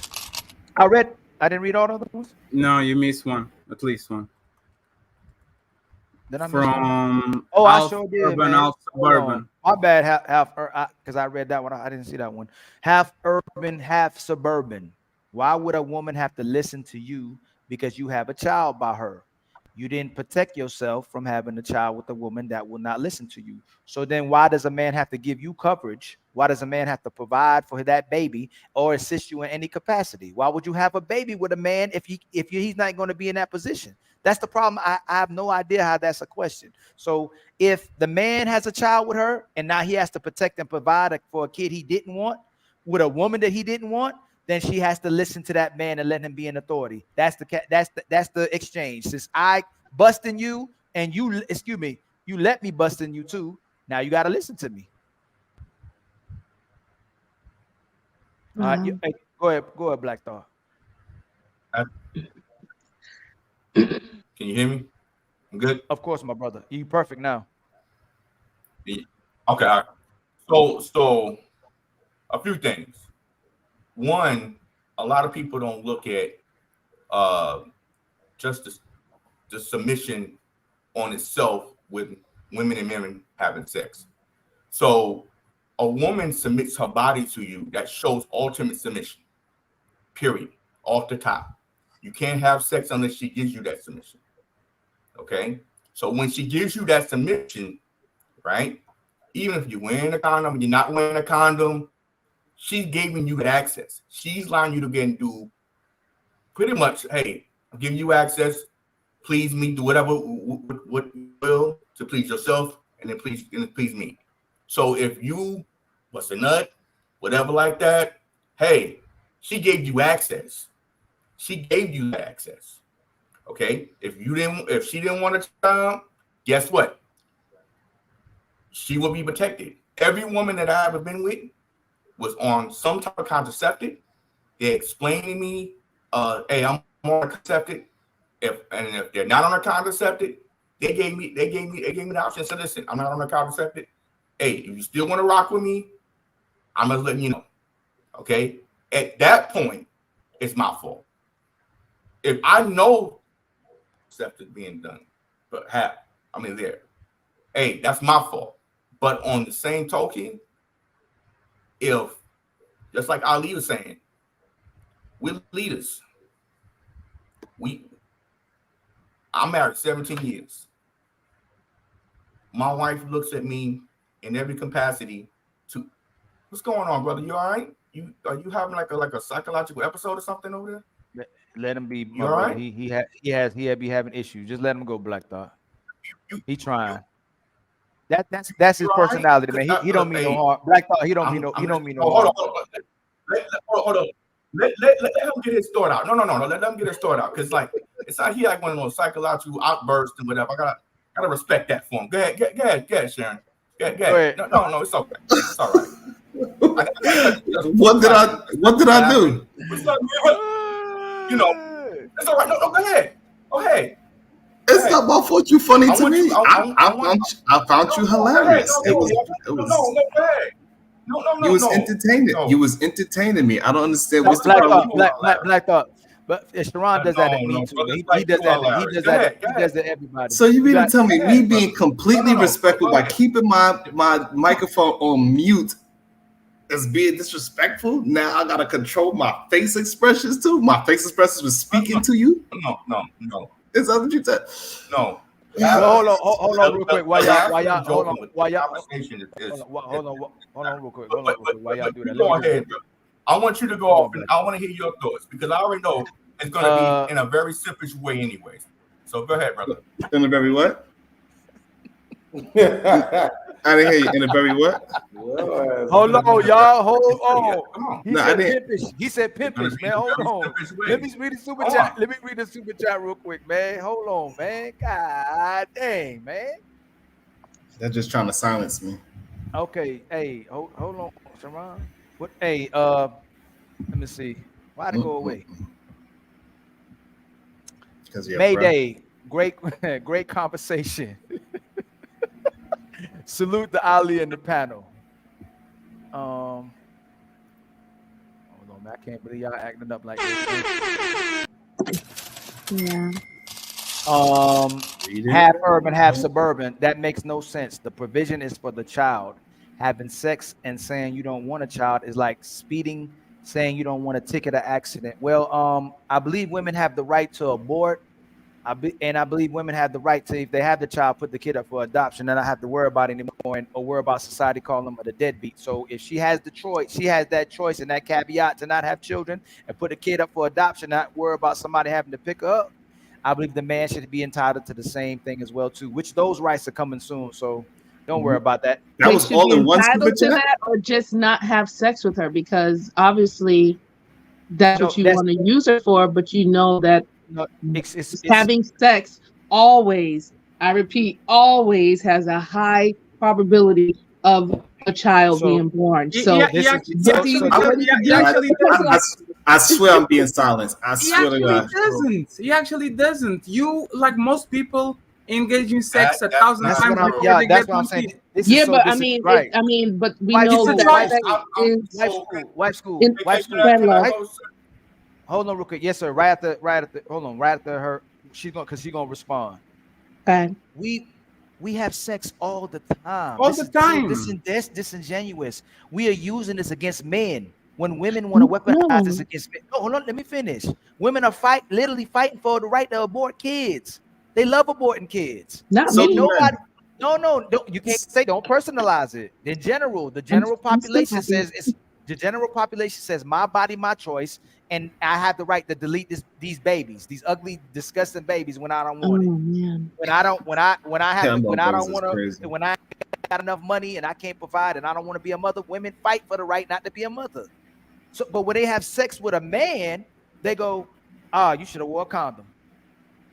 I didn't read all the other ones. No, you missed one, at least one. Then I from I sure did, urban, man. Alf suburban. My bad, half because I read that one. I didn't see that one. Half urban, half suburban. Why would a woman have to listen to you because you have a child by her? You didn't protect yourself from having a child with a woman that will not listen to you. So then why does a man have to give you coverage? Why does a man have to provide for that baby or assist you in any capacity? Why would you have a baby with a man if he's not going to be in that position? That's the problem. I have no idea how that's a question. So if the man has a child with her and now he has to protect and provide for a kid he didn't want with a woman that he didn't want, then she has to listen to that man and let him be an authority. That's the exchange. Since I busting you and you, excuse me, you let me busting you too. Now you got to listen to me. All right, hey, go ahead, Black Thought. Can you hear me? I'm good. Of course, my brother. You perfect now. Yeah. Okay. All right. So a few things. One, a lot of people don't look at just the submission on itself with women and men having sex. So a woman submits her body to you, that shows ultimate submission. Period. Off the top. You can't have sex unless she gives you that submission. Okay? So when she gives you that submission, right? Even if you're wearing a condom, you're not wearing a condom, she's giving you that access. She's allowing you to get and do pretty much, hey, I'm giving you access. Please me, do whatever what you will to please yourself, and then please me. So if you bust a nut, whatever like that, hey, she gave you access. She gave you that access. Okay. If she didn't want a child, guess what? She will be protected. Every woman that I ever been with was on some type of contraceptive. They explained to me, hey, I'm on a contraceptive. If they're not on a contraceptive, they gave me the option. So listen, I'm not on a contraceptive. Hey, if you still want to rock with me, I'm just letting you know. Okay. At that point, it's my fault. If I know contraceptive being done, but there. Hey, that's my fault. But on the same token, if just like Ali was saying, we're leaders. I'm married 17 years. My wife looks at me in every capacity to, what's going on, brother? You all right? Are you having like a psychological episode or something over there? Let him be, my You brother. all right? He be having issues. Just let him go, Black Thought. He trying. That's his personality, man. He don't mean no harm. Black Thought. He don't mean no harm. Hold on. Let him get his thought out. No. Let him get his thought out. Because it's not he like one of those psychological outbursts and whatever. I gotta respect that for him. Go ahead, Sharon. Go ahead. No, it's okay. It's all right. What did I do? You know, it's all right. No, go ahead. It's not my fault. You funny to me. I found you hilarious. You was entertaining. You was entertaining me. I don't understand what's the problem. Black Thought. But Sharon does that at me too. He does that. He does that everybody. So you mean to tell me being completely respectful by keeping my microphone on mute is being disrespectful? Now I gotta control my face expressions too. My face expressions was speaking to you. No. Is that what you said? No. Hold on, real quick. Why y'all? Hold on, real quick. Why y'all do that? Go ahead. I want you to go off, and I want to hear your thoughts because I already know it's going to be in a very simple way, anyways. So go ahead, brother. In a very what? I didn't hear you. In a very what? Hold on, y'all. Hold on. He said pimpish, man. Hold on. Let me read the super chat. Let me read the super chat real quick, man. Hold on, man. God dang, man. They're just trying to silence me. Okay. Hey, hold on, Sharon. What? Hey, let me see. Why'd it go away? Because Mayday. Great conversation. Salute the Ali in the panel. Hold on, man. I can't believe y'all acting up like this. Yeah. Half urban, half suburban. That makes no sense. The provision is for the child. Having sex and saying you don't want a child is like speeding, saying you don't want a ticket or accident. Well, I believe women have the right to abort. I believe women have the right to, if they have the child, put the kid up for adoption, and not have to worry about it anymore, or worry about society calling them a deadbeat. So if she has the choice, she has that choice and that caveat to not have children and put a kid up for adoption, not worry about somebody having to pick her up. I believe the man should be entitled to the same thing as well too, which those rights are coming soon. So don't worry about that. That They was should all be in one entitled super to chat. that, or just not have sex with her, because obviously that's what you want to use her for. But you know that it's having sex always, I repeat, always has a high probability of a child being born. So I swear I'm being silenced. I He swear to actually God. doesn't. He actually doesn't. You, like most people, engage in sex 1,000 That's times what I'm. before Yeah, they that's get what I'm one saying. kid. This yeah, is so. but This I is mean, right. but we Wife know school, that wife sex school, is wife school, in- wife school. Can I Hold on, real quick. Yes, sir. Right after. Hold on. Right after her, she's gonna respond. Okay. We have sex all the time. All the time. This disingenuous. We are using this against men. When women want to weaponize this against men. No, hold on. Let me finish. Women are literally fighting for the right to abort kids. They love aborting kids. Not So me. nobody. No, you can't say, don't personalize it. In general, the general population says it's the general population says my body, my choice, and I have the right to delete these babies, these ugly, disgusting babies when I don't want it. Man. When I don't brothers want is crazy. to, when I got enough money and I can't provide and I don't want to be a mother, women fight for the right not to be a mother. So, but when they have sex with a man, they go, you should have wore a condom.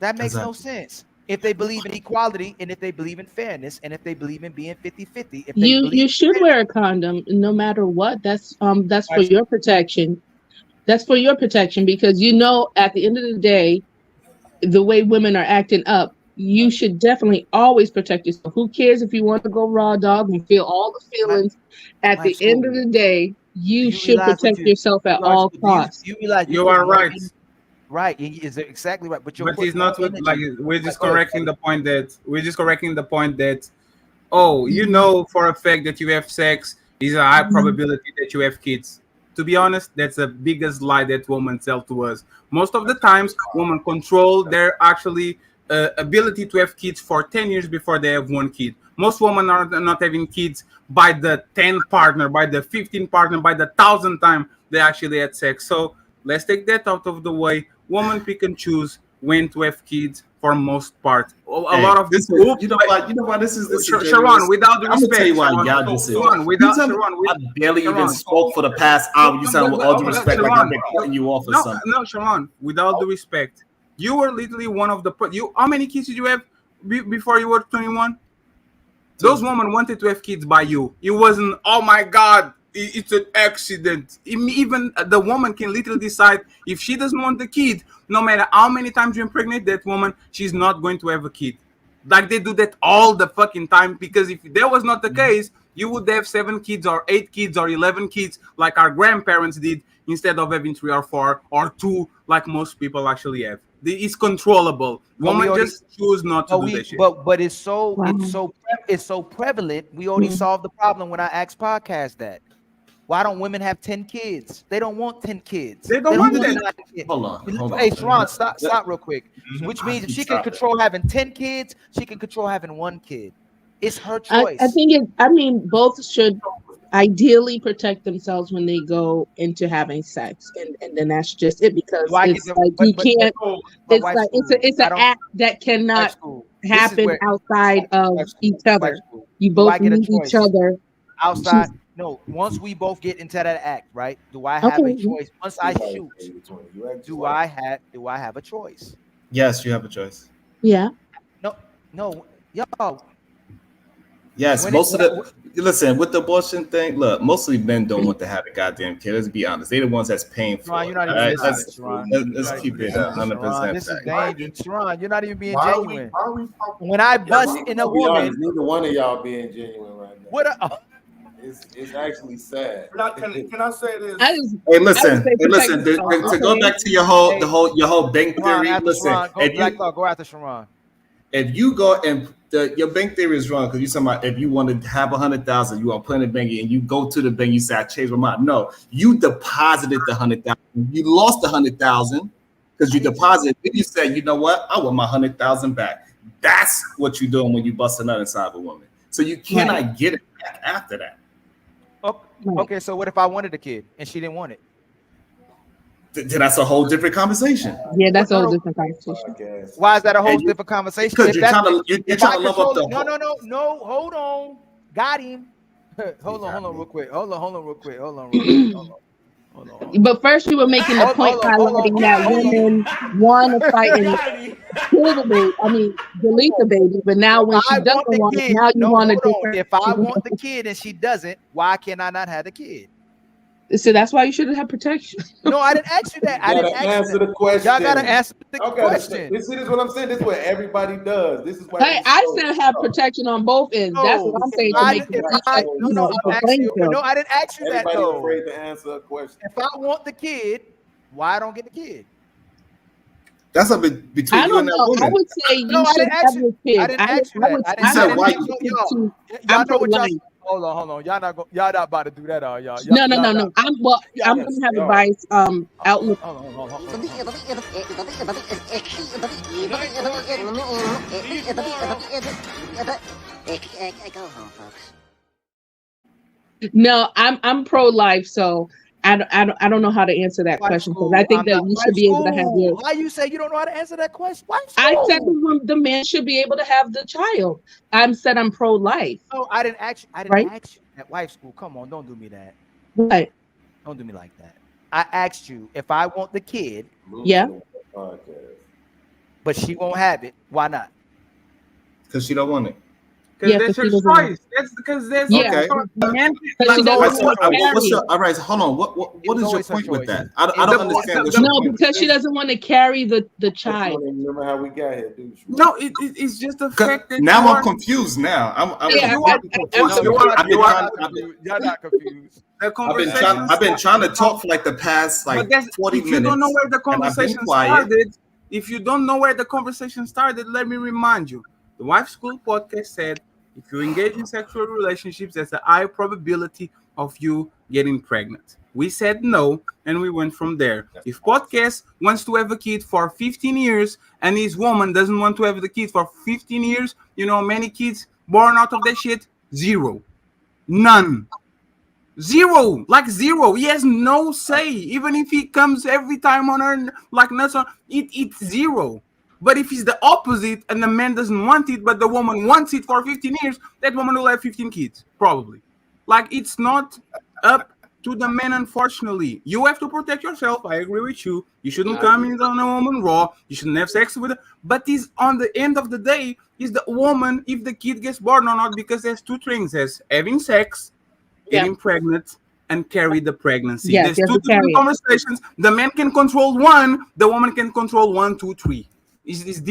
That makes no sense. If they believe in equality, and if they believe in fairness, and if they believe in being 50-50, if they You should wear a condom no matter what. That's for your protection. That's for your protection, because you know at the end of the day, the way women are acting up, you should definitely always protect yourself. Who cares if you want to go raw dog and feel all the feelings? At the end of the day, you should protect yourself at all costs. You realize You are right. Right, is exactly right. But it's not like we're just correcting the point that oh, you know for a fact that you have sex, there's a high probability that you have kids. To be honest, that's the biggest lie that women tell to us. Most of the times, women control their actually ability to have kids for 10 years before they have one kid. Most women are not having kids by the 10th partner, by the 15th partner, by the 1,000th time they actually had sex. So let's take that out of the way. Women pick and choose when to have kids for most part. A lot of this people. You know why this is Sharon, without the respect. I'm gonna tell you why Sharon, y'all just said. I barely even spoke for the past hour. You sound with all due respect like I've been cutting you off or something. No, Sharon, without the respect, you were literally one of the. How many kids did you have before you were 21? Those women wanted to have kids by you. It wasn't. Oh my God. It's an accident. Even the woman can literally decide if she doesn't want the kid, no matter how many times you impregnate that woman, she's not going to have a kid. Like they do that all the fucking time, because if that was not the case, you would have 7 kids or 8 kids or 11 kids like our grandparents did, instead of having 3 or 4 or 2 like most people actually have. It's controllable. Women just choose not to do that shit. But it's so prevalent. We already solved the problem when I asked podcast that. Why don't women have 10 kids? They don't want 10 kids. They don't want that. Hold on. Hey, Sharon, stop real quick. Which means if she can control having 10 kids, she can control having 1 kid. It's her choice. I think both should ideally protect themselves when they go into having sex, and then that's just it, because it's an act that cannot happen outside of each other. You both need each other outside. No, once we both get into that act, right? Do I have a choice? Once I shoot, do I have a choice? Yes, you have a choice. Yeah. No, y'all. Yes, listen, with the abortion thing, look, mostly men don't want to have a goddamn kid. Let's be honest. They're the ones that's paying for it. Let's keep it 100%. This is dangerous. Sharon, you're not even being genuine. When I bust in a woman, neither one of y'all being genuine right now. What? It's actually sad. Can I say this? Hey, listen. To go back to your whole bank theory. Listen, go after Sharon. If you go and your bank theory is wrong, because you're talking about if you want to have 100,000, you want to put in the bank, and you go to the bank, you say I changed my mind. No, you deposited the 100,000. You lost the 100,000. because you deposit. Then you say, you know what? I want my 100,000 back. That's what you're doing when you bust a nut inside of a woman. So you cannot get it back after that. Okay, so what if I wanted a kid and she didn't want it? Then that's a whole different conversation. Yeah, that's a whole different conversation. Why is that a whole different conversation? Because you're trying to love up the No, hold on. Got him. Hold on real quick. Hold on real quick. But first, you were making the point highlighting that women want to fight and kill the baby. I mean, delete the baby. But now when she doesn't want it, now you want to. If I want the kid and she doesn't, why can I not have the kid? So that's why you shouldn't have protection. No, I didn't ask you that. I didn't answer the question. Y'all gotta answer the question. This is what I'm saying. This is what everybody does. This is why. Hey, I said have protection on both ends. That's what I'm saying. To make it I didn't ask you that though. Everybody's afraid to answer a question. If I want the kid, why I don't get the kid? That's a bit between you and that woman. I would say you should have your kid. I didn't ask you that. You said why? Y'all know what y'all. Hold on. Y'all not about to do that, are y'all? No. I'm gonna have advice. Outlook. Go home, folks. No, I'm pro-life, so I don't know how to answer that question because I think that you should be able to have your. Why you say you don't know how to answer that question? I said the man should be able to have the child. I'm pro-life. No, I didn't ask you. I didn't ask you at wife school. Come on, don't do me that. Right. Don't do me like that. I asked you if I want the kid. Yeah. But she won't have it. Why not? Because she don't want it. Because that's her choice. That's because there's okay. All right, hold on. What is your point with that? I don't understand. No, because she doesn't want to carry the child. I don't remember how we got here, dude. No, it's just the fact that now I'm confused. Now Y'all not confused. I've been trying to talk for like the past 40 minutes. If you don't know where the conversation started, let me remind you. The Wife School podcast said if you engage in sexual relationships, there's a high probability of you getting pregnant. We said no, and we went from there. If podcast wants to have a kid for 15 years and his woman doesn't want to have the kid for 15 years, you know, many kids born out of that shit, zero. None. Zero. He has no say. Even if he comes every time on her like nuts on it's zero. But if it's the opposite and the man doesn't want it, but the woman wants it for 15 years, that woman will have 15 kids, probably. It's not up to the man, unfortunately. You have to protect yourself. I agree with you. You shouldn't come in on a woman raw. You shouldn't have sex with her. But it's on the end of the day, is the woman, if the kid gets born or not, because there's two things. There's having sex, getting pregnant, and carry the pregnancy. There's two different conversations. The man can control one. The woman can control 1, 2, 3. Is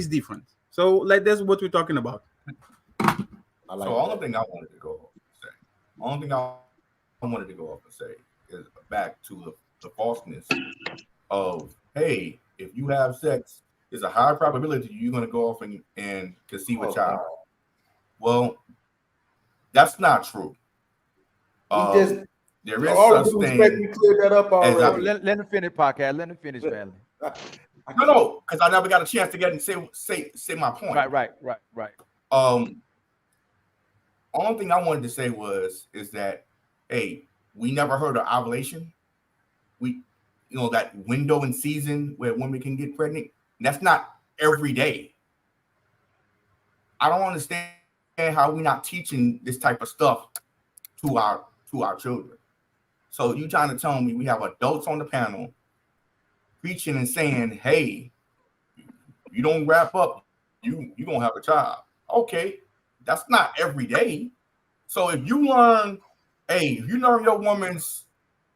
different. So that's what we're talking about. Only thing I wanted to go up and say is back to the falseness of, hey, if you have sex, there's a high probability you're going to go off and conceive a child. Well, that's not true. There is such thing. Let him finish podcast. Let him finish, family. No, because I never got a chance to get and say my point. Right. Only thing I wanted to say is that, hey, we never heard of ovulation. That window in season where women can get pregnant. That's not every day. I don't understand how we're not teaching this type of stuff to our children. So you trying to tell me we have adults on the panel preaching and saying, hey, you don't wrap up, you gonna have a child. Okay, that's not every day. So if you learn your woman's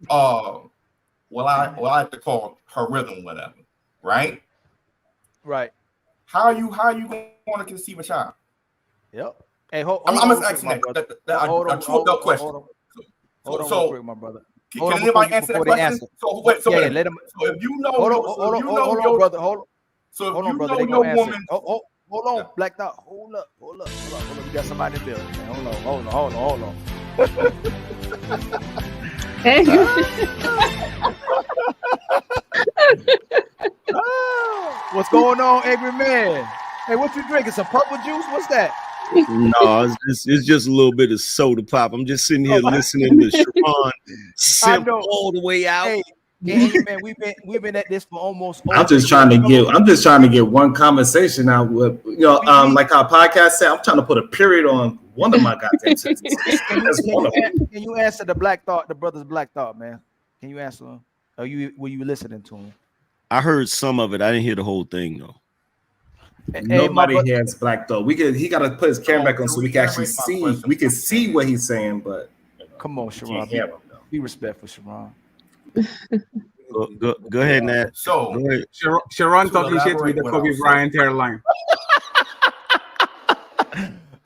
what I like to call her rhythm, whatever, right? Right. How are you going to conceive a child? Yep. Hey, I'm just asking a true adult question. Hold on, real quick, my brother. Can anybody answer that question? Let him. So if you know, hold on, brother. Hold on, brother. They gonna answer. Hold on, Black Dot. Hold up. We got somebody in the building. Hold on. Hey. What's going on, angry man? Hey, what you drinking? Some purple juice? What's that? No, it's just a little bit of soda pop. I'm just sitting here listening to Sharon simp all the way out. Hey, angry man, we've been at this for almost. I'm just trying to get one conversation out with like our podcast said. I'm trying to put a period on one of my goddamn sentences. Can you answer the Black Thought, the brother's Black Thought, man? Can you answer him? Were you listening to him? I heard some of it. I didn't hear the whole thing though. Nobody here has Black Thought. He got to put his camera back on so we can actually see. We can see what he's saying, but come on, Sharon. Be respectful, Sharon. Go ahead, Nat. So Sharon talking shit with the Kobe Bryant hairline.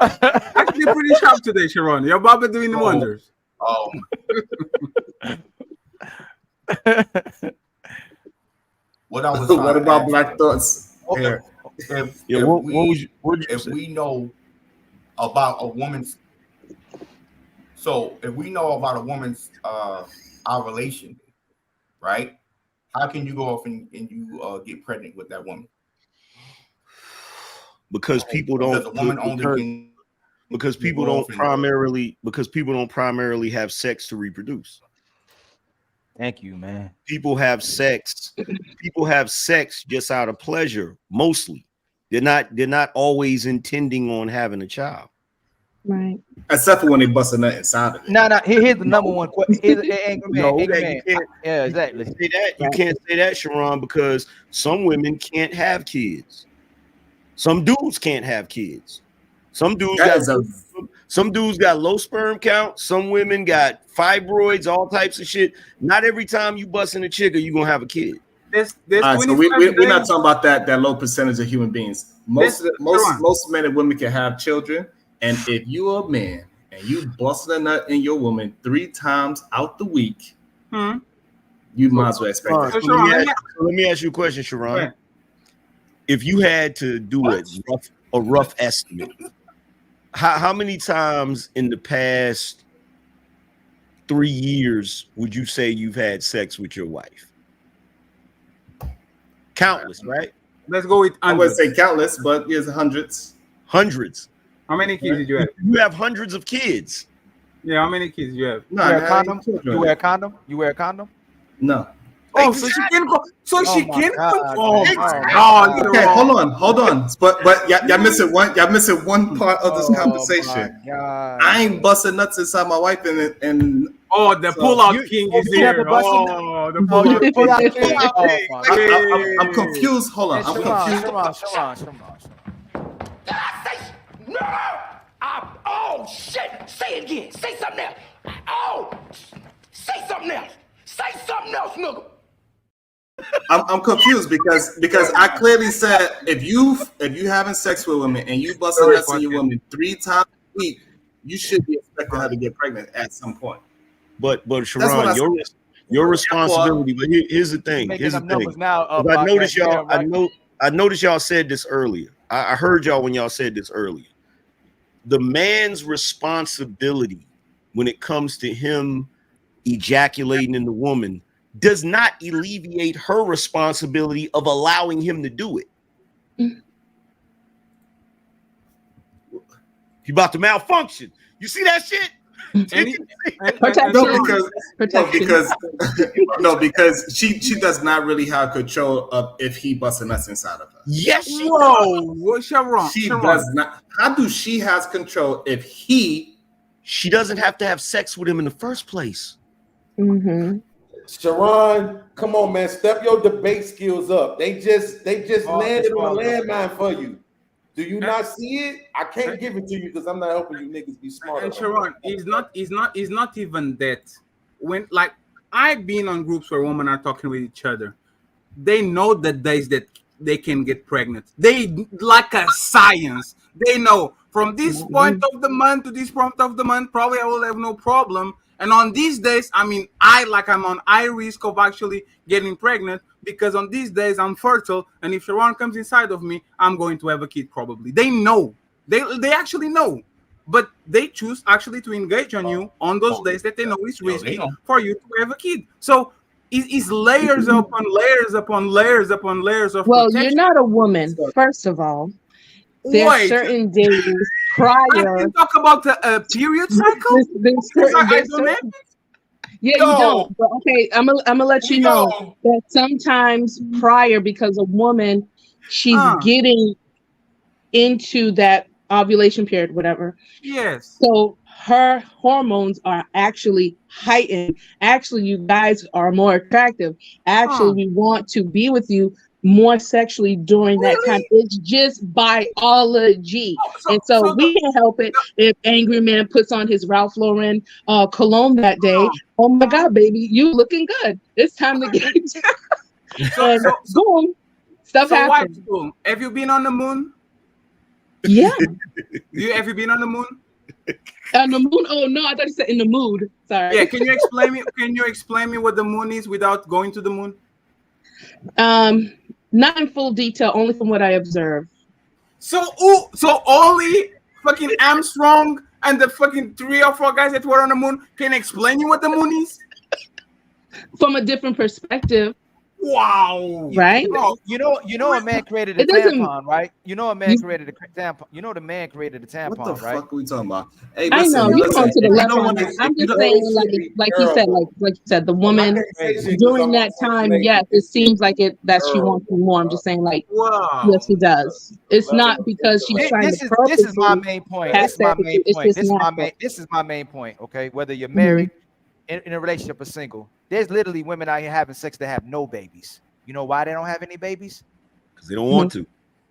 Actually, pretty sharp today, Sharon. Your Baba doing the wonders. Oh. What about Black Thoughts? If we know about a woman's, our relation, right? How can you go off and you get pregnant with that woman? Because people don't. Because people don't primarily have sex to reproduce. Thank you, man. People have sex just out of pleasure, mostly. They're not always intending on having a child. Right. Except for when they bust a nut inside of it. No. Here's the number one question. Yeah, exactly. You can't say that, Sharon, because some women can't have kids. Some dudes can't have kids. Some dudes got low sperm count. Some women got fibroids, all types of shit. Not every time you busting a chick are you gonna have a kid. All right, so we're not talking about that low percentage of human beings. Most men and women can have children, and if you're a man and you busting a nut in your woman 3 times out the week, you might as well expect that. So let me ask you a question, Sharon. Yeah. If you had to do a rough estimate, how many times in the past 3 years would you say you've had sex with your wife? Countless, right? Let's go with. I would say countless, but yes, hundreds. Hundreds. How many kids did you have? You have hundreds of kids. Yeah, how many kids do you have? You wear a condom? You wear a condom? You wear a condom? No. Oh, so she can go. So she can control. Okay, hold on. But y'all missing one. Y'all missing one part of this conversation. I ain't busting nuts inside my wife and the pull-out king is here. Oh, the pull-out king. I'm confused. Hold on. I'm confused. No! Oh, shit! Say it again. Say something else. Oh! Say something else. Say something else, nigga. I'm confused because I clearly said if you having sex with women and you busting nuts in your woman 3 times a week, you should be expecting her to get pregnant at some point. But Sharon, your responsibility. But here's the thing. I noticed y'all said this earlier. I heard y'all when y'all said this earlier. The man's responsibility when it comes to him ejaculating in the woman does not alleviate her responsibility of allowing him to do it. You about to malfunction. You see that shit? Because she does not really have control of if he busts nuts inside of her. Yes, she does not. How do she has control if she doesn't have to have sex with him in the first place? Mm-hmm. Sharon, come on, man, step your debate skills up. They just landed on a landmine for you. Do you not see it? I can't give it to you because I'm not helping you niggas be smart. And Sharon, it's not even that. When like I've been on groups where women are talking with each other, they know the days that they can get pregnant. They like a science. They know from this point of the month to this point of the month, probably I will have no problem. And on these days, I mean, I'm on high risk of actually getting pregnant because on these days I'm fertile. And if Sharon comes inside of me, I'm going to have a kid probably. They know. They actually know. But they choose actually to engage on you on those days that they know it's risky for you to have a kid. So It's layers upon layers upon layers upon layers of Well, protection. you're not a woman, first of all. There's Wait, certain days I prior. can talk about a period cycle. There's Because certain, I there's don't have certain, it. yeah, Yo, you don't. But okay, I'm gonna let you know that sometimes prior, because a woman, she's getting into that ovulation period, whatever. Yes. So her hormones are actually heightened. Actually, you guys are more attractive. Actually, we want to be with you more sexually during that time. It's just biology. And so we can't help it if Angry Man puts on his Ralph Lauren cologne that day. Oh my God, baby, you looking good. It's time to get and boom, stuff happens. Boom. Have you been on the moon? Yeah. Have you been on the moon? On the moon? Oh no, I thought you said in the mood. Sorry. Yeah, can you explain me? Can you explain me what the moon is without going to the moon? Not in full detail, only from what I observed. So only fucking Armstrong and the fucking 3 or 4 guys that were on the moon can explain you what the moon is? From a different perspective. Wow. Right? You know a man created a tampon, right? You know a man created a tampon. You know the man created a tampon, What the right? fuck are we talking about? Hey, I know you're going to the level. I'm you just know, saying, like you said, like you said, the woman during that time, yes, it seems like that she wants you more. I'm just saying, like, yes, she does. It's not because she's trying to purposely. This is my main point. This is my main It's point. just natural. This is my main point. Okay, whether you're married, in a relationship, or single, there's literally women out here having sex that have no babies. You know why they don't have any babies? Because they don't want to.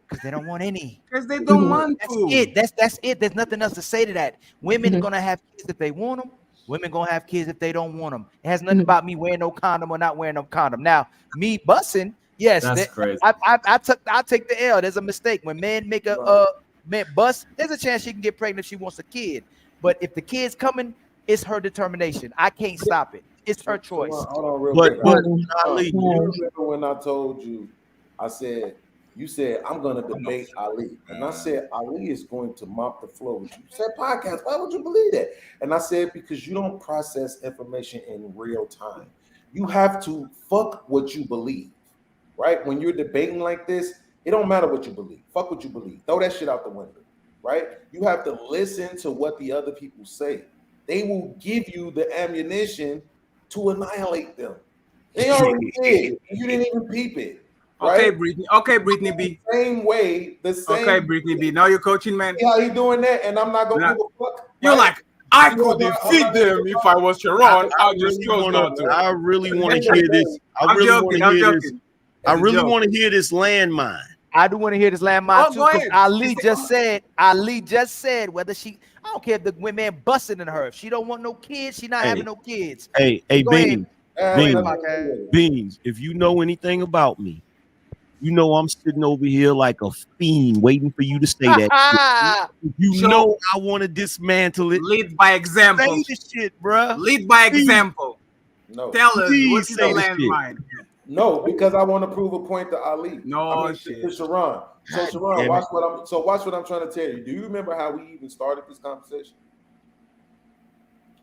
Because they don't want any. Because they don't want to. That's it. There's nothing else to say to that. Women are gonna have kids if they want them. Women gonna have kids if they don't want them. It has nothing about me wearing no condom or not wearing no condom. Now, me busting, yes, that's crazy. I take the L. There's a mistake when men make a man bust. There's a chance she can get pregnant if she wants a kid. But if the kid's coming, it's her determination. I can't stop it. It's her choice. Hold on, real But quick. Ali, you remember when I told you, you said, I'm going to debate Ali. And I said, Ali is going to mop the floor with you. You said, podcast, why would you believe that? And I said, because you don't process information in real time. You have to fuck what you believe, right? When you're debating like this, it don't matter what you believe. Fuck what you believe. Throw that shit out the window, right? You have to listen to what the other people say. They will give you the ammunition to annihilate them. They already did. You didn't even peep it. Right? Okay, Brittany B. Same way, the same. Okay, Brittany B. Now you're coaching, man. See how he doing that, and I'm not gonna give a fuck. You're like, I could defeat them if I was Sharon. I really want to hear this. I really want to hear this. I really want to hear this landmine. I do want to hear this landmine too. Because Ali just said whether she. I don't care if the women busting in her. If she don't want no kids, she not having no kids. Hey, Beans. Beans. If you know anything about me, you know I'm sitting over here like a fiend waiting for you to say that. You know I want to dismantle it. Lead by example. Say the shit, bro. Lead by example. No. Tell us what's the landmine. No, because I want to prove a point to Ali. To Sharon. So Sharon, watch what I'm trying to tell you. Do you remember how we even started this conversation?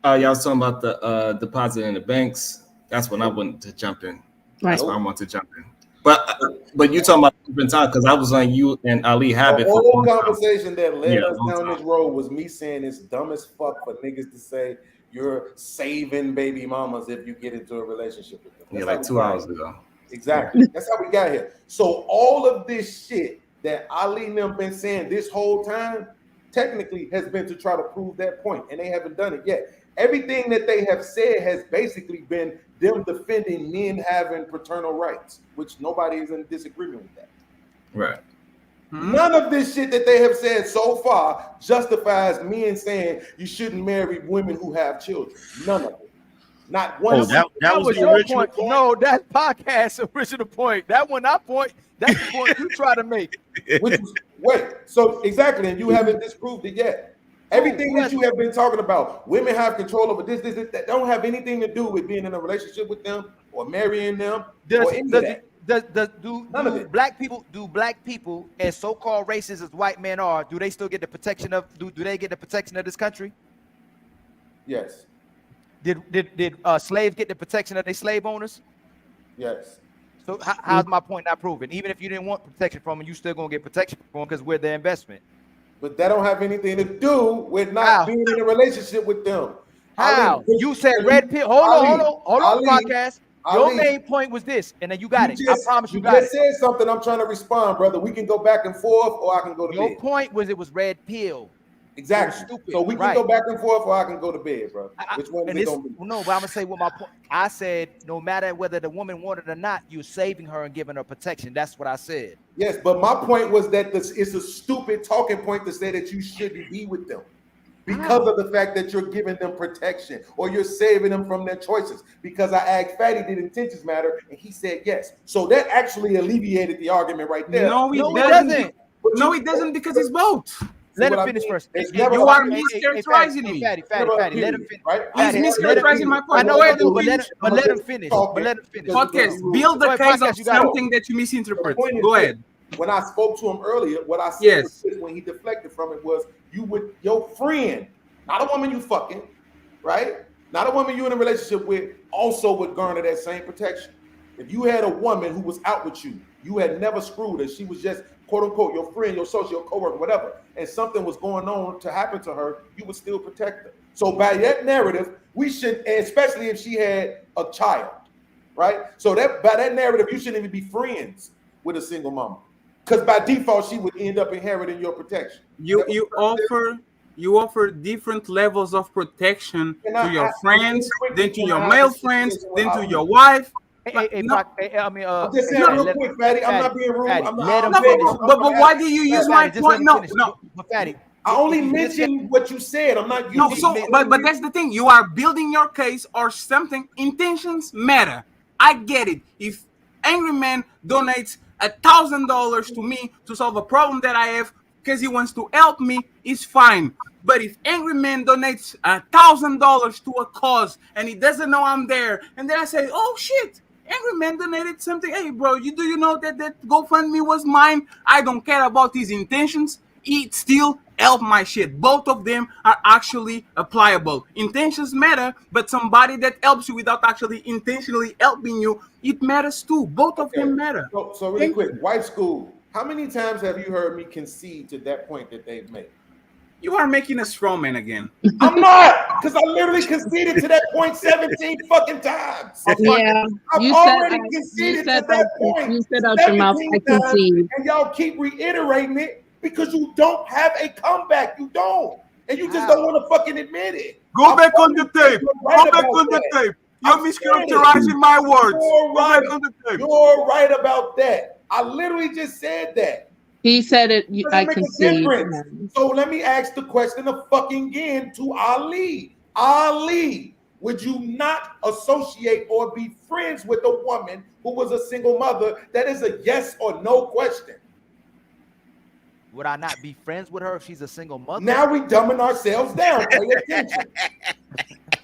Y'all was talking about the deposit in the banks. That's when I wanted to jump in. That's when I want to jump in. But you talking about different time because I was on you and Ali have it. The whole conversation that led us down this road was me saying it's dumb as fuck for niggas to say you're saving baby mamas if you get into a relationship with them. Yeah, like 2 hours ago. Exactly. That's how we got here. So all of this shit that Ali and them been saying this whole time technically has been to try to prove that point, and they haven't done it yet. Everything that they have said has basically been them defending men having paternal rights, which nobody is in disagreement with that. Right. None of this shit that they have said so far justifies men saying you shouldn't marry women who have children. None of it. Not one. Oh, that was the original point. No, that podcast original point. That one I point. That's the point you try to make. So exactly, and you haven't disproved it yet. Everything that you have been talking about, women have control over this, that don't have anything to do with being in a relationship with them or marrying them or any of that. Do black people as so-called racist as white men are, do they still get the protection of do they get the protection of this country? Yes. Did slaves get the protection of their slave owners? Yes. So how's my point not proven? Even if you didn't want protection from him, you still gonna get protection from him because we're the investment. But that don't have anything to do with not being in a relationship with them. How? Ali, You said red pill. Hold on, podcast. Your Ali, main point was this, and then you got it. I promise you you got it. just said something. I'm trying to respond, brother. We can go back and forth, or I can go to Your bed. point was it was red pill. Exactly. Stupid. So we can go back and forth, or I can go to bed, bro. Which one is it gonna be? No, but I'm gonna say what my point. I said no matter whether the woman wanted or not, you're saving her and giving her protection. That's what I said. Yes, but my point was that it's a stupid talking point to say that you shouldn't be with them because of the fact that you're giving them protection or you're saving them from their choices. Because I asked Fatty, did intentions matter? And he said yes. So that actually alleviated the argument right there. No, it doesn't. No, it doesn't because it's both. Let him finish first. You are mischaracterizing me. Fatty, let him finish. Right? He's mischaracterizing my point. I know I do, but let him finish. Podcast, build the case of something that you misinterpret. Go ahead. When I spoke to him earlier, what I said was this, when he deflected from it was you would your friend, not a woman you fucking, right? Not a woman you in a relationship with, also would garner that same protection. If you had a woman who was out with you, you had never screwed her, she was just quote unquote your friend, your social, your coworker, whatever, and something was going on to happen to her, you would still protect her. So by that narrative, we should, especially if she had a child, right? So that by that narrative, you shouldn't even be friends with a single mama. Because by default, she would end up inheriting your protection. You offer different levels of protection to your friends, then to your male friends, then to your wife. I'm just saying real quick, Fatty. I'm not being rude. But why do you use my point? No. Fatty, I only mentioned what you said. I'm not using. No, but that's the thing. You are building your case or something. Intentions matter. I get it. If Angry Man donates $1,000 to me to solve a problem that I have because he wants to help me, it's fine. But if Angry Man donates $1,000 to a cause and he doesn't know I'm there, and then I say, "Oh shit, Angry Man donated something. Hey, bro, do you know that GoFundMe was mine? I don't care about his intentions. It still helped my shit." Both of them are actually applicable. Intentions matter, but somebody that helps you without actually intentionally helping you, it matters too. Both of them matter. So really quick, white school. How many times have you heard me concede to that point that they've made? You are making a straw man again. I'm not, because I literally conceded to that point 17 fucking times. Yeah, I've already conceded to that point. You said out your mouth, I concede. And y'all keep reiterating it because you don't have a comeback. You don't. And you just don't want to fucking admit it. Go back on the tape. Go back on the tape. You're mischaracterizing my words. You're right about that. I literally just said that. He said it. I Doesn't make a concede. difference. So let me ask the question of fucking again to Ali. Ali, would you not associate or be friends with a woman who was a single mother? That is a yes or no question. Would I not be friends with her if she's a single mother? Now we dumbing ourselves down. Pay attention.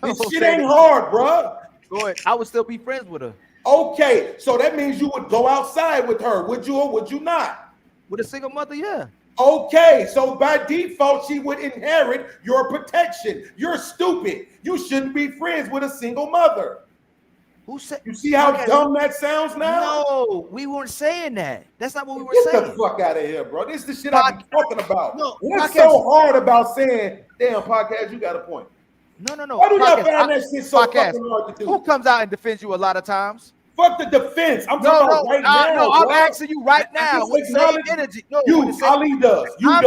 This shit ain't hard, bro. Go ahead. I would still be friends with her. Okay, so that means you would go outside with her, would you or would you not? With a single mother, yeah. Okay, so by default, she would inherit your protection. You're stupid. You shouldn't be friends with a single mother. Who said? You see how dumb that sounds now? No, we weren't saying that. That's not what we were Get saying. the fuck out of here, bro. This is the shit I'm talking about. No, what's so hard about saying, damn, podcast, you got a point? No. Why do y'all find that shit so fucking hard to do? Who comes out and defends you a lot of times? Fuck the defense. I'm talking about right now. No, I'm asking you right now. With the same energy. No, you, Ali does. You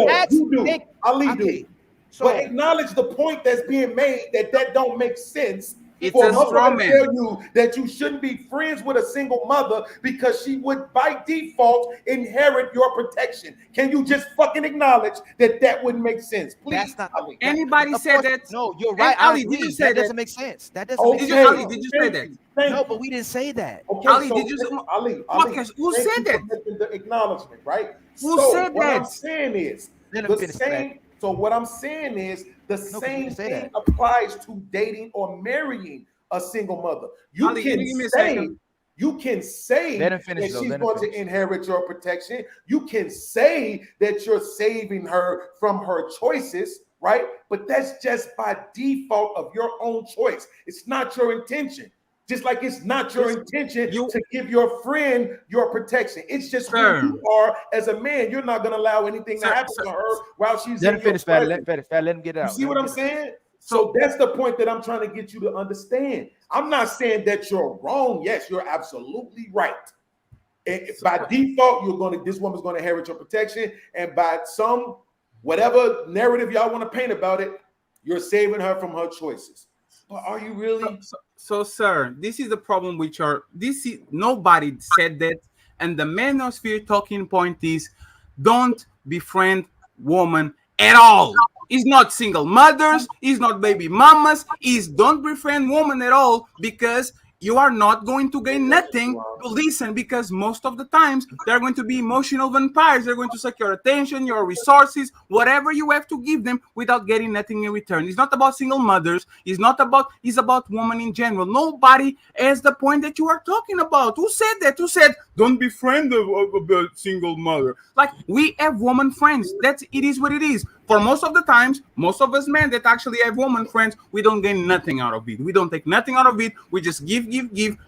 do. Ali do. So, but acknowledge the point that's being made that don't make sense. It's for a straw to man. tell you that you shouldn't be friends with a single mother because she would by default inherit your protection. Can you just fucking acknowledge that wouldn't make sense? Please. That's not Ali. Anybody said that? No, you're right. Ali, did you say that? Doesn't make sense. That doesn't Okay. make sense. Ali, did you say that? No, but we didn't say that. Okay, Ali, so did you say Ali, who thank said you that? for making the acknowledgement, right? Who So said what that? I'm saying is Let him the finish same. So what I'm saying is the same thing applies to dating or marrying a single mother. You Ali, can give me a say second. you can say Let him that finish, though. she's Let him going to inherit your protection. You can say that you're saving her from her choices, right? But that's just by default of your own choice. It's not your intention. Just like it's not your intention to give your friend your protection. It's just who you are as a man. You're not going to allow anything to happen to her while she's Let in him finish, your Fat. presence. Let him get it out. You see what I'm saying? So that's the point that I'm trying to get you to understand. I'm not saying that you're wrong. Yes, you're absolutely right. And by default, this woman's going to inherit your protection, and by some whatever narrative y'all want to paint about it, you're saving her from her choices. But are you really? So, sir, this is the problem with nobody said that, and the manosphere talking point is don't befriend women at all. It's not single mothers, it's not baby mamas, it's don't befriend women at all, because you are not going to gain nothing. Listen, because most of the times they're going to be emotional vampires. They're going to suck your attention, your resources, whatever you have to give them without getting nothing in return. It's not about single mothers. It's about women in general. Nobody has the point that you are talking about. Who said that? Who said don't befriend a single mother? Like, we have woman friends. It is what it is. For most of the times, most of us men that actually have woman friends, we don't gain nothing out of it. We don't take nothing out of it. We just give,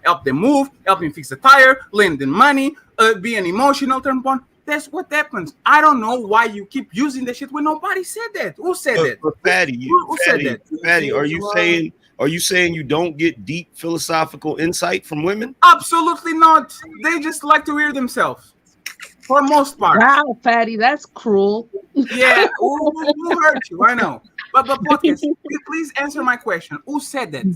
help them move, help them fix the tire, lend them money, be an emotional turn point. That's what happens. I don't know why you keep using that shit when nobody said that. Who said that? But Fatty, who said that? Fatty, are you saying you don't get deep philosophical insight from women? Absolutely not. They just like to hear themselves. For most part. Wow, Fatty, that's cruel. Yeah, who hurt you? I know. But podcast, please answer my question. Who said that?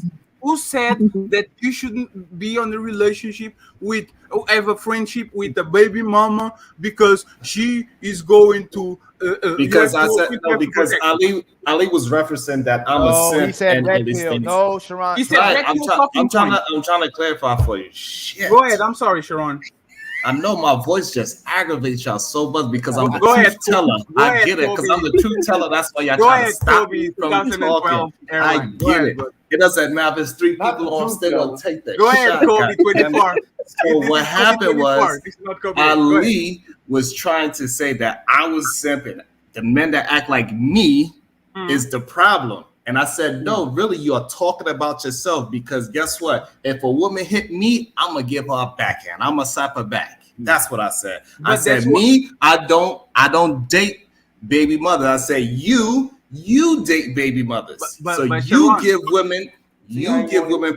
Who said that you shouldn't be on a relationship with, have a friendship with a baby mama because she is going to? Because Ali was referencing that I'm a simp. He said red pill. No, Sharon. He said red pill. I'm trying to clarify for you. Shit. Go ahead. I'm sorry, Sharon. I know my voice just aggravates y'all so much because I'm the truth teller. I get it because I'm the truth teller. That's why y'all trying to stop me from talking. I get it. It doesn't matter if it's 3 people on stage will take that. Go ahead, Kobe 24. So what happened was Ali was trying to say that I was simping. The men that act like me is the problem. And I said, no, really, you are talking about yourself, because guess what? If a woman hit me, I'm going to give her a backhand. I'm going to slap her back. That's what I said. I said, I don't date baby mothers. I say, you date baby mothers. So you give women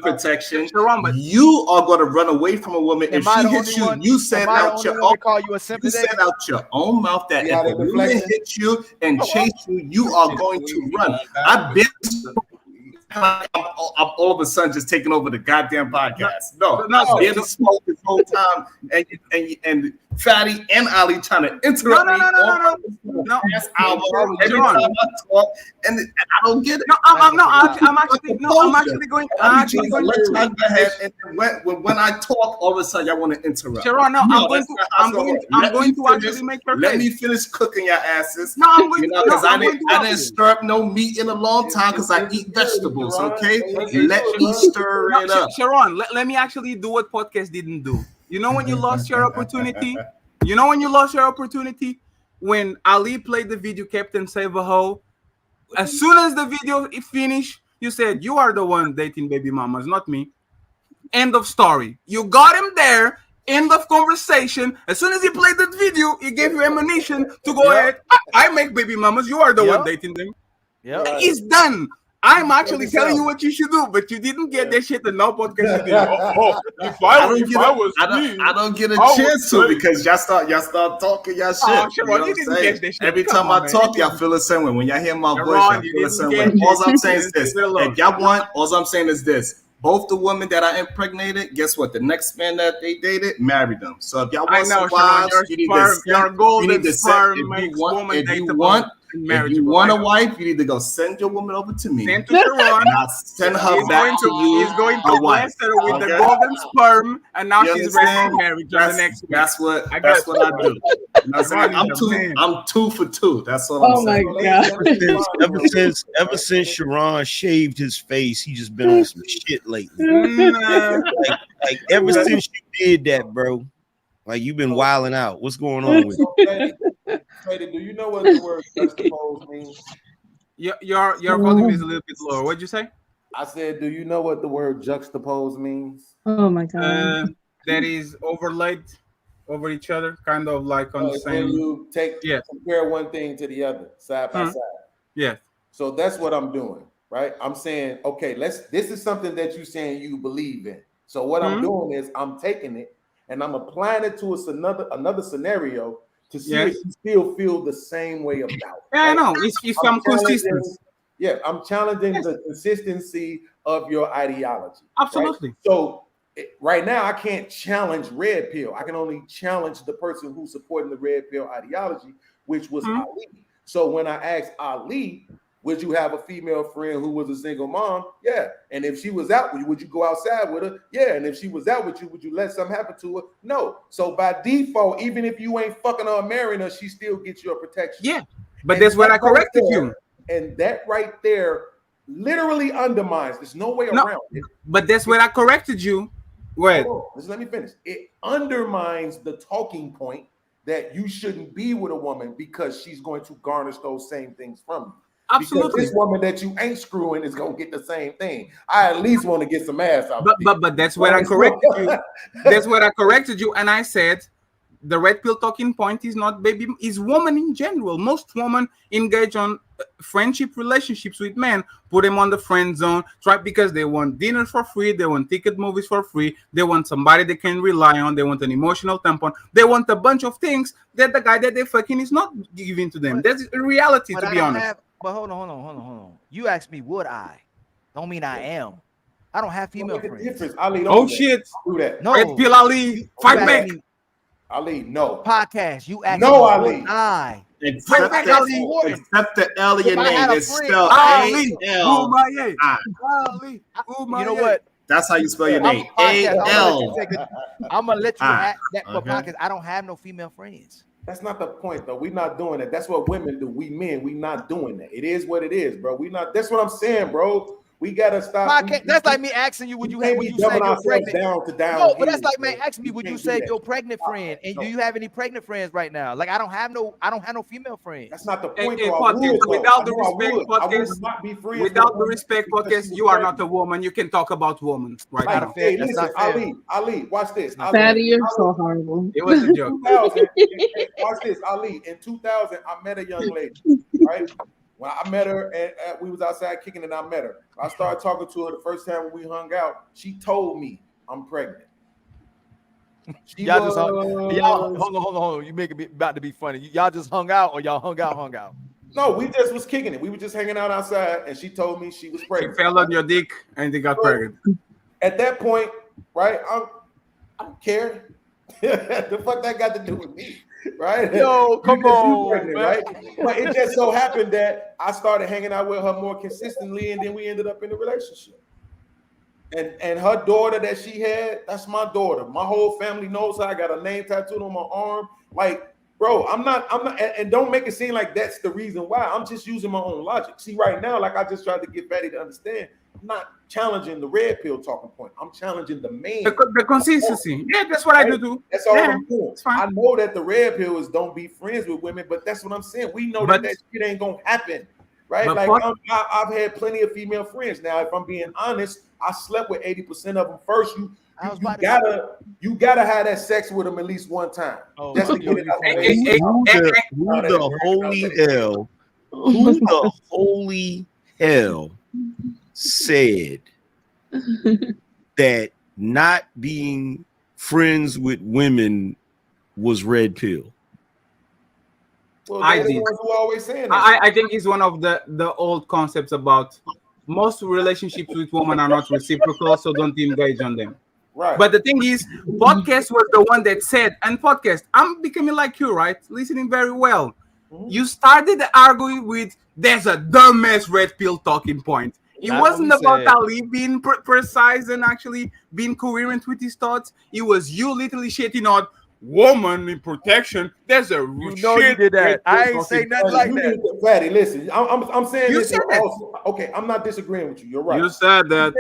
protection. You are going to run away from a woman. If she hits you, you said out your own mouth that if a woman hits you and chase you, you are going to run. I've been. I'm all of a sudden just taking over the goddamn podcast. No, in the smoke this whole time, and Fatty and Ali trying to interrupt me. No. Every time I talk, and I don't get it. I'm actually going. Go ahead, and when I talk, all of a sudden y'all want to interrupt. Sharon, I'm going to actually make her. Let me finish cooking your asses. Because I didn't stir up no meat in a long time because I eat vegetables. Okay, let me stir it up. Sharon, let me actually do what podcast didn't do. You know when you lost your opportunity? When Ali played the video Captain Save a Hoe, as soon as the video finished, you said, you are the one dating baby mamas, not me. End of story. You got him there. End of conversation. As soon as he played that video, he gave you ammunition to go ahead. I make baby mamas. You are the one dating them. Yeah, it's done. I'm actually telling you what you should do, but you didn't get that shit in no podcast. You did. I don't get a chance to, because y'all start talking y'all shit. You know what I'm saying? Every time I talk, y'all feel the same way. When y'all hear my voice, y'all feel the same way. All I'm saying is this. If y'all want, all I'm saying is this. Both the women that I impregnated, guess what? The next man that they dated, married them. So if y'all want some wives, you need to send. If you want a wife, you need to go send your woman over to me. Send to Sharon. And I'll send her back to you. He's going to bless her with the golden sperm, and now she's ready to marry the next. That's what I do. I'm 2 for 2. That's what I'm saying. Oh my God! Ever since Sharon shaved his face, he just been on some shit lately. like ever since you did that, bro. Like, you've been wilding out. What's going on with you? Katie, do you know what the word juxtapose means? Your volume is a little bit lower. What'd you say? I said, do you know what the word juxtapose means? Oh my god. That is overlaid over each other, kind of like on the It's when same. you compare one thing to the other, side by Hmm. side. Yeah. So that's what I'm doing, right? I'm saying, okay, this is something that you're saying you believe in. So what I'm doing is I'm taking it and I'm applying it to another scenario to see if you still feel the same way about it. Yeah, I know. If I'm consistent. Yeah, I'm challenging the consistency of your ideology. Absolutely. Right? So right now, I can't challenge red pill. I can only challenge the person who's supporting the red pill ideology, which was Ali. So when I asked Ali, would you have a female friend who was a single mom? Yeah. And if she was out with you, would you go outside with her? Yeah. And if she was out with you, would you let something happen to her? No. So by default, even if you ain't fucking her or marrying her, she still gets your protection. Yeah. But that's what I corrected you. And that right there literally undermines. There's no way around it. But that's where I corrected you. Wait. Just let me finish. It undermines the talking point that you shouldn't be with a woman because she's going to garnish those same things from you. Absolutely. Because this woman that you ain't screwing is gonna get the same thing. I at least want to get some ass out. But that's where I corrected you. That's where I corrected you, and I said the red pill talking point is not baby, is woman in general. Most women engage on friendship relationships with men, put them on the friend zone, because they want dinner for free, they want ticket movies for free, they want somebody they can rely on, they want an emotional tampon, they want a bunch of things that the guy that they fucking is not giving to them. That's a reality, to be honest. But hold on. You asked me, would I? Don't mean I am. I don't have female friends. Ali, oh shit! Do that. No. Red pill Ali, fight back. Ali, no. Podcast. You asked no, me, Ali. would I? Except the L in your name is spelled Ali. A-L-I. Ali. You know what? That's how you spell your name. A-L. I'm gonna let you have that for podcast. I don't have no female friends. That's not the point, though. We're not doing that. That's what women do. We men, we not doing that. It is what it is, bro. We not. That's what I'm saying, bro. We gotta stop. That's like me asking you, would you say you're pregnant? Down. No, but that's like me asking me, would you say your pregnant friend? And do you have any pregnant friends right now? Like I don't have no female friends. That's not the point. Without the respect, podcast, you are not a woman. You can talk about women right now. Hey, listen, Ali, watch this. Fatty, you're so horrible. It was a joke. Watch this, Ali. In 2000, I met a young lady, right? When I met her, and we was outside kicking, and I met her. I started talking to her the first time when we hung out. She told me I'm pregnant. Y'all hold on. You making me about to be funny. Y'all just hung out, or y'all hung out? No, we just was kicking it. We were just hanging out outside, and she told me she was pregnant. She fell on your dick, and they got pregnant. At that point, right? I don't care. The fuck that got to do with me? Right? Yo, come on, pregnant, right? But it just so happened that I started hanging out with her more consistently, and then we ended up in a relationship. And her daughter that she had, that's my daughter. My whole family knows her. I got a name tattooed on my arm. Like, bro, I'm not, and don't make it seem like that's the reason why. I'm just using my own logic. See, right now, like I just tried to get Fatty to understand, I'm not challenging the red pill talking point. I'm challenging the main. The consistency. Yeah, that's what I do too. That's all I'm doing. I know that the red pill is don't be friends with women, but that's what I'm saying. We know that shit ain't gonna happen, right? Like I've had plenty of female friends. Now, if I'm being honest, I slept with 80% of them first. You gotta have that sex with them at least one time. Just to get it out Who the holy hell said that not being friends with women was red pill? Well, I did. Who always saying that. I think it's one of the old concepts about most relationships with women are not reciprocal, so don't engage on them. Right. But the thing is, podcast was the one that said, and podcast, I'm becoming like you, right? Listening very well. You started arguing with there's a dumbass red pill talking point. It wasn't about Ali being precise and actually being coherent with his thoughts. It was you literally shitting on woman in protection. There's a you did that. I ain't say nothing like that. Fatty, listen, I'm saying you this said with also, okay, I'm not disagreeing with you. You're right. You said that.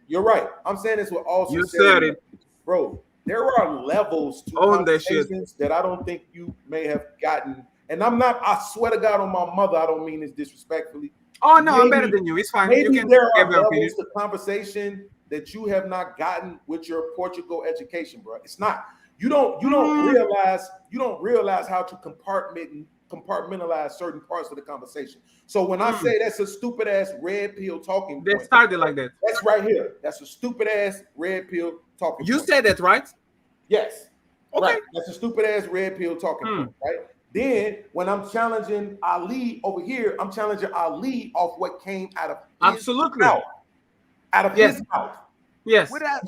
You're right. I'm saying this with also. You said it. Bro, there are levels to conversations that I don't think you may have gotten. And I swear to God on my mother, I don't mean this disrespectfully. Oh no, I'm better than you. It's fine. You Maybe can there are give your opinion. levels to conversation that you have not gotten with your Portugal education, bro. It's not. You don't realize how to compartmentalize certain parts of the conversation. So when I say that's a stupid ass red pill talking They point, started like that. that's right here. That's a stupid ass red pill talking You point. said that, right? Yes. Okay. Right. That's a stupid ass red pill talking point, right? Then when I'm challenging Ali over here, I'm challenging Ali off what came out of his mouth. Out of his mouth. Yes. What did I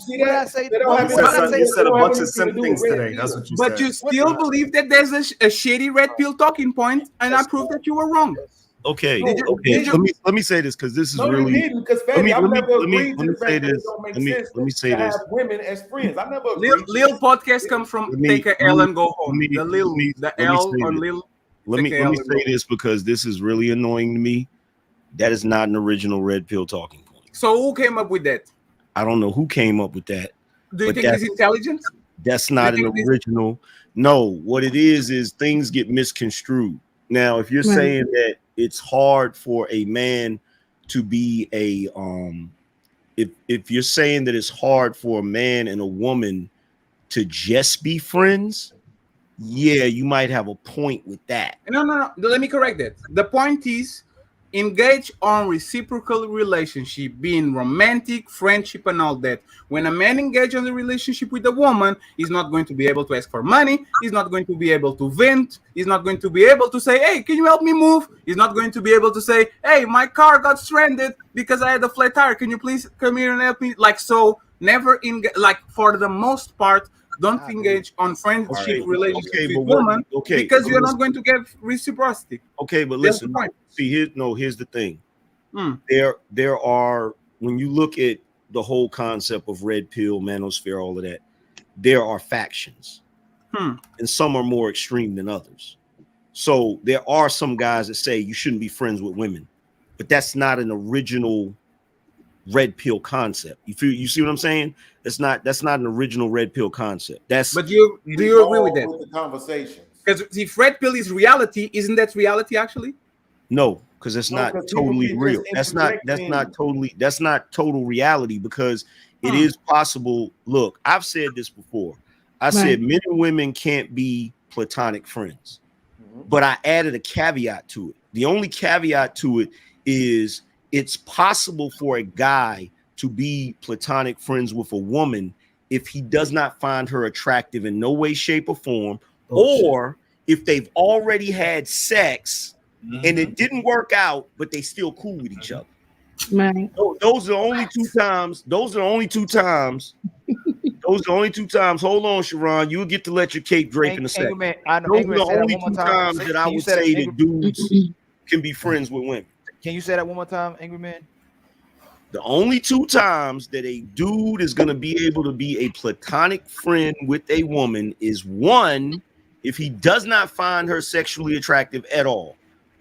say? You said a bunch of simp things today. That's what you said. But you still believe that there's a shady red pill talking point, and I proved that you were wrong. Okay, Did you- okay. did you- Let me say this because this is No, really. you didn't, because let me I've never let me agreed to the say fact that it this. don't make Let sense me say to this. have women as friends. I never agreed. Lil podcast comes from take a L and go home. The L on Lil. Let me say this because this is really annoying to me. That is not an original red pill talking point. So who came up with that? I don't know who came up with that. Do you but think he's intelligent? That's not an original. No, what it is things get misconstrued. Now, if you're saying that it's hard for a man to be a if you're saying that it's hard for a man and a woman to just be friends, yeah, you might have a point with that. No. Let me correct that. The point is engage on reciprocal relationship, being romantic, friendship, and all that. When a man engages on the relationship with a woman, he's not going to be able to ask for money. He's not going to be able to vent. He's not going to be able to say, hey, can you help me move? He's not going to be able to say, hey, my car got stranded because I had a flat tire. Can you please come here and help me? Like, so never engage, like for the most part, don't engage on friendship relationships with women because you're not going to get reciprocity. Okay, but That's the listen, point. see, here's the thing. There are, when you look at the whole concept of red pill, manosphere, all of that, there are factions, and some are more extreme than others. So there are some guys that say you shouldn't be friends with women, but that's not an original red pill concept. You see what I'm saying? That's not an original red pill concept. But do you agree with that? The conversation. Because if red pill is reality, isn't that reality actually? No, because it's not totally real. That's not total reality because it is possible. Look, I've said this before. I said men and women can't be platonic friends, but I added a caveat to it. The only caveat to it is it's possible for a guy to be platonic friends with a woman if he does not find her attractive in no way, shape, or form, or if they've already had sex and it didn't work out, but they still cool with each other. Right. Those are the only two times. Those are the only two times. Hold on, Sharon. You'll get to let your cape drape in a second. Those are the only two times that I would say that dudes can be friends with women. Can you say that one more time, Angry Man? The only two times that a dude is going to be able to be a platonic friend with a woman is one, if he does not find her sexually attractive at all,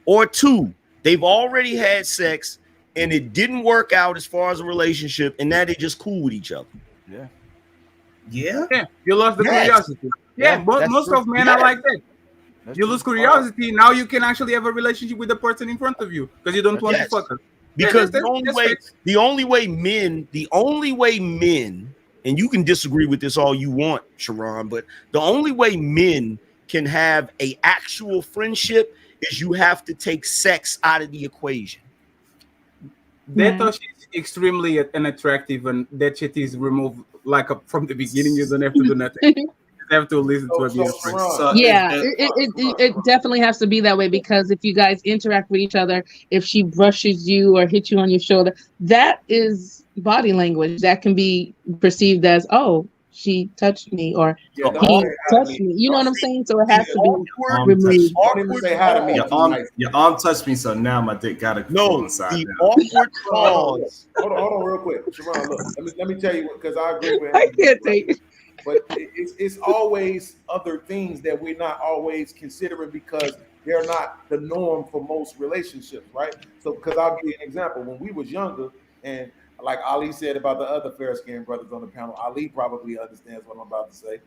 or two, they've already had sex and it didn't work out as far as a relationship, and now they just cool with each other. Yeah. You lost the curiosity. Most of men are like that. You lose curiosity. Now you can actually have a relationship with the person in front of you because you don't want to fuck her. Because the only way men, and you can disagree with this all you want, Sharon, but the only way men can have a actual friendship is you have to take sex out of the equation. That thought she's extremely unattractive, and that shit is removed from the beginning. You don't have to do nothing. You have to listen to her. It definitely has to be that way, because if you guys interact with each other, if she brushes you or hits you on your shoulder, that is body language that can be perceived as, oh, she touched me, or he touched me. You know what I'm saying? So it has to be removed. Your arm touched me, so now my dick gotta go inside. The awkward pause. Hold on, real quick, Sharon. Look, let me tell you, because I agree with. I can't take it. But it's always other things that we're not always considering because they're not the norm for most relationships, right? So, because I'll give you an example. When we was younger, and like Ali said about the other fair-skinned brothers on the panel, Ali probably understands what I'm about to say.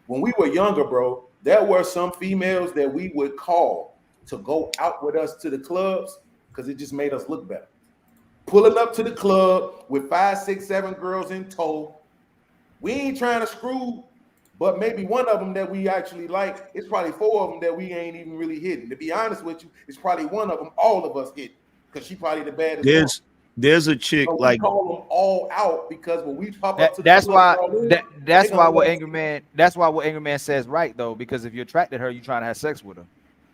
When we were younger, bro, there were some females that we would call to go out with us to the clubs, because it just made us look better. Pulling up to the club with 5, 6, 7 girls in tow. We ain't trying to screw, but maybe one of them that we actually like. It's probably 4 of them that we ain't even really hitting. To be honest with you, it's probably one of them all of us hit, because she probably the baddest one. There's a chick So we like call them all out, because when we pop up to That's the why club, that's why what Angry Man says right though, because if you attracted her, you trying to have sex with her.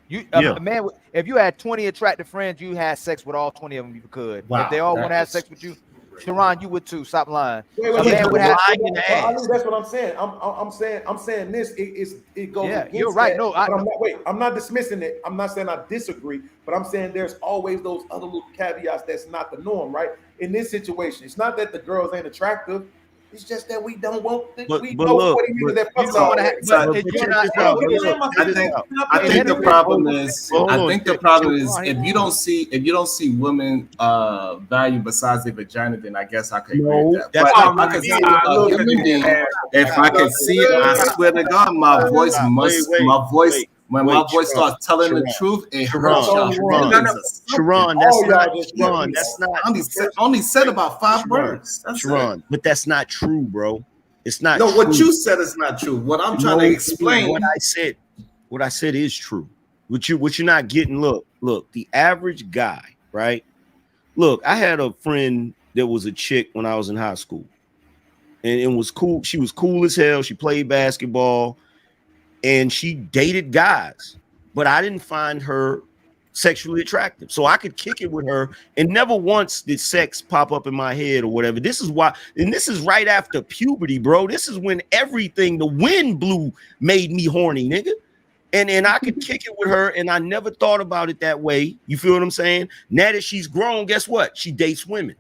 You a man, if you had 20 attractive friends, you had sex with all 20 of them. You could. Wow, if they all want to have sex with you, Sharon, you would too. Stop lying. Wait, A man would have. that's what I'm saying. I'm saying this. It goes. Yeah, against you're right. that, No, I'm not dismissing it. I'm not saying I disagree, but I'm saying there's always those other little caveats that's not the norm, right? In this situation, it's not that the girls ain't attractive. It's just that we don't want. We know what it is that fucks out. I think the problem is. I think the problem is if you don't see women value besides their vagina, then I guess I could agree with that. But if I could see a human being, if I could see it, I swear to God, my voice when my voice starts telling the truth, it hurts y'all. Sharon, that's not. Only said about 5 words. Sharon, but that's not true, bro. It's not. No, true. what you said is not true. What I'm trying to explain. What I said is true. What you're not getting. Look. The average guy, right? Look, I had a friend that was a chick when I was in high school, and it was cool. She was cool as hell. She played basketball. And she dated guys, but I didn't find her sexually attractive. So I could kick it with her, and never once did sex pop up in my head or whatever. This is why, and this is right after puberty, bro. This is when everything, the wind blew, made me horny, nigga. And I could kick it with her, and I never thought about it that way. You feel what I'm saying? Now that she's grown, guess what? She dates women.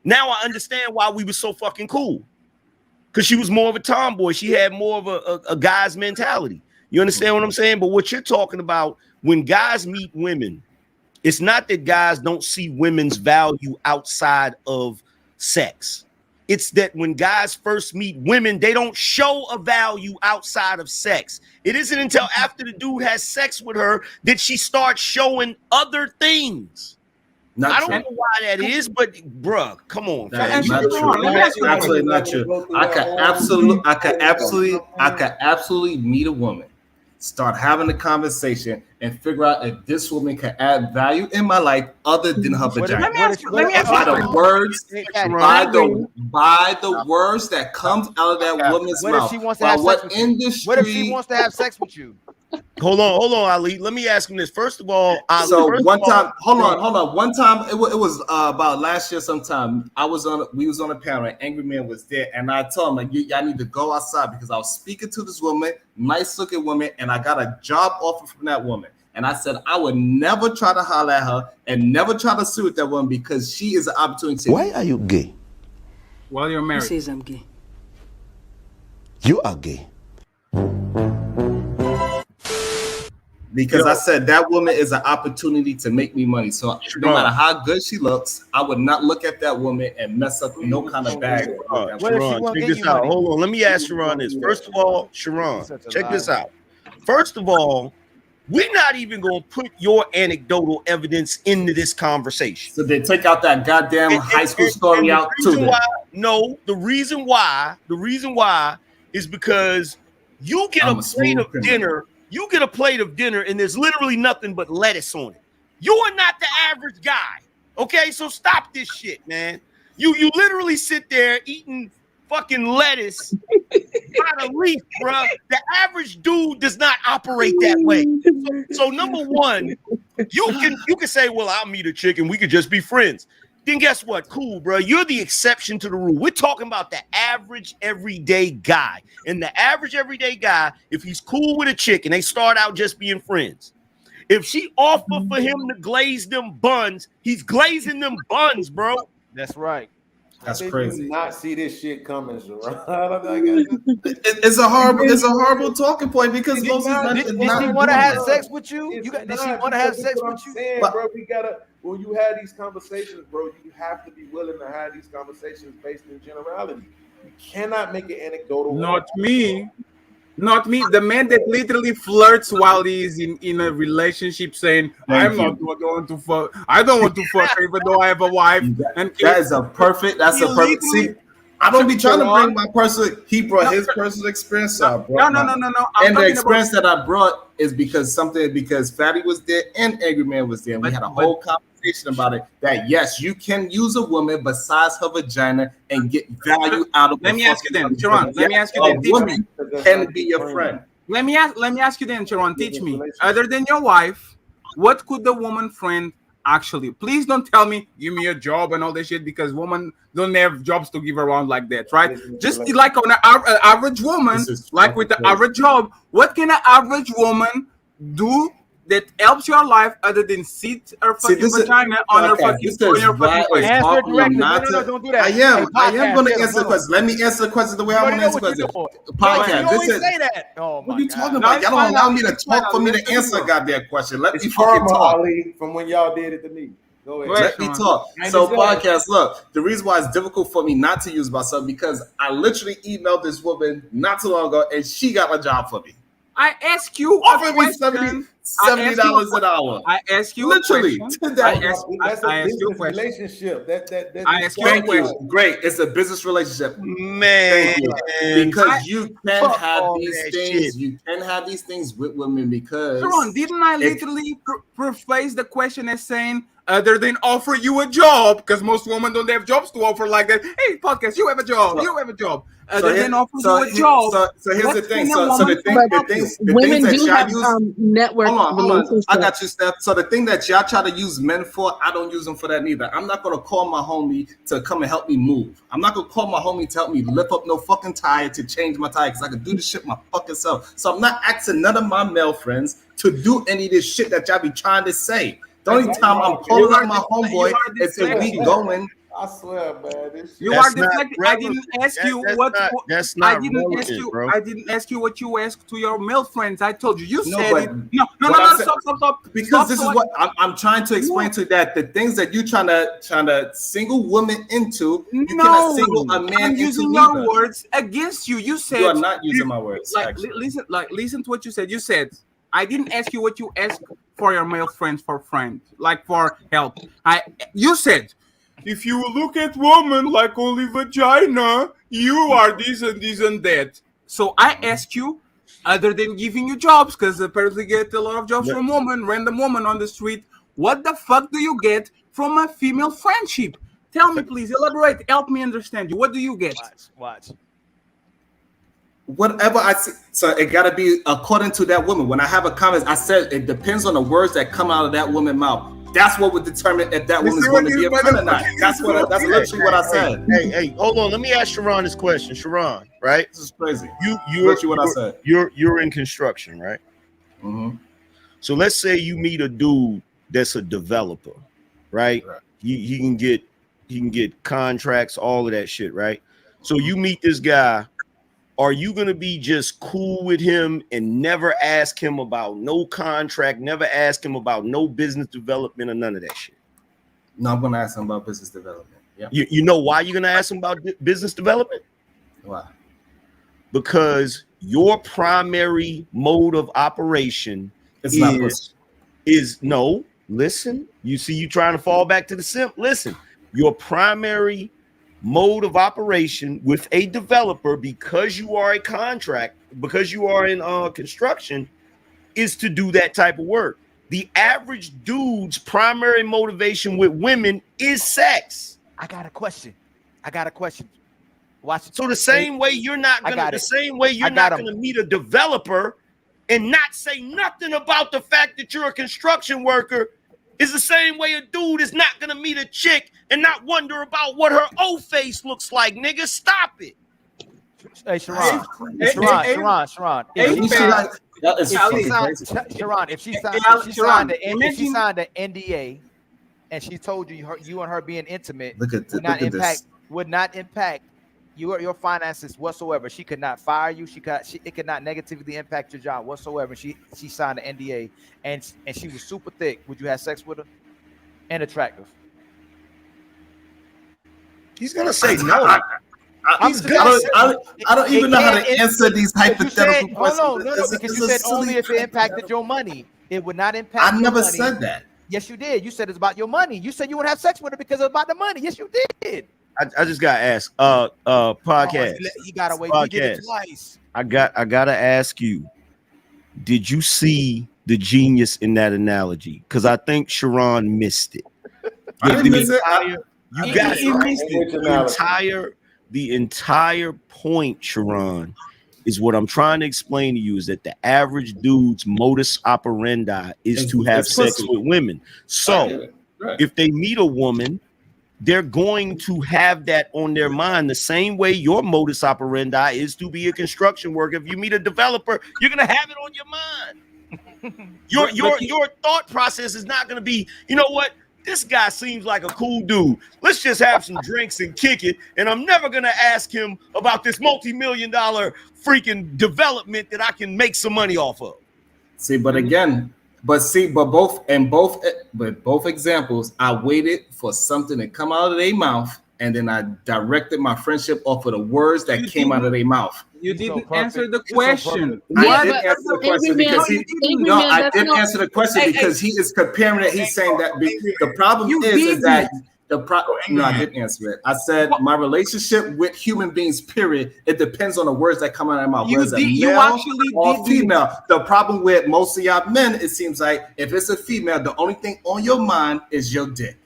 Now I understand why we were so fucking cool. Because she was more of a tomboy. She had more of a guy's mentality. You understand what I'm saying? But what you're talking about, when guys meet women, it's not that guys don't see women's value outside of sex. It's that when guys first meet women, they don't show a value outside of sex. It isn't until after the dude has sex with her that she starts showing other things. I don't know why that is, but bruh, come on. That is not true. Absolutely not true. I could absolutely meet a woman, start having a conversation, and figure out if this woman can add value in my life other than her vagina. By the words that comes out of that woman's mouth. What if she wants to have sex with you? Hold on, Ali. Let me ask him this. First of all, hold on. One time, it was about last year sometime. We was on a panel, and Angry Man was there, and I told him, like, y'all need to go outside, because I was speaking to this woman, nice looking woman, and I got a job offer from that woman. And I said I would never try to holler at her and never try to sue with that woman, because she is an opportunity. Why are you gay? While you're married. Who says I'm gay? You are gay. Because I said that woman is an opportunity to make me money. So no matter how good she looks, I would not look at that woman and mess up no kind of bag. Sharon, check this out. Hold on. Let me ask Sharon this. First of all, Sharon, check this out. First of all, we're not even going to put your anecdotal evidence into this conversation. So they take out that goddamn high school story out too. No, the reason why is because you get a plate of dinner. You get a plate of dinner and there's literally nothing but lettuce on it. You are not the average guy. Okay, so stop this shit, man. You literally sit there eating fucking lettuce out of leaf, bro. The average dude does not operate that way. So number one, you can say, well, I'll meet a chick and we could just be friends. Then guess what? Cool, bro. You're the exception to the rule. We're talking about the average everyday guy. And the average everyday guy, if he's cool with a chick and they start out just being friends, if she offer for him to glaze them buns, he's glazing them buns, bro. That's right. That's crazy. Not see this shit coming, It's a horrible talking point, because did she want to have sex with you? Did she want to have sex with you? Bro, when you have these conversations, bro, you have to be willing to have these conversations based in generality. You cannot make it anecdotal. Not me. Not me. The man that literally flirts while he's in a relationship, saying, "I'm not going to fuck. I don't want to fuck her, even though I have a wife." And That is a perfect. That's a perfect. See, I don't be trying to bring my personal. He brought his personal experience. So I brought no. And the experience that I brought is because Fatty was there and Angry Man was there. And we had a whole conversation about it. That yes, you can use a woman besides her vagina and get value out of. Let me ask you then, Sharon. Let me ask you then. A woman can be your friend. Let me ask you then, Sharon. Teach me. Other than your wife, what could the woman friend actually? Please don't tell me give me a job and all this shit, because women don't have jobs to give around like that, right? Just like on an average woman, like with the average job, what can an average woman do that helps your life other than sit her fucking vagina on her fucking face? Answer directly. No, don't do that. I am going to answer the question. Let me answer the question the way I want to answer the question. Podcast. You always say that. Oh my what are you talking about? Y'all don't allow me to talk for me to answer a goddamn question. Let me fucking talk. Ali, from when y'all did it to me. Go ahead. Let me talk. So podcast, look, the reason why it's difficult for me not to use myself because I literally emailed this woman not too long ago and she got a job for me. I ask you offering me $70 an hour. I ask you literally $10. I ask you a question. Relationship. I ask you a Thank question. you. Great. It's a business relationship. Man. Because you can have these things. You can have these things with women because Sharon, didn't I literally preface the question as saying other than offer you a job, because most women don't have jobs to offer like that. Hey, podcast, you have a job. You have a job. Other than offer you a job. So here's the thing. So the things women that do y'all have use. network relationships. I got you, Steph. So the thing that y'all try to use men for, I don't use them for that neither. I'm not gonna call my homie to come and help me move. I'm not gonna call my homie to help me lift up no fucking tire to change my tire because I can do this shit my fucking self. So I'm not asking none of my male friends to do any of this shit that y'all be trying to say. The only time I'm calling up my homeboy is if we going. I swear, man. You are deflecting. I didn't ask you what. That's not I didn't relevant, ask you. bro. I didn't ask you what you asked to your male friends. I told you. You No, said but it. No. Stop. Because this is what I'm trying to explain to you, that the things that you trying to single women into, you cannot single a man I'm using into your either. words against you. You said You are not using my words. Listen to what you said. You said I didn't ask you what you asked for your male friends for help. You said, if you look at women like only vagina, you are this and that. So I ask you, other than giving you jobs, because apparently get a lot of jobs from random woman on the street, what the fuck do you get from a female friendship? Tell me, please, elaborate. Help me understand you. What do you get? Watch. Whatever I see, so it got to be according to that woman. When I have a comment, I said it depends on the words that come out of that woman's mouth. That's what would determine if that woman's going to be a friend or not. That's literally what I said. Hey, hold on. Let me ask Sharon this question. Sharon, right? This is crazy. You're in construction, right? Mm-hmm. So let's say you meet a dude that's a developer, right? He can get contracts, all of that shit, right? So you meet this guy. Are you going to be just cool with him and never ask him about no contract, never ask him about no business development or none of that shit? No, I'm going to ask him about business development. Yeah. You know why you're going to ask him about business development? Why? Because your primary mode of operation listen, you see you trying to fall back to the simp. Listen, your primary mode of operation with a developer, because you are a contract, because you are in construction, is to do that type of work. The average dude's primary motivation with women is sex. I got a question. Watch. So the same way you're not gonna meet a developer and not say nothing about the fact that you're a construction worker is the same way a dude is not gonna meet a chick and not wonder about what her O face looks like. Nigga, stop it. Hey, Sharon. If she signed the NDA and she told you you and her being intimate would not impact your finances whatsoever. She could not fire you. It could not negatively impact your job whatsoever. She signed the NDA and she was super thick. Would you have sex with her? And attractive? He's gonna say no. I don't even know how to answer these hypothetical questions. Hold on, no, because you said only if it impacted your money. It would not impact. I never your money. said that. Yes, you did. You said it's about your money. You said you would have sex with her because it's about the money. Yes, you did. I just got to ask. Podcast. You gotta wait. Podcast. You did it twice. I gotta ask you. Did you see the genius in that analogy? Because I think Sharon missed it. I didn't miss it. You got it. The entire point, Sharon, is what I'm trying to explain to you is that the average dude's modus operandi is to have sex with women. So if they meet a woman, they're going to have that on their mind the same way your modus operandi is to be a construction worker. If you meet a developer, you're going to have it on your mind. Your thought process is not going to be, you know what? This guy seems like a cool dude. Let's just have some drinks and kick it. And I'm never going to ask him about this multi-million-dollar freaking development that I can make some money off of. See, but again, both examples, I waited for something to come out of their mouth, and then I directed my friendship off of the words that came out of their mouth. You didn't answer the question. I didn't answer the question because I didn't answer the question because he is comparing it. He's saying that the problem is that no, I didn't answer it. I said my relationship with human beings, period, it depends on the words that come out of my mouth. Whether it's a male or female. The problem with most of y'all men, it seems like if it's a female, the only thing on your mind is your dick.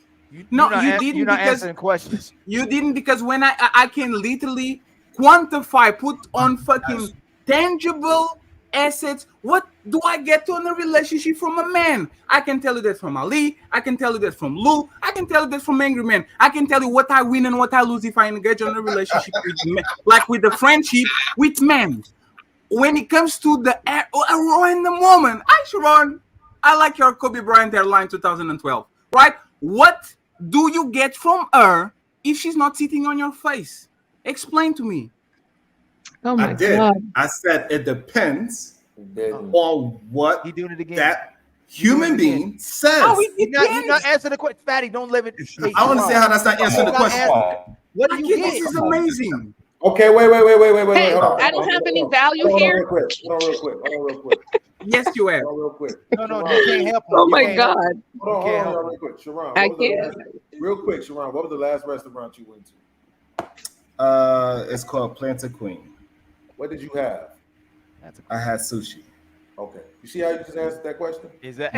No, you didn't. You're not because answering questions. You didn't because when I can literally quantify, put on fucking tangible assets. What do I get on a relationship from a man? I can tell you that from Ali. I can tell you that from Lou. I can tell you that from Angry Man. I can tell you what I win and what I lose if I engage on a relationship with men, like with the friendship with men. When it comes to the random woman, Sharon, I like your Kobe Bryant hairline 2012, right? What do you get from her if she's not sitting on your face? Explain to me. Oh my God. I said it depends on what that human being says. You're not answering the question. Fatty, don't live it. I want to see how that's not answering the question. What do you get? This is amazing. Okay, wait. Hey, Hold on. I don't have any value here. Hold on real quick. Yes, you have. Real quick. No, you can't help him. Oh my God. Hold on real quick. Sharon, I can't. Real quick, Sharon, what was the last restaurant you went to? It's called Planter Queen. What did you have? I had sushi. Okay. You see how you just answered that question? Is that?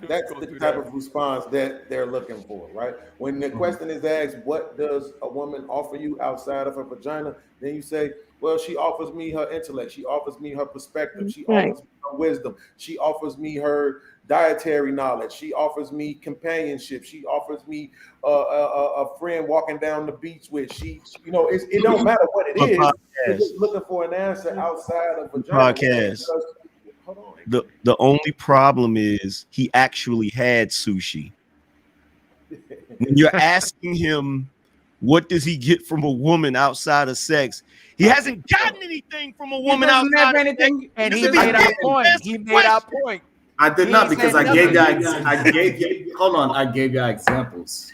That's the type of response that they're looking for, right? When the question is asked, what does a woman offer you outside of her vagina? Then you say, well, she offers me her intellect. She offers me her perspective. She offers me her wisdom. She offers me her dietary knowledge. She offers me companionship. She offers me a friend walking down the beach with. It don't matter what it is. You're just looking for an answer outside of vagina. Podcast. The only problem is he actually had sushi. When you're asking him, what does he get from a woman outside of sex? He hasn't gotten anything from a woman outside of anything. And he made our point. He made our point. I did not because I gave you. Hold on, I gave you examples,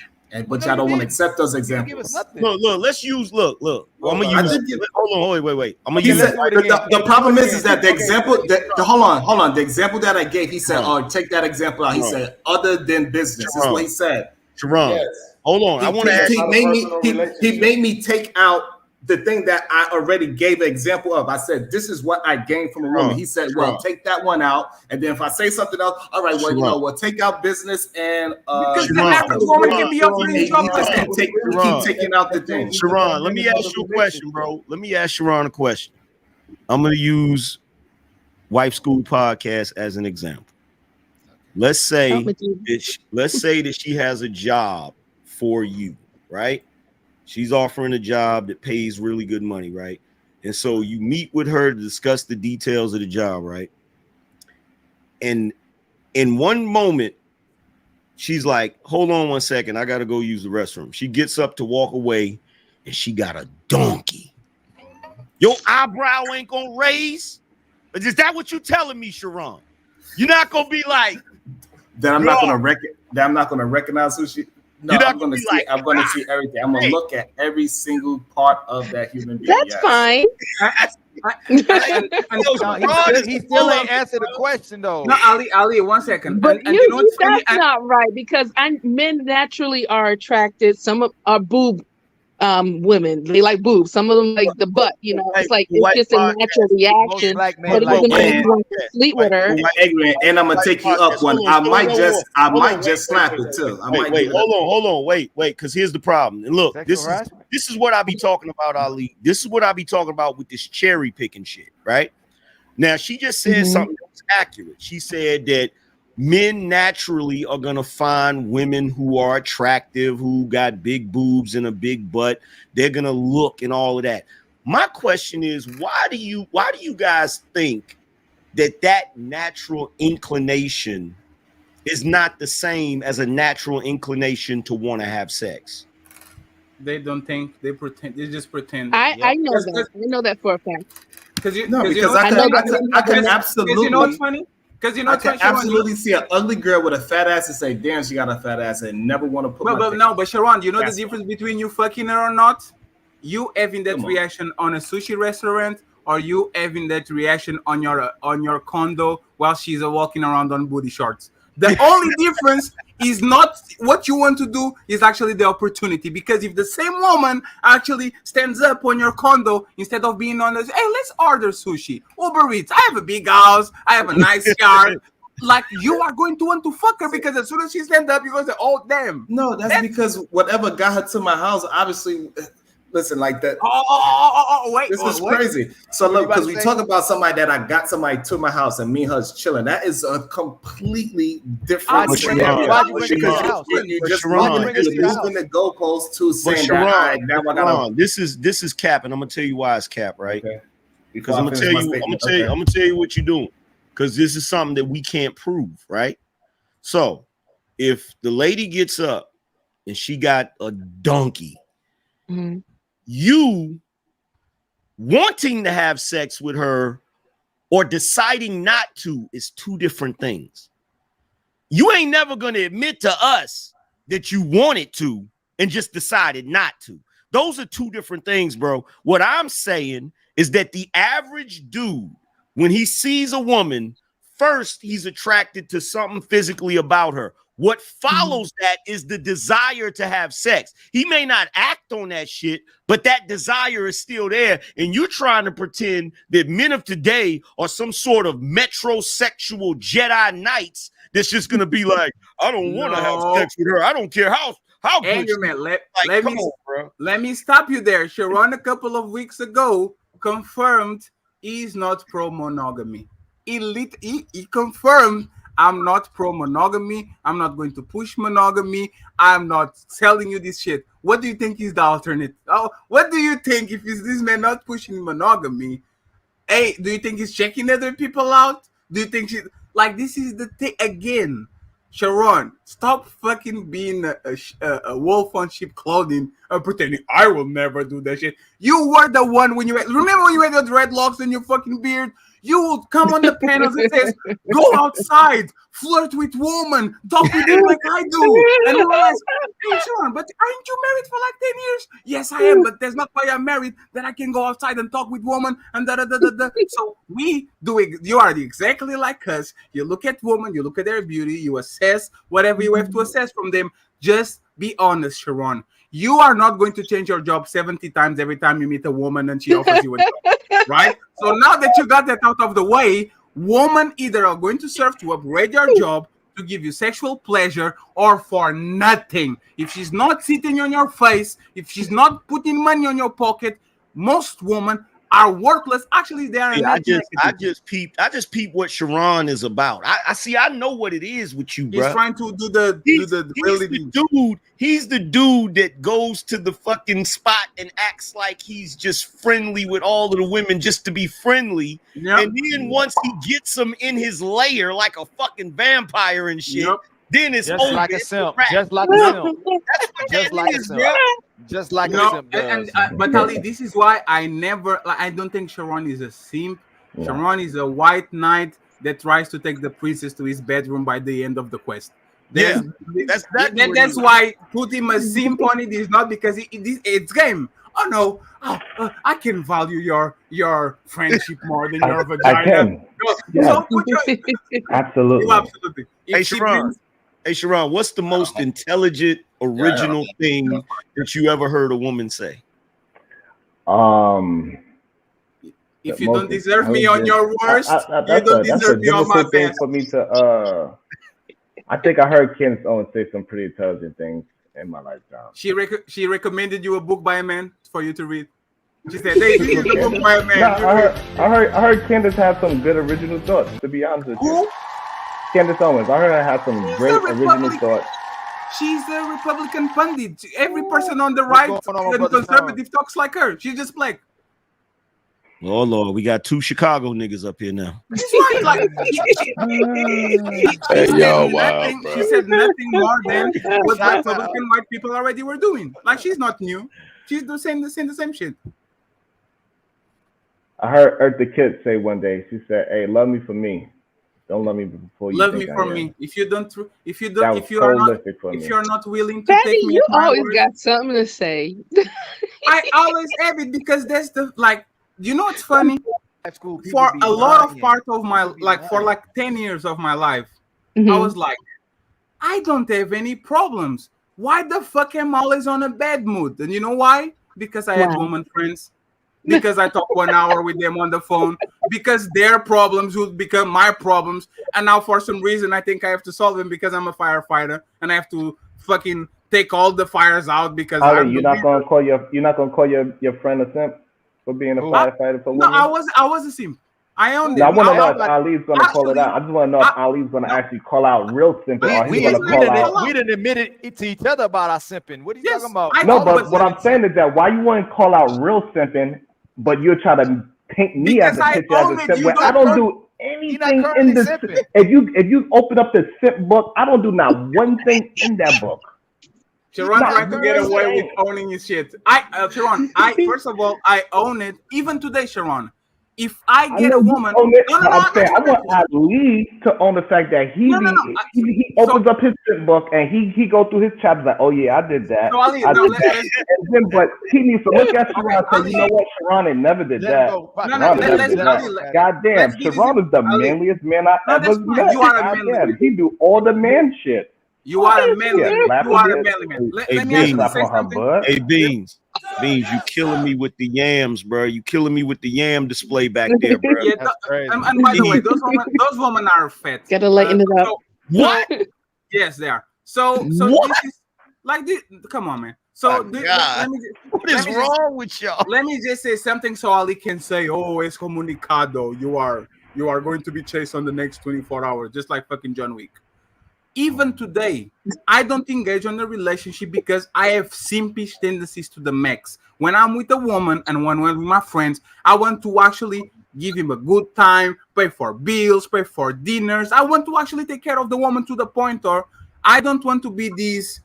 but y'all don't want to accept those examples. Look. Let's use. Look. I'm gonna use. Hold on. Wait. I'm gonna use. The problem is that the example. Hold on. The example that I gave, he said, "Oh, take that example out." He said, "Other than business." That's what he said. Sharon, hold on. I want to ask. He made me take out the thing that I already gave an example of. I said, this is what I gained from a woman. He said, well, take that one out. And then if I say something else, all right, well, we'll take out business and because the average woman can be offering something. Keep taking out the thing. Sharon, let me ask you a question, bro. Let me ask Sharon a question. I'm gonna use Wife School Podcast as an example. Let's say that she has a job for you, right? She's offering a job that pays really good money, right? And so you meet with her to discuss the details of the job, right? And in one moment, she's like, hold on 1 second, I gotta go use the restroom. She gets up to walk away and she got a donkey. Your eyebrow ain't gonna raise? Is that what you telling me, Sharon? You're not gonna be like, that I'm not gonna recognize sushi. No, You're not I'm gonna be see. like, I'm gonna see everything. I'm gonna look at every single part of that human being. That's fine. He still ain't answered the question though. No, Ali, 1 second. But And you know what's funny? that's not right because men naturally are attracted. Some are boob women. They like boobs. Some of them like the butt. You know, it's like it's just a natural reaction. But it doesn't mean you want to sleep with her. And I'm gonna take you up one. I might just slap it too. I might. Wait, hold on, wait, because here's the problem. And look, this is what I be talking about, Ali. This is what I be talking about with this cherry picking shit, right? Now she just said something that was accurate. She said that men naturally are gonna find women who are attractive, who got big boobs and a big butt. They're gonna look and all of that. My question is, why do you guys think that natural inclination is not the same as a natural inclination to want to have sex? They don't think. They pretend. They just pretend. I know that. I know that for a fact. Because I can absolutely. Because you know what's funny? Because you know, I can absolutely see an ugly girl with a fat ass and say, "Damn, she got a fat ass," and never want to put. But Sharon, you know the difference between you fucking her or not? You having that reaction on a sushi restaurant, or you having that reaction on your condo while she's walking around on booty shorts. The only difference is not what you want to do, is actually the opportunity. Because if the same woman actually stands up on your condo instead of being on this, hey, let's order sushi, Uber Eats. I have a big house, I have a nice yard. Like, you are going to want to fuck her because as soon as she stands up, you're going to say, oh, damn. No, that's because whatever got her to my house, obviously. Listen, like that. Wait. This is crazy. So look, because we talk about somebody that I got somebody to my house and me and her's chilling. That is a completely different scenario. You're just moving the goalposts to saying that. Now I gotta. This is cap, and I'm gonna tell you why it's cap, right? Okay. Because I'm gonna tell you what you're doing. Because this is something that we can't prove, right? So if the lady gets up and she got a donkey. Mm-hmm. You wanting to have sex with her or deciding not to is two different things. You ain't never going to admit to us that you wanted to and just decided not to. Those are two different things, bro. What I'm saying is that the average dude, when he sees a woman, first, he's attracted to something physically about her. What follows that is the desire to have sex. He may not act on that shit, but that desire is still there. And you're trying to pretend that men of today are some sort of metrosexual Jedi Knights that's just going to be like, I don't want to have sex with her. I don't care how good Andrew, man, let me stop you there. Sharon, a couple of weeks ago, confirmed he's not pro-monogamy. He confirmed, I'm not pro-monogamy. I'm not going to push monogamy. I'm not telling you this shit. What do you think is the alternate? Oh, what do you think if this man not pushing monogamy? Hey, do you think he's checking other people out? Do you think this is the thing again? Sharon, stop fucking being a wolf on sheep clothing and pretending I will never do that shit. You were the one remember when you had those dreadlocks in your fucking beard? You will come on the panels and says, go outside, flirt with women, talk with them like I do. And you realize, hey, Sharon, but aren't you married for like 10 years? Yes, I am, but that's not why I'm married, that I can go outside and talk with women and da-da-da-da-da. So we do it. You are exactly like us. You look at women, you look at their beauty, you assess whatever you have to assess from them. Just be honest, Sharon. You are not going to change your job 70 times every time you meet a woman and she offers you a job, right? So now that you got that out of the way, women either are going to serve to upgrade your job, to give you sexual pleasure, or for nothing. If she's not sitting on your face, if she's not putting money on your pocket, most women are worthless. Actually, they are. I just peeped what Sharon is about. I know what it is with you, bro. He's trying to do the dude. He's the dude that goes to the fucking spot and acts like he's just friendly with all of the women just to be friendly. Yep. And then once he gets them in his lair like a fucking vampire and shit, then it's just over. Like a simp. Just like a simp. Just like a simp. Just like a simp does. But Ali, this is why I don't think Sharon is a simp. Yeah. Sharon is a white knight that tries to take the princess to his bedroom by the end of the quest. That's exactly that's why put him a simp on it is not because it's game. Oh no, I can value your friendship more than your vagina. I can. No, Yeah. so put your Absolutely. absolutely. Hey, Sharon, what's the most intelligent, original thing that you ever heard a woman say? If you don't deserve me on your worst, you don't deserve me on my difficult thing best. for me to. I think I heard Candace Owens say some pretty intelligent things in my lifetime. She recommended you a book by a man for you to read. She said, "Hey, this is a book by a man." No, I heard Candace have some good original thoughts. To be honest with you, Candace Owens. I heard her have some great original thoughts. She's a Republican pundit. Every person on the right and conservative talks like her. She's just black. Oh Lord, we got 2 Chicago niggas up here now. She's like, she said nothing more than what Republican white people already were doing. Like she's not new. She's the same shit. I heard the kid say one day. She said, "Hey, love me for me. Don't love me before you love think me for I am." me. If you're not willing to Fatty, take me, you at my always word, got something to say. I always have it because that's the like. You know what's funny? For a lot of part of my for 10 years of my life, I was like, I don't have any problems. Why the fuck am I always on a bad mood? And you know why? Because I had woman friends. Because I talk 1 hour with them on the phone. Because their problems would become my problems. And now for some reason I think I have to solve them because I'm a firefighter and I have to fucking take all the fires out because Ali, you're not gonna call your friend a simp for being a firefighter for women? No, I was a simp. I owned it. I want to know if Ali's going to call it out. I just want to know if Ali's going to actually call out real simping or he's going to call out. We didn't admit it to each other about our simping. What are you talking about? No, but what I'm saying is that why you wouldn't call out real simping, but you're trying to paint me as a picture as a simp. Where I don't do anything in the. If you open up the simp book, I don't do not one thing in that book. Sharon tried to get away with owning his shit. Sharon, first of all, I own it. Even today, Sharon. If I get a woman, I want Ali to own the fact that he opens up his book and he go through his chapters like, oh yeah, I did that. But he needs to look at Sharon and say, you know what, Sharon never did that. Goddamn, Sharon is the manliest man I ever met. You are a manly man. He do all the man shit. You are a manly man. You are a manly man. Let me ask you something. Hey, Beans, you killing me with the yams, bro. You killing me with the yam display back there, bro. And by the way, those women are fat. Gotta lighten it up. What? Yes, they are. So what? This is like this. Come on, man. So what is wrong with y'all? Let me just say something so Ali can say, "Oh, es comunicado. You are going to be chased on the next 24 hours, just like fucking John Wick." Even today, I don't engage on a relationship because I have simpish tendencies to the max. When I'm with a woman and when I'm with my friends, I want to actually give him a good time, pay for bills, pay for dinners. I want to actually take care of the woman to the point or I don't want to be this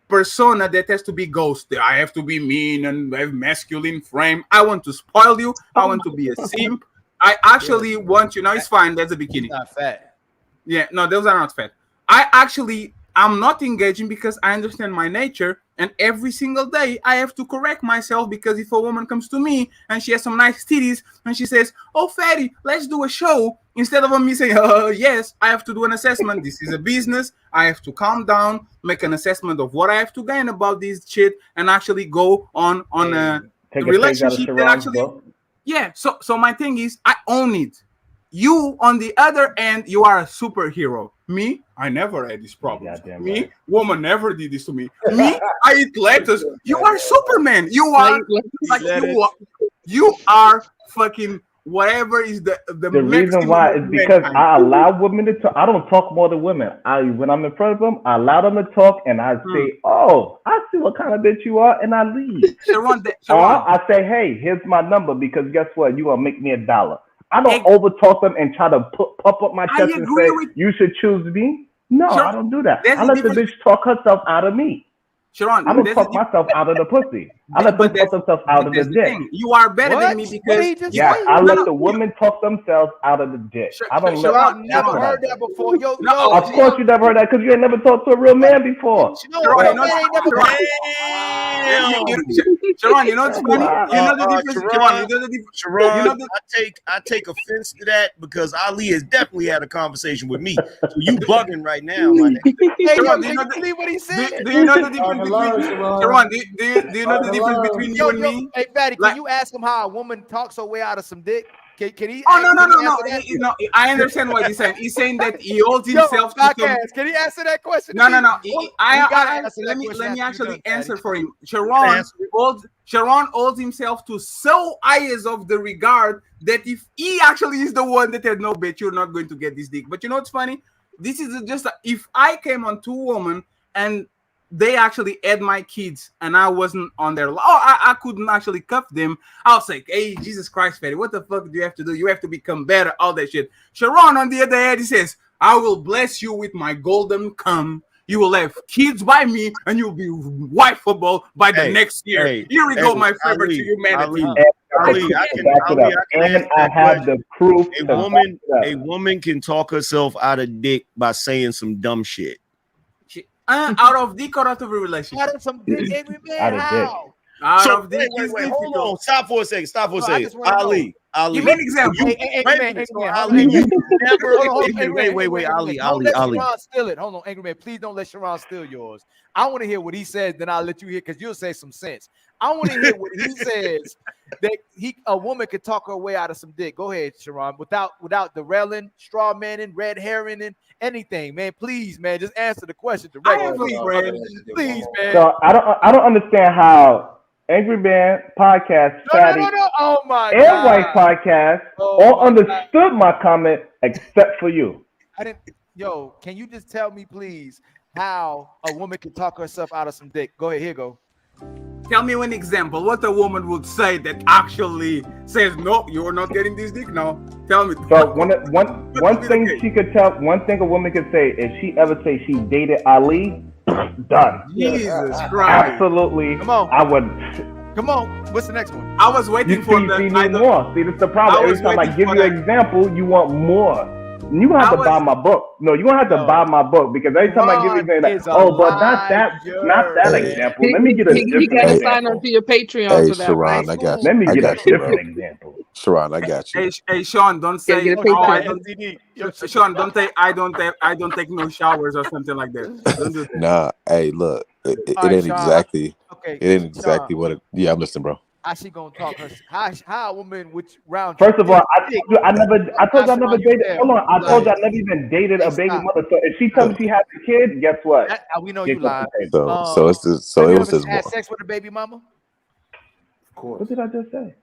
persona that has to be ghosted. I have to be mean and have masculine frame. I want to spoil you. I want to be a simp. I actually want you. Now it's fine. That's a bikini. Not fat. Yeah, no, those are not fat. I'm not engaging because I understand my nature, and every single day I have to correct myself because if a woman comes to me and she has some nice titties and she says, "Oh, fatty, let's do a show," instead of me saying, yes, I have to do an assessment. This is a business. I have to calm down, make an assessment of what I have to gain about this shit, and actually go on a relationship that actually. Yeah. So my thing is, I own it. You, on the other end, you are a superhero. Me, I never had this problem. Me, woman never did this to me. Me, I eat lettuce. You are Superman. You are like you are fucking whatever is the reason why is because I allow women to talk. I don't talk more than women. When I'm in front of them, I allow them to talk, and I say, "Oh, I see what kind of bitch you are," and I leave. Or I say, "Hey, here's my number because guess what? You gonna make me $1." I don't overtalk them and try to puff up my chest and say, "You should choose me." No, I don't do that. I let the bitch talk herself out of me. Sharon, I don't talk myself out of the pussy. I let them talk themselves out of the dick. You are better than me because I let the women talk themselves out of the dick. I don't let. I've never heard that before. Yo, Of course you never heard that because you ain't never talked to a real man before. Sharon, you know what's funny? You know the difference. Sharon, you know I take offense to that because Ali has definitely had a conversation with me. So you bugging right now, my nigga. Hey, Sharon, do you believe what he said? Do you know the difference between Sharon? Do you know the difference between you and me? Hey, Fatty, can you ask him how a woman talks her way out of some dick? Can he? No. I understand what he's saying. He's saying that he holds himself to some. Can he answer that question? No. Let me actually answer for him. Sharon holds himself to so highest of the regard that if he actually is the one that said no, bitch, you're not going to get this dick. But you know what's funny? This is just if I came on two women and they actually had my kids and I wasn't on their I couldn't actually cuff them. I was like, hey, Jesus Christ, Fatty, what the fuck do you have to do? You have to become better, all that shit. Sharon, on the other hand, he says, I will bless you with my golden cum. You will have kids by me and you'll be wifeable by the next year. Here we go, my favor to humanity. I have the proof. A woman can talk herself out of dick by saying some dumb shit. Out of dick or out of a relationship? Out of some dick, angry man. How? Wait, hold on. Stop for a second. Ali. Give me an example. Wait, Ali. Don't let Sharon steal it. Hold on, angry man. Please don't let Sharon steal yours. I want to hear what he says, then I'll let you hear because you'll say some sense. I want to hear what he says that a woman could talk her way out of some dick. Go ahead, Sharon, without derailing, straw manning, red herring, and anything, man. Please, man, just answer the question directly. Please, man. So I don't understand how Angry Man Podcast, Fatty, oh my and God. White Podcast all understood my comment except for you. I didn't. Yo, can you just tell me, please, how a woman can talk herself out of some dick? Go ahead, here go. Tell me one example. What a woman would say that actually says, no, you're not getting this dick now. Tell me. So one thing she could tell, one thing a woman could say, if she ever say she dated Ali, done. Jesus Christ. Absolutely. Come on. I would. Come on. What's the next one? I was waiting for that. See, that's the problem. Every time I give you an example, you want more. You gonna have to buy my book. No, you gonna have to buy my book because every time I give you an example, but not that example. Let me get a different You gotta example. sign up to your Patreon for that. Sharon, I got you. Let me get a different bro. example. Sharon, I got you. Hey, Sean, don't say. Sean, don't say I don't take no showers or something like that. Don't do that. Nah, hey, look, it ain't exactly. It ain't exactly what it. Yeah, I'm listening, bro. How she gonna talk her? How a woman which round? First of all, I told you I never dated. Hold on, I told you I never even dated a baby mother. So if she tells me she has a kid, guess what? We know you lying. So it was this had sex with a baby mama? Of course. What did I just say?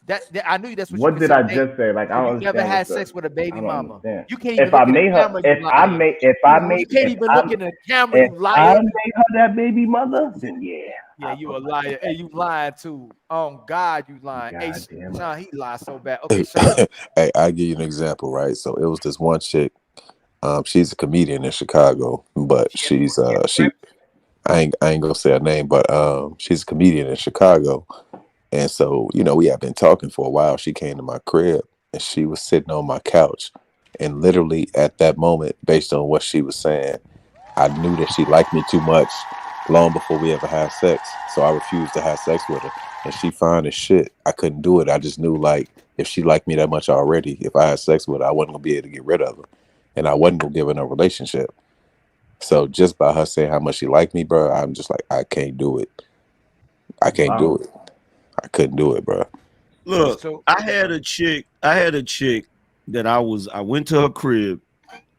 That I knew that's what. What did I just say? Like I don't. You never had sex with a baby mama. You can't. If I made her, if I made, you can't even look in the camera. You liar. I made her that baby mother, then yeah. Yeah, you a liar. Hey, you lying too. Oh God, you lying. Hey, Sean, he lied so bad. Okay, Sean. Hey, I'll give you an example, right? So it was this one chick. She's a comedian in Chicago, but she's I ain't gonna say her name, but she's a comedian in Chicago. And so, we have been talking for a while. She came to my crib and she was sitting on my couch. And literally at that moment, based on what she was saying, I knew that she liked me too much long before we ever had sex. So I refused to have sex with her. And she fine as shit. I couldn't do it. I just knew, like, if she liked me that much already, if I had sex with her, I wasn't going to be able to get rid of her. And I wasn't going to give her no relationship. So just by her saying how much she liked me, bro, I'm just like, I can't do it. I can't do it. I couldn't do it, bro. Look, I had a chick that I went to her crib,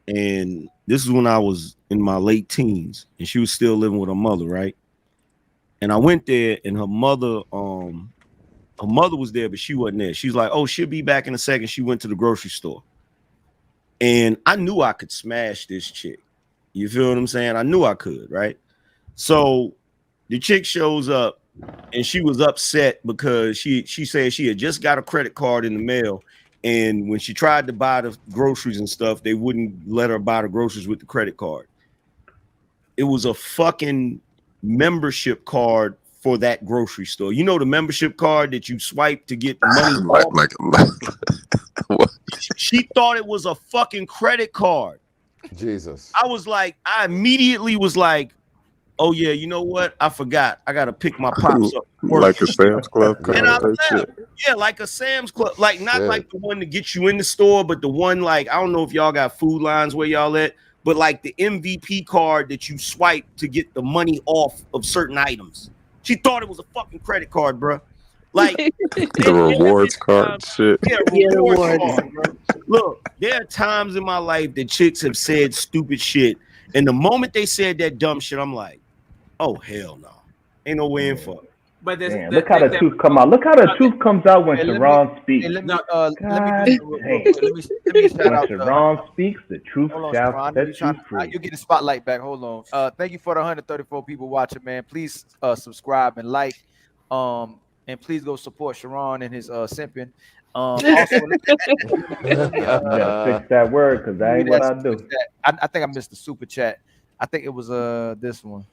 and this is when I was in my late teens, and she was still living with her mother, right? And I went there, and her mother was there, but she wasn't there. She's like, oh, she'll be back in a second. She went to the grocery store. And I knew I could smash this chick. You feel what I'm saying? I knew I could, right? So the chick shows up, and she was upset because she said she had just got a credit card in the mail, and when she tried to buy the groceries and stuff, they wouldn't let her buy the groceries with the credit card. It was a fucking membership card for that grocery store. You know the membership card that you swipe to get the money off? She thought it was a fucking credit card. Jesus. I immediately was like, oh yeah, you know what? I forgot. I gotta pick my pops up. Like a Sam's Club card. And I left. Yeah, like a Sam's Club, like not like the one to get you in the store, but the one like I don't know if y'all got Food Lines where y'all at, but like the MVP card that you swipe to get the money off of certain items. She thought it was a fucking credit card, bro. Like the rewards card shit. Yeah, rewards card, bro. Look, there are times in my life that chicks have said stupid shit, and the moment they said that dumb shit, I'm like, oh hell no, ain't no way in fuck. But look how the truth come out. Look how the truth comes out when Sharon speaks. Let me shout when out. Sharon speaks, the truth shall set you free. You get the spotlight back. Hold on. Thank you for the 134 people watching, man. Please subscribe and like. And please go support Sharon and his simping. Also, fix that word because that ain't what I do. I think I missed the super chat. I think it was this one.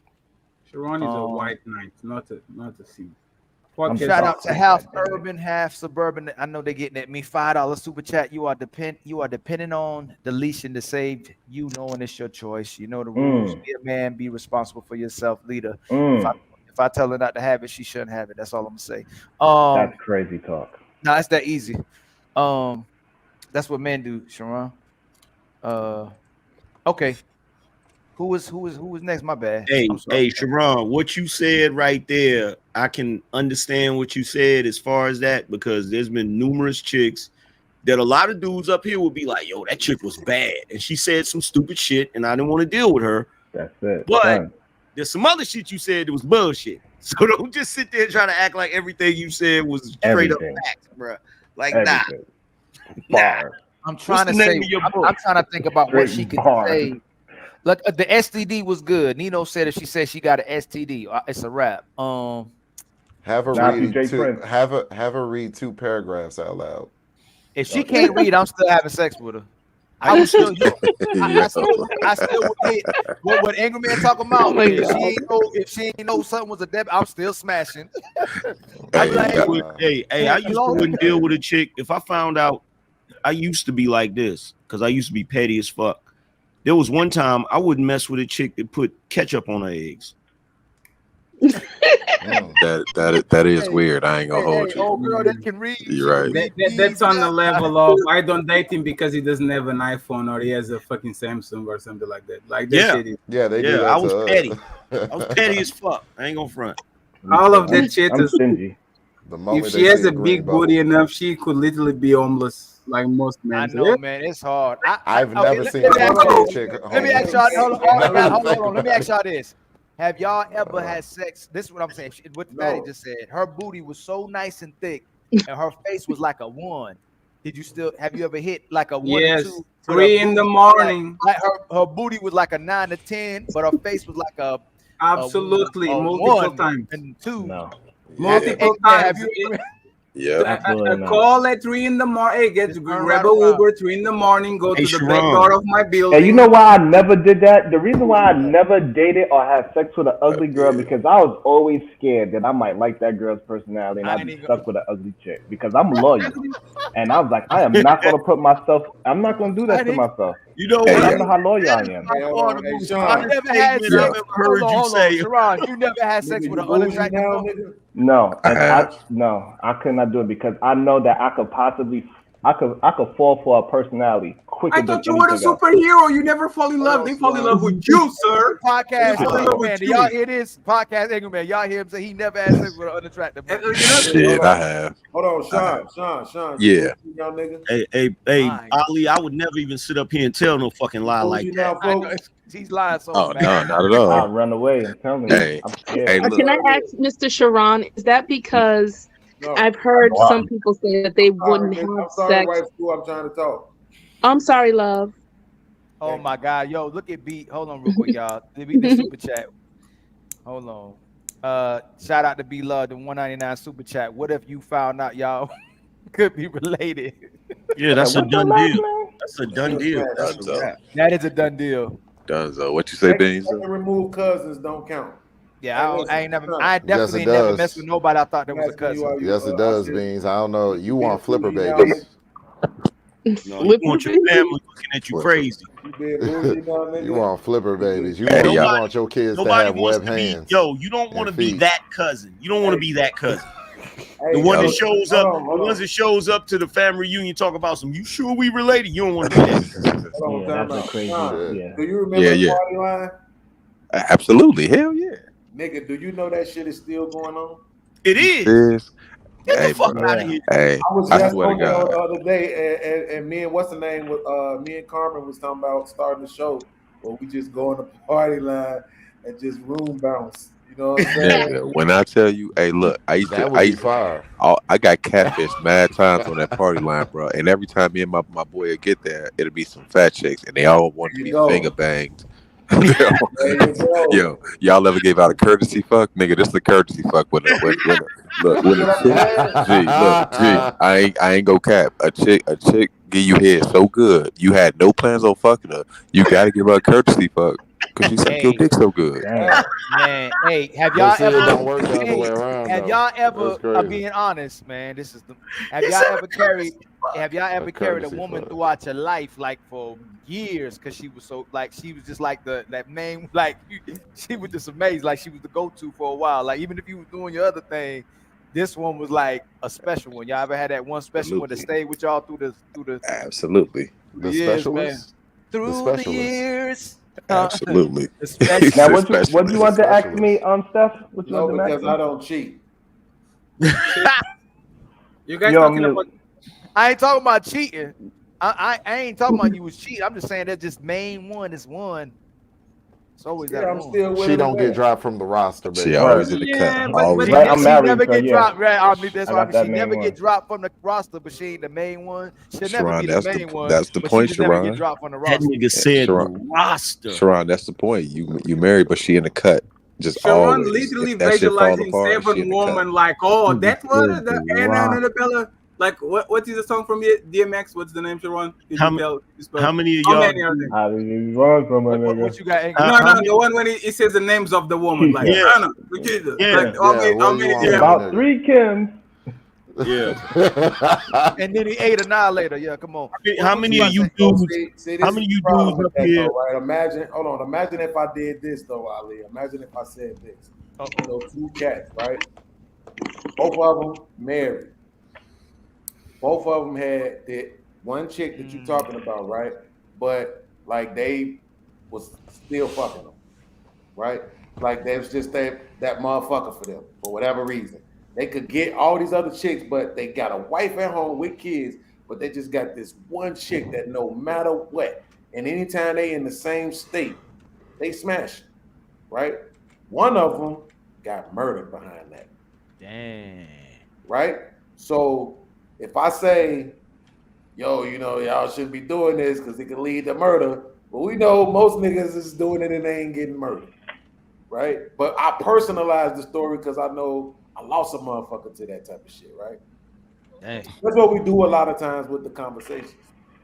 Sharon is a white knight, not a sea. Shout out to half urban, half suburban. I know they're getting at me. $5 super chat. You are depending on the leashing to save you, knowing it's your choice. You know the rules. Be a man. Be responsible for yourself, leader. If I tell her not to have it, she shouldn't have it. That's all I'm gonna say. That's crazy talk. No, it's that easy. That's what men do, Sharon. Okay. Who is next? My bad. Hey, Sharon, what you said right there, I can understand what you said as far as that, because there's been numerous chicks that a lot of dudes up here will be like, yo, that chick was bad. And she said some stupid shit, and I didn't want to deal with her. That's it. But there's some other shit you said that was bullshit. So don't just sit there and try to act like everything you said was straight up facts, bro. Like, nah. I'm trying to say, I'm trying to think about what she could say. Look, the STD was good. Nino said if she said she got an STD, it's a wrap. Have her read 2 paragraphs out loud. If she can't read, I'm still having sex with her. I would still, I still would hit what Angry Man talking about. If she ain't know something was a debit, I'm still smashing. I used to wouldn't deal with a chick if I found out. I used to be like this because I used to be petty as fuck. There was one time I wouldn't mess with a chick that put ketchup on her eggs. That is weird. I ain't gonna hold you. Old girl that can read. You're right. That's on the level of I don't date him because he doesn't have an iPhone or he has a fucking Samsung or something like that. Like that shit is. Yeah, they do that. I was petty. I was petty as fuck. I ain't gonna front. All of that shit is stingy. If she has a big booty enough, she could literally be homeless. Like most men. I know, man. It's hard. I've never seen a chick. Let me ask y'all. Hold on. Let me ask y'all this. Have y'all ever had sex? This is what I'm saying. What Maddie just said. Her booty was so nice and thick, and her face was like a 1. Have you ever hit like a 1 or 2? 3 in the morning. Like her booty was like a 9 to 10, but her face was like a multiple 1 times and 2. No. Multiple times. Yeah. Call at 3 in the morning. Hey, get grab a Uber 3 in the morning. Go to the back door of my building. And you know why I never did that? The reason why I never dated or had sex with an ugly girl because I was always scared that I might like that girl's personality and I'd be stuck with an ugly chick because I'm loyal. And I was like, I am not gonna put myself. I'm not gonna do that to myself. You know what? I know how loyal I am. I never had sex. Hold on, Sharon, you never had sex with an unattractive woman? No, I could not do it because I know that I could possibly, I could fall for a personality quicker. I thought you were a superhero. You never fall in love. They fall in love with you, sir. Podcast, man. Do y'all hear this? Podcast, Angry Man. Y'all hear him say he never had sex with an unattractive woman? Shit, I have. Hold on, Sean. Yeah. Y'all nigga. Hey, Ali, I would never even sit up here and tell no fucking lie like that. He's lying so bad. No, not at all. I'll run away and tell me. Hey, I'm scared. Can I ask Mr. Sharon, is that because I've heard some people say that they wouldn't have sex? I'm trying to talk. I'm sorry, love. Oh my God, yo, look at B. Hold on, real quick, y'all. The super chat. Hold on. Shout out to B Love, the 199 super chat. What if you found out y'all could be related? Yeah, that's a done deal. That's a done deal. That is a done deal. Dunzo. What you say, Beans? Remove cousins don't count. Yeah, I ain't never. I Yes, definitely it ain't never messed does. with nobody I thought that was a cousin. Yes, it does, Beans. I don't know. You want flipper now, babies. No, you want your family looking at you crazy. You being bougie now, nigga? You want flipper babies. You Hey, want your kids to Nobody have wants web to be. hands. Yo, you don't want to and be feet. that cousin. You don't want to be that cousin. Hey, The one yo, that shows hold up, on, the hold ones on. that shows up to the family reunion, talk about some. You sure we related? You don't want to be that. Hold on, Yeah, time that's a out. crazy. John, Yeah. do you remember the Yeah. party line? Absolutely. Hell yeah. Nigga, do you know that shit is still going on? It is. This. Get Hey, the fuck bro. out of here. Hey, I was I just swear to on there the God. other day, and me and what's the name with me and Carmen was talking about starting the show where we just go on the party line and just room bounce. You know what I'm saying? Nigga, when I tell you, hey, look, I That would be fire. got catfish mad times on that party line, bro. And every time me and my boy would get there, it'll be some fat chicks, and they all want to There be you go. finger banged. There you go. Yo, y'all ever gave out a courtesy fuck, nigga? This is a courtesy fuck when a chick. I ain't go cap. A chick give you head so good, you had no plans on fucking her. You gotta give her a courtesy fuck because she suck your Hey, dick so good. man. Hey, have But y'all see, it ever? don't work the other Hey, way around, have though. y'all ever? That's crazy. Being honest, man. This is the. Have y'all ever carried? Have y'all ever carried a courtesy woman fuck. throughout your life, like for years, because she was so like she was just like that main like she was just amazed, like she was the go-to for a while. Like even if you was doing your other thing, this one was like a special one. Y'all ever had that one special one that stayed with y'all through the Absolutely. The years, specialist? man? Through the specialist. years. Absolutely. The specialist. Now, what you want to ask me, Steph? What you No, want to ask because me? I don't cheat. You guys Yo, talking I'm about? I ain't talking about cheating. I ain't talking about you was cheating. I'm just saying that just main one is one. It's always that I'm one. still with She her don't get there. dropped from the roster, baby. She always in the cut. Yeah, Always but in the I'm cut. married, never so get yeah. dropped. Right? I mean, that's I why got that she main never one. get dropped from the roster, but she ain't the main one. She'll never be Sharon, the main one. that's the but point, she just never get Sharon. dropped from the That roster. nigga said Sharon, the roster. Sharon, that's the point. You married, but she in the cut. Just Sharon always. literally If that shit fall visualizing apart, she in seven the cut. women like, oh, Nigga that was said the the Anna roster. Annabella. Like, what is the song from DMX? What's the name, Sharon? Can How you tell? How many of How y'all? many are there? I mean, wrong from my nigga. What you got? Angry? No, how no, many- the one when he says the names of the woman, like Yeah. Anna, Nikita, Yeah. like Yeah, where how you many want do you that have? About 3 Kims. Yeah. And then he ate Annihilator. Yeah, come on. How What many you of about you to say? dudes? See, How this many is of you the problem dudes with up that, here? though, right? Imagine if I did this, though, Ali. Imagine if I said this. So 2 cats, right? Both of them married. Both of them had that one chick that you're talking about, right? But like they was still fucking them, right? Like they was just that motherfucker for them for whatever reason. They could get all these other chicks, but they got a wife at home with kids, but they just got this one chick that no matter what, and anytime they in the same state, they smash, right? One of them got murdered behind that. Damn. Right? So if I say, yo, y'all shouldn't be doing this because it can lead to murder, but we know most niggas is doing it and they ain't getting murdered. Right? But I personalize the story because I know I lost a motherfucker to that type of shit, right? Dang. That's what we do a lot of times with the conversations,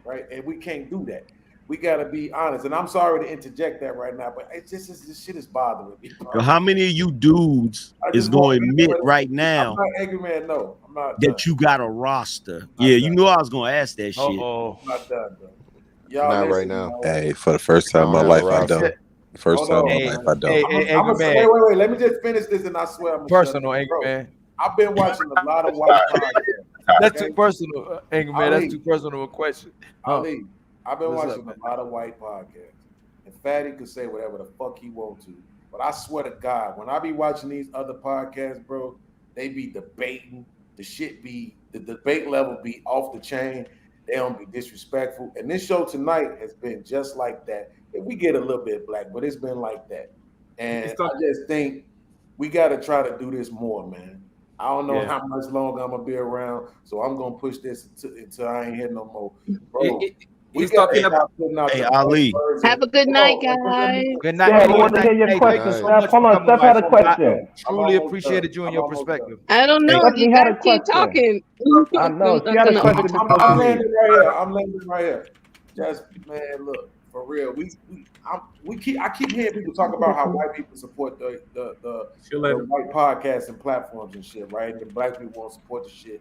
right? And we can't do that. We got to be honest. And I'm sorry to interject that right now, but it's just this shit is bothering me. Yo, how many of you dudes is going to admit right now I'm not angry, man. No, I'm not that done. you got a roster? Yeah, you know I was going to ask that shit. Uh-oh. I'm not done, bro. Y'all Not listen, right now. Hey, for the first time in my don't have a life, I roster. don't. First time in Hold my on, life, I don't. Angry man. wait. Let me just finish this, and I swear I'm gonna Personal, shut up. angry Bro, man. I've been watching a lot of white podcasts. That's okay? too personal, angry man. That's too personal a question. Ali, I've been What's watching up, a lot of white podcasts, and Fatty could say whatever the fuck he want to, but I swear to God, when I be watching these other podcasts, bro, they be debating. The shit be the debate level be off the chain. They don't be disrespectful, and this show tonight has been just like that. We get a little bit black, but it's been like that. And I just think we got to try to do this more, man. I don't know how much longer I'm gonna be around, so I'm gonna push this until I ain't here no more, bro. We got to stop putting out the Ali. Have a good night, guys. Good night. Yeah, Hey, I want to hear your hey, question, thank you so Steph. much Hold for on, coming, Steph had a wife. question. I truly appreciated you and your perspective. I don't know. Stephanie You had a guys keep question. talking. I know. I'm She had a gonna question overtalk. before I'm she landing leaves. right here. I'm landing right here. Just man, look. for real. I keep hearing people talk about how white people support the white podcasts and platforms and shit, right? And the black people won't support the shit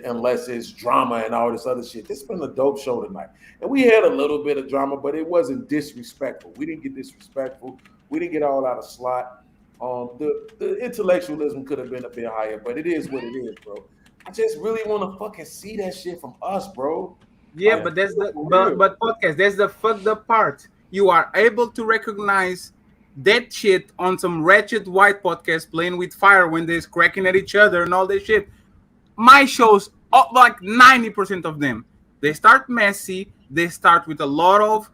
unless it's drama and all this other shit. This has been a dope show tonight, and we had a little bit of drama, but it wasn't disrespectful. We didn't get disrespectful. We didn't get all out of slot. The intellectualism could have been a bit higher, but it is what it is, bro. I just really want to fucking see that shit from us, bro. Yeah, but that's the but podcast. That's the fucked up part. You are able to recognize that shit on some wretched white podcast playing with fire when they're cracking at each other and all that shit. My shows, like 90% of them, they start messy. They start with a lot of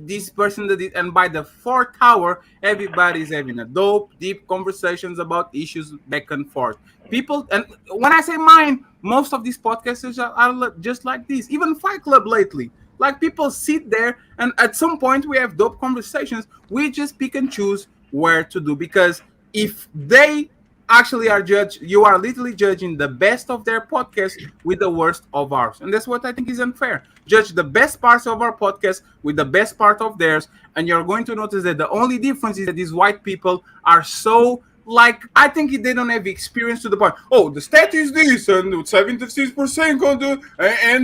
this person did it, and by the fourth hour, everybody's having a dope, deep conversations about issues back and forth. People, and when I say mine, most of these podcasters are just like this. Even Fight Club lately, like people sit there, and at some point we have dope conversations. We just pick and choose where to do, because if they actually are judged, you are literally judging the best of their podcast with the worst of ours, and that's what I think is unfair. Judge the best parts of our podcast with the best part of theirs, and you're going to notice that the only difference is that these white people are so, like, I think they don't have experience to the point. Oh, the stat is this, and 76% on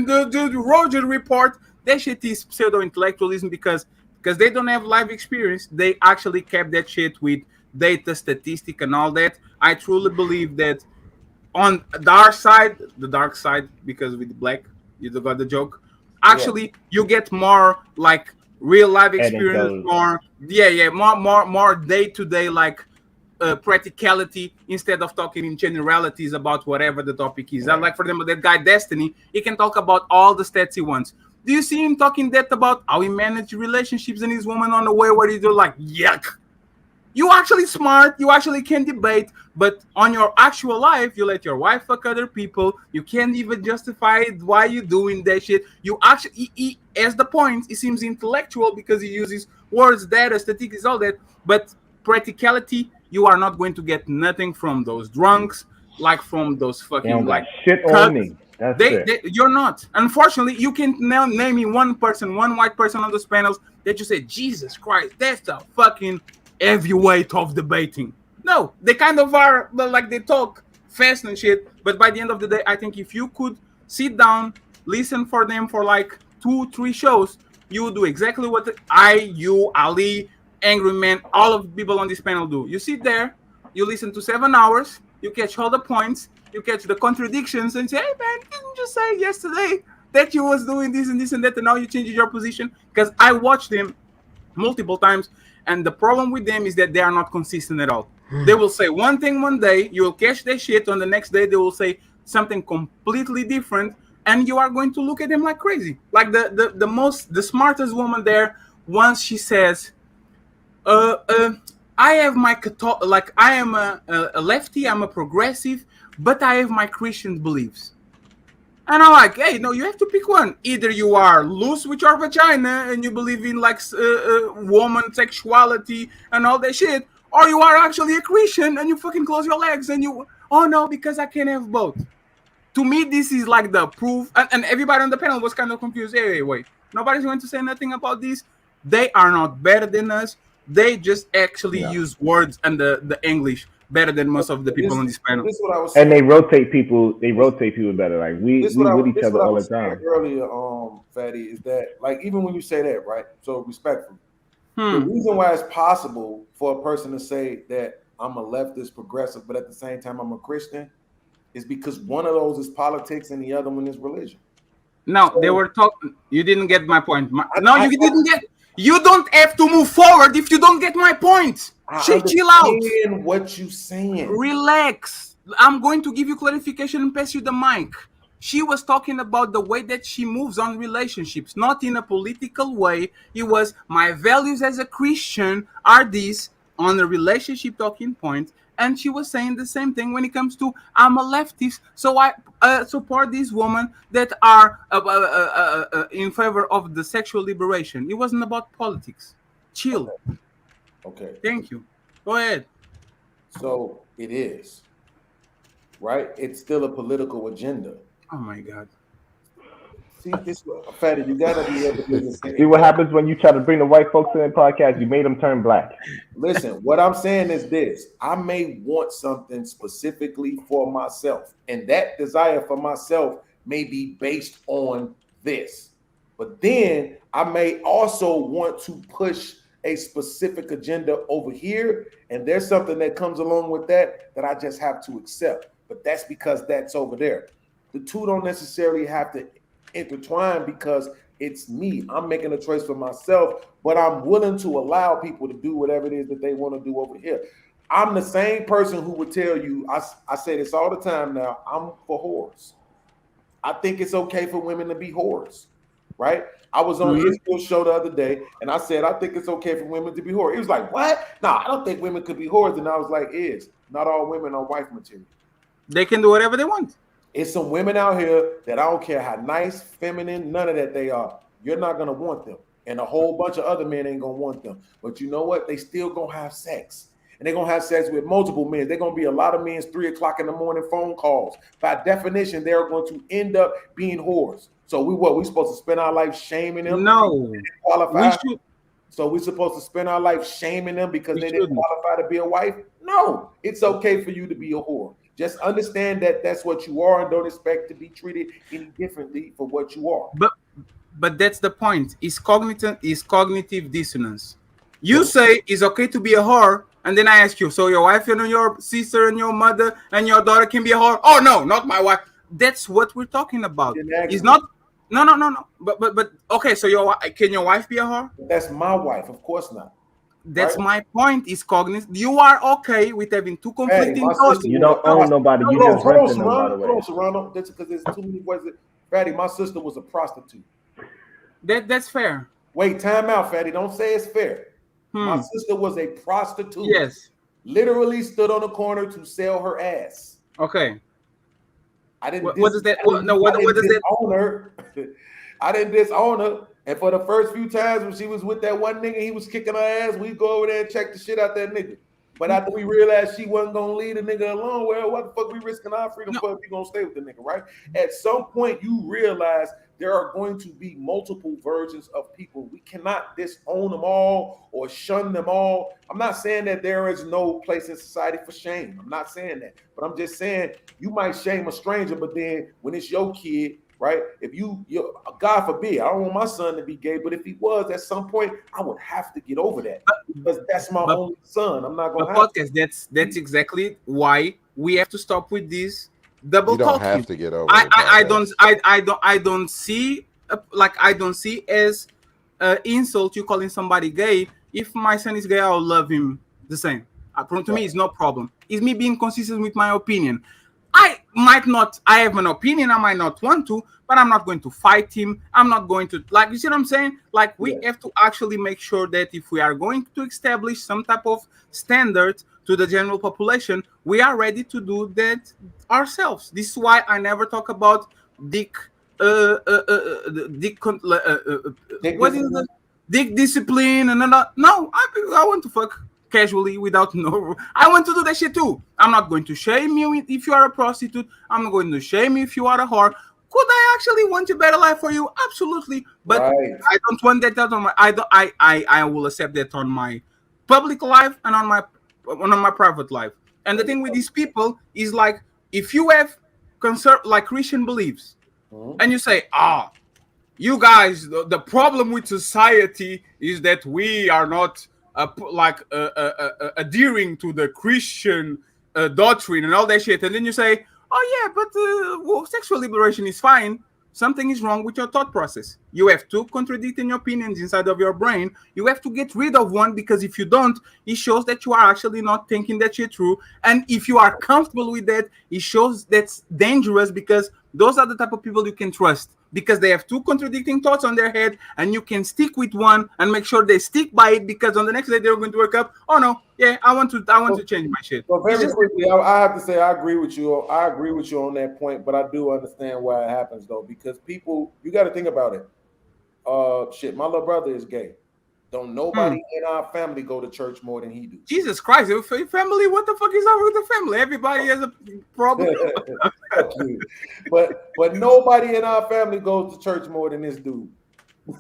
the Roger report. That shit is pseudo intellectualism because they don't have life experience. They actually kept that shit with data, statistic, and all that. I truly believe that on the dark side, because with black, you got the joke. Actually, you get more like real life experience, more day to day, like practicality, instead of talking in generalities about whatever the topic is. Like, for example, that guy Destiny, he can talk about all the stats he wants. Do you see him talking that about how he managed relationships and his woman on the way where he's like, yuck? You actually smart, you actually can debate, but on your actual life, you let your wife fuck other people. You can't even justify why you doing that shit. You actually, as the point, he seems intellectual because he uses words, data, statistics, all that. But practicality, you are not going to get nothing from those drunks, like from those fucking like shit on me. You're not. Unfortunately, you can now name me one white person on those panels that you say, Jesus Christ, that's the fucking heavyweight of debating. No, they kind of are, like, they talk fast and shit, but by the end of the day, I think if you could sit down, listen for them for like 2-3 shows, you would do exactly what you, Ali, Angry Man, all of the people on this panel do. You sit there, you listen to 7 hours, you catch all the points, you catch the contradictions, and say, hey man, didn't you just say yesterday that you was doing this and this and that, and now you changed your position? Because I watched them multiple times, and the problem with them is that they are not consistent at all. They will say one thing one day, you will catch their shit, on the next day they will say something completely different, and you are going to look at them like crazy. Like the smartest woman there, once she says, I have my I am a lefty, I'm a progressive, but I have my Christian beliefs. And I'm like, hey, no, you have to pick one. Either you are loose with your vagina and you believe in like woman sexuality and all that shit, or you are actually a Christian and you fucking close your legs and you, oh no, because I can't have both. To me, this is like the proof. And everybody on the panel was kind of confused. Hey, wait, nobody's going to say nothing about this. They are not better than us. They just actually use words and the English better than most of the people on this panel. And they rotate people. They rotate people better. Like we with each other all the time. Earlier, Fatty, is that like even when you say that, right? So respectful. The reason why it's possible for a person to say that I'm a leftist progressive, but at the same time I'm a Christian, is because one of those is politics and the other one is religion. No, they were talking. You didn't get my point. You didn't get. You don't have to move forward if you don't get my point. Chill out. What you saying? Relax. I'm going to give you clarification and pass you the mic. She was talking about the way that she moves on relationships, not in a political way. It was, my values as a Christian are these, on a relationship talking point. And she was saying the same thing when it comes to, I'm a leftist, so I support these women that are in favor of the sexual liberation. It wasn't about politics. Chill. Okay. Thank you. Go ahead. So it is, right? It's still a political agenda. Oh my God. See, this Fatty, you gotta be able to See what happens when you try to bring the white folks in the podcast? You made them turn black. Listen, what I'm saying is this: I may want something specifically for myself, and that desire for myself may be based on this. But then I may also want to push a specific agenda over here, and there's something that comes along with that I just have to accept. But that's because that's over there. The two don't necessarily have to intertwine because it's me. I'm making a choice for myself, but I'm willing to allow people to do whatever it is that they want to do over here. I'm the same person who would tell you, I say this all the time now, I'm for whores. I think it's okay for women to be whores, right? I was on Israel's show the other day, and I said, I think it's okay for women to be whores. He was like, what? No, I don't think women could be whores. And I was like, not all women are wife material. They can do whatever they want. It's some women out here that I don't care how nice, feminine, none of that they are. You're not going to want them. And a whole bunch of other men ain't going to want them. But you know what? They still going to have sex. And they're going to have sex with multiple men. They're going to be a lot of men's 3 o'clock in the morning phone calls. By definition, they're going to end up being whores. So we supposed to spend our life shaming them? No. Qualify? So we're supposed to spend our life shaming them because they didn't qualify to be a wife? No. It's okay for you to be a whore. Just understand that that's what you are and don't expect to be treated any differently for what you are. But that's the point. It's cognitive dissonance. You say it's okay to be a whore, and then I ask you, so your wife and your sister and your mother and your daughter can be a whore? Oh no, not my wife. That's what we're talking about. It's not. No. But okay. So can your wife be a whore? That's my wife. Of course not. That's my point. Is cognitive. You are okay with having two conflicting thoughts. You don't own nobody. You just renting them, by the way. Hold on, Serrano. That's because there's too many voices. Fatty, my sister was a prostitute. That's fair. Wait, time out, Fatty. Don't say it's fair. My sister was a prostitute. Yes. Literally stood on the corner to sell her ass. Okay. I didn't. What does that? What does that? Disown her. I didn't disown her. And for the first few times when she was with that one nigga, he was kicking her ass. We go over there and check the shit out that nigga. But after we realized she wasn't gonna leave the nigga alone, well, what the fuck we risking our freedom for if we gonna stay with the nigga, right? At some point, you realize there are going to be multiple versions of people. We cannot disown them all or shun them all. I'm not saying that there is no place in society for shame. I'm not saying that. But I'm just saying you might shame a stranger, but then when it's your kid, right? If you God forbid, I don't want my son to be gay, but if he was at some point, I would have to get over that because that's my only son. I'm not gonna have to. That's exactly why we have to stop with this double talking. You don't have to get over it. I don't see as insult you calling somebody gay. If my son is gay, I'll love him the same. To me, it's no problem. It's me being consistent with my opinion. I have an opinion, I might not want to, but I'm not going to fight him. I'm not going to, you see what I'm saying? We have to actually make sure that if we are going to establish some type of standard to the general population, we are ready to do that ourselves. This is why I never talk about dick discipline and no, I want to fuck casually without I want to do that shit too. I'm not going to shame you if you are a prostitute. I'm not going to shame you if you are a whore. Could I actually want a better life for you? Absolutely. But I don't want that on my I will accept that on my public life and on my private life. And the thing with these people is if you have Christian beliefs and you say, you guys, the problem with society is that we are not adhering to the Christian doctrine and all that shit, and then you say, but sexual liberation is fine. Something is wrong with your thought process. You have two contradicting opinions inside of your brain. You have to get rid of one, because if you don't, it shows that you are actually not thinking that shit through. And if you are comfortable with that, it shows that's dangerous, because those are the type of people you can trust, because they have two contradicting thoughts on their head, and you can stick with one and make sure they stick by it, because on the next day they're going to wake up, oh no, yeah, I want to change my shit. So very quickly, I have to say I agree with you. I agree with you on that point, but I do understand why it happens though, because people, you got to think about it. My little brother is gay. Don't nobody in our family go to church more than he do. Jesus Christ, family, what the fuck is up with the family? Everybody has a problem. but nobody in our family goes to church more than this dude.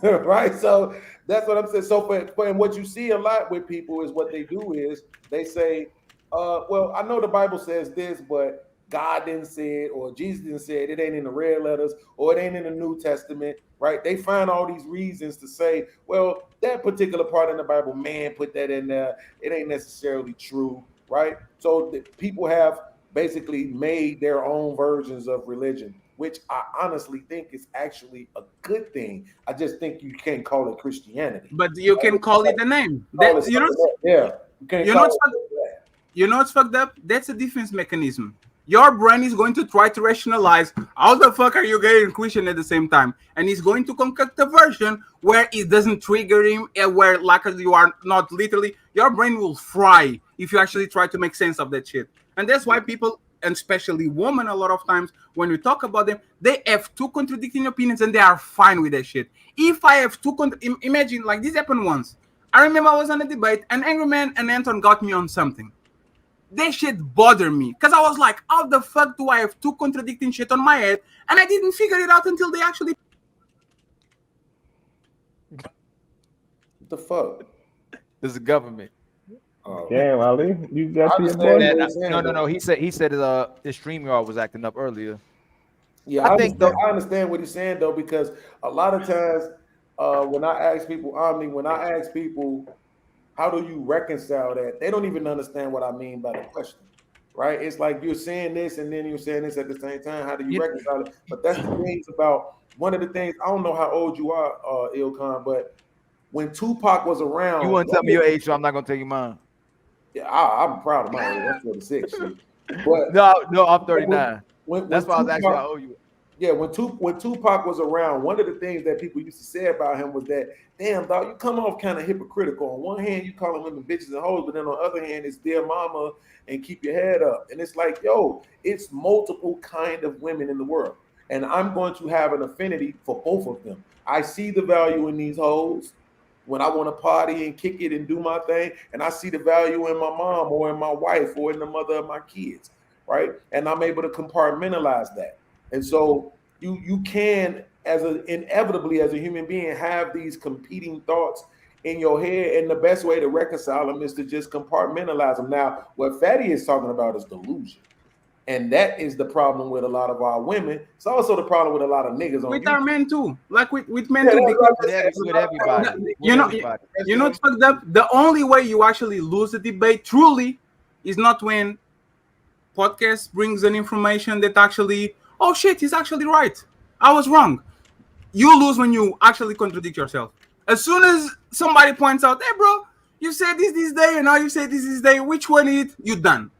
Right? So that's what I'm saying. So and what you see a lot with people is what they do is they say, well, I know the Bible says this, but God didn't say it, or Jesus didn't say it. It ain't in the red letters, or it ain't in the New Testament, right? They find all these reasons to say, well, that particular part in the Bible, man put that in there. It ain't necessarily true, right? So people have basically made their own versions of religion, which I honestly think is actually a good thing. I just think you can't call it Christianity. But you can call it the name. You know what's fucked up? That's a defense mechanism. Your brain is going to try to rationalize how the fuck are you getting Christian at the same time, and he's going to concoct a version where it doesn't trigger him, and where like you are not literally. Your brain will fry if you actually try to make sense of that shit, and that's why people, and especially women, a lot of times when we talk about them, they have two contradicting opinions and they are fine with that shit. If I have two, imagine like this happened once. I remember I was on a debate, an angry man and Anton got me on something. That shit bothered me because I was like, how the fuck do I have two contradicting shit on my head? And I didn't figure it out until they actually. What the fuck? This is the government. Damn, Ali, you got your boy. No. He said his StreamYard was acting up earlier. Yeah, I understand what he's saying though, because a lot of times when I ask people, how do you reconcile that? They don't even understand what I mean by the question, right? It's like you're saying this and then you're saying this at the same time. How do you reconcile it? But that's the things about one of the things. I don't know how old you are, Ilkan, but when Tupac was around, you want to tell me your age, so I'm not gonna tell you mine. Yeah, I'm proud of mine. I'm 46. But no, I'm 39. That's why I was asking how old you. Yeah, when Tupac was around, one of the things that people used to say about him was that, damn, dog, you come off kind of hypocritical. On one hand, you calling women bitches and hoes, but then on the other hand, it's dear mama and keep your head up. And it's like, yo, it's multiple kind of women in the world. And I'm going to have an affinity for both of them. I see the value in these hoes when I want to party and kick it and do my thing. And I see the value in my mom or in my wife or in the mother of my kids, right? And I'm able to compartmentalize that. And so you can, inevitably as a human being, have these competing thoughts in your head, and the best way to reconcile them is to just compartmentalize them. Now, what Fatty is talking about is delusion, and that is the problem with a lot of our women. It's also the problem with a lot of niggas on with YouTube. our men too, like with men too. Because with everybody. You know what's fucked up? The only way you actually lose the debate truly is not when podcast brings an information that actually, oh shit, he's actually right. I was wrong. You lose when you actually contradict yourself. As soon as somebody points out, hey bro, you said this day, and now you say this day, which one is it? You're done.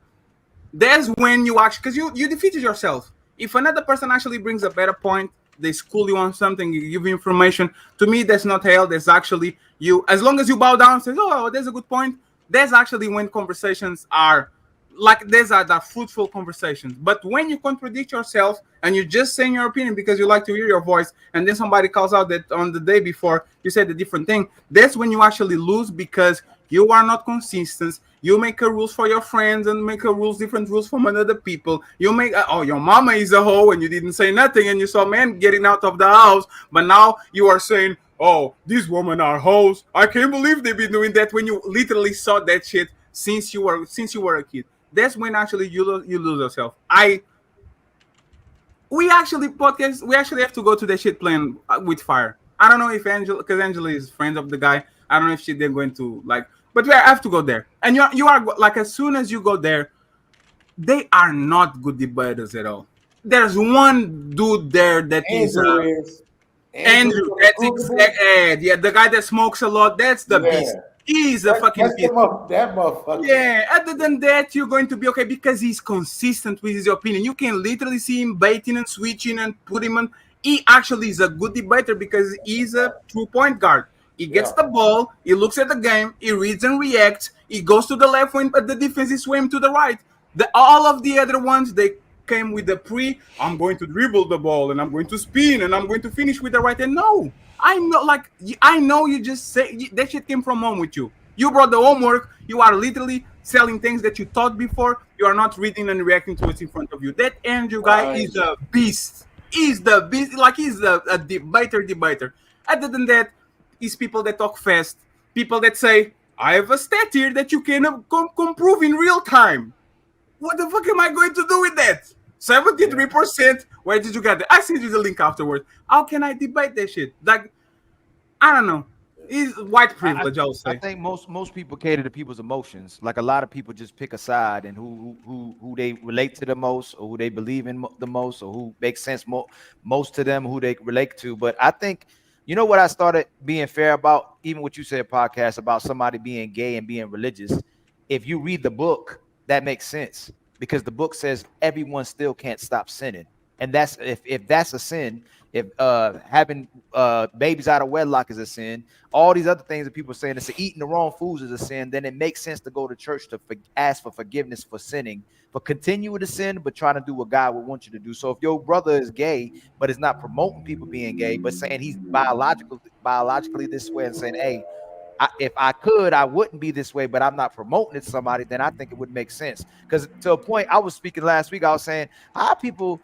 That's when you actually, because you defeated yourself. If another person actually brings a better point, they school you on something, you give you information. To me, that's not hell. That's actually you. As long as you bow down and say, oh, there's a good point. That's actually when conversations are like, these are the fruitful conversations. But when you contradict yourself and you're just saying your opinion because you like to hear your voice, and then somebody calls out that on the day before you said a different thing, that's when you actually lose, because you are not consistent. You make a rules for your friends and make a different rules from other people. You make, oh, your mama is a hoe and you didn't say nothing, and you saw men getting out of the house, but now you are saying, oh, these women are hoes. I can't believe they've been doing that, when you literally saw that shit since you were a kid. That's when actually you lose yourself. We actually have to go to the shit plan with fire. I don't know if Angela, because Angela is friend of the guy. I don't know if they're going to like, but we have to go there. And you are like, as soon as you go there, they are not good debaters at all. There's one dude there that Andrew. That's exactly, yeah, the guy that smokes a lot. That's the beast. He's a fucking beast. That motherfucker. Yeah, other than that, you're going to be okay because he's consistent with his opinion. You can literally see him baiting and switching and put him on. He actually is a good debater because he's a true point guard. He gets the ball, he looks at the game, he reads and reacts, he goes to the left wing, but the defense is swim to the right. All of the other ones, they came with the I'm going to dribble the ball and I'm going to spin and I'm going to finish with the right hand. No, I know you just say that shit came from home with you. You brought the homework. You are literally selling things that you taught before. You are not reading and reacting to what's in front of you. That Andrew guy is a beast. He's the beast. Like he's a debater. Other than that, it's people that talk fast. People that say, I have a stat here that you can prove in real time. What the fuck am I going to do with that? 73%. Where did you get that? I sent you the link afterwards. How can I debate that shit? Like, I don't know. It's white privilege, I would say. I think most people cater to people's emotions. Like a lot of people just pick a side and who they relate to the most, or who they believe in the most, or who makes sense most to them, who they relate to. But I think, you know what I started being fair about, even what you said, podcast about somebody being gay and being religious. If you read the book, that makes sense, because the book says everyone still can't stop sinning. And that's if that's a sin, if having babies out of wedlock is a sin, all these other things that people are saying, it's eating the wrong foods is a sin, then it makes sense to go to church to ask for forgiveness for sinning, for continuing to sin, but trying to do what God would want you to do. So if your brother is gay, but is not promoting people being gay, but saying he's biologically this way and saying, hey, if I could, I wouldn't be this way, but I'm not promoting it to somebody, then I think it would make sense. Because to a point, I was speaking last week, I was saying how people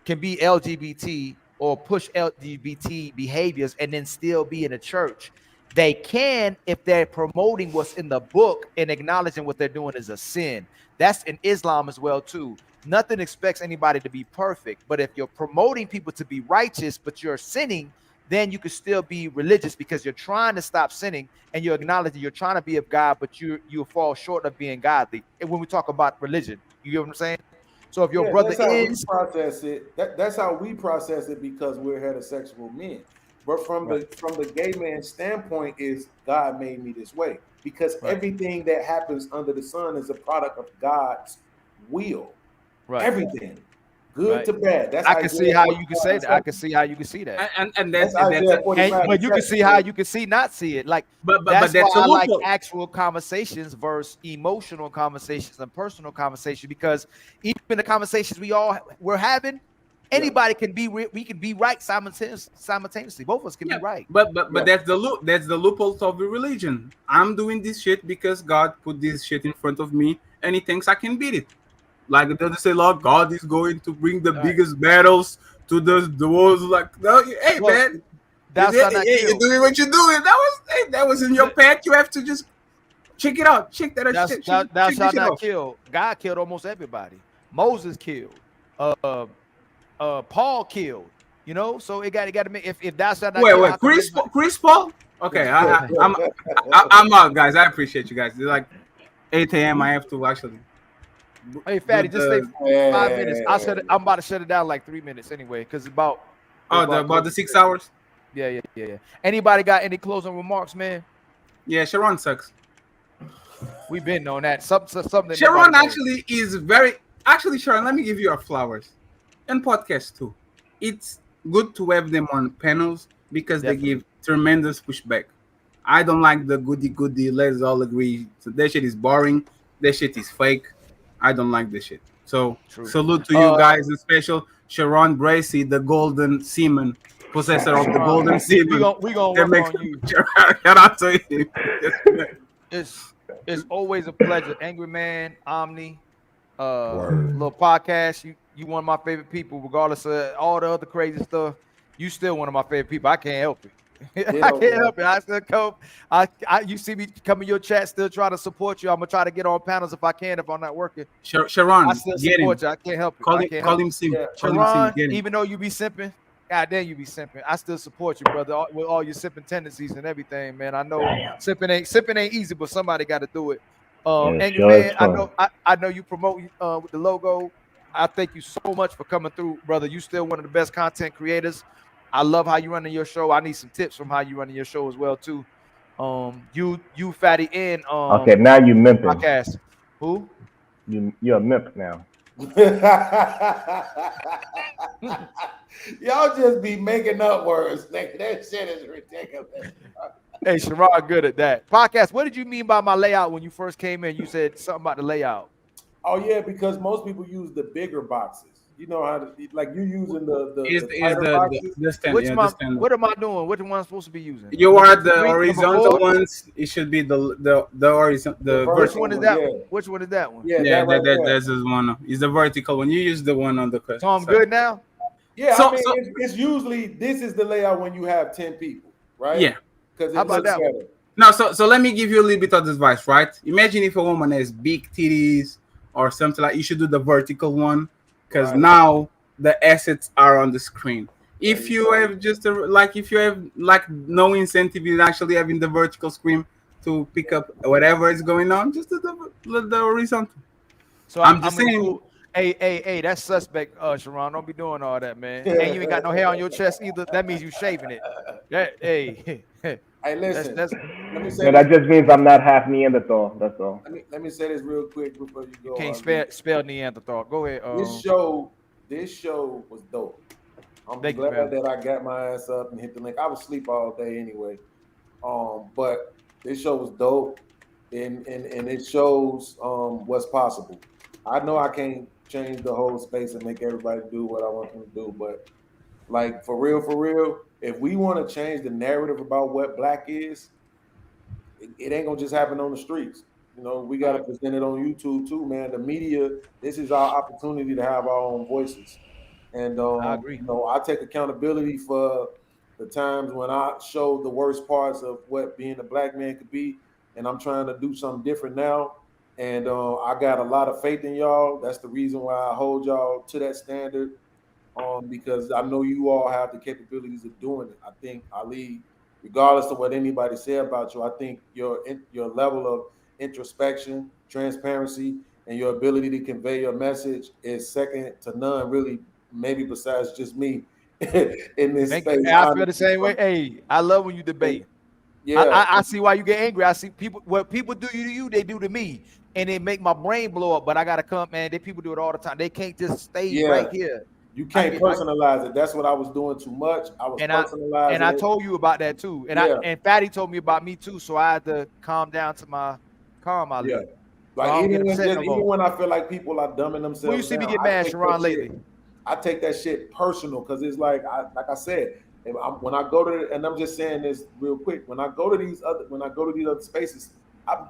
can be LGBT or push LGBT behaviors and then still be in a church. They can if they're promoting what's in the book and acknowledging what they're doing is a sin. That's in Islam as well too. Nothing expects anybody to be perfect, but if you're promoting people to be righteous, but you're sinning, then you can still be religious because you're trying to stop sinning and you acknowledge that you're trying to be of God, but you fall short of being godly. And when we talk about religion, you get what I'm saying? So if your brother we process it. That's how we process it, because we're heterosexual men. But from the gay man's standpoint, is God made me this way, because everything that happens under the sun is a product of God's will. Right. Everything. Good to bad. That's I can see how you can say that. I can see how you can see that. And but you can see how you can see it. Like, but that's why I like actual conversations versus emotional conversations and personal conversations, because even the conversations we're having, anybody can be, we can be right simultaneously. Both of us can be right. But that's the loophole of the religion. I'm doing this shit because God put this shit in front of me, and He thinks I can beat it. Like it doesn't say, Lord, God is going to bring the biggest battles to the world. Like, no, hey man, that's you're doing what you're doing. That was in your path. You have to just check it out. Check that out. That's how not killed. God killed almost everybody. Moses killed. Paul killed. You know, so it got to make if that's not wait, Chris Paul. Okay, I'm out, guys. I appreciate you guys. It's like 8 a.m. I have to actually. Hey, Fatty, just stay 5 minutes. I'm about to shut it down like 3 minutes anyway, because about the 6 hours. Yeah. Anybody got any closing remarks, man? Yeah, Sharon sucks. We've been on that. Something. Sharon actually is very. Actually, Sharon, let me give you your flowers. And podcasts too. It's good to have them on panels because they give tremendous pushback. I don't like the goody. Let's all agree. So that shit is boring. That shit is fake. I don't like this shit. So salute to you guys, especially Sharon Bracy, the golden semen, possessor of the golden semen. We gonna work on you. Shout out to him. It's always a pleasure. Angry Man, Omni, little podcast. You one of my favorite people, regardless of all the other crazy stuff. You still one of my favorite people. I can't help it. I can't help it. I still come. You see me come in your chat, still try to support you. I'm gonna try to get on panels if I can. If I'm not working, Sharon, I still support you. I can't help it. Call him Sim. Sharon, even though you be simping, God damn, you be simping. I still support you, brother, with all your simping tendencies and everything, man. I know simping ain't easy, but somebody got to do it. And man, I know you promote with the logo. I thank you so much for coming through, brother. You still one of the best content creators. I love how you running your show. I need some tips from how you running your show as well too. You Fatty in okay, now you mimping. Podcast. Who? You're a mimp now. Y'all just be making up words. That shit is ridiculous. Hey, Sherrod, good at that. Podcast, what did you mean by my layout when you first came in? You said something about the layout. Oh, yeah, because most people use the bigger boxes. you know how to, like you using the Is tighter boxes. the stand? Which Yeah, the one? stand. What am I doing? Which one am I supposed to be using? You Number are the 3, number horizontal 4? ones. It should be the horizontal, the Which vertical one is one. that one? Which one is that one? Yeah, Yeah, that right there. that's just one. Is the vertical one. You use the one on the So I'm side. good now? Yeah, So I mean, it's usually this is the layout when you have 10 people, right? yeah. Because How it about looks that one? better. No, so let me give you a little bit of advice, right? Imagine if a woman has big titties or something like. You should do the vertical one because Right. now the assets are on the screen. There If you you go. have just if you have like no incentive in actually having the vertical screen to pick up whatever is going on, just do the horizontal. So I'm I'm just in saying. school. Hey, that's suspect, Sharon. Don't be doing all that, man. And you ain't got no hair on your chest either. That means you shaving it. Hey, Hey, listen. that's Let me say No, this. that just means I'm not half Neanderthal. That's all. Let me say this real quick before you you go. can't Ali. spell Neanderthal. Go ahead. This show was dope. I'm Thank you, glad fam. that I got my ass up and hit the link. I was asleep all day anyway. But this show was dope, and it shows what's possible. I know I can't change the whole space and make everybody do what I want them to do, but like for real, if we want to change the narrative about what black is, it ain't gonna just happen on the streets. You know, we got to present it on YouTube too, man. The media, this is our opportunity to have our own voices. And I agree. you know, I take accountability for the times when I showed the worst parts of what being a black man could be, and I'm trying to do something different now. And I got a lot of faith in y'all. That's the reason why I hold y'all to that standard. Because I know you all have the capabilities of doing it. I think Ali, regardless of what anybody say about you, I think your level of introspection, transparency, and your ability to convey your message is second to none, really, maybe besides just me in this Thank you. space. Hey, I feel the same way. Hey, I love when you debate. Yeah. I see why you get angry. I see people what people do you to you, they do to me, and it make my brain blow up. But I gotta come, man. They people do it all the time. They can't just stay right here. You can't personalize it. That's what I was doing too much. I was personalizing I it. told you about that too. And Fatty told me about me too. So I had to calm down to my Ali. Yeah. So Like I don't get upset no even more. when I feel like people are dumbing themselves When you see me down, get I mad, take Sharon, that lately? I take that shit personal because it's like I said, when I go to, and I'm just saying this real quick, when I go to these other spaces,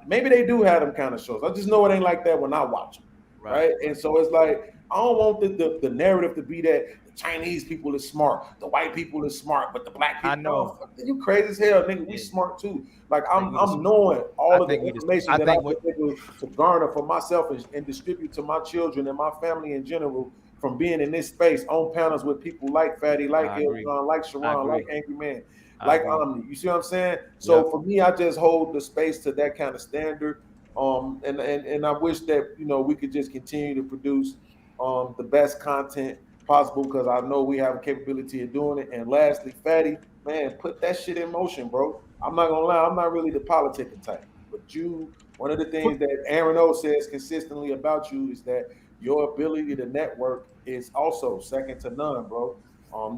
maybe they do have them kind of shows. I just know it ain't like that when I watch them, right? And so it's like I don't want the narrative to be that the Chinese people is smart, the white people is smart, but the black people, I know. You crazy as hell, nigga. We smart too. Like I'm knowing all of the information that I've been able to garner for myself and distribute to my children and my family in general from being in this space on panels with people like Fatty, like Ilkan, like Sharon, like Angry Man, like Omni. You see what I'm saying? So for me, I just hold the space to that kind of standard. And I wish that we could just continue to produce the best content possible because I know we have a capability of doing it. And lastly, Fatty, man, put that shit in motion, bro. I'm not gonna lie, I'm not really the politicking type, but one of the things that Aaron O says consistently about you is that your ability to network is also second to none, bro.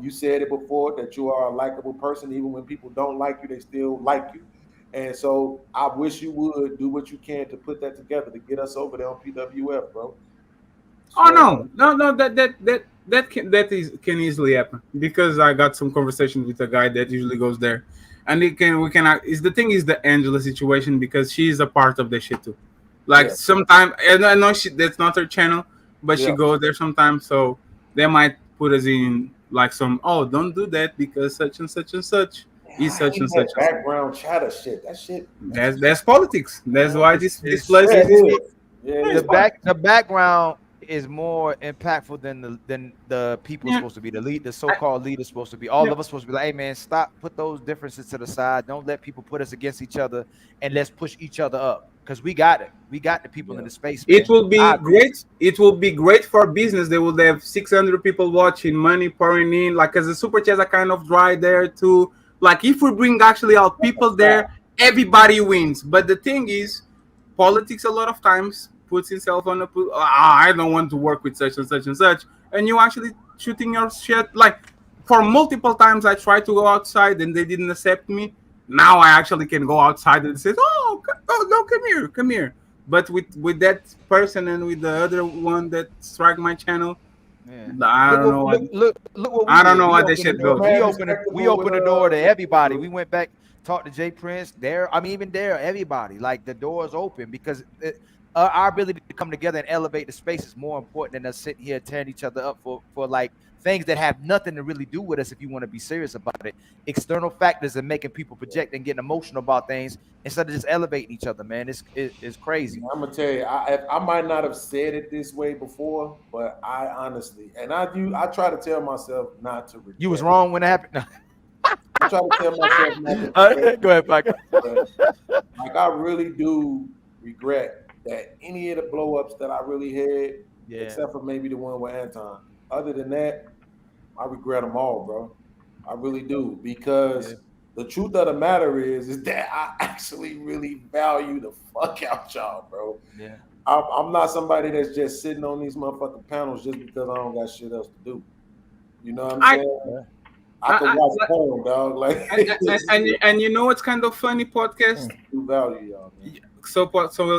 You said it before that you are a likable person, even when people don't like you, they still like you. And so I wish you would do what you can to put that together to get us over there on PWF, bro. Oh no, that can easily happen because I got some conversations with a guy that usually goes there, and we can. Is the thing is the Angela situation because she's a part of the shit too. Like sometimes, and I know that's not her channel, but she goes there sometimes, so they might put us in like some. Oh, don't do that because such and such and such is such and such. Background chatter shit. That shit. That's politics. That's why this place is. The background is more impactful than the people supposed to be. The so-called leaders supposed to be. All of us supposed to be like, hey man, stop, put those differences to the side. Don't let people put us against each other, and let's push each other up. Because we got it. We got the people in the space. Man. It will be great. It will be great for business. They will have 600 people watching, money pouring in. Like as the super chats are kind of dry there too. Like if we bring actually our people there, everybody wins. But the thing is, politics a lot of times puts himself on I don't want to work with such and such and such, and you actually shooting your shit. Like for multiple times I tried to go outside and they didn't accept me. Now I actually can go outside and say, oh no, come here. But with that person and with the other one that struck my channel, Man. I don't know what. Look what we I don't did. know We what this opened shit the door. does. We opened the door to everybody. We went back, talked to Jay Prince there. I mean, even there, everybody. Like the door's open because our ability to come together and elevate the space is more important than us sitting here tearing each other up for like things that have nothing to really do with us. If you want to be serious about it, external factors and making people project and getting emotional about things instead of just elevating each other, man. It's crazy. I'm gonna tell you, I might not have said it this way before, but I honestly, and I try to tell myself not to regret. You was wrong when it happened. I try to tell myself not to regret. Go ahead, Pac. Like I really do regret that any of the blow ups that I really had, except for maybe the one with Anton. Other than that, I regret them all, bro. I really do, because the truth of the matter is that I actually really value the fuck out y'all, bro. Yeah. I'm not somebody that's just sitting on these motherfucking panels just because I don't got shit else to do. You know what I'm saying? I can watch porn, dog. Like, and you know what's kind of funny, podcast? Do value y'all, man. So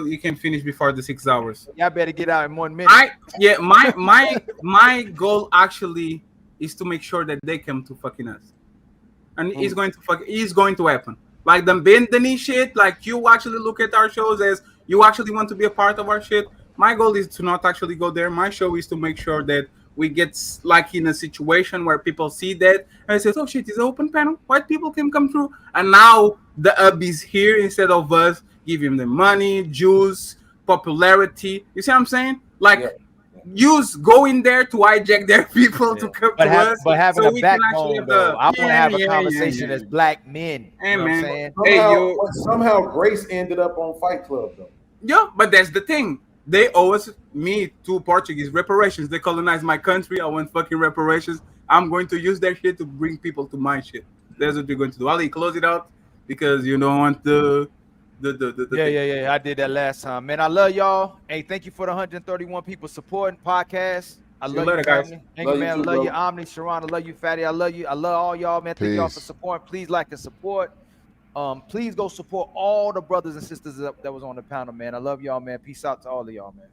you can finish before the 6 hours. Y'all better get out in 1 minute. My goal actually is to make sure that they come to fucking us, and it's going to happen. Like the bend the knee shit. Like you actually look at our shows as you actually want to be a part of our shit. My goal is to not actually go there. My show is to make sure that we get like in a situation where people see that and say, "Oh shit, it's an open panel. White people can come through." And now the hub is here instead of us giving them money, juice, popularity. You see what I'm saying? Like, go in there to hijack their people to come to us. But having so a we can backbone, actually though, I want to have a conversation as black men. Hey, you know man. what I'm saying? Somehow Grace ended up on Fight Club, though. Yeah, but that's the thing. They owe us, me, 2 Portuguese reparations. They colonized my country. I want fucking reparations. I'm going to use their shit to bring people to my shit. That's what you're going to do. Ali, close it out because you don't want the Yeah. I did that last time, man. I love y'all. Hey, thank you for the 131 people supporting podcast. I love you, guys. family. Thank you, man. I love you, Omni, Sharon. I love you, Fatty. I love you. I love all y'all, man. Thank y'all for supporting. Please like and support. Please go support all the brothers and sisters that was on the panel, man. I love y'all, man. Peace out to all of y'all, man.